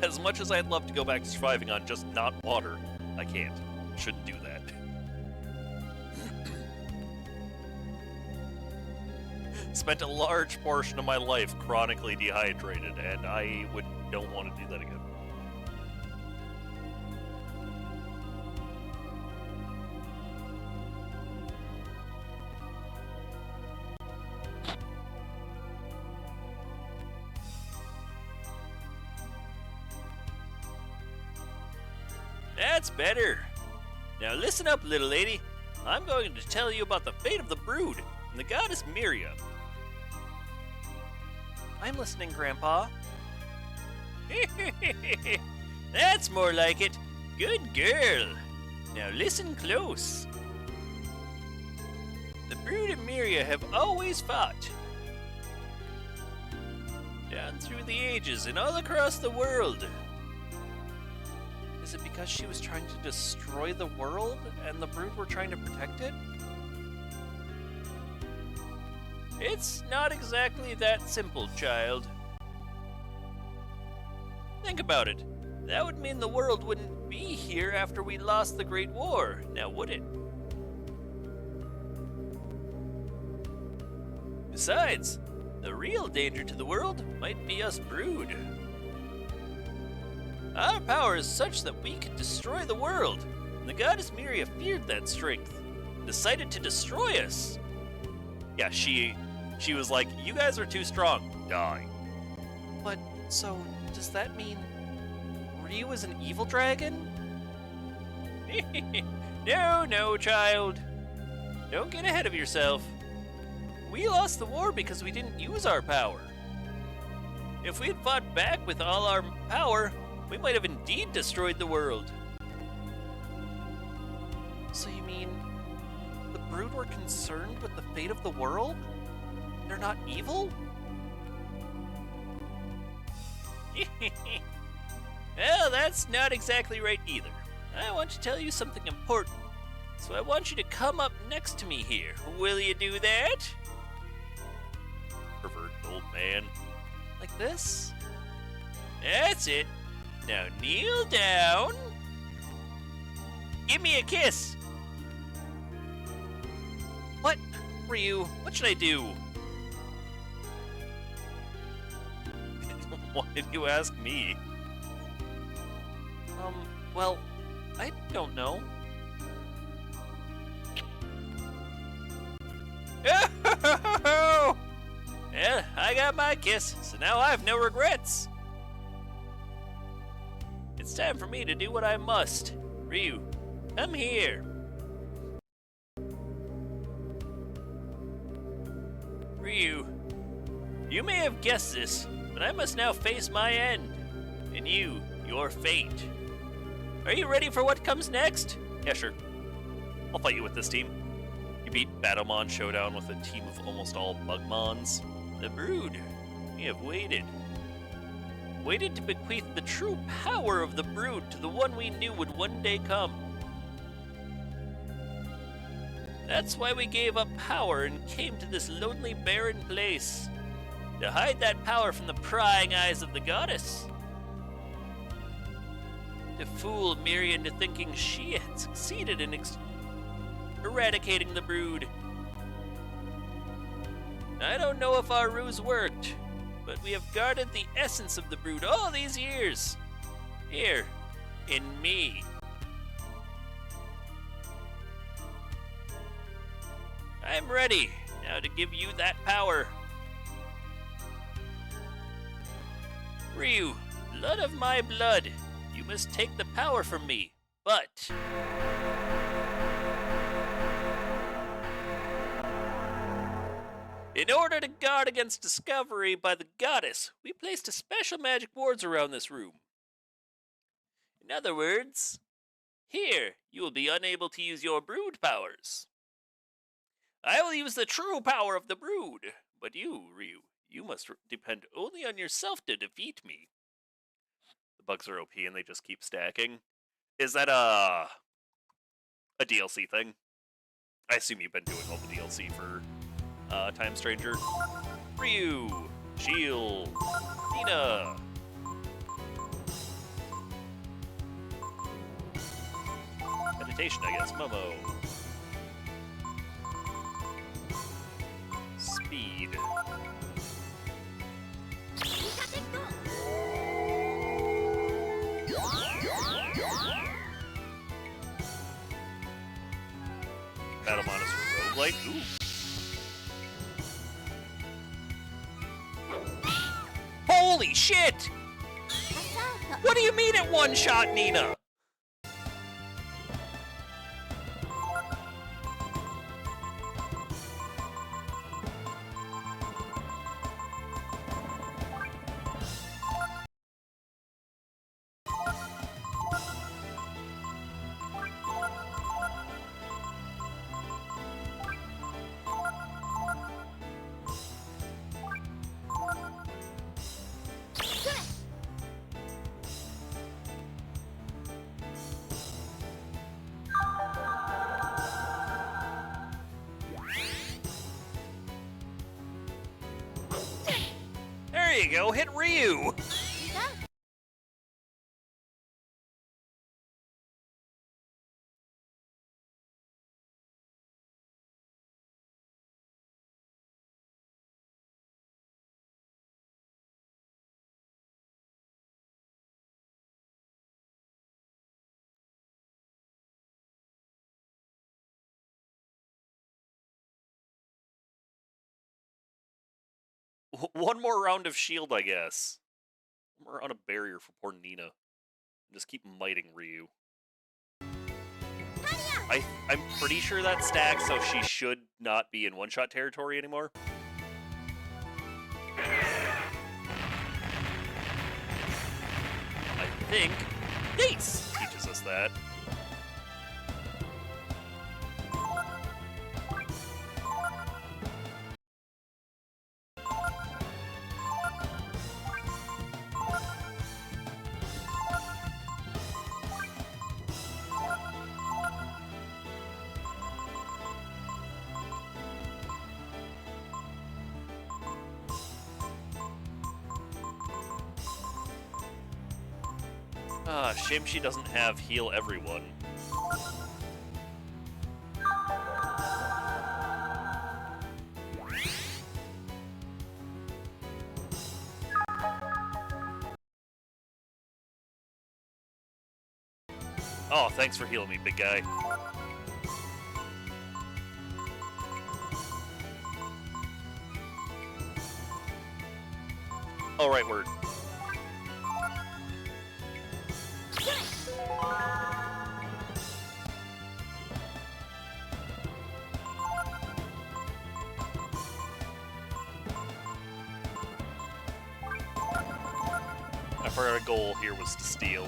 As much as I'd love to go back to surviving on just not water, I can't. Shouldn't do that. Spent a large portion of my life chronically dehydrated, and I don't want to do that again. That's better. Now listen up, little lady. I'm going to tell you about the fate of the brood and the goddess Miria. I'm listening, Grandpa. That's more like it. Good girl. Now listen close. The brood and Miria have always fought. Down through the ages and all across the world. Is it because she was trying to destroy the world and the brood were trying to protect it? It's not exactly that simple, child. Think about it. That would mean the world wouldn't be here after we lost the Great War, now would it? Besides, the real danger to the world might be us brood. Our power is such that we could destroy the world, and the goddess Miria feared that strength, and decided to destroy us. Yeah, she was like, you guys are too strong. Die. But, so, does that mean Ryu is an evil dragon? No, child. Don't get ahead of yourself. We lost the war because we didn't use our power. If we had fought back with all our power, we might have indeed destroyed the world. So you mean the brood were concerned with the fate of the world? They're not evil? Well, that's not exactly right either. I want to tell you something important, so I want you to come up next to me here. Will you do that? Perverted old man. Like this? That's it. Now kneel down. Give me a kiss. What? Ryu, what should I do? Why did you ask me? Well, I don't know. Well, I got my kiss, so now I have no regrets. It's time for me to do what I must. Ryu, come here. Ryu, you may have guessed this, but I must now face my end, and you, your fate. Are you ready for what comes next? Yeah, sure. I'll fight you with this team. You beat Battlemon Showdown with a team of almost all Bugmons. The Brood. We have waited. Waited to bequeath the true power of the Brood to the one we knew would one day come. That's why we gave up power and came to this lonely, barren place. To hide that power from the prying eyes of the goddess. To fool Miria into thinking she had succeeded in eradicating the Brood. I don't know if our ruse worked, but we have guarded the essence of the Brood all these years. Here, in me. I'm ready now to give you that power. Ryu, blood of my blood, you must take the power from me, but... in order to guard against discovery by the goddess, we placed a special magic wards around this room. In other words, here you will be unable to use your brood powers. I will use the true power of the Brood, but you, Ryu, you must depend only on yourself to defeat me. The bugs are OP and they just keep stacking. Is that a DLC thing? I assume you've been doing all the DLC for Time Stranger. Ryu, Shield, Nina. Reputation, I guess. Momo. Speed. Battle Monster Roguelite. Ooh. Holy shit! What do you mean it one-shot Nina? There you go, hit Ryu! One more round of shield, I guess. One more round of barrier for poor Nina. Just keep miting Ryu. I'm pretty sure that stacks, so she should not be in one-shot territory anymore. I think Ace teaches us that. Shame she doesn't have heal everyone. Oh, thanks for healing me, big guy. All right, word. I forgot our goal here was to steal.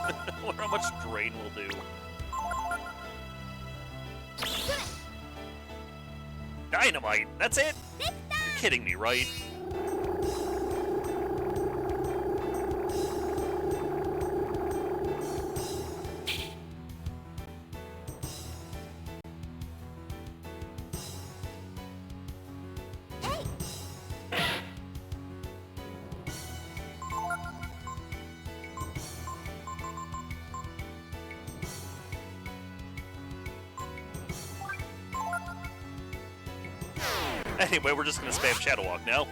I wonder how much drain will do. Dynamite! That's it? You're kidding me, right? Anyway, we're just gonna spam Shadow Walk now.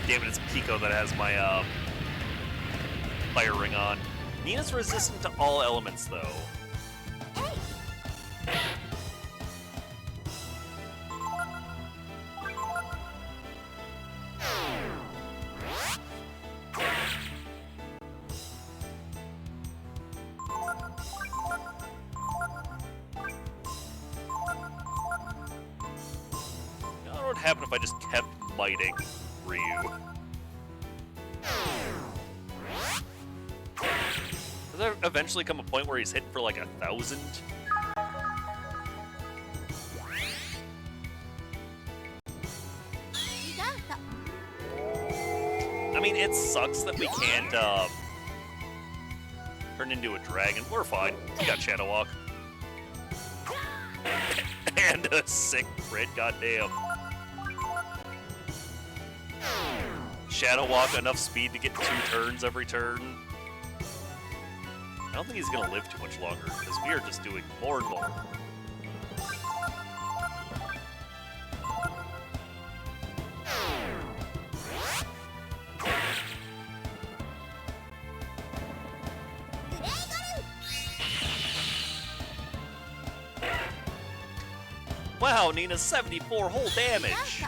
Damn it, it's Pico that has my fire ring on. Nina's resistant to all elements, though. What would happen if I just kept miting? Ryu. Does there eventually come a point where he's hitting for like 1,000? I mean, it sucks that we can't turn into a dragon. We're fine. We got Shadow Walk. And a sick crit, goddamn. Shadow Walk, enough speed to get 2 turns every turn. I don't think he's gonna live too much longer, because we are just doing more and more. Wow, Nina's 74 whole damage!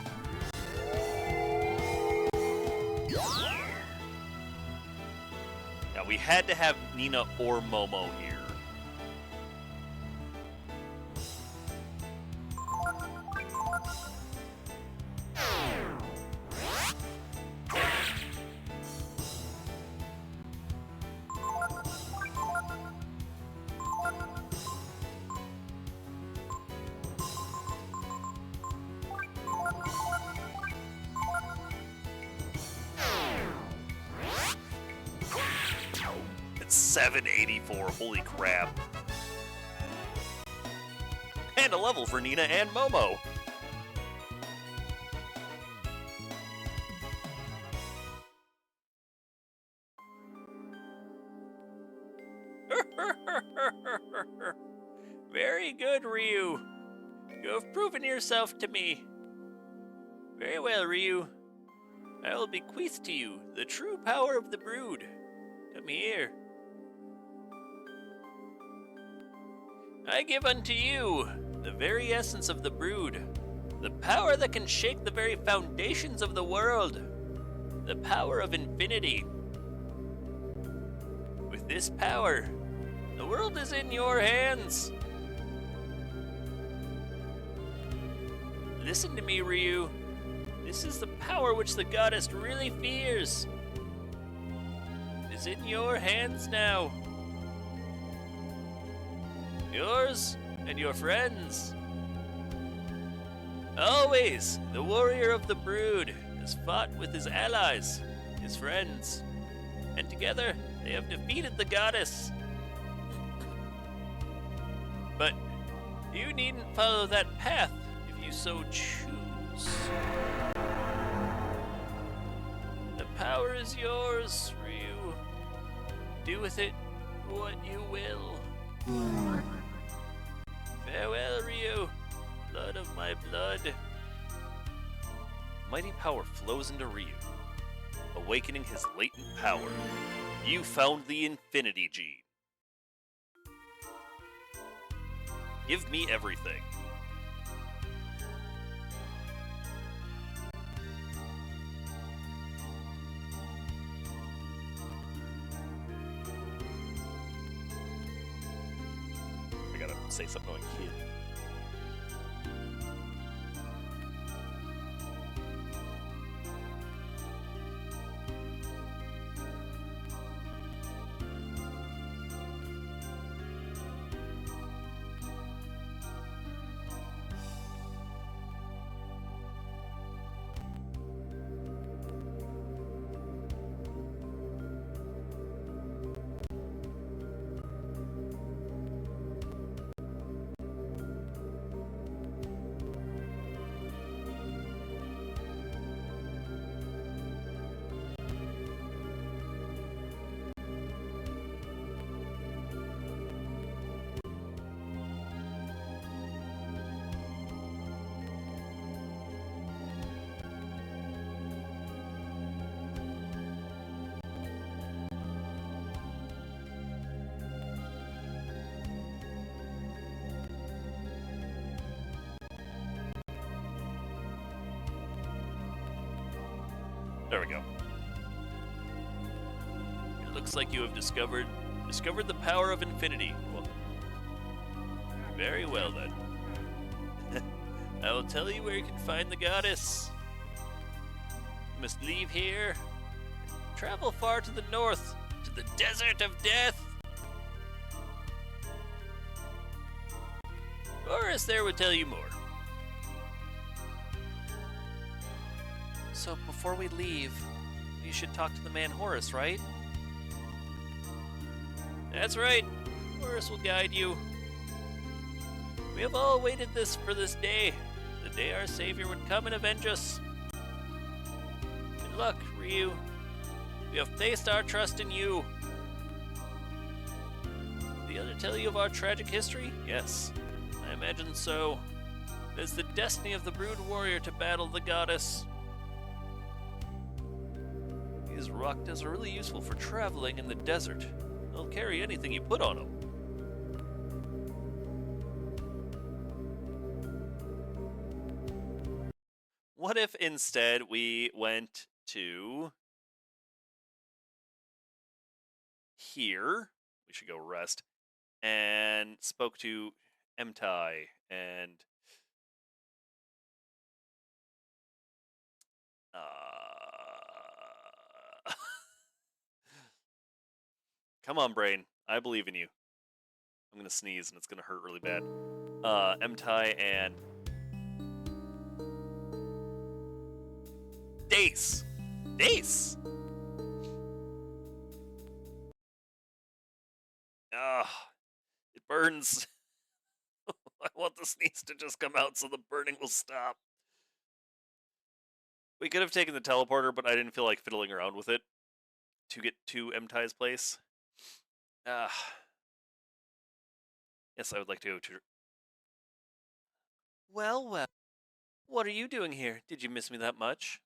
Now, we had to have Nina or Momo here. It's 784, holy crap. And a level for Nina and Momo. Very good, Ryu. You have proven yourself to me. Very well, Ryu. I will bequeath to you the true power of the brood. Come here. I give unto you the very essence of the brood, the power that can shake the very foundations of the world, the power of infinity. With this power, the world is in your hands. Listen to me, Ryu. This is the power which the goddess really fears. It is in your hands now. Yours and your friends. Always, the warrior of the brood has fought with his allies, his friends, and together they have defeated the goddess. But you needn't follow that path if you so choose. The power is yours, Ryu. Do with it what you will. Farewell, Ryu, blood of my blood. Mighty power flows into Ryu, awakening his latent power. You found the Infinity Gene. Give me everything. I gotta say something like here. There we go. It looks like you have discovered the power of infinity. Well, very well then. I will tell you where you can find the goddess. must leave here. Travel far to the north, to the desert of death. Horus there would tell you more. So before we leave, you should talk to the man Horus, right? That's right. Horus will guide you. We have all waited for this day. The day our savior would come and avenge us. Good luck, Ryu. We have placed our trust in you. Did the other tell you of our tragic history? Yes, I imagine so. It is the destiny of the Brood Warrior to battle the goddess. These Raktas are really useful for traveling in the desert. They'll carry anything you put on them. What if instead we went to here? We should go rest. And spoke to Emtai and come on, brain. I believe in you. I'm gonna sneeze and it's gonna hurt really bad. Emtai and Dace. Dace. It burns. I want the sneeze to just come out so the burning will stop. We could have taken the teleporter, but I didn't feel like fiddling around with it to get to Emtai's place. Yes, I would like to go to... Well, what are you doing here? Did you miss me that much?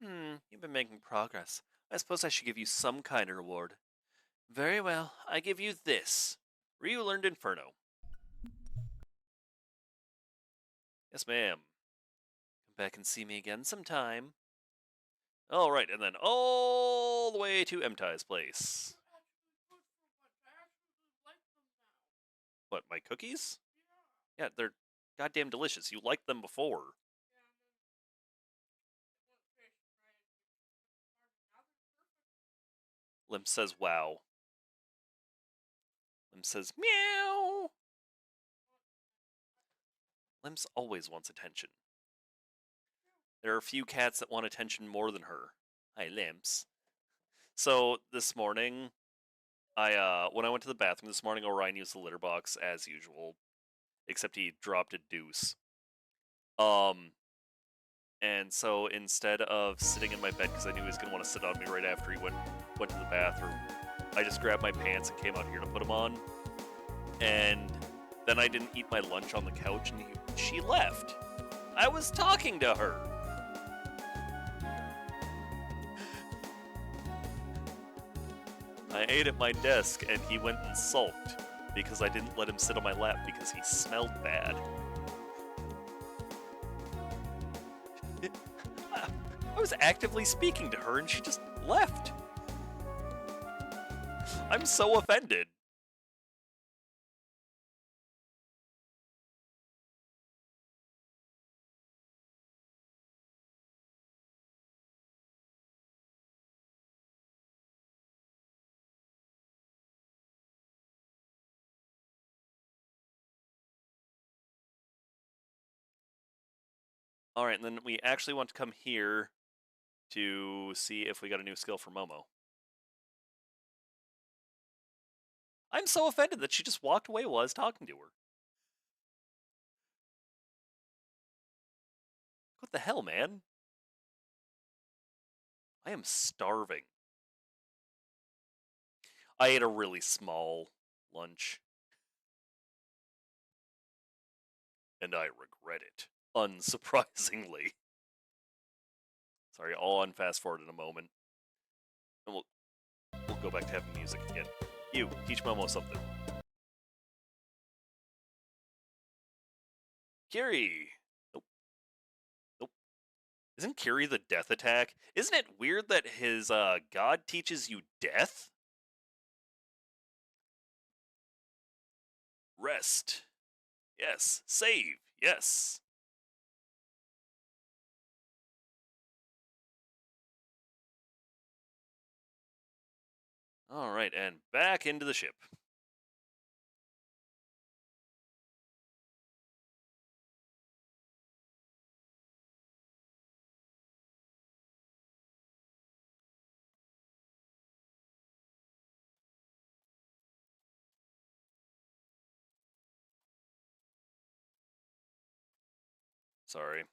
You've been making progress. I suppose I should give you some kind of reward. Very well, I give you this. Ryu learned Inferno. Yes, ma'am. Come back and see me again sometime. Alright, and then all the way to Emtai's place. What, my cookies? Yeah, they're goddamn delicious. You liked them before. Limp says, wow. Limp says, meow. Limps always wants attention. There are a few cats that want attention more than her. Hi, Limps. So, this morning, when I went to the bathroom this morning, Orion used the litter box as usual. Except he dropped a deuce. And so instead of sitting in my bed, because I knew he was going to want to sit on me right after he went to the bathroom, I just grabbed my pants and came out here to put them on. And then I didn't eat my lunch on the couch, and she left. I was talking to her. I ate at my desk, and he went and sulked because I didn't let him sit on my lap because he smelled bad. I was actively speaking to her and she just left. I'm so offended. Alright, and then we actually want to come here to see if we got a new skill for Momo. I'm so offended that she just walked away while I was talking to her. What the hell, man? I am starving. I ate a really small lunch. And I regret it, unsurprisingly. Sorry, I'll unfast forward in a moment. And we'll go back to having music again. You, teach Momo something. Kiri! Nope. Nope. Isn't Kiri the death attack? Isn't it weird that his god teaches you death? Rest. Yes. Save. Yes. Alright, and back into the ship. Sorry.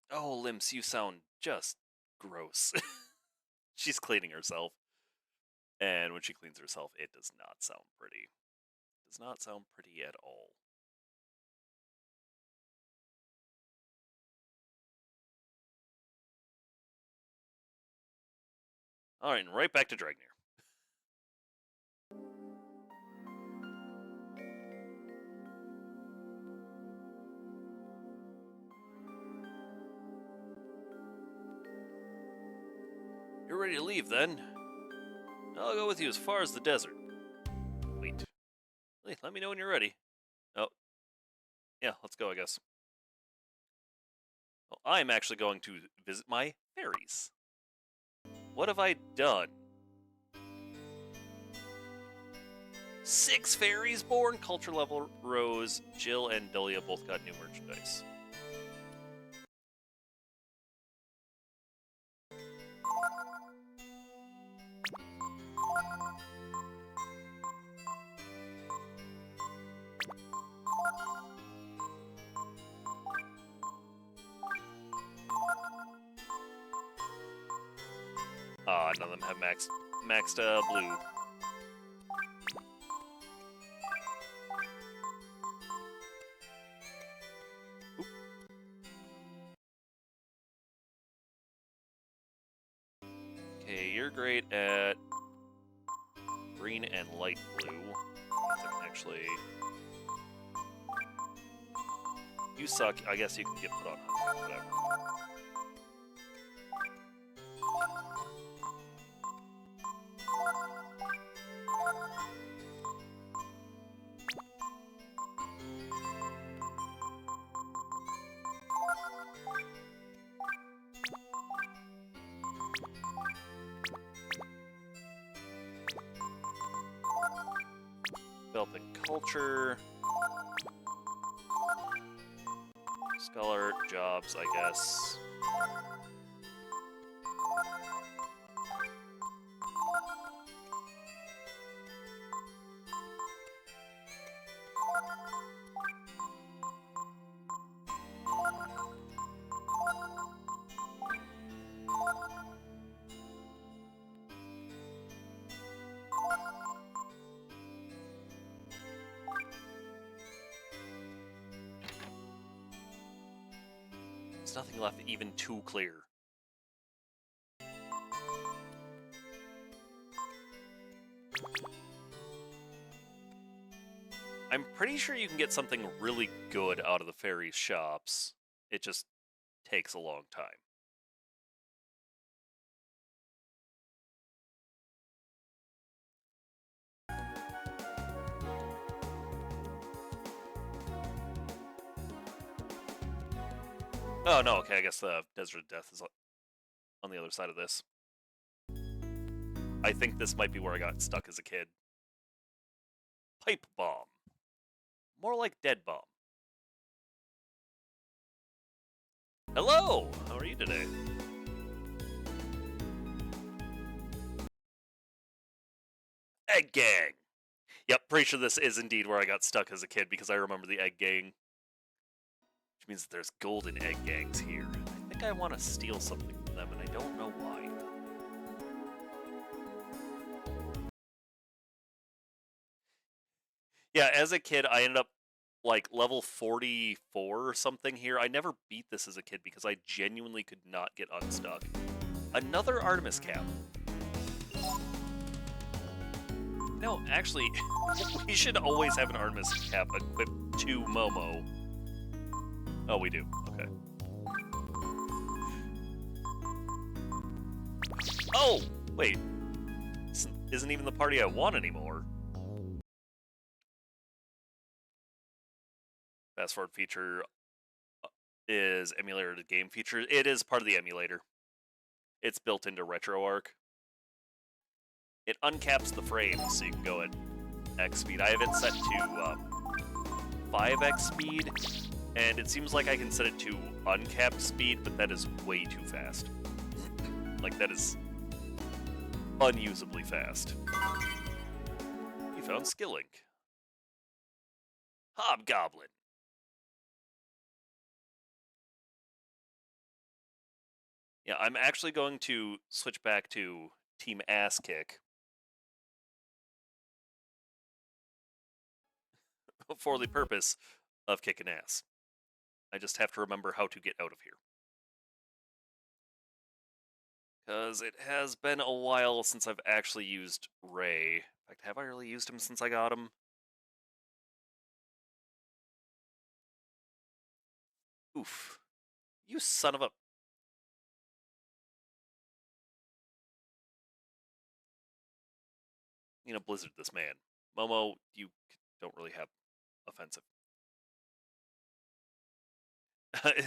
Oh, Limps, you sound just gross. She's cleaning herself. And when she cleans herself, it does not sound pretty. Does not sound pretty at all. Alright, and right back to Dragnir. You're ready to leave, then? I'll go with you as far as the desert. Wait. Let me know when you're ready. Oh. Yeah, let's go, I guess. Well, I'm actually going to visit my fairies. What have I done? 6 fairies born. Culture level rose. Jill and Delia both got new merchandise. Ah, none of them have maxed blue. Oop. Okay, you're great at green and light blue. Actually, you suck. I guess you can get put on whatever. Developing culture. Scholar jobs, I guess. There's nothing left even too clear. I'm pretty sure you can get something really good out of the fairies' shops. It just takes a long time. Oh, no, okay, I guess the Desert of Death is on the other side of this. I think this might be where I got stuck as a kid. Pipe bomb. More like dead bomb. Hello! How are you today? Egg Gang! Yep, pretty sure this is indeed where I got stuck as a kid because I remember the Egg Gang. Which means that there's golden Egg Gangs here. I think I want to steal something from them, and I don't know why. Yeah, as a kid, I ended up like level 44 or something here. I never beat this as a kid because I genuinely could not get unstuck. Another Artemis cap. No, actually, we should always have an Artemis cap equipped to Momo. Oh, we do. Okay. Oh, wait. This isn't even the party I want anymore. Fast forward feature is emulator to game feature. It is part of the emulator. It's built into RetroArch. It uncaps the frame so you can go at X speed. I have it set to 5x speed, and it seems like I can set it to uncapped speed, but that is way too fast. Like, that is unusably fast. You found Skillink. Hobgoblin. Yeah, I'm actually going to switch back to Team Ass Kick for the purpose of kicking ass. I just have to remember how to get out of here. Because it has been a while since I've actually used Ray. In fact, have I really used him since I got him? Oof. You son of a... You know, Blizzard this man. Momo, you don't really have offensive.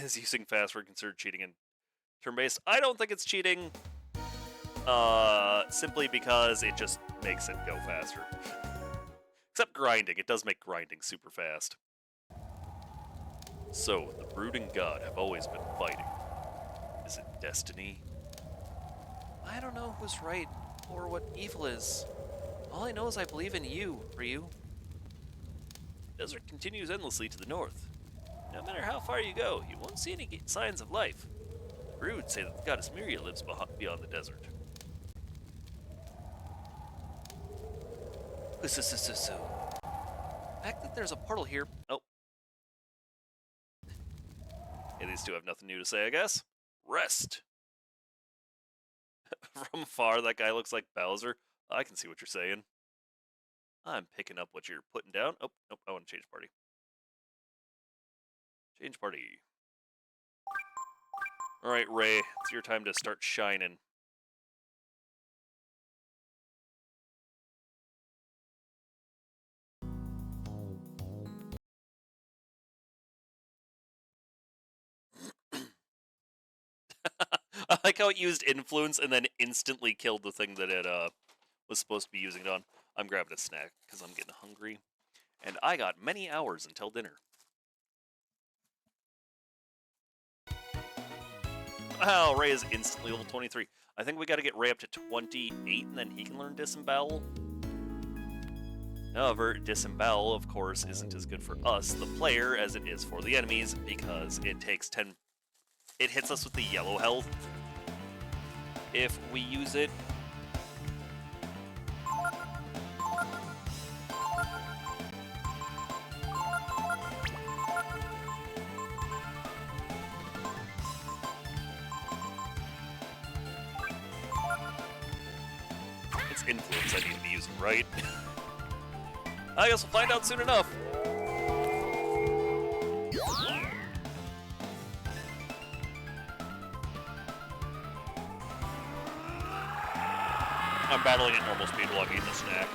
Is using fast word considered cheating in turn-based? I don't think it's cheating. Simply because it just makes it go faster. Except grinding. It does make grinding super fast. So, the brooding god have always been fighting. Is it destiny? I don't know who's right, or what evil is. All I know is I believe in you, Ryu. The desert continues endlessly to the north. No matter how far you go, you won't see any signs of life. The Brood say that the goddess Miria lives beyond the desert. The fact that there's a portal here... Oh. Yeah, these two have nothing new to say, I guess. Rest. From afar, that guy looks like Bowser. I can see what you're saying. I'm picking up what you're putting down. Oh, nope, I want to change party. Change party. Alright, Ray, it's your time to start shining. I like how it used influence and then instantly killed the thing that it was supposed to be using it on. I'm grabbing a snack because I'm getting hungry. And I got many hours until dinner. Wow, Ray is instantly level 23. I think we got to get Ray up to 28 and then he can learn Disembowel. However, Disembowel, of course, isn't as good for us, the player, as it is for the enemies, because it takes 10... It hits us with the yellow health if we use it. It's influence I need to be using, right? I guess we'll find out soon enough. I'm battling at normal speed while I'm eating a snack.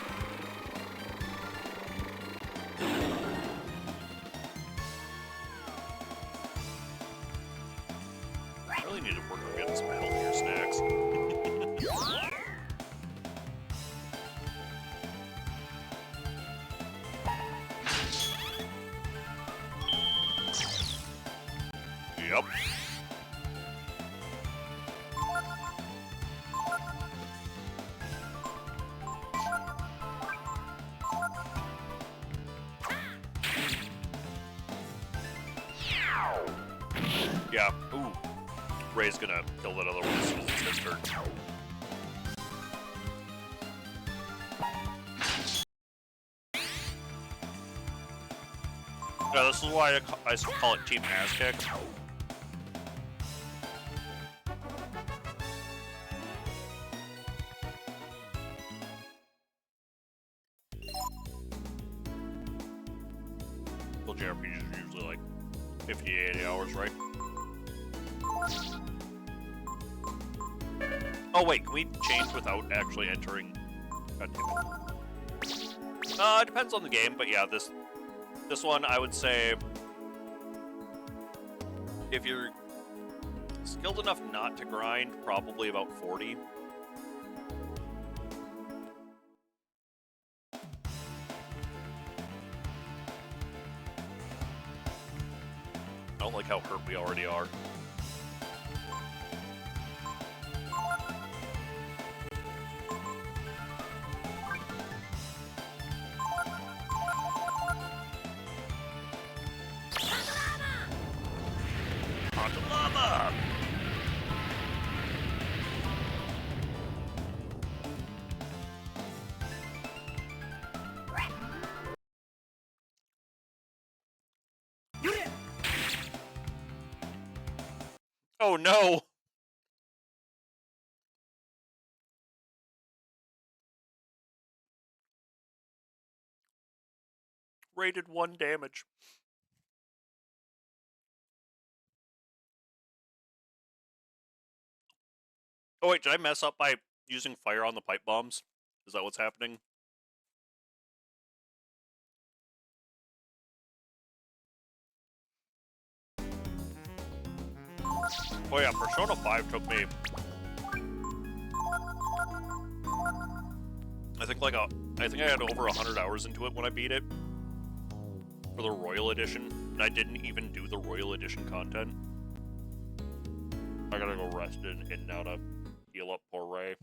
I really need to work on getting some healthier snacks. Yep. Yeah. Ooh. Ray's gonna kill that other one as soon as it's his turn. Yeah, this is why I call it Team Ass Kick. Well, JRPGs are usually like 50 to 80 hours, right? Oh wait, can we change without actually entering? God damn it. It depends on the game, but yeah, this one I would say if you're skilled enough not to grind, probably about 40. I don't like how hurt we already are. Onto lava! Oh no! Rated 1 damage. Oh wait, did I mess up by using fire on the pipe bombs? Is that what's happening? Oh yeah, Persona 5 took me... I think I had over 100 hours into it when I beat it. For the Royal Edition. And I didn't even do the Royal Edition content. I gotta go rest in now to heal up poor Ray.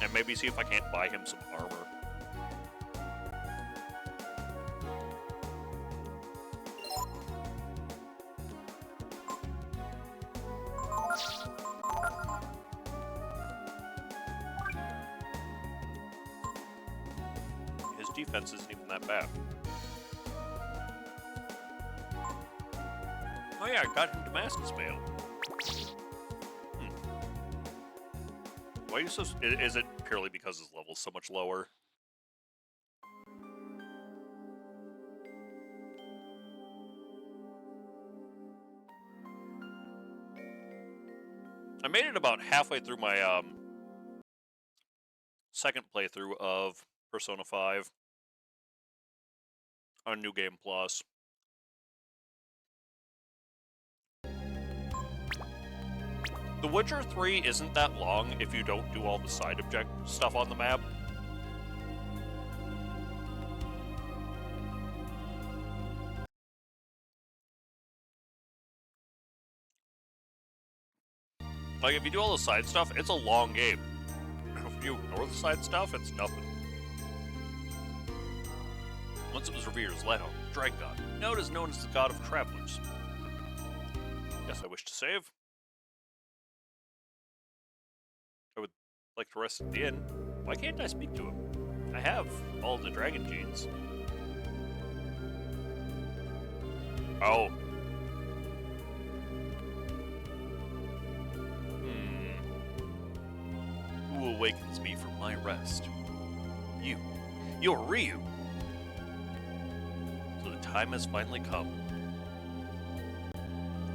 And maybe see if I can't buy him some armor. His defense isn't even that bad. Oh yeah, I got him Damascus Veil. Why are you so... Is it purely because his level's so much lower? I made it about halfway through my second playthrough of Persona 5 on New Game Plus. The Witcher 3 isn't that long if you don't do all the side object stuff on the map. Like, if you do all the side stuff, it's a long game. If you ignore the side stuff, it's nothing. Once it was revered as Leto, Dragon God. Now it is known as the God of Travelers. Yes, I wish to save. I would like to rest at the inn. Why can't I speak to him? I have all the dragon genes. Oh. Who awakens me from my rest? You. You're Ryu. So the time has finally come.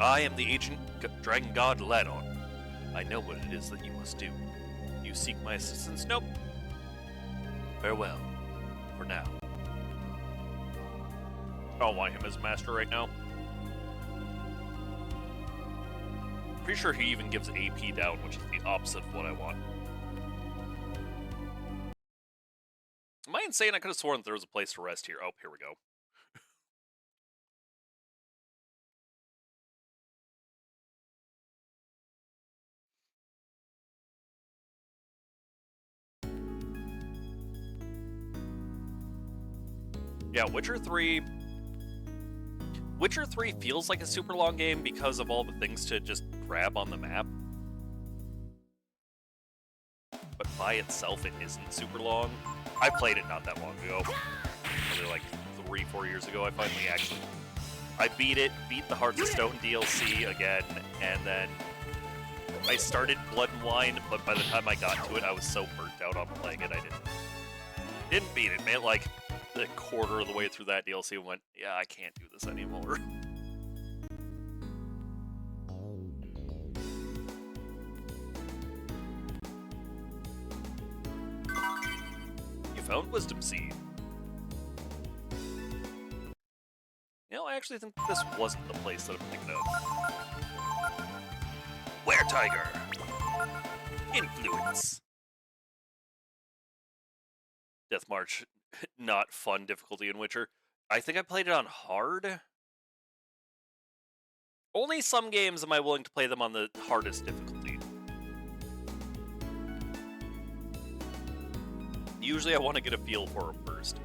I am the ancient dragon god Ladon. I know what it is that you must do. You seek my assistance? Nope. Farewell. For now. I don't want him as master right now. Pretty sure he even gives AP down, which is the opposite of what I want. Am I insane? I could have sworn there was a place to rest here. Oh, here we go. Yeah, Witcher 3 feels like a super long game because of all the things to just grab on the map. But by itself, it isn't super long. I played it not that long ago. I really like 3-4 years ago, I finally actually... I beat the Hearts of Stone DLC again, and then I started Blood and Wine, but by the time I got to it, I was so burnt out on playing it, I didn't beat it, man. Like, a quarter of the way through that DLC and went, yeah, I can't do this anymore. You found Wisdom Seed. You know, I actually think this wasn't the place that I'm thinking of. Were Tiger. Influence. Death March, not fun difficulty in Witcher. I think I played it on hard. Only some games am I willing to play them on the hardest difficulty. Usually I want to get a feel for them first.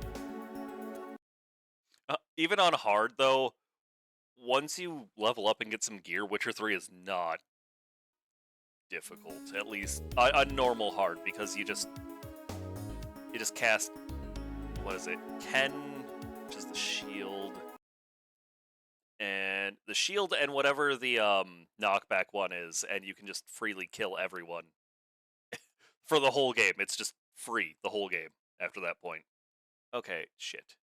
Even on hard, though, once you level up and get some gear, Witcher 3 is not difficult. At least a normal hard, because you just cast, what is it, Ken, which is the shield, and whatever the knockback one is, and you can just freely kill everyone for the whole game. It's just free the whole game after that point. Okay, shit.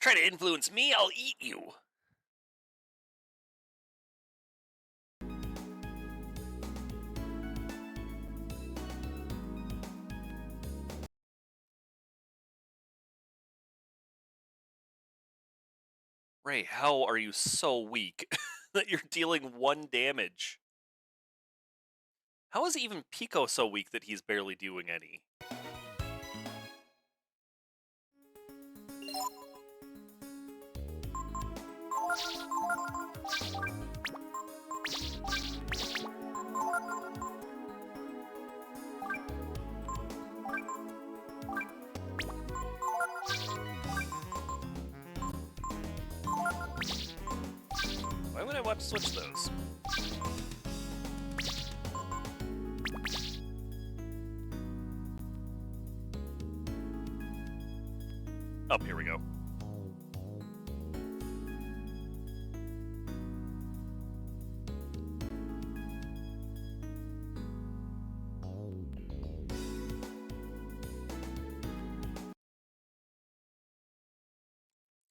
Try to influence me, I'll eat you. Ray, how are you so weak that you're dealing 1 damage? How is even Pico so weak that he's barely doing any? Why would I want to switch those? Oh, here we go.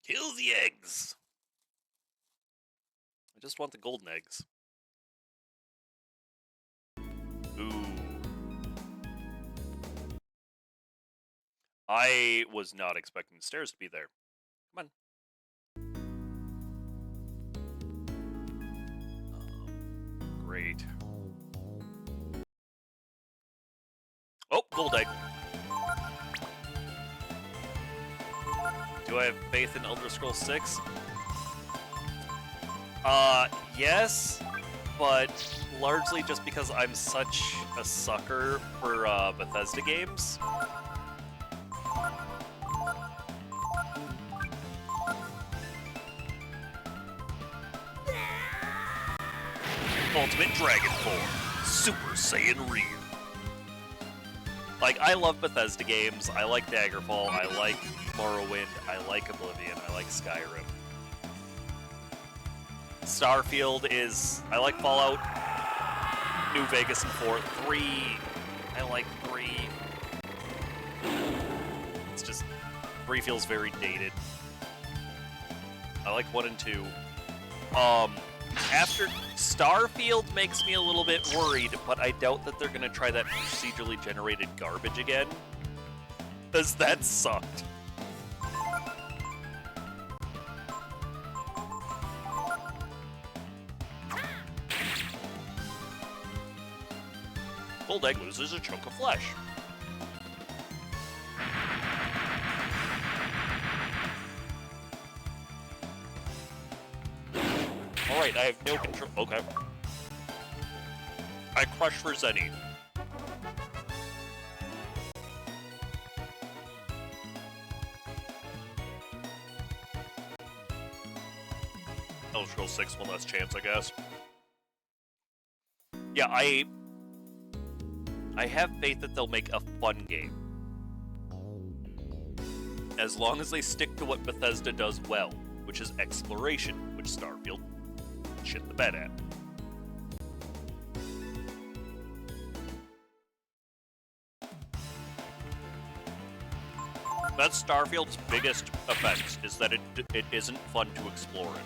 Kill the eggs! I just want the golden eggs. Ooh. I was not expecting the stairs to be there. Come on. Great. Oh, gold egg. Do I have faith in Elder Scrolls 6? Yes, but largely just because I'm such a sucker for Bethesda games. Ultimate Dragon Form, Super Saiyan Ryu. Like, I love Bethesda games, I like Daggerfall, I like Morrowind, I like Oblivion, I like Skyrim. Starfield is... I like Fallout, New Vegas, and 4. 3... I like 3. It's just... 3 feels very dated. I like 1 and 2. After... Starfield makes me a little bit worried, but I doubt that they're gonna try that procedurally generated garbage again. Because that sucked. Gold egg loses a chunk of flesh. Alright, I have no control. Okay. I crush for Zenny. Elder Scrolls 6, one less chance, I guess. Yeah, I have faith that they'll make a fun game. As long as they stick to what Bethesda does well, which is exploration, which Starfield shit the bed at. That's Starfield's biggest offense, is that it isn't fun to explore it.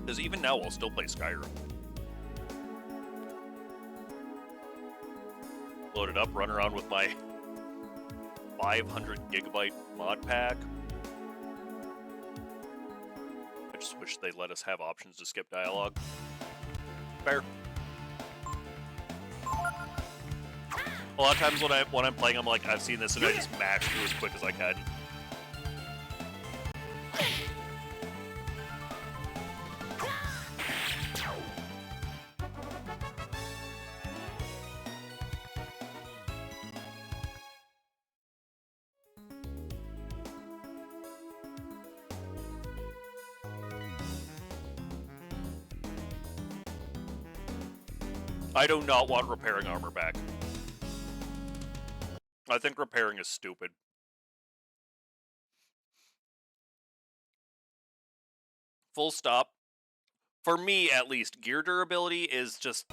Because even now, I'll still play Skyrim. Load it up, run around with my 500 gigabyte mod pack. I just wish they'd let us have options to skip dialogue. Fair. A lot of times when I'm playing, I'm like, I've seen this, and I just mash through as quick as I can. I do not want repairing armor back. I think repairing is stupid. Full stop. For me, at least, gear durability is just...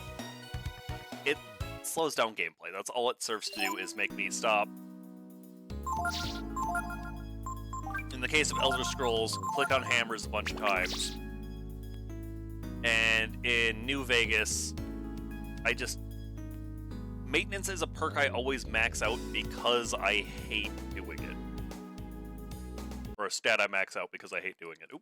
It slows down gameplay. That's all it serves to do, is make me stop. In the case of Elder Scrolls, click on hammers a bunch of times. And in New Vegas, I just... Maintenance is a perk I always max out because I hate doing it. Or a stat I max out because I hate doing it. Oop.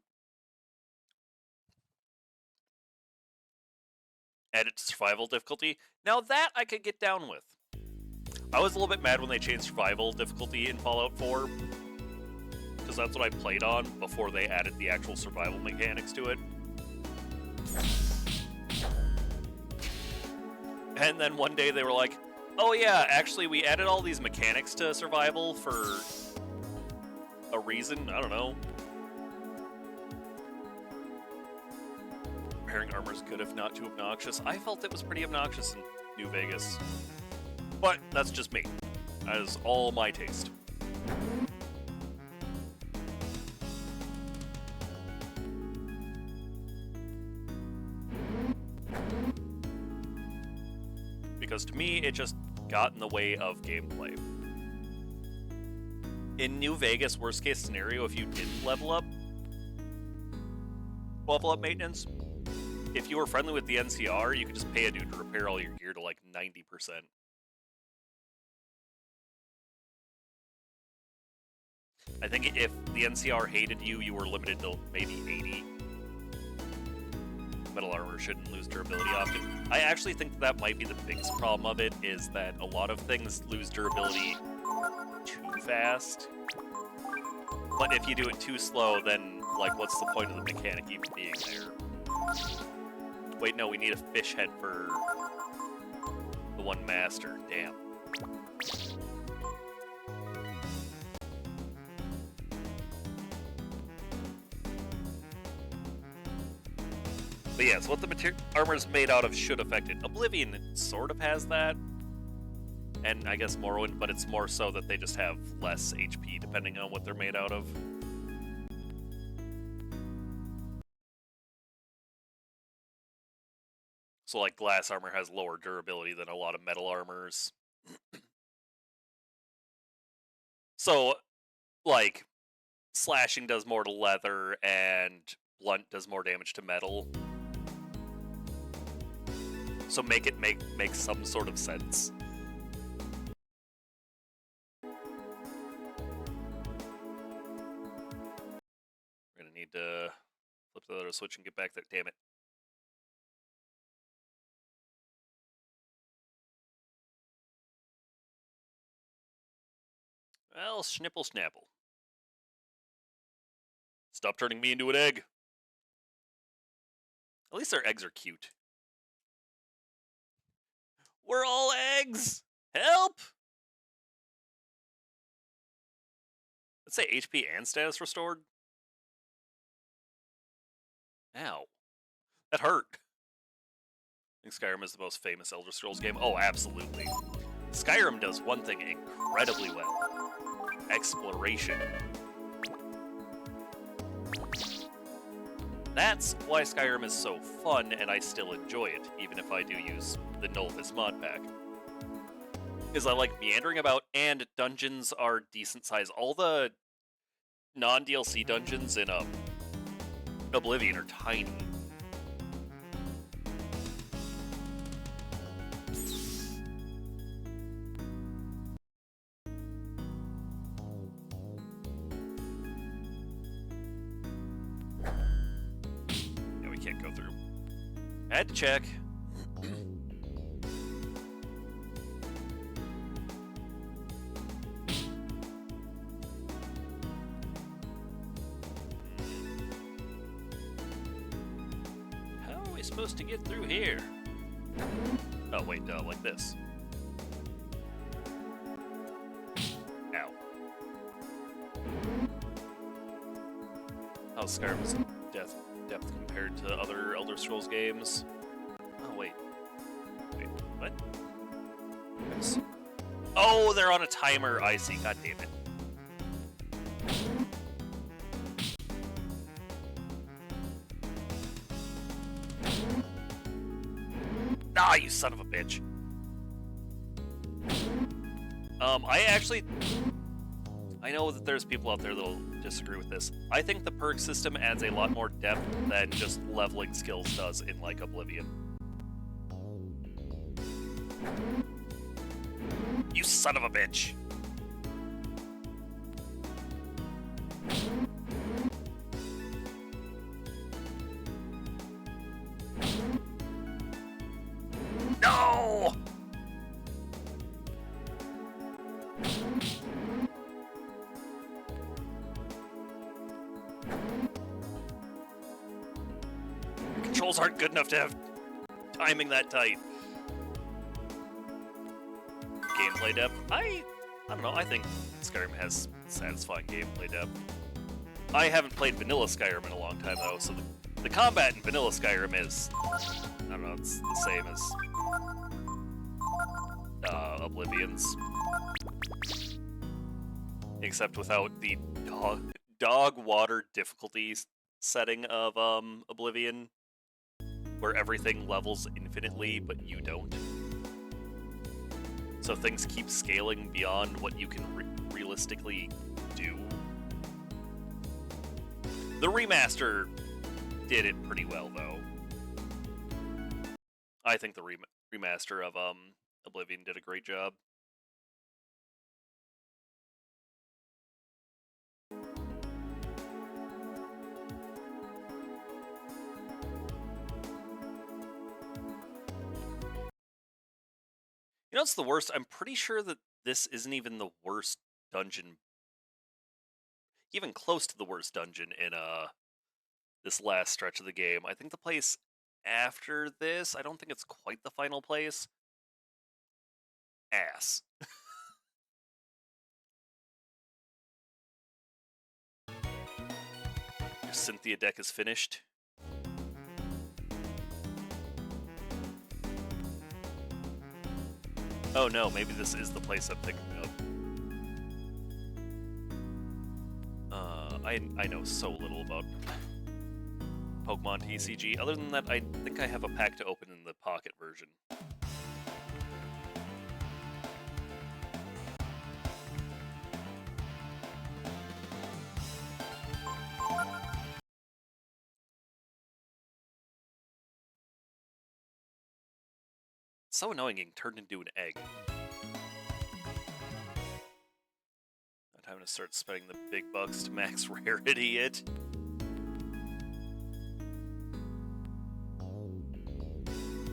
Add it to survival difficulty. Now that I could get down with. I was a little bit mad when they changed survival difficulty in Fallout 4. Because that's what I played on before they added the actual survival mechanics to it. And then one day they were like, oh yeah, actually we added all these mechanics to survival for a reason, I don't know. Repairing armor is good if not too obnoxious. I felt it was pretty obnoxious in New Vegas. But that's just me. That is all my taste. Because to me, it just got in the way of gameplay. In New Vegas, worst case scenario, if you didn't level up maintenance, if you were friendly with the NCR, you could just pay a dude to repair all your gear to like 90%. I think if the NCR hated you, you were limited to maybe 80. Metal armor shouldn't lose durability often. I actually think that might be the biggest problem of it, is that a lot of things lose durability too fast. But if you do it too slow, then, like, what's the point of the mechanic even being there? Wait, no, we need a fish head for the one master. Damn. But yeah, so what the armor is made out of should affect it. Oblivion sort of has that, and I guess Morrowind, but it's more so that they just have less HP depending on what they're made out of. So like glass armor has lower durability than a lot of metal armors. So, like, slashing does more to leather and blunt does more damage to metal. So make it make some sort of sense. We're gonna need to flip the other switch and get back there. Damn it. Well, snipple snapple. Stop turning me into an egg. At least their eggs are cute. We're all eggs! Help! Let's say HP and status restored. Ow. That hurt. I think Skyrim is the most famous Elder Scrolls game. Oh, absolutely. Skyrim does one thing incredibly well. Exploration. That's why Skyrim is so fun, and I still enjoy it, even if I do use the Nulvis mod pack. Is I like meandering about, and dungeons are decent size. All the non-DLC dungeons in Oblivion are tiny. Yeah, we can't go through. I had to check. Supposed to get through here. Oh wait, like this. Ow. How Skyrim's depth compared to other Elder Scrolls games? Oh wait, what? Oh, they're on a timer. I see. God damn it. Ah, you son of a bitch. I know that there's people out there that'll disagree with this. I think the perk system adds a lot more depth than just leveling skills does in, like, Oblivion. You son of a bitch. No! Controls aren't good enough to have timing that tight. Gameplay depth? I don't know, I think Skyrim has satisfying gameplay depth. I haven't played vanilla Skyrim in a long time though, so the combat in vanilla Skyrim is, I don't know, it's the same as Oblivion's. Except without the dog water difficulty setting of Oblivion, where everything levels infinitely, but you don't. So things keep scaling beyond what you can realistically do. The remaster did it pretty well, though. I think the remaster of Oblivion did a great job. You know what's the worst? I'm pretty sure that this isn't even the worst dungeon, even close to the worst dungeon in this last stretch of the game. I think the place after this, I don't think it's quite the final place. Ass. Your Cynthia deck is finished. Oh no, maybe this is the place I'm thinking of. I know so little about Pokemon TCG. Other than that, I think I have a pack to open in the Pocket version. It's so annoying getting turned into an egg. Time to start spending the big bucks to max rarity it.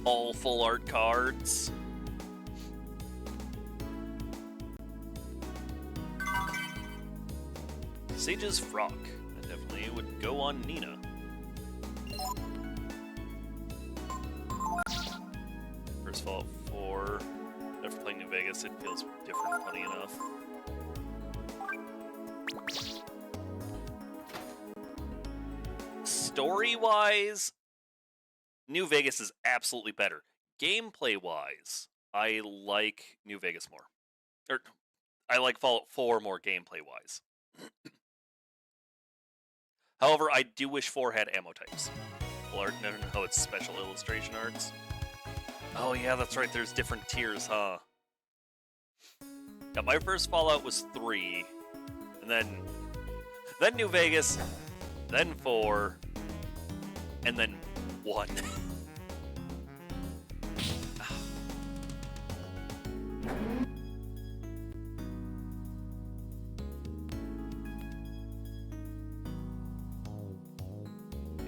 All full art cards. Sage's Frock. That definitely would go on Nina. First Fallout 4. After playing New Vegas, it feels different, funny enough. Story-wise, New Vegas is absolutely better. Gameplay-wise, I like New Vegas more. Or, I like Fallout 4 more gameplay-wise. However, I do wish 4 had ammo types. Well, no, it's special illustration arts. Oh yeah, that's right, there's different tiers, huh? Yeah, my first Fallout was 3, and then New Vegas, then 4, and then 1.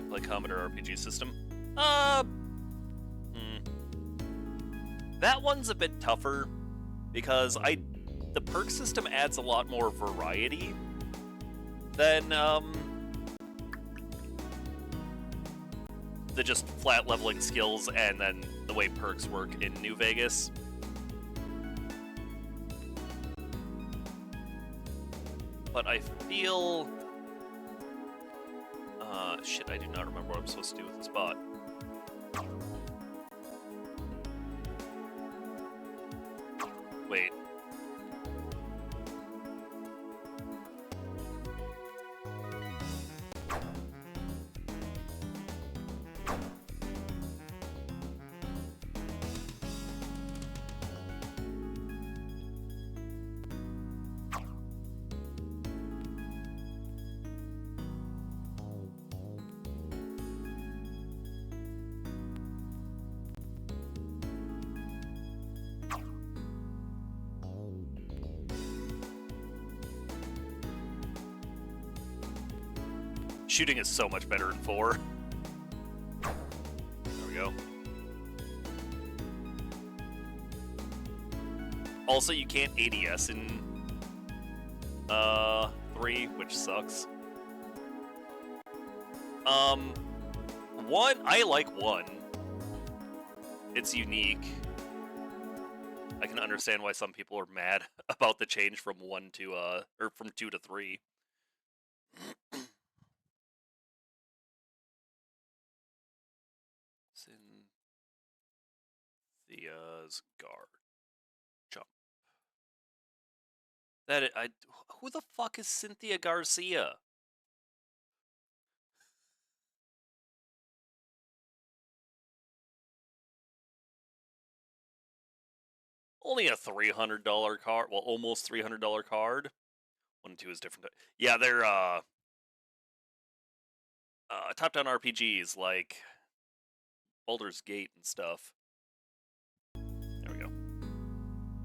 Play Commodore RPG system? That one's a bit tougher because the perk system adds a lot more variety than the just flat leveling skills and then the way perks work in New Vegas. But I feel... shit, I do not remember what I'm supposed to do with this bot. Wait. Shooting is so much better in 4. There we go. Also, you can't ADS in 3, which sucks. 1, I like 1. It's unique. I can understand why some people are mad about the change from 1 to or from 2 to 3. Cynthia's guard. Jump. Who the fuck is Cynthia Garcia? Only a $300 card. Well, almost $300 card. 1 and 2 is different. Yeah, they're top-down RPGs like Baldur's Gate and stuff. There we go.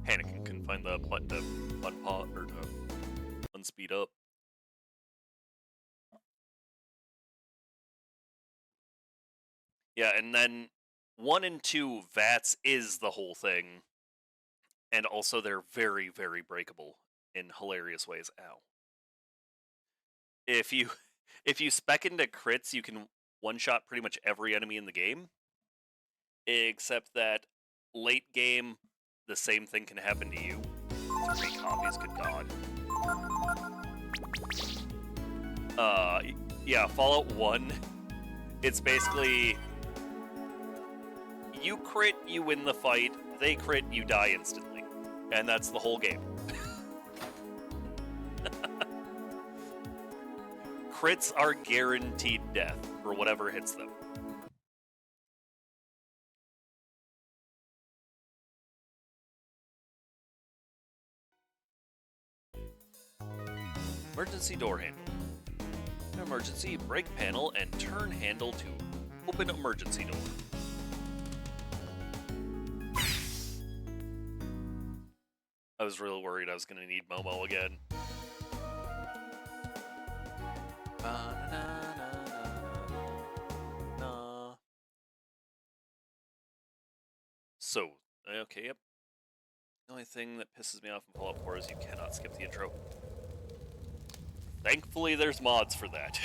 Panicking couldn't find the button to unpause or to unspeed up. Yeah, and then 1 and 2 VATS is the whole thing. And also they're very, very breakable in hilarious ways. Ow. If you spec into crits, you can one-shot pretty much every enemy in the game. Except that late game, the same thing can happen to you. 3 copies, good god. Yeah, Fallout 1, it's basically... You crit, you win the fight. They crit, you die instantly. And that's the whole game. Crits are guaranteed death for whatever hits them. Emergency door handle. Emergency brake panel and turn handle to open emergency door. I was really worried I was going to need Momo again. So, okay, yep. The only thing that pisses me off in Fallout 4 is you cannot skip the intro. Thankfully, there's mods for that.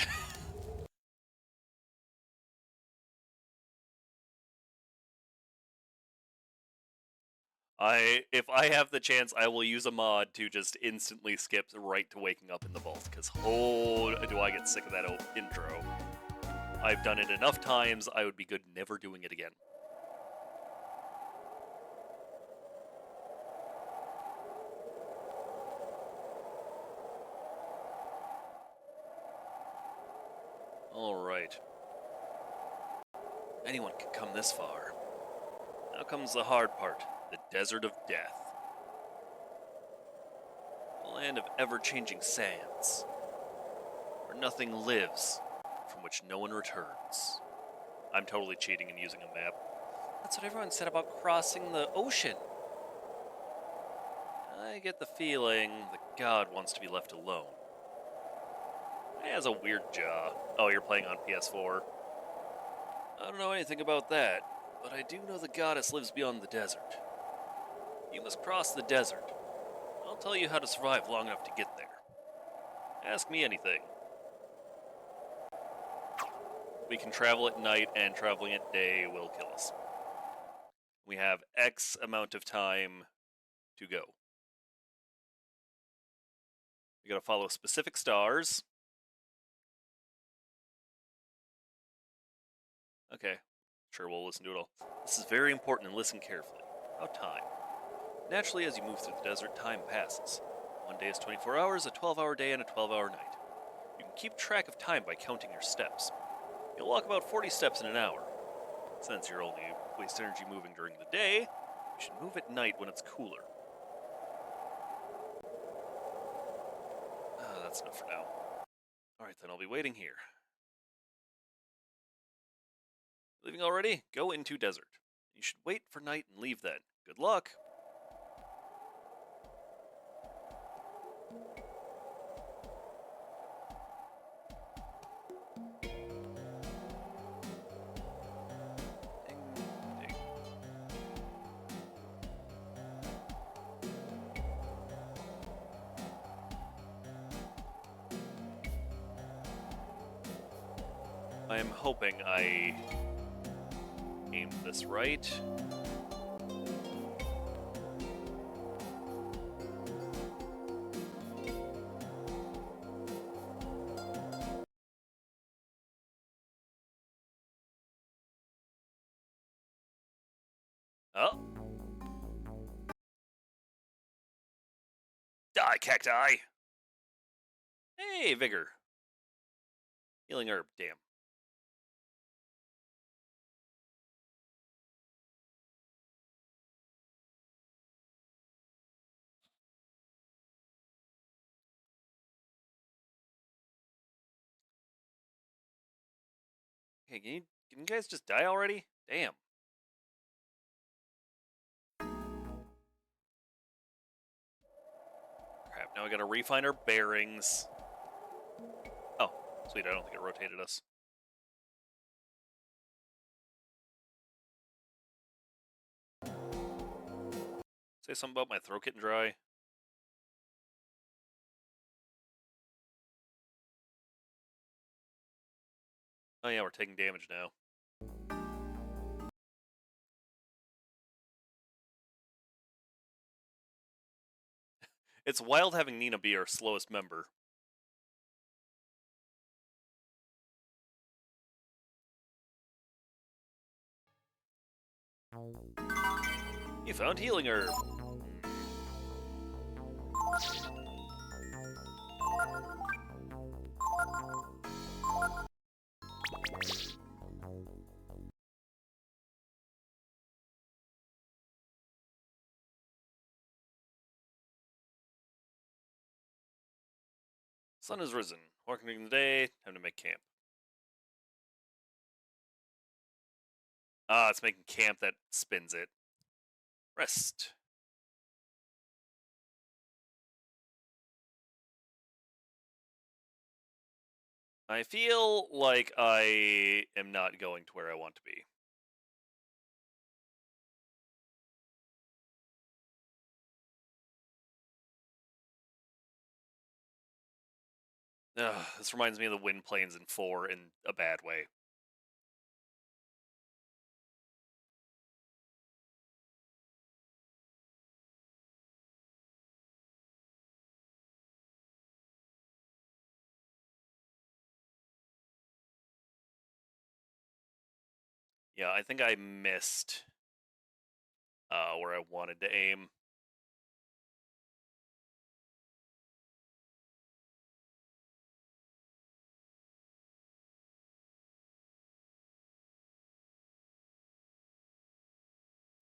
If I have the chance, I will use a mod to just instantly skip right to waking up in the vault, because oh, do I get sick of that intro. I've done it enough times, I would be good never doing it again. Alright. Anyone can come this far. Now comes the hard part, the Desert of Death. A land of ever-changing sands, where nothing lives, from which no one returns. I'm totally cheating and using a map. That's what everyone said about crossing the ocean. I get the feeling that God wants to be left alone. He has a weird jaw. Oh, you're playing on PS4. I don't know anything about that, but I do know the goddess lives beyond the desert. You must cross the desert. I'll tell you how to survive long enough to get there. Ask me anything. We can travel at night, and traveling at day will kill us. We have X amount of time to go. We gotta follow specific stars. Okay, sure, we'll listen to it all. This is very important and listen carefully. About time. Naturally, as you move through the desert, time passes. One day is 24 hours, a 12-hour day, and a 12-hour night. You can keep track of time by counting your steps. You'll walk about 40 steps in an hour. Since you're only waste energy moving during the day, you should move at night when it's cooler. That's enough for now. Alright, then I'll be waiting here. Leaving already? Go into desert. You should wait for night and leave then. Good luck! Ding, ding. I'm hoping I aimed this right. Oh. Die, cacti! Hey, vigor. Healing herb, damn. Hey, can you guys just die already? Damn. Crap, now I gotta refine our bearings. Oh, sweet, I don't think it rotated us. Say something about my throat getting dry. Oh yeah, we're taking damage now. It's wild having Nina be our slowest member. You found healing herb. Sun has risen. Working during the day, time to make camp. Ah, it's making camp that spins it. Rest. I feel like I am not going to where I want to be. Ugh, this reminds me of the wind planes in 4 in a bad way. Yeah, I think I missed where I wanted to aim.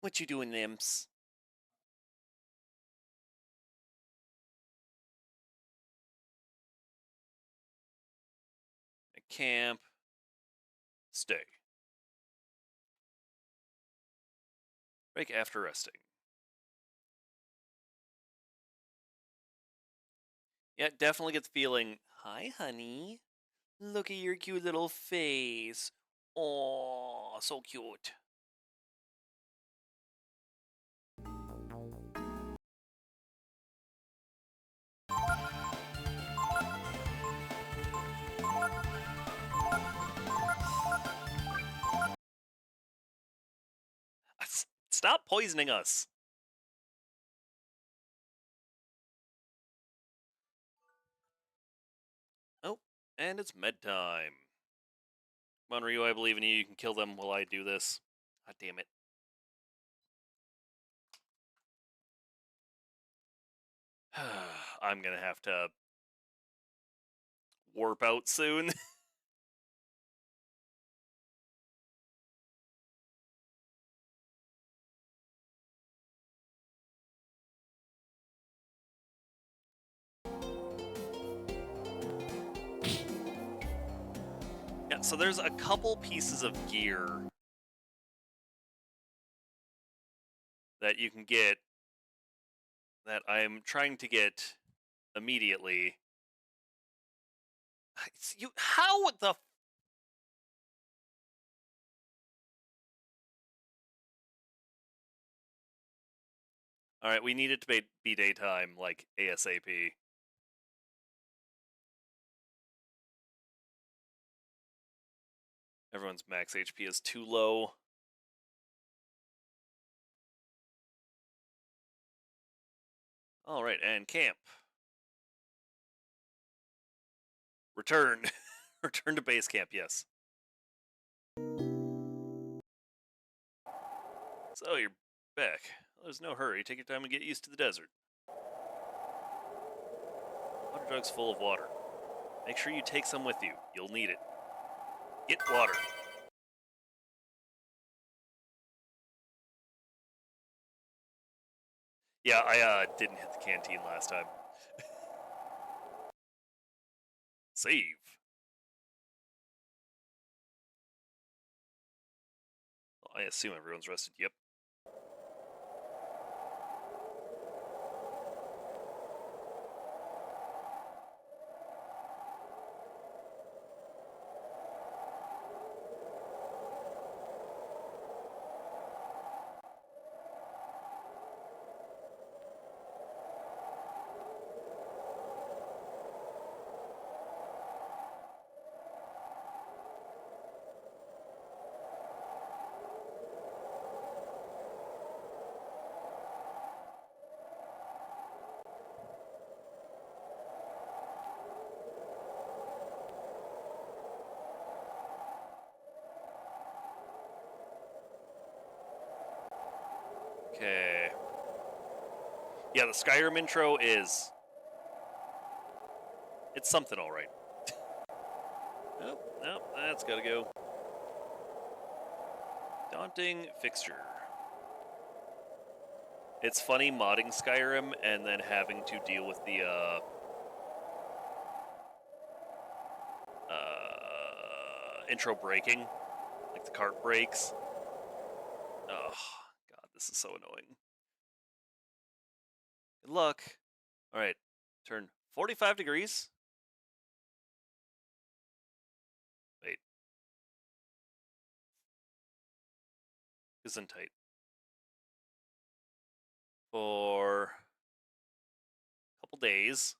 What you doing, Imps? Camp. Stay. Break after resting. Yeah, definitely get the feeling, hi, honey. Look at your cute little face. Oh, so cute. Stop poisoning us. Oh, and it's med time. Come on, Ryu, I believe in you. You can kill them while I do this. God damn it. I'm gonna have to warp out soon. Yeah, so there's a couple pieces of gear that you can get that I'm trying to get immediately. You, how the? All right, we need it to be daytime, like ASAP. Everyone's max HP is too low. All right, and camp. Return. Return to base camp, yes. So you're back. Well, there's no hurry. Take your time and get used to the desert. Water jug's full of water. Make sure you take some with you. You'll need it. Get water. Yeah, I didn't hit the canteen last time. Save. Well, I assume everyone's rested. Yep. Okay. Yeah, the Skyrim intro is... It's something alright. Nope, nope, that's gotta go. Daunting fixture. It's funny modding Skyrim and then having to deal with the, intro breaking. Like the cart breaks. Oh, God, this is so annoying. Good luck. Alright, turn 45 degrees. Wait. Gesundheit. For a couple days.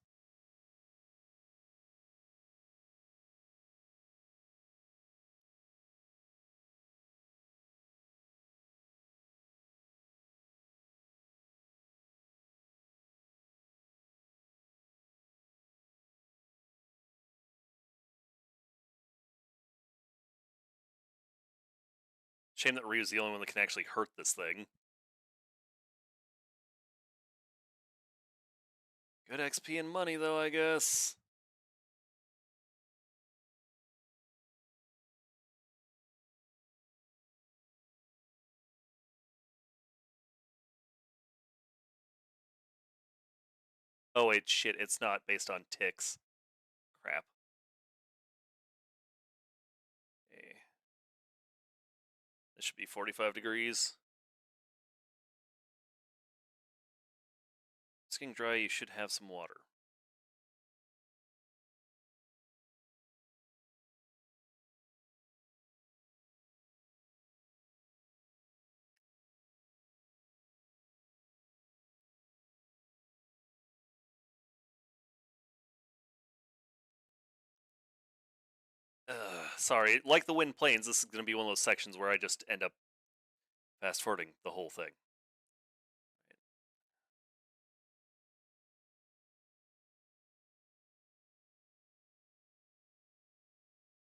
Shame that Ryu's the only one that can actually hurt this thing. Good XP and money, though, I guess. Oh, wait, shit, it's not based on ticks. Crap. Okay. This should be 45 degrees. It's getting dry, you should have some water. Sorry, like the Wind Plains, this is going to be one of those sections where I just end up fast forwarding the whole thing.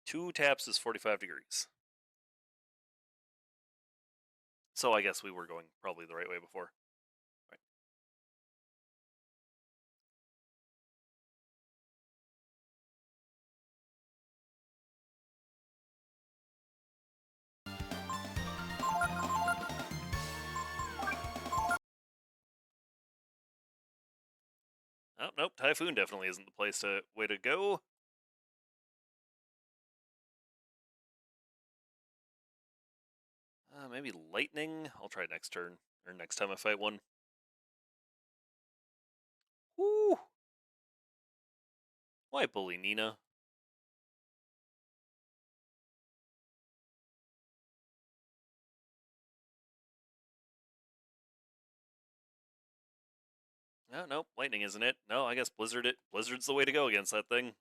Two taps is 45 degrees. So I guess we were going probably the right way before. Right. Oh, nope, Typhoon definitely isn't the way to go. Maybe Lightning? I'll try next turn, or next time I fight one. Woo! Why bully Nina? Oh, nope, Lightning isn't it. No, I guess Blizzard's the way to go against that thing.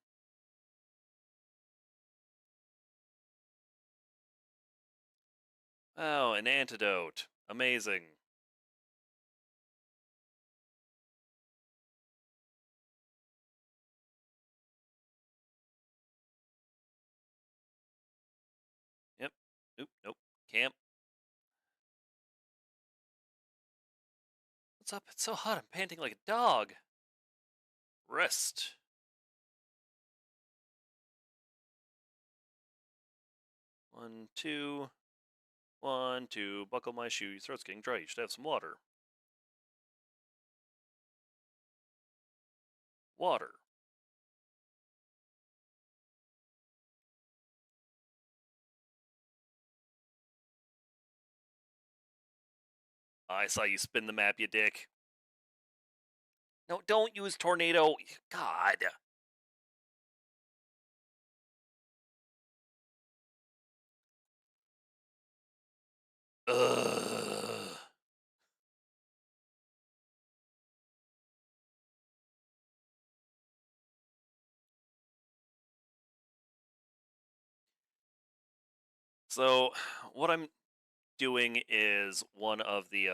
Oh, an antidote. Amazing. Yep. Oop, nope. Camp. What's up? It's so hot. I'm panting like a dog. Rest. One, two. One, two. Buckle my shoe. Your throat's getting dry. You should have some water. Water. I saw you spin the map, you dick. No, don't use tornado. God. Ugh. So, what I'm doing is one of the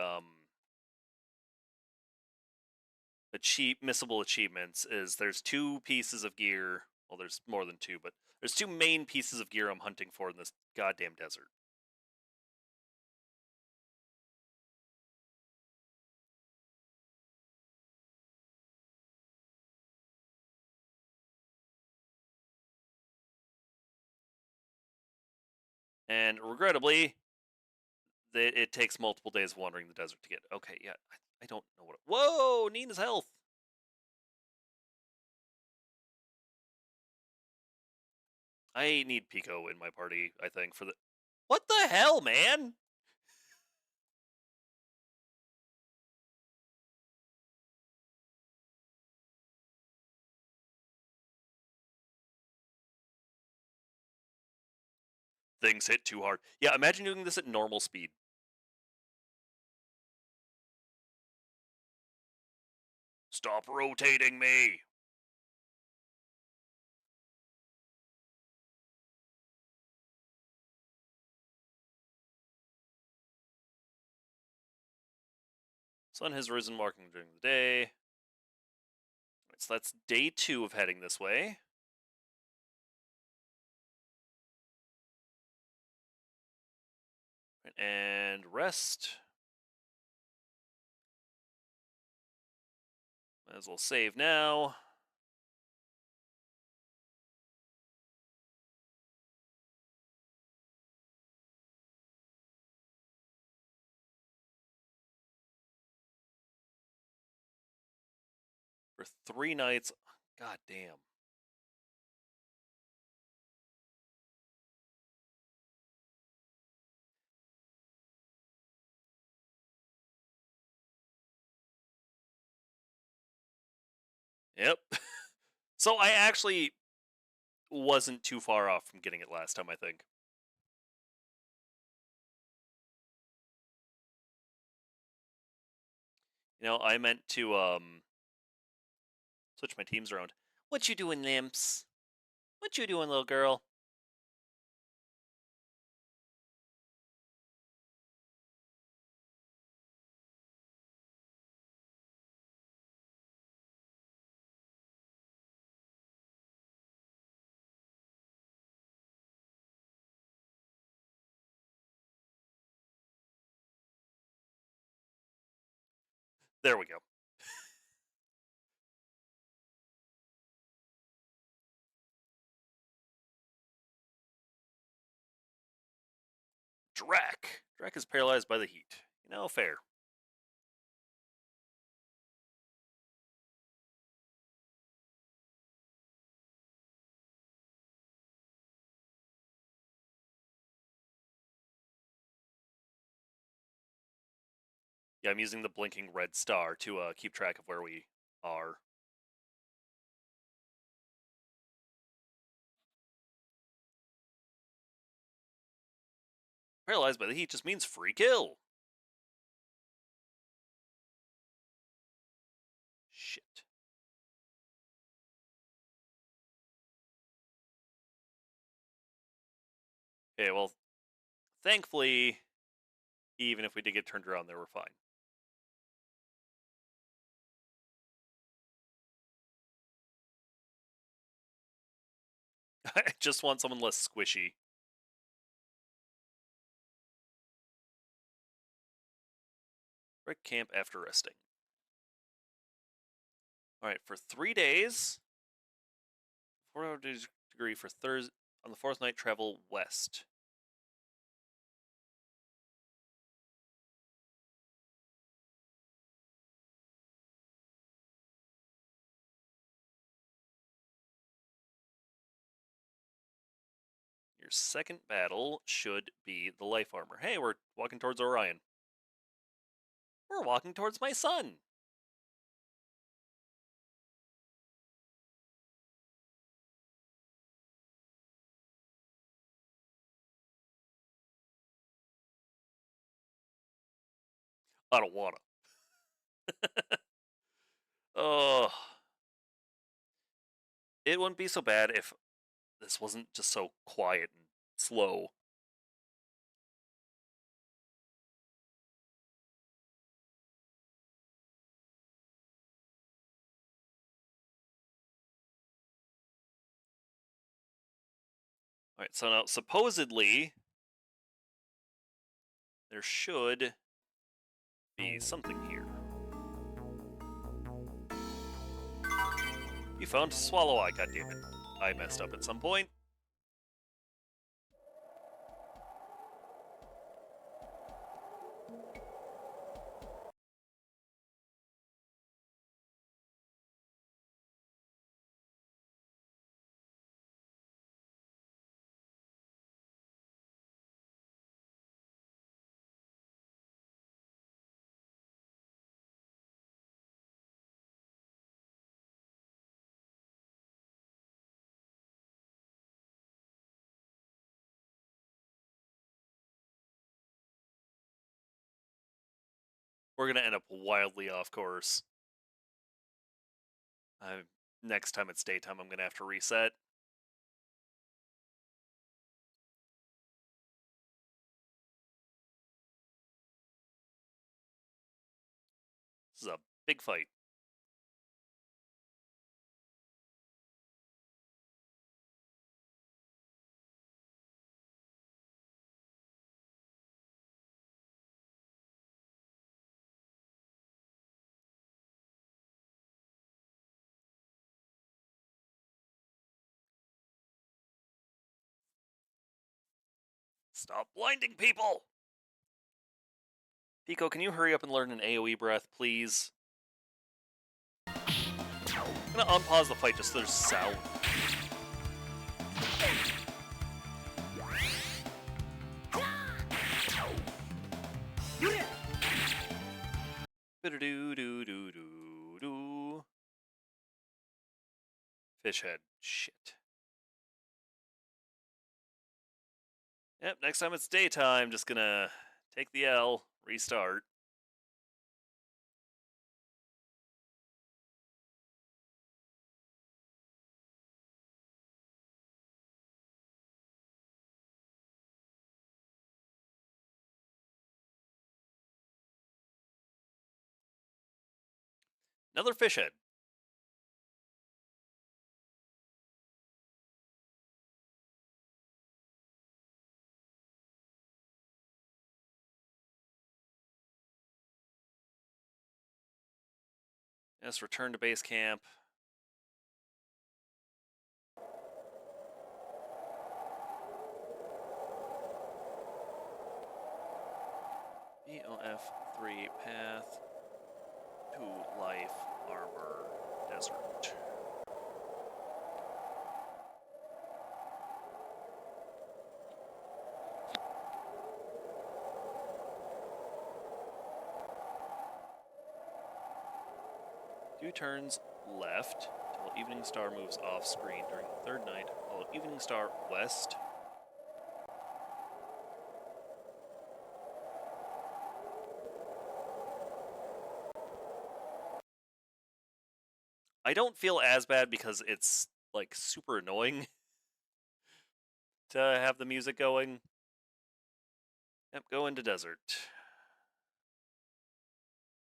missable achievements is there's two pieces of gear. Well, there's more than two, but there's two main pieces of gear I'm hunting for in this goddamn desert. And regrettably, it takes multiple days wandering the desert to get. Okay, yeah, I don't know what. Whoa, Nina's health. I need Pico in my party, I think, for the. What the hell, man? Things hit too hard. Yeah, imagine doing this at normal speed. Stop rotating me. Sun has risen, marking during the day. Right, so that's day 2 of heading this way. and rest. Might as well save now. For 3 nights. God damn. Yep. So I actually wasn't too far off from getting it last time, I think. You know, I meant to switch my teams around. What you doing, nymphs? What you doing, little girl? There we go. Drac. Drac is paralyzed by the heat. You know, fair. Yeah, I'm using the blinking red star to keep track of where we are. Paralyzed by the heat just means free kill. Shit. Okay, well, thankfully, even if we did get turned around there, we're fine. I just want someone less squishy. Break camp after resting. Alright, for 3 days, 4° for Thursday. On the 4th night, travel west. Your second battle should be the life armor. Hey, we're walking towards Orion. We're walking towards my sun. I don't wanna. Oh. It wouldn't be so bad if this wasn't just so quiet and slow. Alright, so now supposedly there should be something here. You found Swallow Eye, goddammit. I messed up at some point. We're gonna end up wildly off course. Next time it's daytime, I'm gonna have to reset. This is a big fight. Stop blinding people! Pico, can you hurry up and learn an AoE breath, please? I'm gonna unpause the fight just so there's sound. Do-do-do-do-do-do. Fish head. Shit. Yep, next time it's daytime, just gonna take the L, restart. Another fish head. Yes, return to base camp. BOF3 path to Life Arbor Desert. Do turns left until Evening Star moves off screen during the third night. Follow Evening Star west. I don't feel as bad because it's like super annoying to have the music going. Yep, go into desert.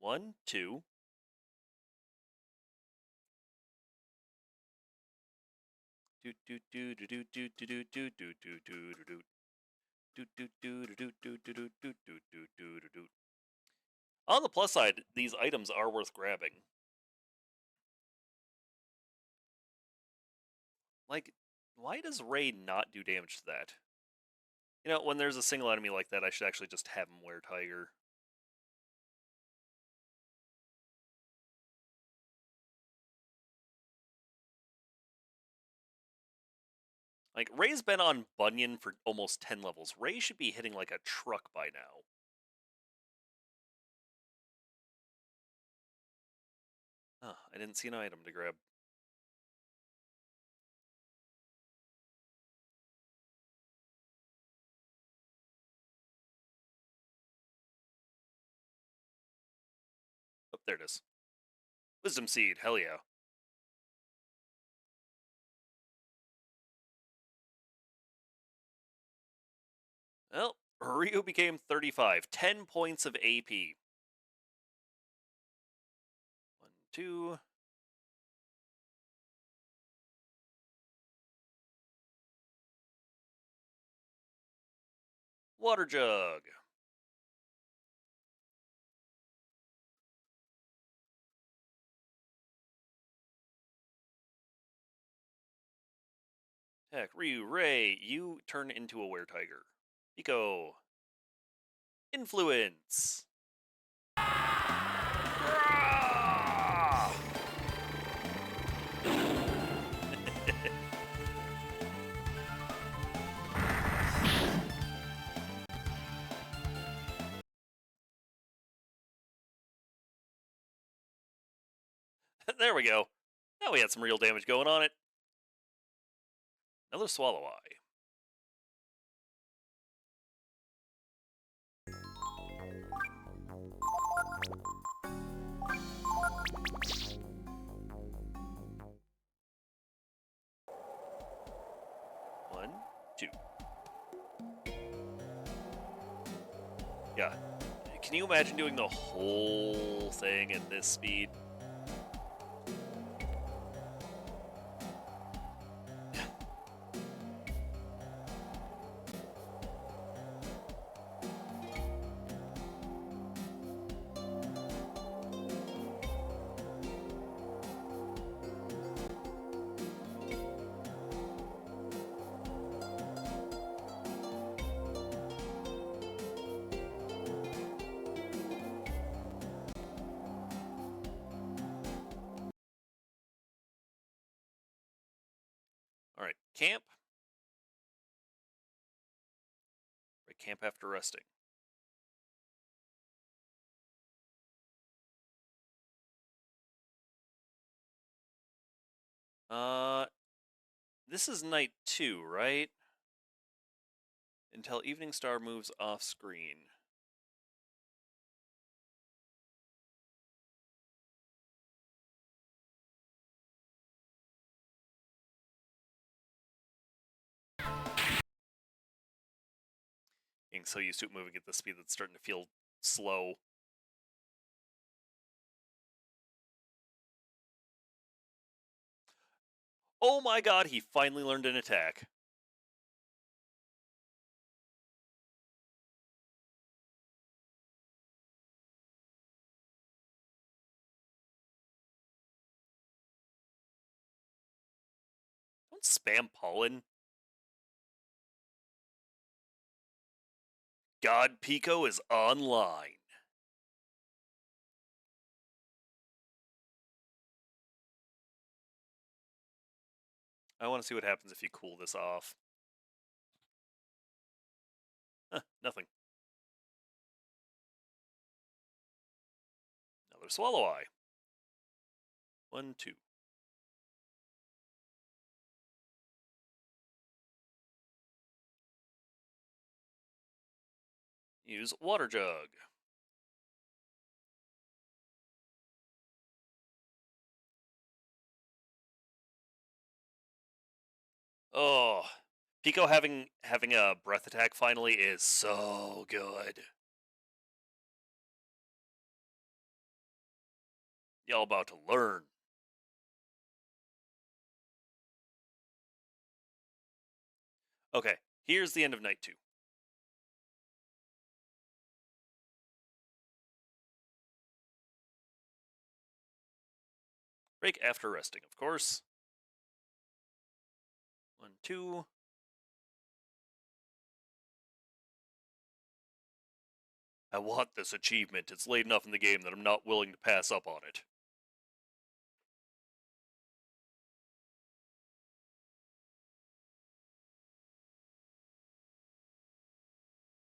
1, 2. Do do do do do do do do do do do do do. Do do do do do do do do do do do do. On the plus side, these items are worth grabbing. Like, why does Ray not do damage to that? You know, when there's a single enemy like that, I should actually just have him wear Tiger. Like, Ray's been on Bunyan for almost 10 levels. Ray should be hitting like a truck by now. Oh, I didn't see an item to grab. Oh, there it is. Wisdom Seed, hell yeah. Well, Ryu became 35. 10 points of AP. 1, 2. Water jug. Heck, Ryu, Ray, you turn into a were-tiger. Pico. Influence. There we go. Now we had some real damage going on it. Another Swallow Eye. One, 2. Yeah. Can you imagine doing the whole thing at this speed? camp. Break camp after resting. This is night 2, right? Until Evening Star moves off screen. Being so used to it moving at the speed that's starting to feel slow. Oh my god, he finally learned an attack. Don't spam pollen. God Pico is online. I want to see what happens if you cool this off. Huh, nothing. Another Swallow Eye. 1, 2. Use Water Jug. Oh, Pico having a breath attack finally is so good. Y'all about to learn. Okay, here's the end of night 2. Break after resting, of course. 1, 2. I want this achievement. It's late enough in the game that I'm not willing to pass up on it.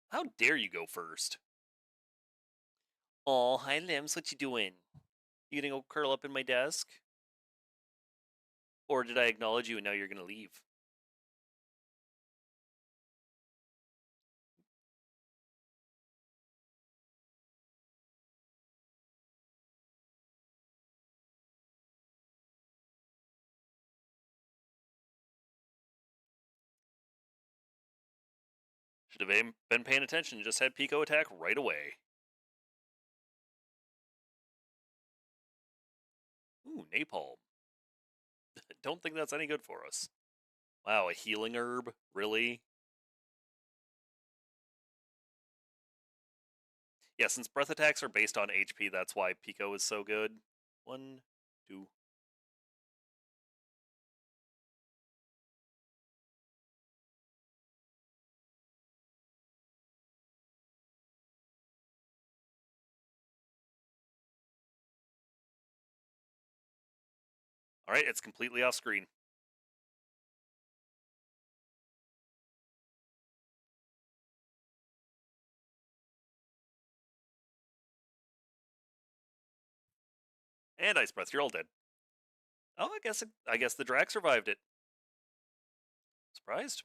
How dare you go first? Oh, hi Limbs, what you doing? You gonna go curl up in my desk? Or did I acknowledge you and now you're gonna leave? Should have been paying attention, just had Pico attack right away. Ooh, Napalm. Don't think that's any good for us. Wow, a healing herb? Really? Yeah, since breath attacks are based on HP, that's why Pico is so good. 1, 2. Alright, it's completely off screen. And Ice Breath, you're all dead. Oh, I guess the Drac survived it. Surprised?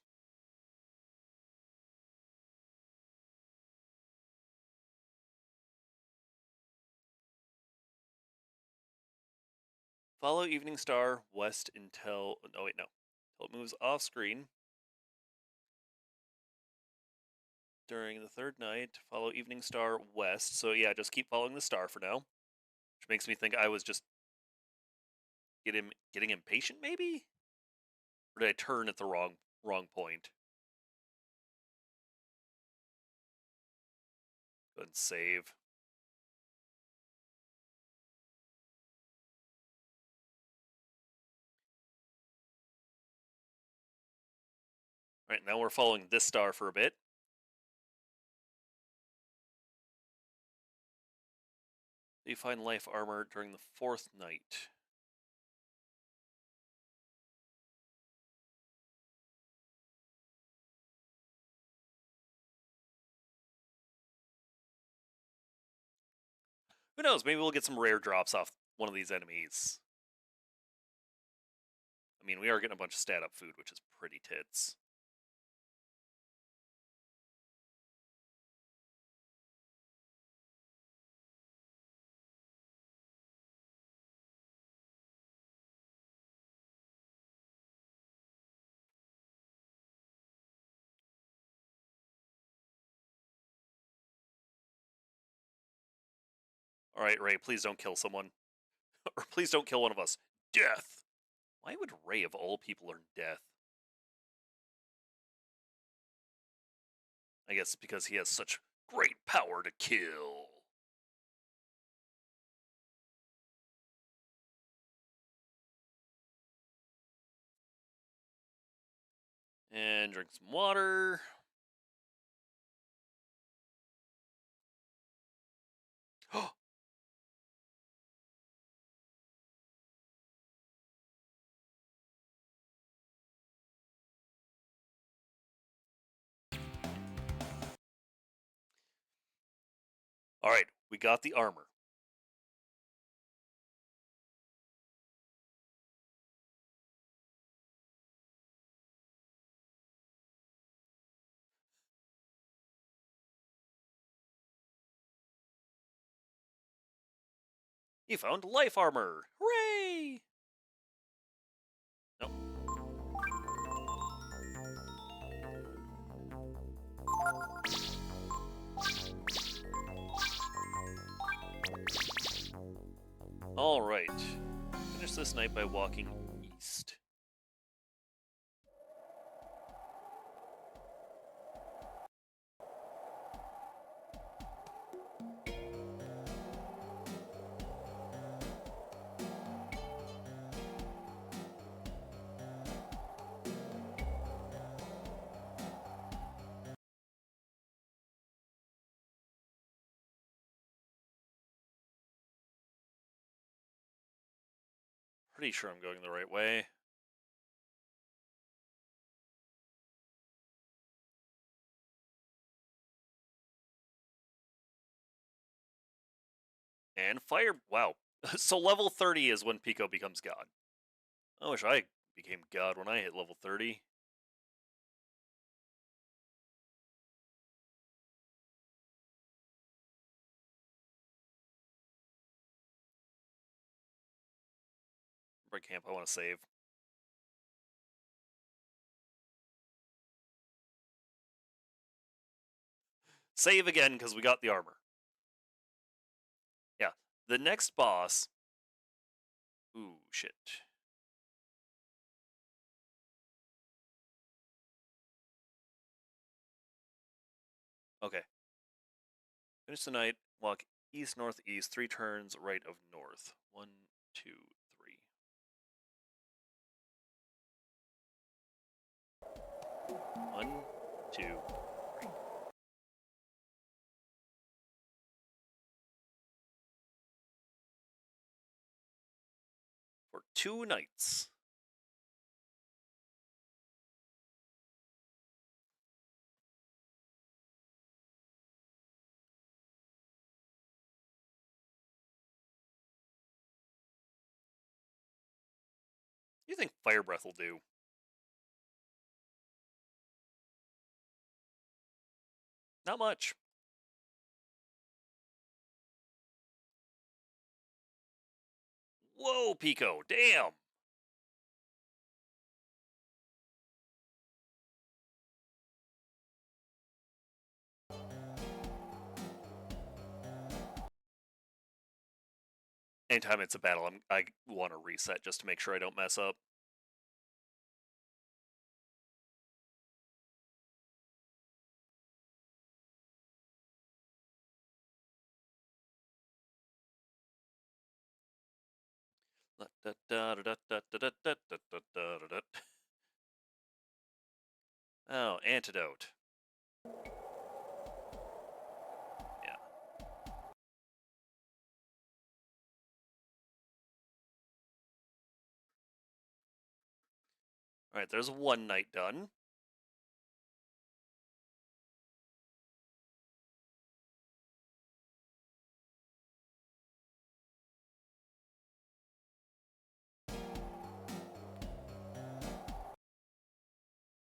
Follow Evening Star west until... Oh, wait, no. Until it moves off screen. During the third night, follow Evening Star west. So yeah, just keep following the star for now. Which makes me think I was just getting impatient, maybe? Or did I turn at the wrong point? Go ahead and save. Alright, now we're following this star for a bit. You find life armor during the 4th night. Who knows? Maybe we'll get some rare drops off one of these enemies. I mean, we are getting a bunch of stat up food, which is pretty tits. Alright, Ray, please don't kill someone. Or please don't kill one of us. Death! Why would Ray, of all people, learn death? I guess because he has such great power to kill. And drink some water. Alright, we got the armor. You found life armor! Hooray! Nope. Alright. Finish this night by walking east. Pretty sure I'm going the right way. And fire. Wow. So level 30 is when Pico becomes God. I wish I became God when I hit level 30. Break camp, I want to save. Save again, because we got the armor. Yeah, the next boss... Ooh, shit. Okay. Finish the night, walk east, northeast, 3 turns right of north. 1, 2, 3. One, two, three. For 2 nights. What do you think Fire Breath will do? Not much. Whoa, Pico, damn! Anytime it's a battle, I want to reset just to make sure I don't mess up. Oh, antidote. Yeah. Alright, there's 1 night done.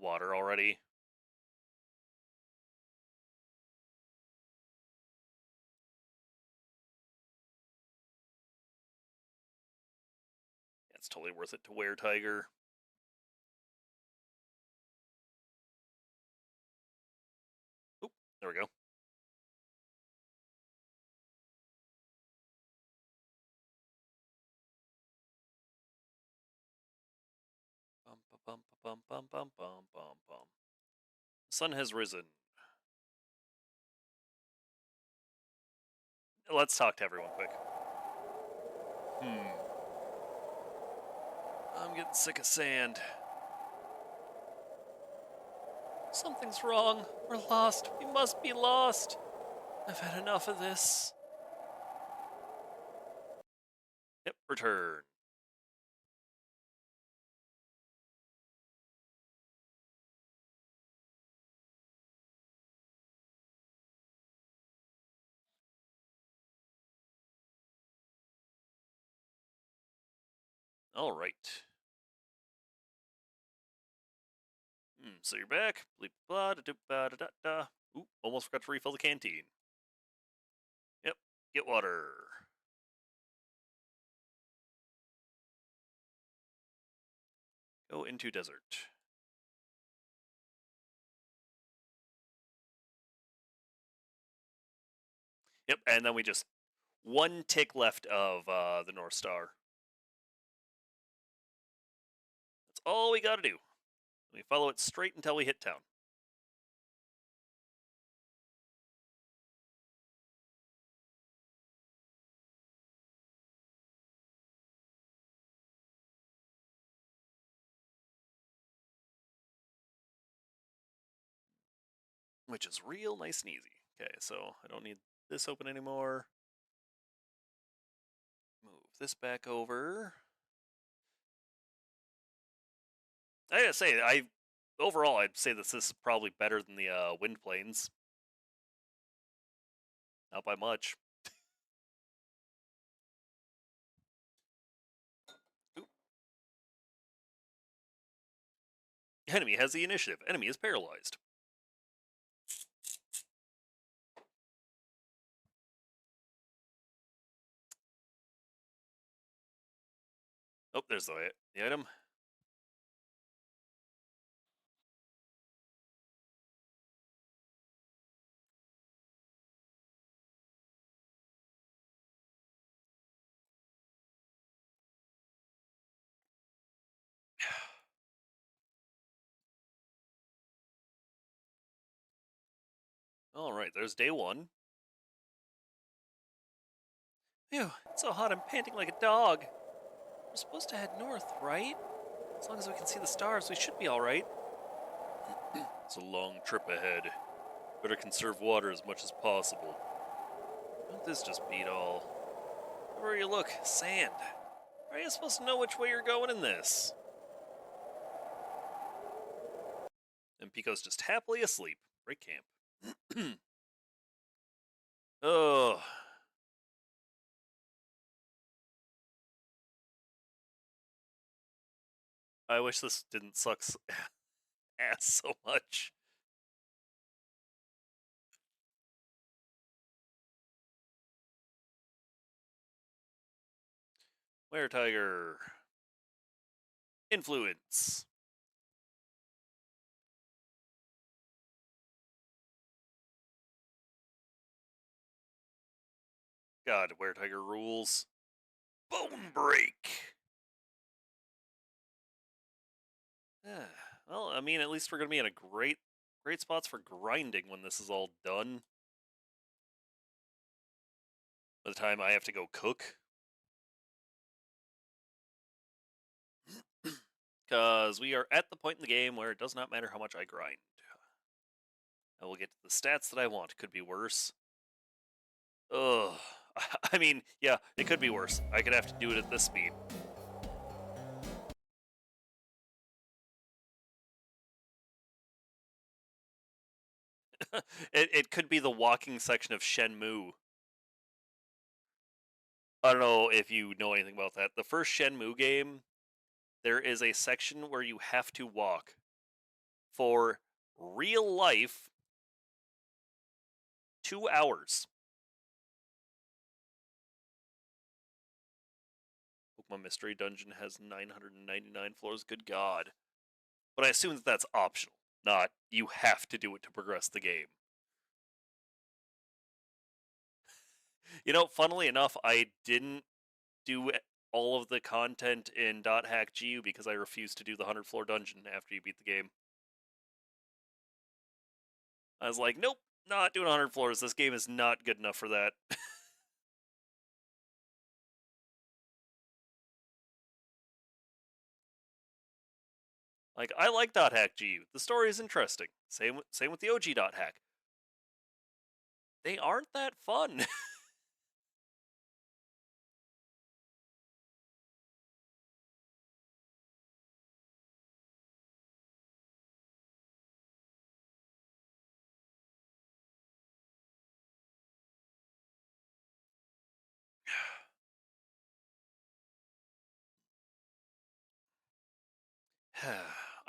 water already. It's totally worth it to wear Tiger. Oop, there we go. Bum, bum, bum, bum, bum, bum, bum, bum. The sun has risen. Let's talk to everyone quick. I'm getting sick of sand. Something's wrong. We're lost. We must be lost. I've had enough of this. Yep, return. All right. So you're back. Bleep blah da da da da da. Ooh, almost forgot to refill the canteen. Yep, get water. Go into desert. Yep, and then we just one tick left of the North Star. That's all we gotta do. We follow it straight until we hit town. Which is real nice and easy. Okay, so I don't need this open anymore. Move this back over. I gotta say, overall I'd say this is probably better than the Wind Plains. Not by much. Ooh. Enemy has the initiative. Enemy is paralyzed. Oh, there's the item. All right, there's day one. Phew, it's so hot I'm panting like a dog. We're supposed to head north, right? As long as we can see the stars, we should be all right. It's a long trip ahead. Better conserve water as much as possible. Don't this just beat all? Everywhere you look, sand. How are you supposed to know which way you're going in this? And Pico's just happily asleep. Break camp. Oh. I wish this didn't suck ass so much. Where Tiger? Influence. God, Where Tiger rules. Bone break. Yeah. Well, I mean, at least we're gonna be in a great spots for grinding when this is all done. By the time I have to go cook. Because we are at the point in the game where it does not matter how much I grind. I will get to the stats that I want. Could be worse. Ugh. I mean, yeah, it could be worse. I could have to do it at this speed. It could be the walking section of Shenmue. I don't know if you know anything about that. The first Shenmue game, there is a section where you have to walk for real life 2 hours. Pokemon Mystery Dungeon has 999 floors. Good God. But I assume that that's optional, not you have to do it to progress the game. You know, funnily enough, I didn't do all of the content in .hack GU because I refused to do the 100 floor dungeon after you beat the game. I was like, nope, not doing 100 floors. This game is not good enough for that. Like, I like .hack GU. The story is interesting. Same with the OG .hack. They aren't that fun.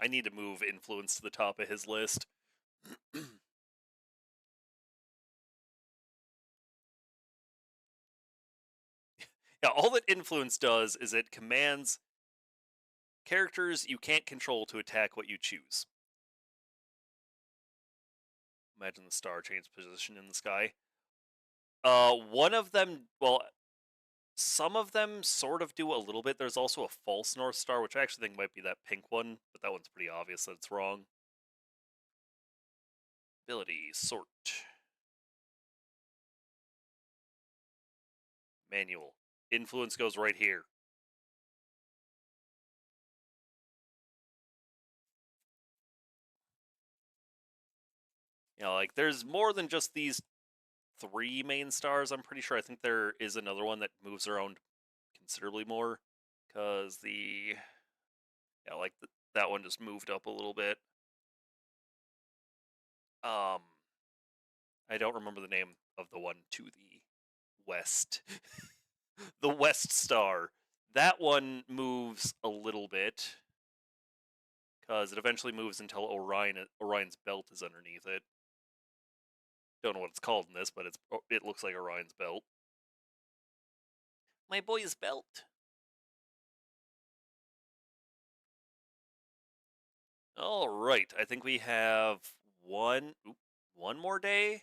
I need to move influence to the top of his list. Yeah, all that influence does is it commands characters you can't control to attack what you choose. Imagine the star change position in the sky. One of them, well, some of them sort of do a little bit. There's also a false North Star, which I actually think might be that pink one, but that one's pretty obvious that it's wrong. Ability, sort. Manual. Influence goes right here. You know, like, there's more than just these 3 main stars, I'm pretty sure. I think there is another one that moves around considerably more, because yeah, like, that one just moved up a little bit. I don't remember the name of the one to the west. The West Star. That one moves a little bit, because it eventually moves until Orion's belt is underneath it. Don't know what it's called in this, but it looks like Orion's belt. My boy's belt. All right, I think we have one more day.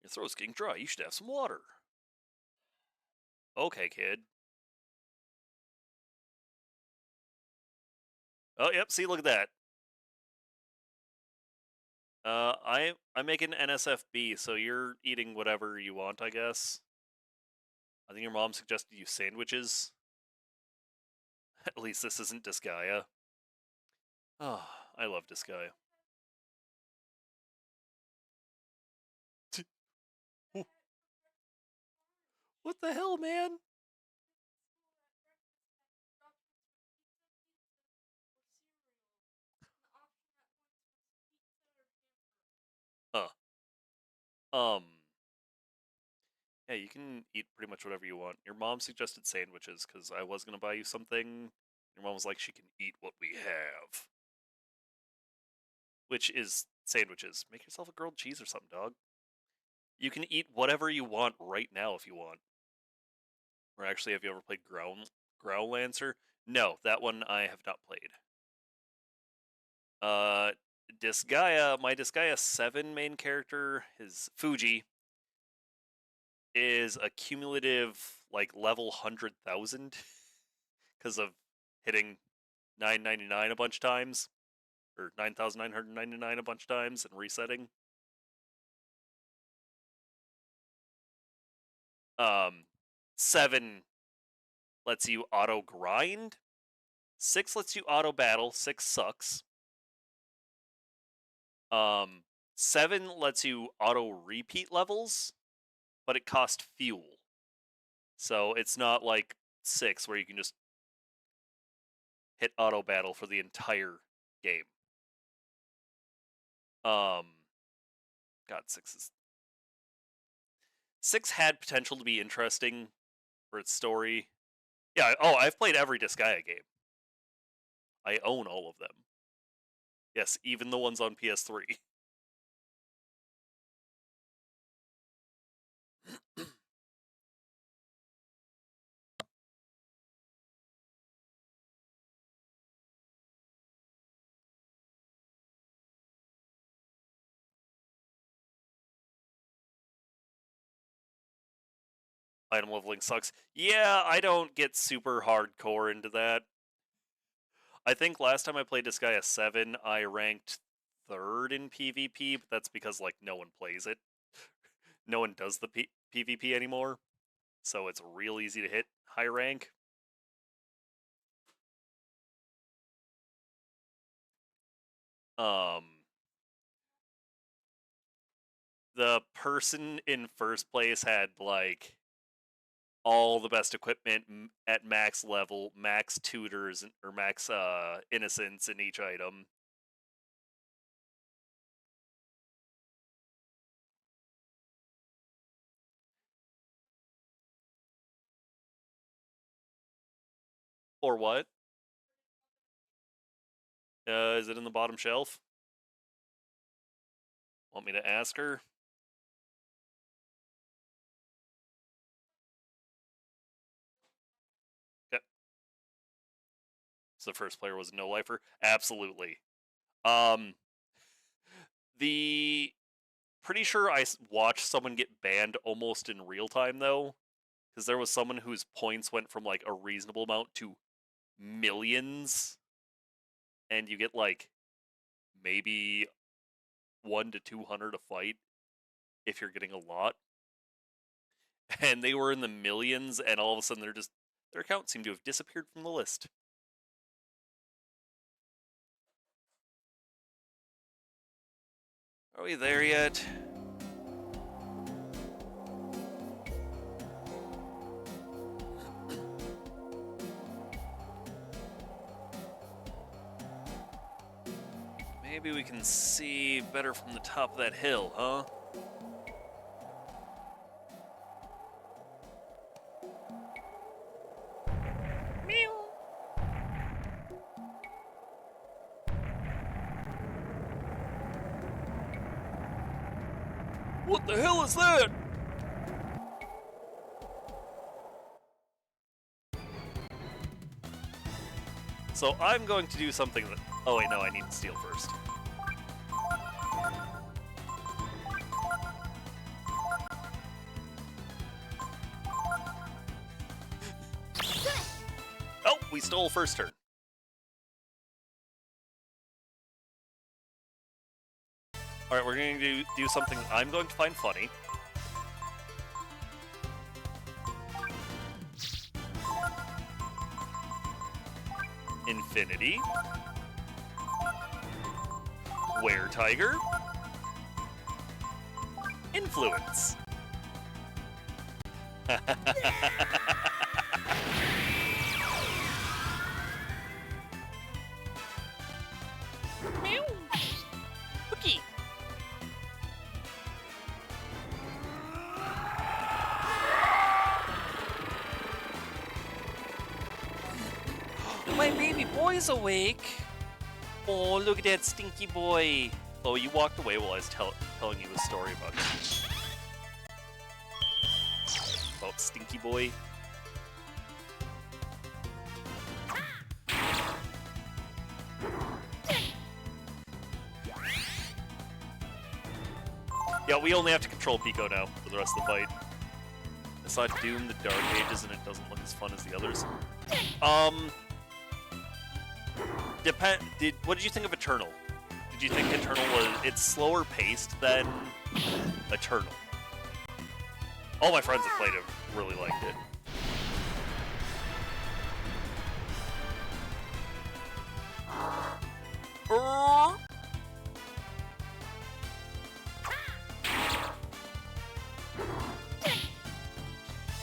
Your throat's getting dry. You should have some water. Okay, kid. Oh, yep. See, look at that. I'm making NSFB, so you're eating whatever you want, I guess. I think your mom suggested you sandwiches. At least this isn't Disgaea. Oh, I love Disgaea. What the hell, man? Huh. Yeah, you can eat pretty much whatever you want. Your mom suggested sandwiches because I was gonna buy you something. Your mom was like, she can eat what we have. Which is sandwiches. Make yourself a grilled cheese or something, dog. You can eat whatever you want right now if you want. Or actually, have you ever played Growlancer? No, that one I have not played. Disgaea, my Disgaea 7 main character, his Fuji, is a cumulative, like, level 100,000 because of hitting 999 a bunch of times, or 9,999 a bunch of times and resetting. 7 lets you auto grind. 6 lets you auto battle. 6 sucks. 7 lets you auto repeat levels, but it costs fuel. So it's not like 6 where you can just hit auto battle for the entire game. God, 6 had potential to be interesting for its story. Yeah, oh, I've played every Disgaea game. I own all of them. Yes, even the ones on PS3. Item leveling sucks. Yeah, I don't get super hardcore into that. I think last time I played Disgaea 7, I ranked 3rd in PvP, but that's because, like, no one plays it. No one does the PvP anymore, so it's real easy to hit high rank. The person in first place had, like, all the best equipment at max level, max tutors, or max innocence in each item. Or what? Is it in the bottom shelf? Want me to ask her? Okay. So the first player was a no-lifer? Absolutely. Pretty sure I watched someone get banned almost in real time, though. Because there was someone whose points went from, like, a reasonable amount to millions. And you get, like, maybe 1 to 200 a fight if you're getting a lot. And they were in the millions, and all of a sudden their account seemed to have disappeared from the list. Are we there yet? Maybe we can see better from the top of that hill, huh? What the hell is that? So I'm going to do something that... Oh wait, no, I need to steal first. Oh, we stole first turn. Alright, we're going to do something I'm going to find funny. Infinity. Were-Tiger. Influence. Cookie. My baby boy's awake. Oh, look at that stinky boy. Oh, you walked away while I was telling you a story about Stinky Boy. Yeah, we only have to control Pico now for the rest of the fight. I saw Doom the Dark Ages and it doesn't look as fun as the others. What did you think of Eternal? Did you think Eternal it's slower paced than Eternal? All my friends that played it really liked it.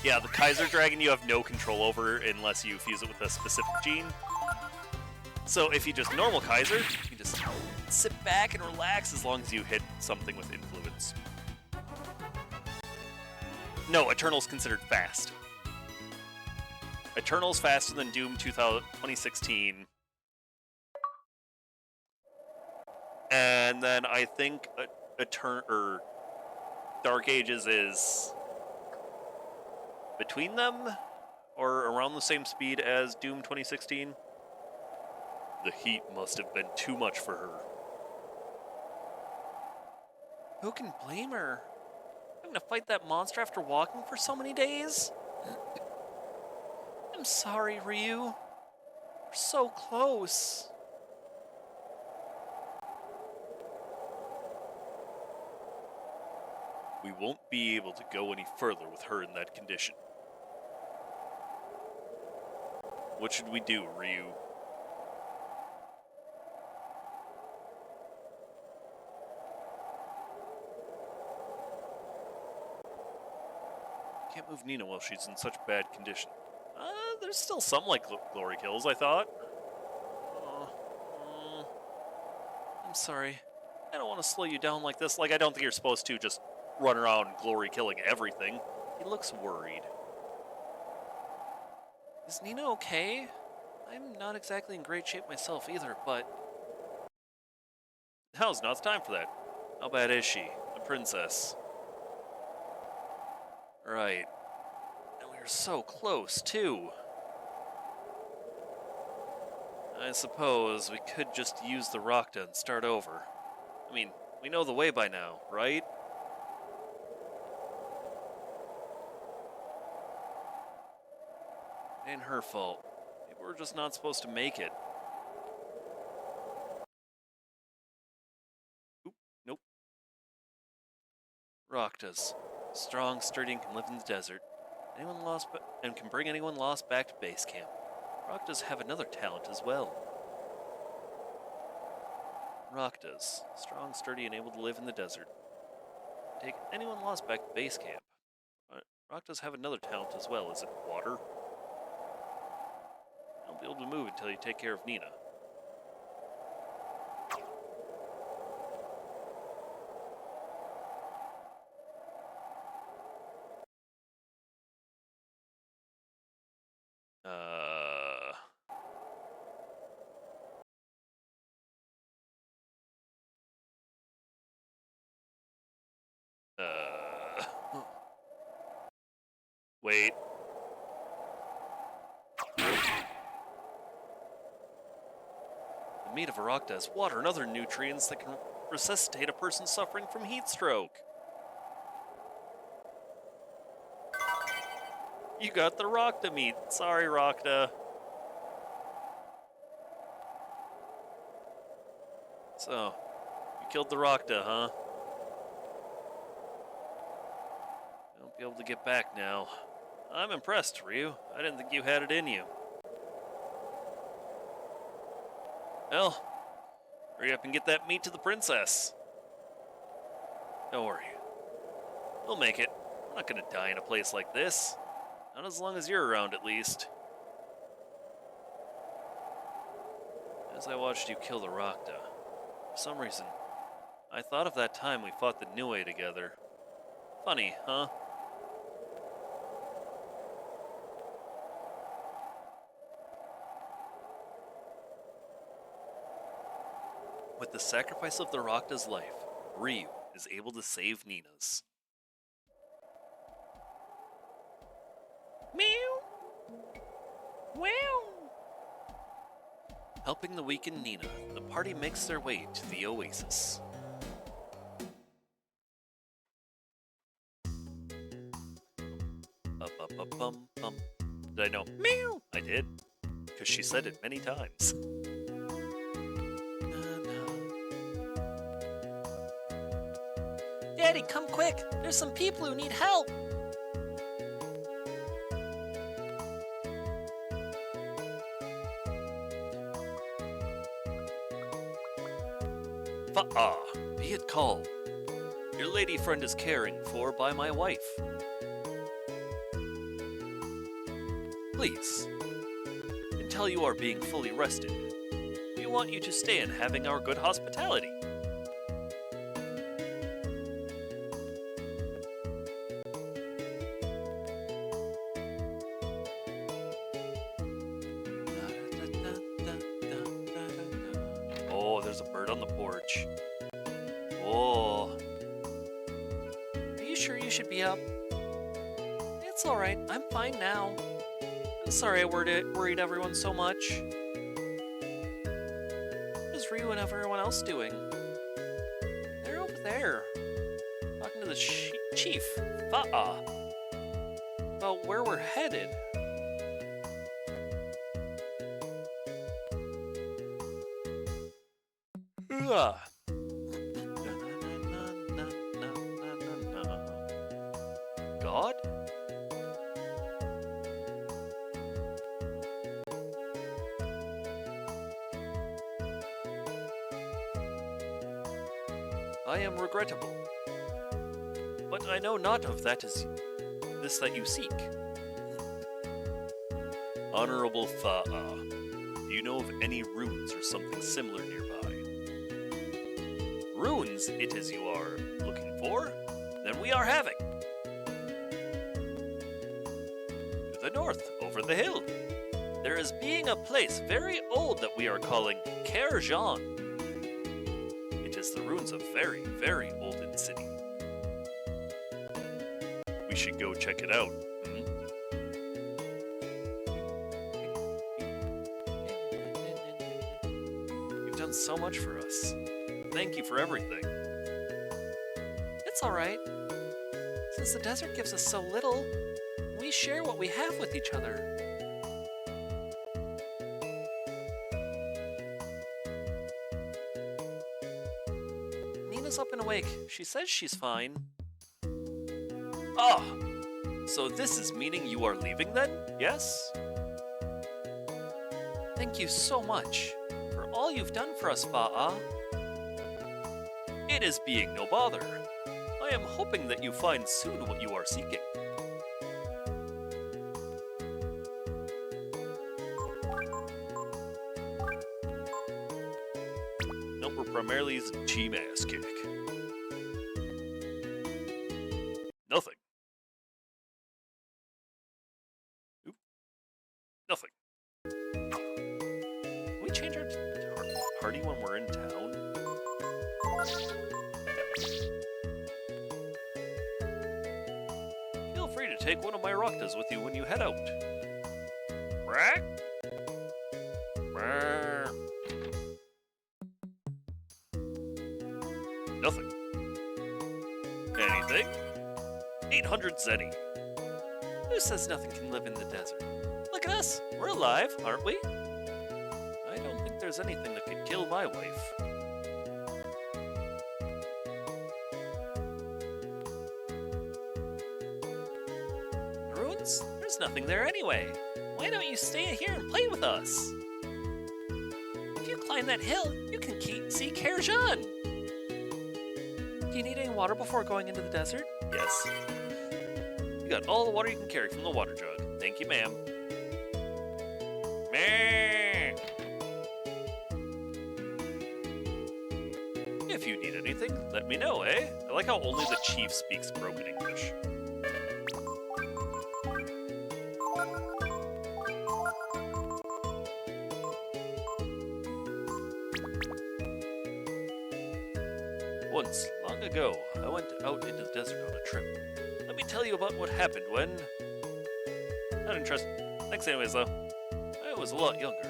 Yeah, the Kaiser Dragon you have no control over unless you fuse it with a specific gene. So if you just normal Kaiser, you just sit back and relax as long as you hit something with influence. No, Eternal's considered fast. Eternal's faster than Doom 2016. And then I think Dark Ages is between them or around the same speed as Doom 2016. The heat must have been too much for her. Who can blame her? Having to fight that monster after walking for so many days? I'm sorry, Ryu. We're so close. We won't be able to go any further with her in that condition. What should we do, Ryu? Can't move Nina while she's in such bad condition. There's still some like glory kills, I thought. I'm sorry. I don't want to slow you down like this. Like, I don't think you're supposed to just run around glory killing everything. He looks worried. Is Nina okay? I'm not exactly in great shape myself either, but... Now's not the time for that. How bad is she? The princess. Right. And we were so close, too. I suppose we could just use the Rakta and start over. I mean, we know the way by now, right? It ain't her fault. Maybe we're just not supposed to make it. Oop, nope. Raktas. Strong, sturdy, and can live in the desert. Anyone lost and can bring anyone lost back to base camp. Raktas have another talent as well. Raktas. Strong, sturdy, and able to live in the desert. Take anyone lost back to base camp. Raktas have another talent as well. Is it water? I'll be able to move until you take care of Nina. Wait. The meat of a Rakta has water and other nutrients that can resuscitate a person suffering from heat stroke. You got the Rakta meat. Sorry, Rakta. So, you killed the Rakta, huh? You won't be able to get back now. I'm impressed, Ryu. I didn't think you had it in you. Well, hurry up and get that meat to the princess. Don't worry. We'll make it. I'm not gonna die in a place like this. Not as long as you're around, at least. As I watched you kill the Rakta, for some reason, I thought of that time we fought the Niue together. Funny, huh? With the sacrifice of the Rakta's life, Ryu is able to save Nina's. Meow! Wow! Helping the weakened Nina, the party makes their way to the oasis. Bum. Did I know? Meow! I did, because she said it many times. Daddy, come quick! There's some people who need help! Be it called. Your lady friend is caring for by my wife. Please, until you are being fully rested, we want you to stay in having our good hospitality. should be up. It's alright, I'm fine now. I'm sorry I worried everyone so much. How's Ryu and everyone else doing? They're over there. Talking to the chief, Fa'a, about where we're headed. Ugh. God? I am regrettable, but I know not of that is this that you seek. Honorable Fa'a, do you know of any runes or something similar nearby? Runes it is you are looking for? Then we are having. To the north, over the hill, there is being a place very old that we are calling Kerjan. It is the ruins of very, very olden city. We should go check it out. You've done so much for us. Thank you for everything. It's alright. Since the desert gives us so little, we share what we have with each other. Nina's up and awake. She says she's fine. Ah! So this is meaning you are leaving then? Yes? Thank you so much for all you've done for us, Fa'a. It is being no bother. I am hoping that you find soon what you are seeking. Number primarily is G-Mass kick. Nothing. Oop. Nothing. Can we change our party when we're in town? Feel free to take one of my Raktas with you when you head out. Right? Nothing. Anything? 800 Zeni. Who says nothing can live in the desert? Look at us. We're alive, aren't we? I don't think there's anything that could kill my wife. Ruins? There's nothing there anyway. Why don't you stay here and play with us? If you climb that hill, you can see Kerjan. Do you need any water before going into the desert? Yes. You got all the water you can carry from the water jug. Thank you, ma'am. Meh. If you need anything, let me know, eh? I like how only the chief speaks broken English. Once, long ago, I went out into the desert on a trip. Let me tell you about what happened when... Not interested. Thanks anyways, though. I was a lot younger.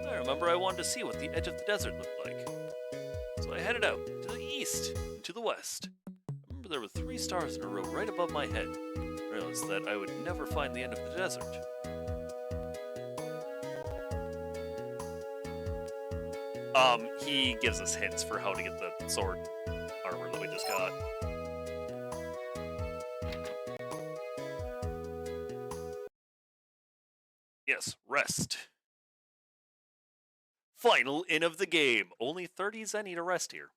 I remember I wanted to see what the edge of the desert looked like. So I headed out, to the east, and to the west. I remember there were 3 stars in a row right above my head. I realized that I would never find the end of the desert. He gives us hints for how to get the sword armor that we just got. Yes, rest. Final inn of the game. Only 30 Zeni to rest here.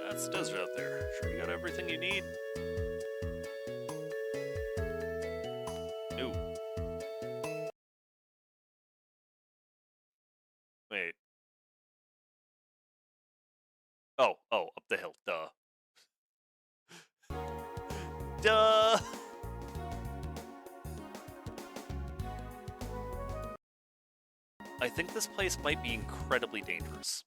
That's the desert out there. Sure you got everything you need? Ooh. Wait. Oh, up the hill. Duh. Duh! I think this place might be incredibly dangerous.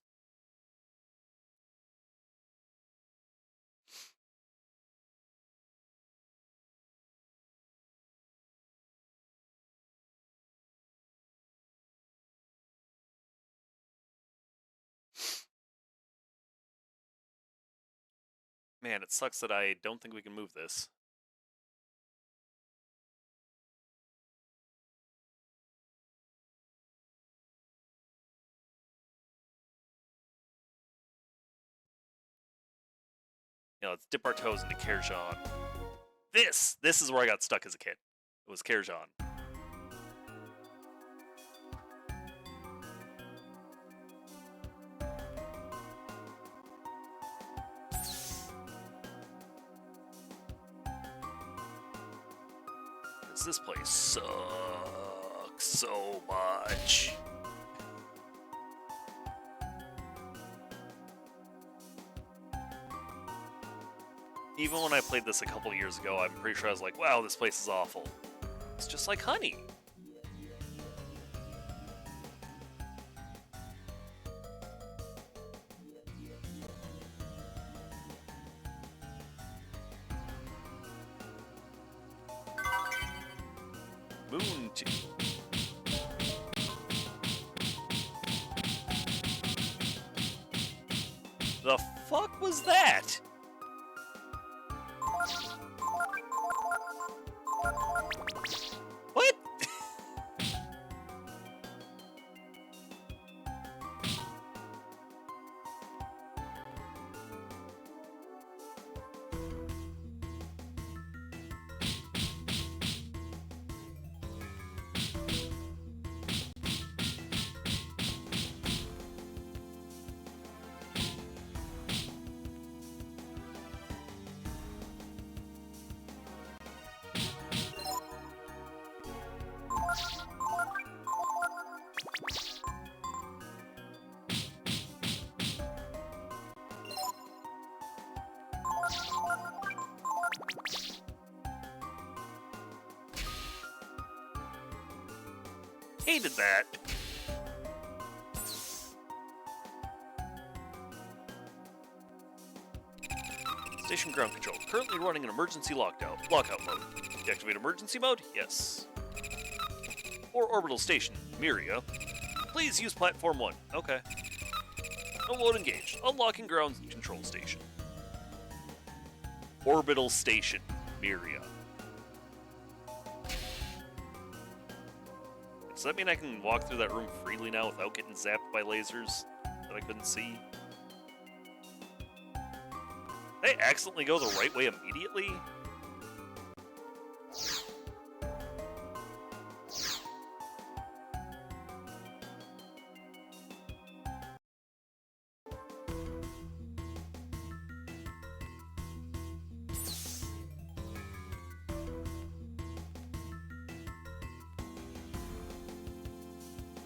Man, it sucks that I don't think we can move this. Yeah, let's dip our toes into Kerjan. This is where I got stuck as a kid. It was Kerjan. This place sucks so much. Even when I played this a couple years ago, I'm pretty sure I was like, wow, this place is awful. It's just like honey. Moon tea. The fuck was that? What? Hated that. Station ground control. Currently running an emergency lockout mode. Deactivate emergency mode? Yes. Or orbital station. Miria. Please use platform 1. Okay. No load engaged. Unlocking ground control station. Orbital station. Miria. Does that mean I can walk through that room freely now without getting zapped by lasers that I couldn't see? Did I accidentally go the right way immediately?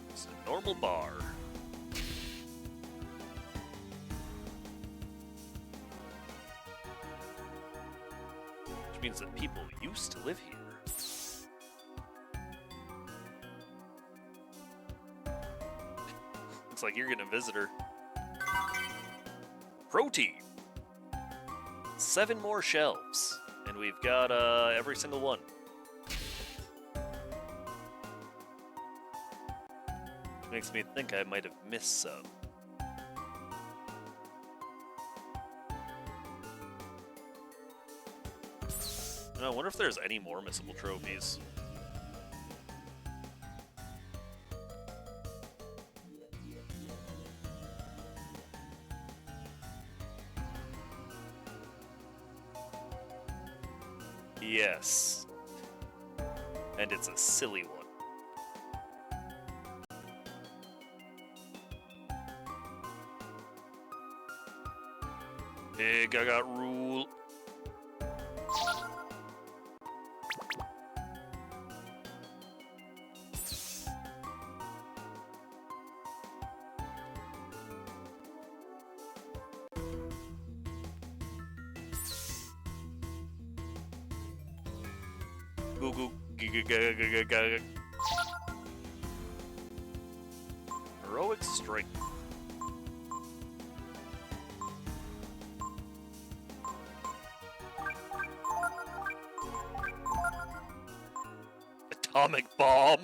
It's a normal bar. Which means that people used to live here. Looks like you're getting a visitor. Protein! 7 more shelves. And we've got every single one. Which makes me think I might have missed some. And I wonder if there's any more missable trophies. Yes. And it's a silly one. Big, I got rule. Goo goo g. Heroic strength. Atomic bomb.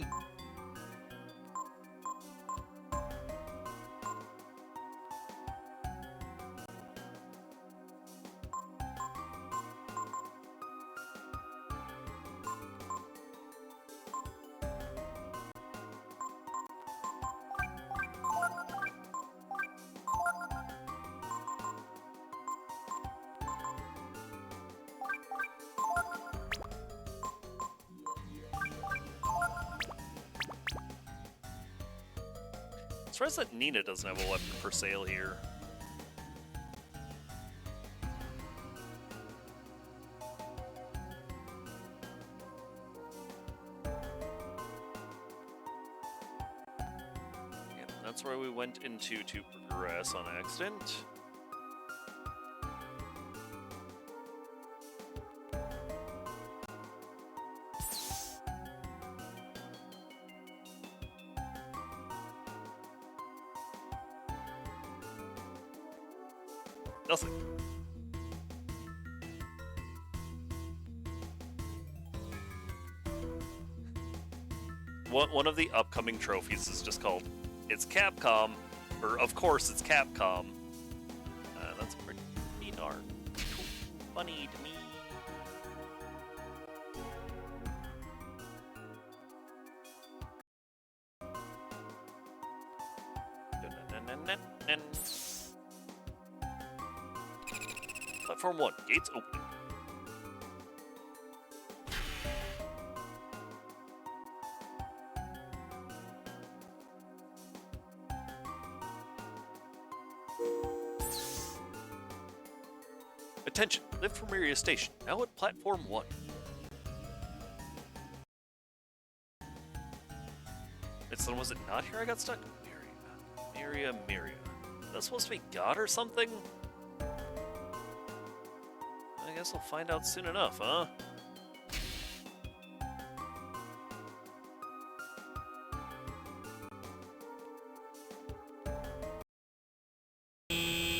Surprised that Nina doesn't have a weapon for sale here. Yep, that's where we went into to progress on accident. Nothing. One of the upcoming trophies is just called It's Capcom, or of course it's Capcom. That's pretty darn funny to me. Platform 1, gates opening. Attention, lift from Miria Station, now at Platform 1. Then was it not here I got stuck? Miria. That's supposed to be God or something? I guess we'll find out soon enough, huh?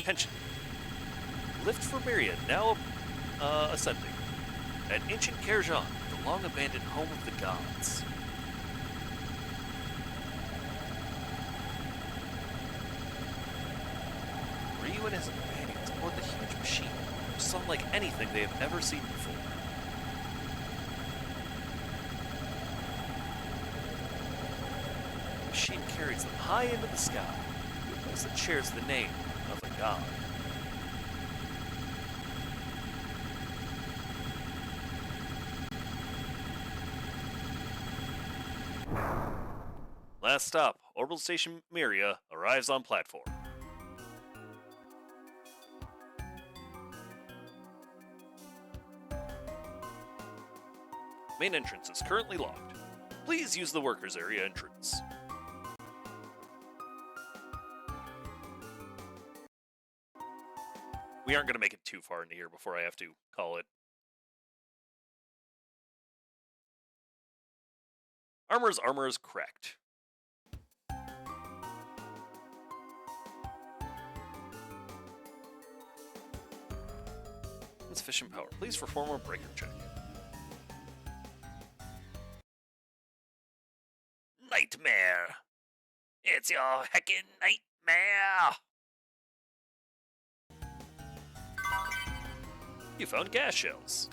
Attention. Lift for Miria, now ascending. At ancient Kerjan, the long-abandoned home of the gods. Ryu and his companions aboard the huge machine, which is unlike anything they have ever seen before. The machine carries them high into the sky, to a place that shares the name of a god. Last stop, Orbital Station Miria arrives on platform. Main entrance is currently locked. Please use the workers area entrance. We aren't going to make it too far into here before I have to call it. Armor is cracked. Insufficient power. Please perform a breaker check. Nightmare! It's your heckin' nightmare! You found gas shells.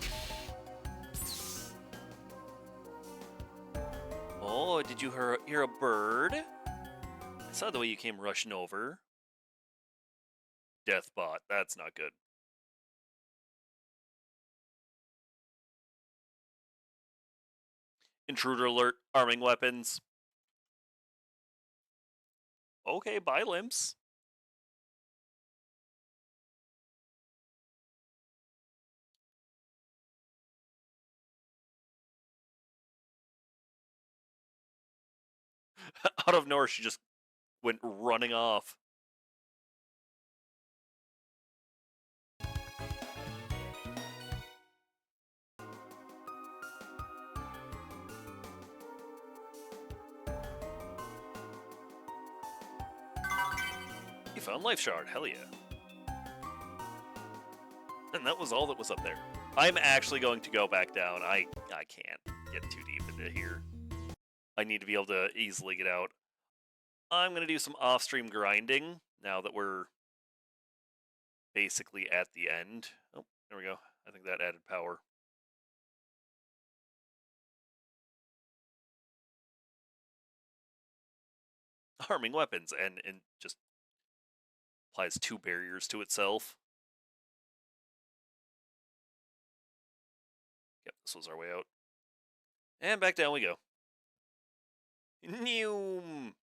Oh, did you hear a bird? I saw the way you came rushing over. Deathbot, that's not good. Intruder alert, arming weapons. Okay, bye, Limps. Out of nowhere, she just went running off. You found Life Shard, hell yeah. And that was all that was up there. I'm actually going to go back down. I can't get too deep into here. I need to be able to easily get out. I'm going to do some off-stream grinding now that we're basically at the end. Oh, there we go. I think that added power. Arming weapons and just applies 2 barriers to itself. Yep, this was our way out. And back down we go. Noom.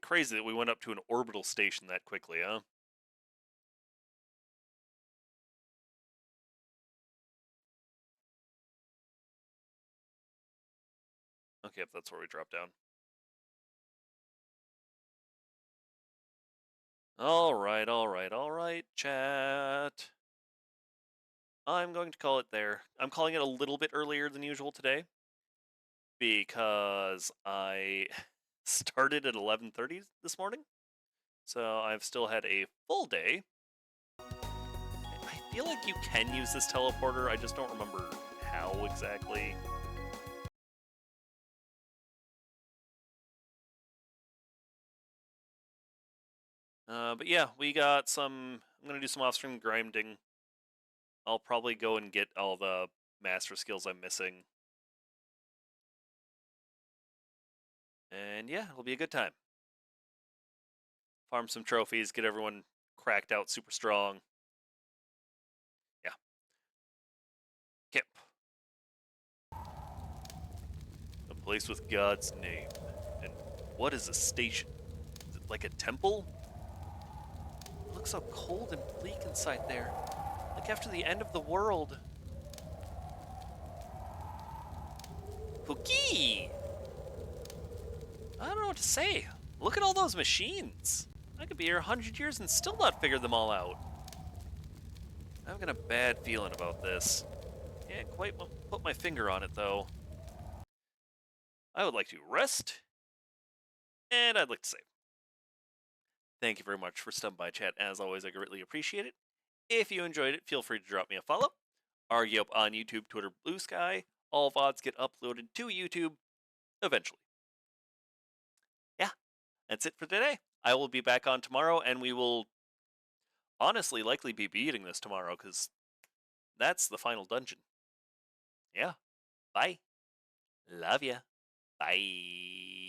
crazy that we went up to an orbital station that quickly, huh? Okay, if that's where we drop down. Alright, chat. I'm going to call it there. I'm calling it a little bit earlier than usual today because I started at 11:30 this morning. So I've still had a full day. I feel like you can use this teleporter, I just don't remember how exactly. But yeah, we got some. I'm gonna do some off-stream grinding. I'll probably go and get all the master skills I'm missing. And yeah, it'll be a good time. Farm some trophies, get everyone cracked out super strong. Yeah. Camp. A place with God's name. And what is a station? Is it like a temple? It looks so cold and bleak inside there. Like after the end of the world. Pookie! I don't know what to say. Look at all those machines. I could be here 100 years and still not figure them all out. I've got a bad feeling about this. Can't quite put my finger on it, though. I would like to rest, and I'd like to save. Thank you very much for stopping by, chat. As always, I greatly appreciate it. If you enjoyed it, feel free to drop me a follow. Argue up on YouTube, Twitter, Blue Sky. All VODs get uploaded to YouTube eventually. Yeah, that's it for today. I will be back on tomorrow, and we will honestly likely be beating this tomorrow, because that's the final dungeon. Yeah. Bye. Love ya. Bye.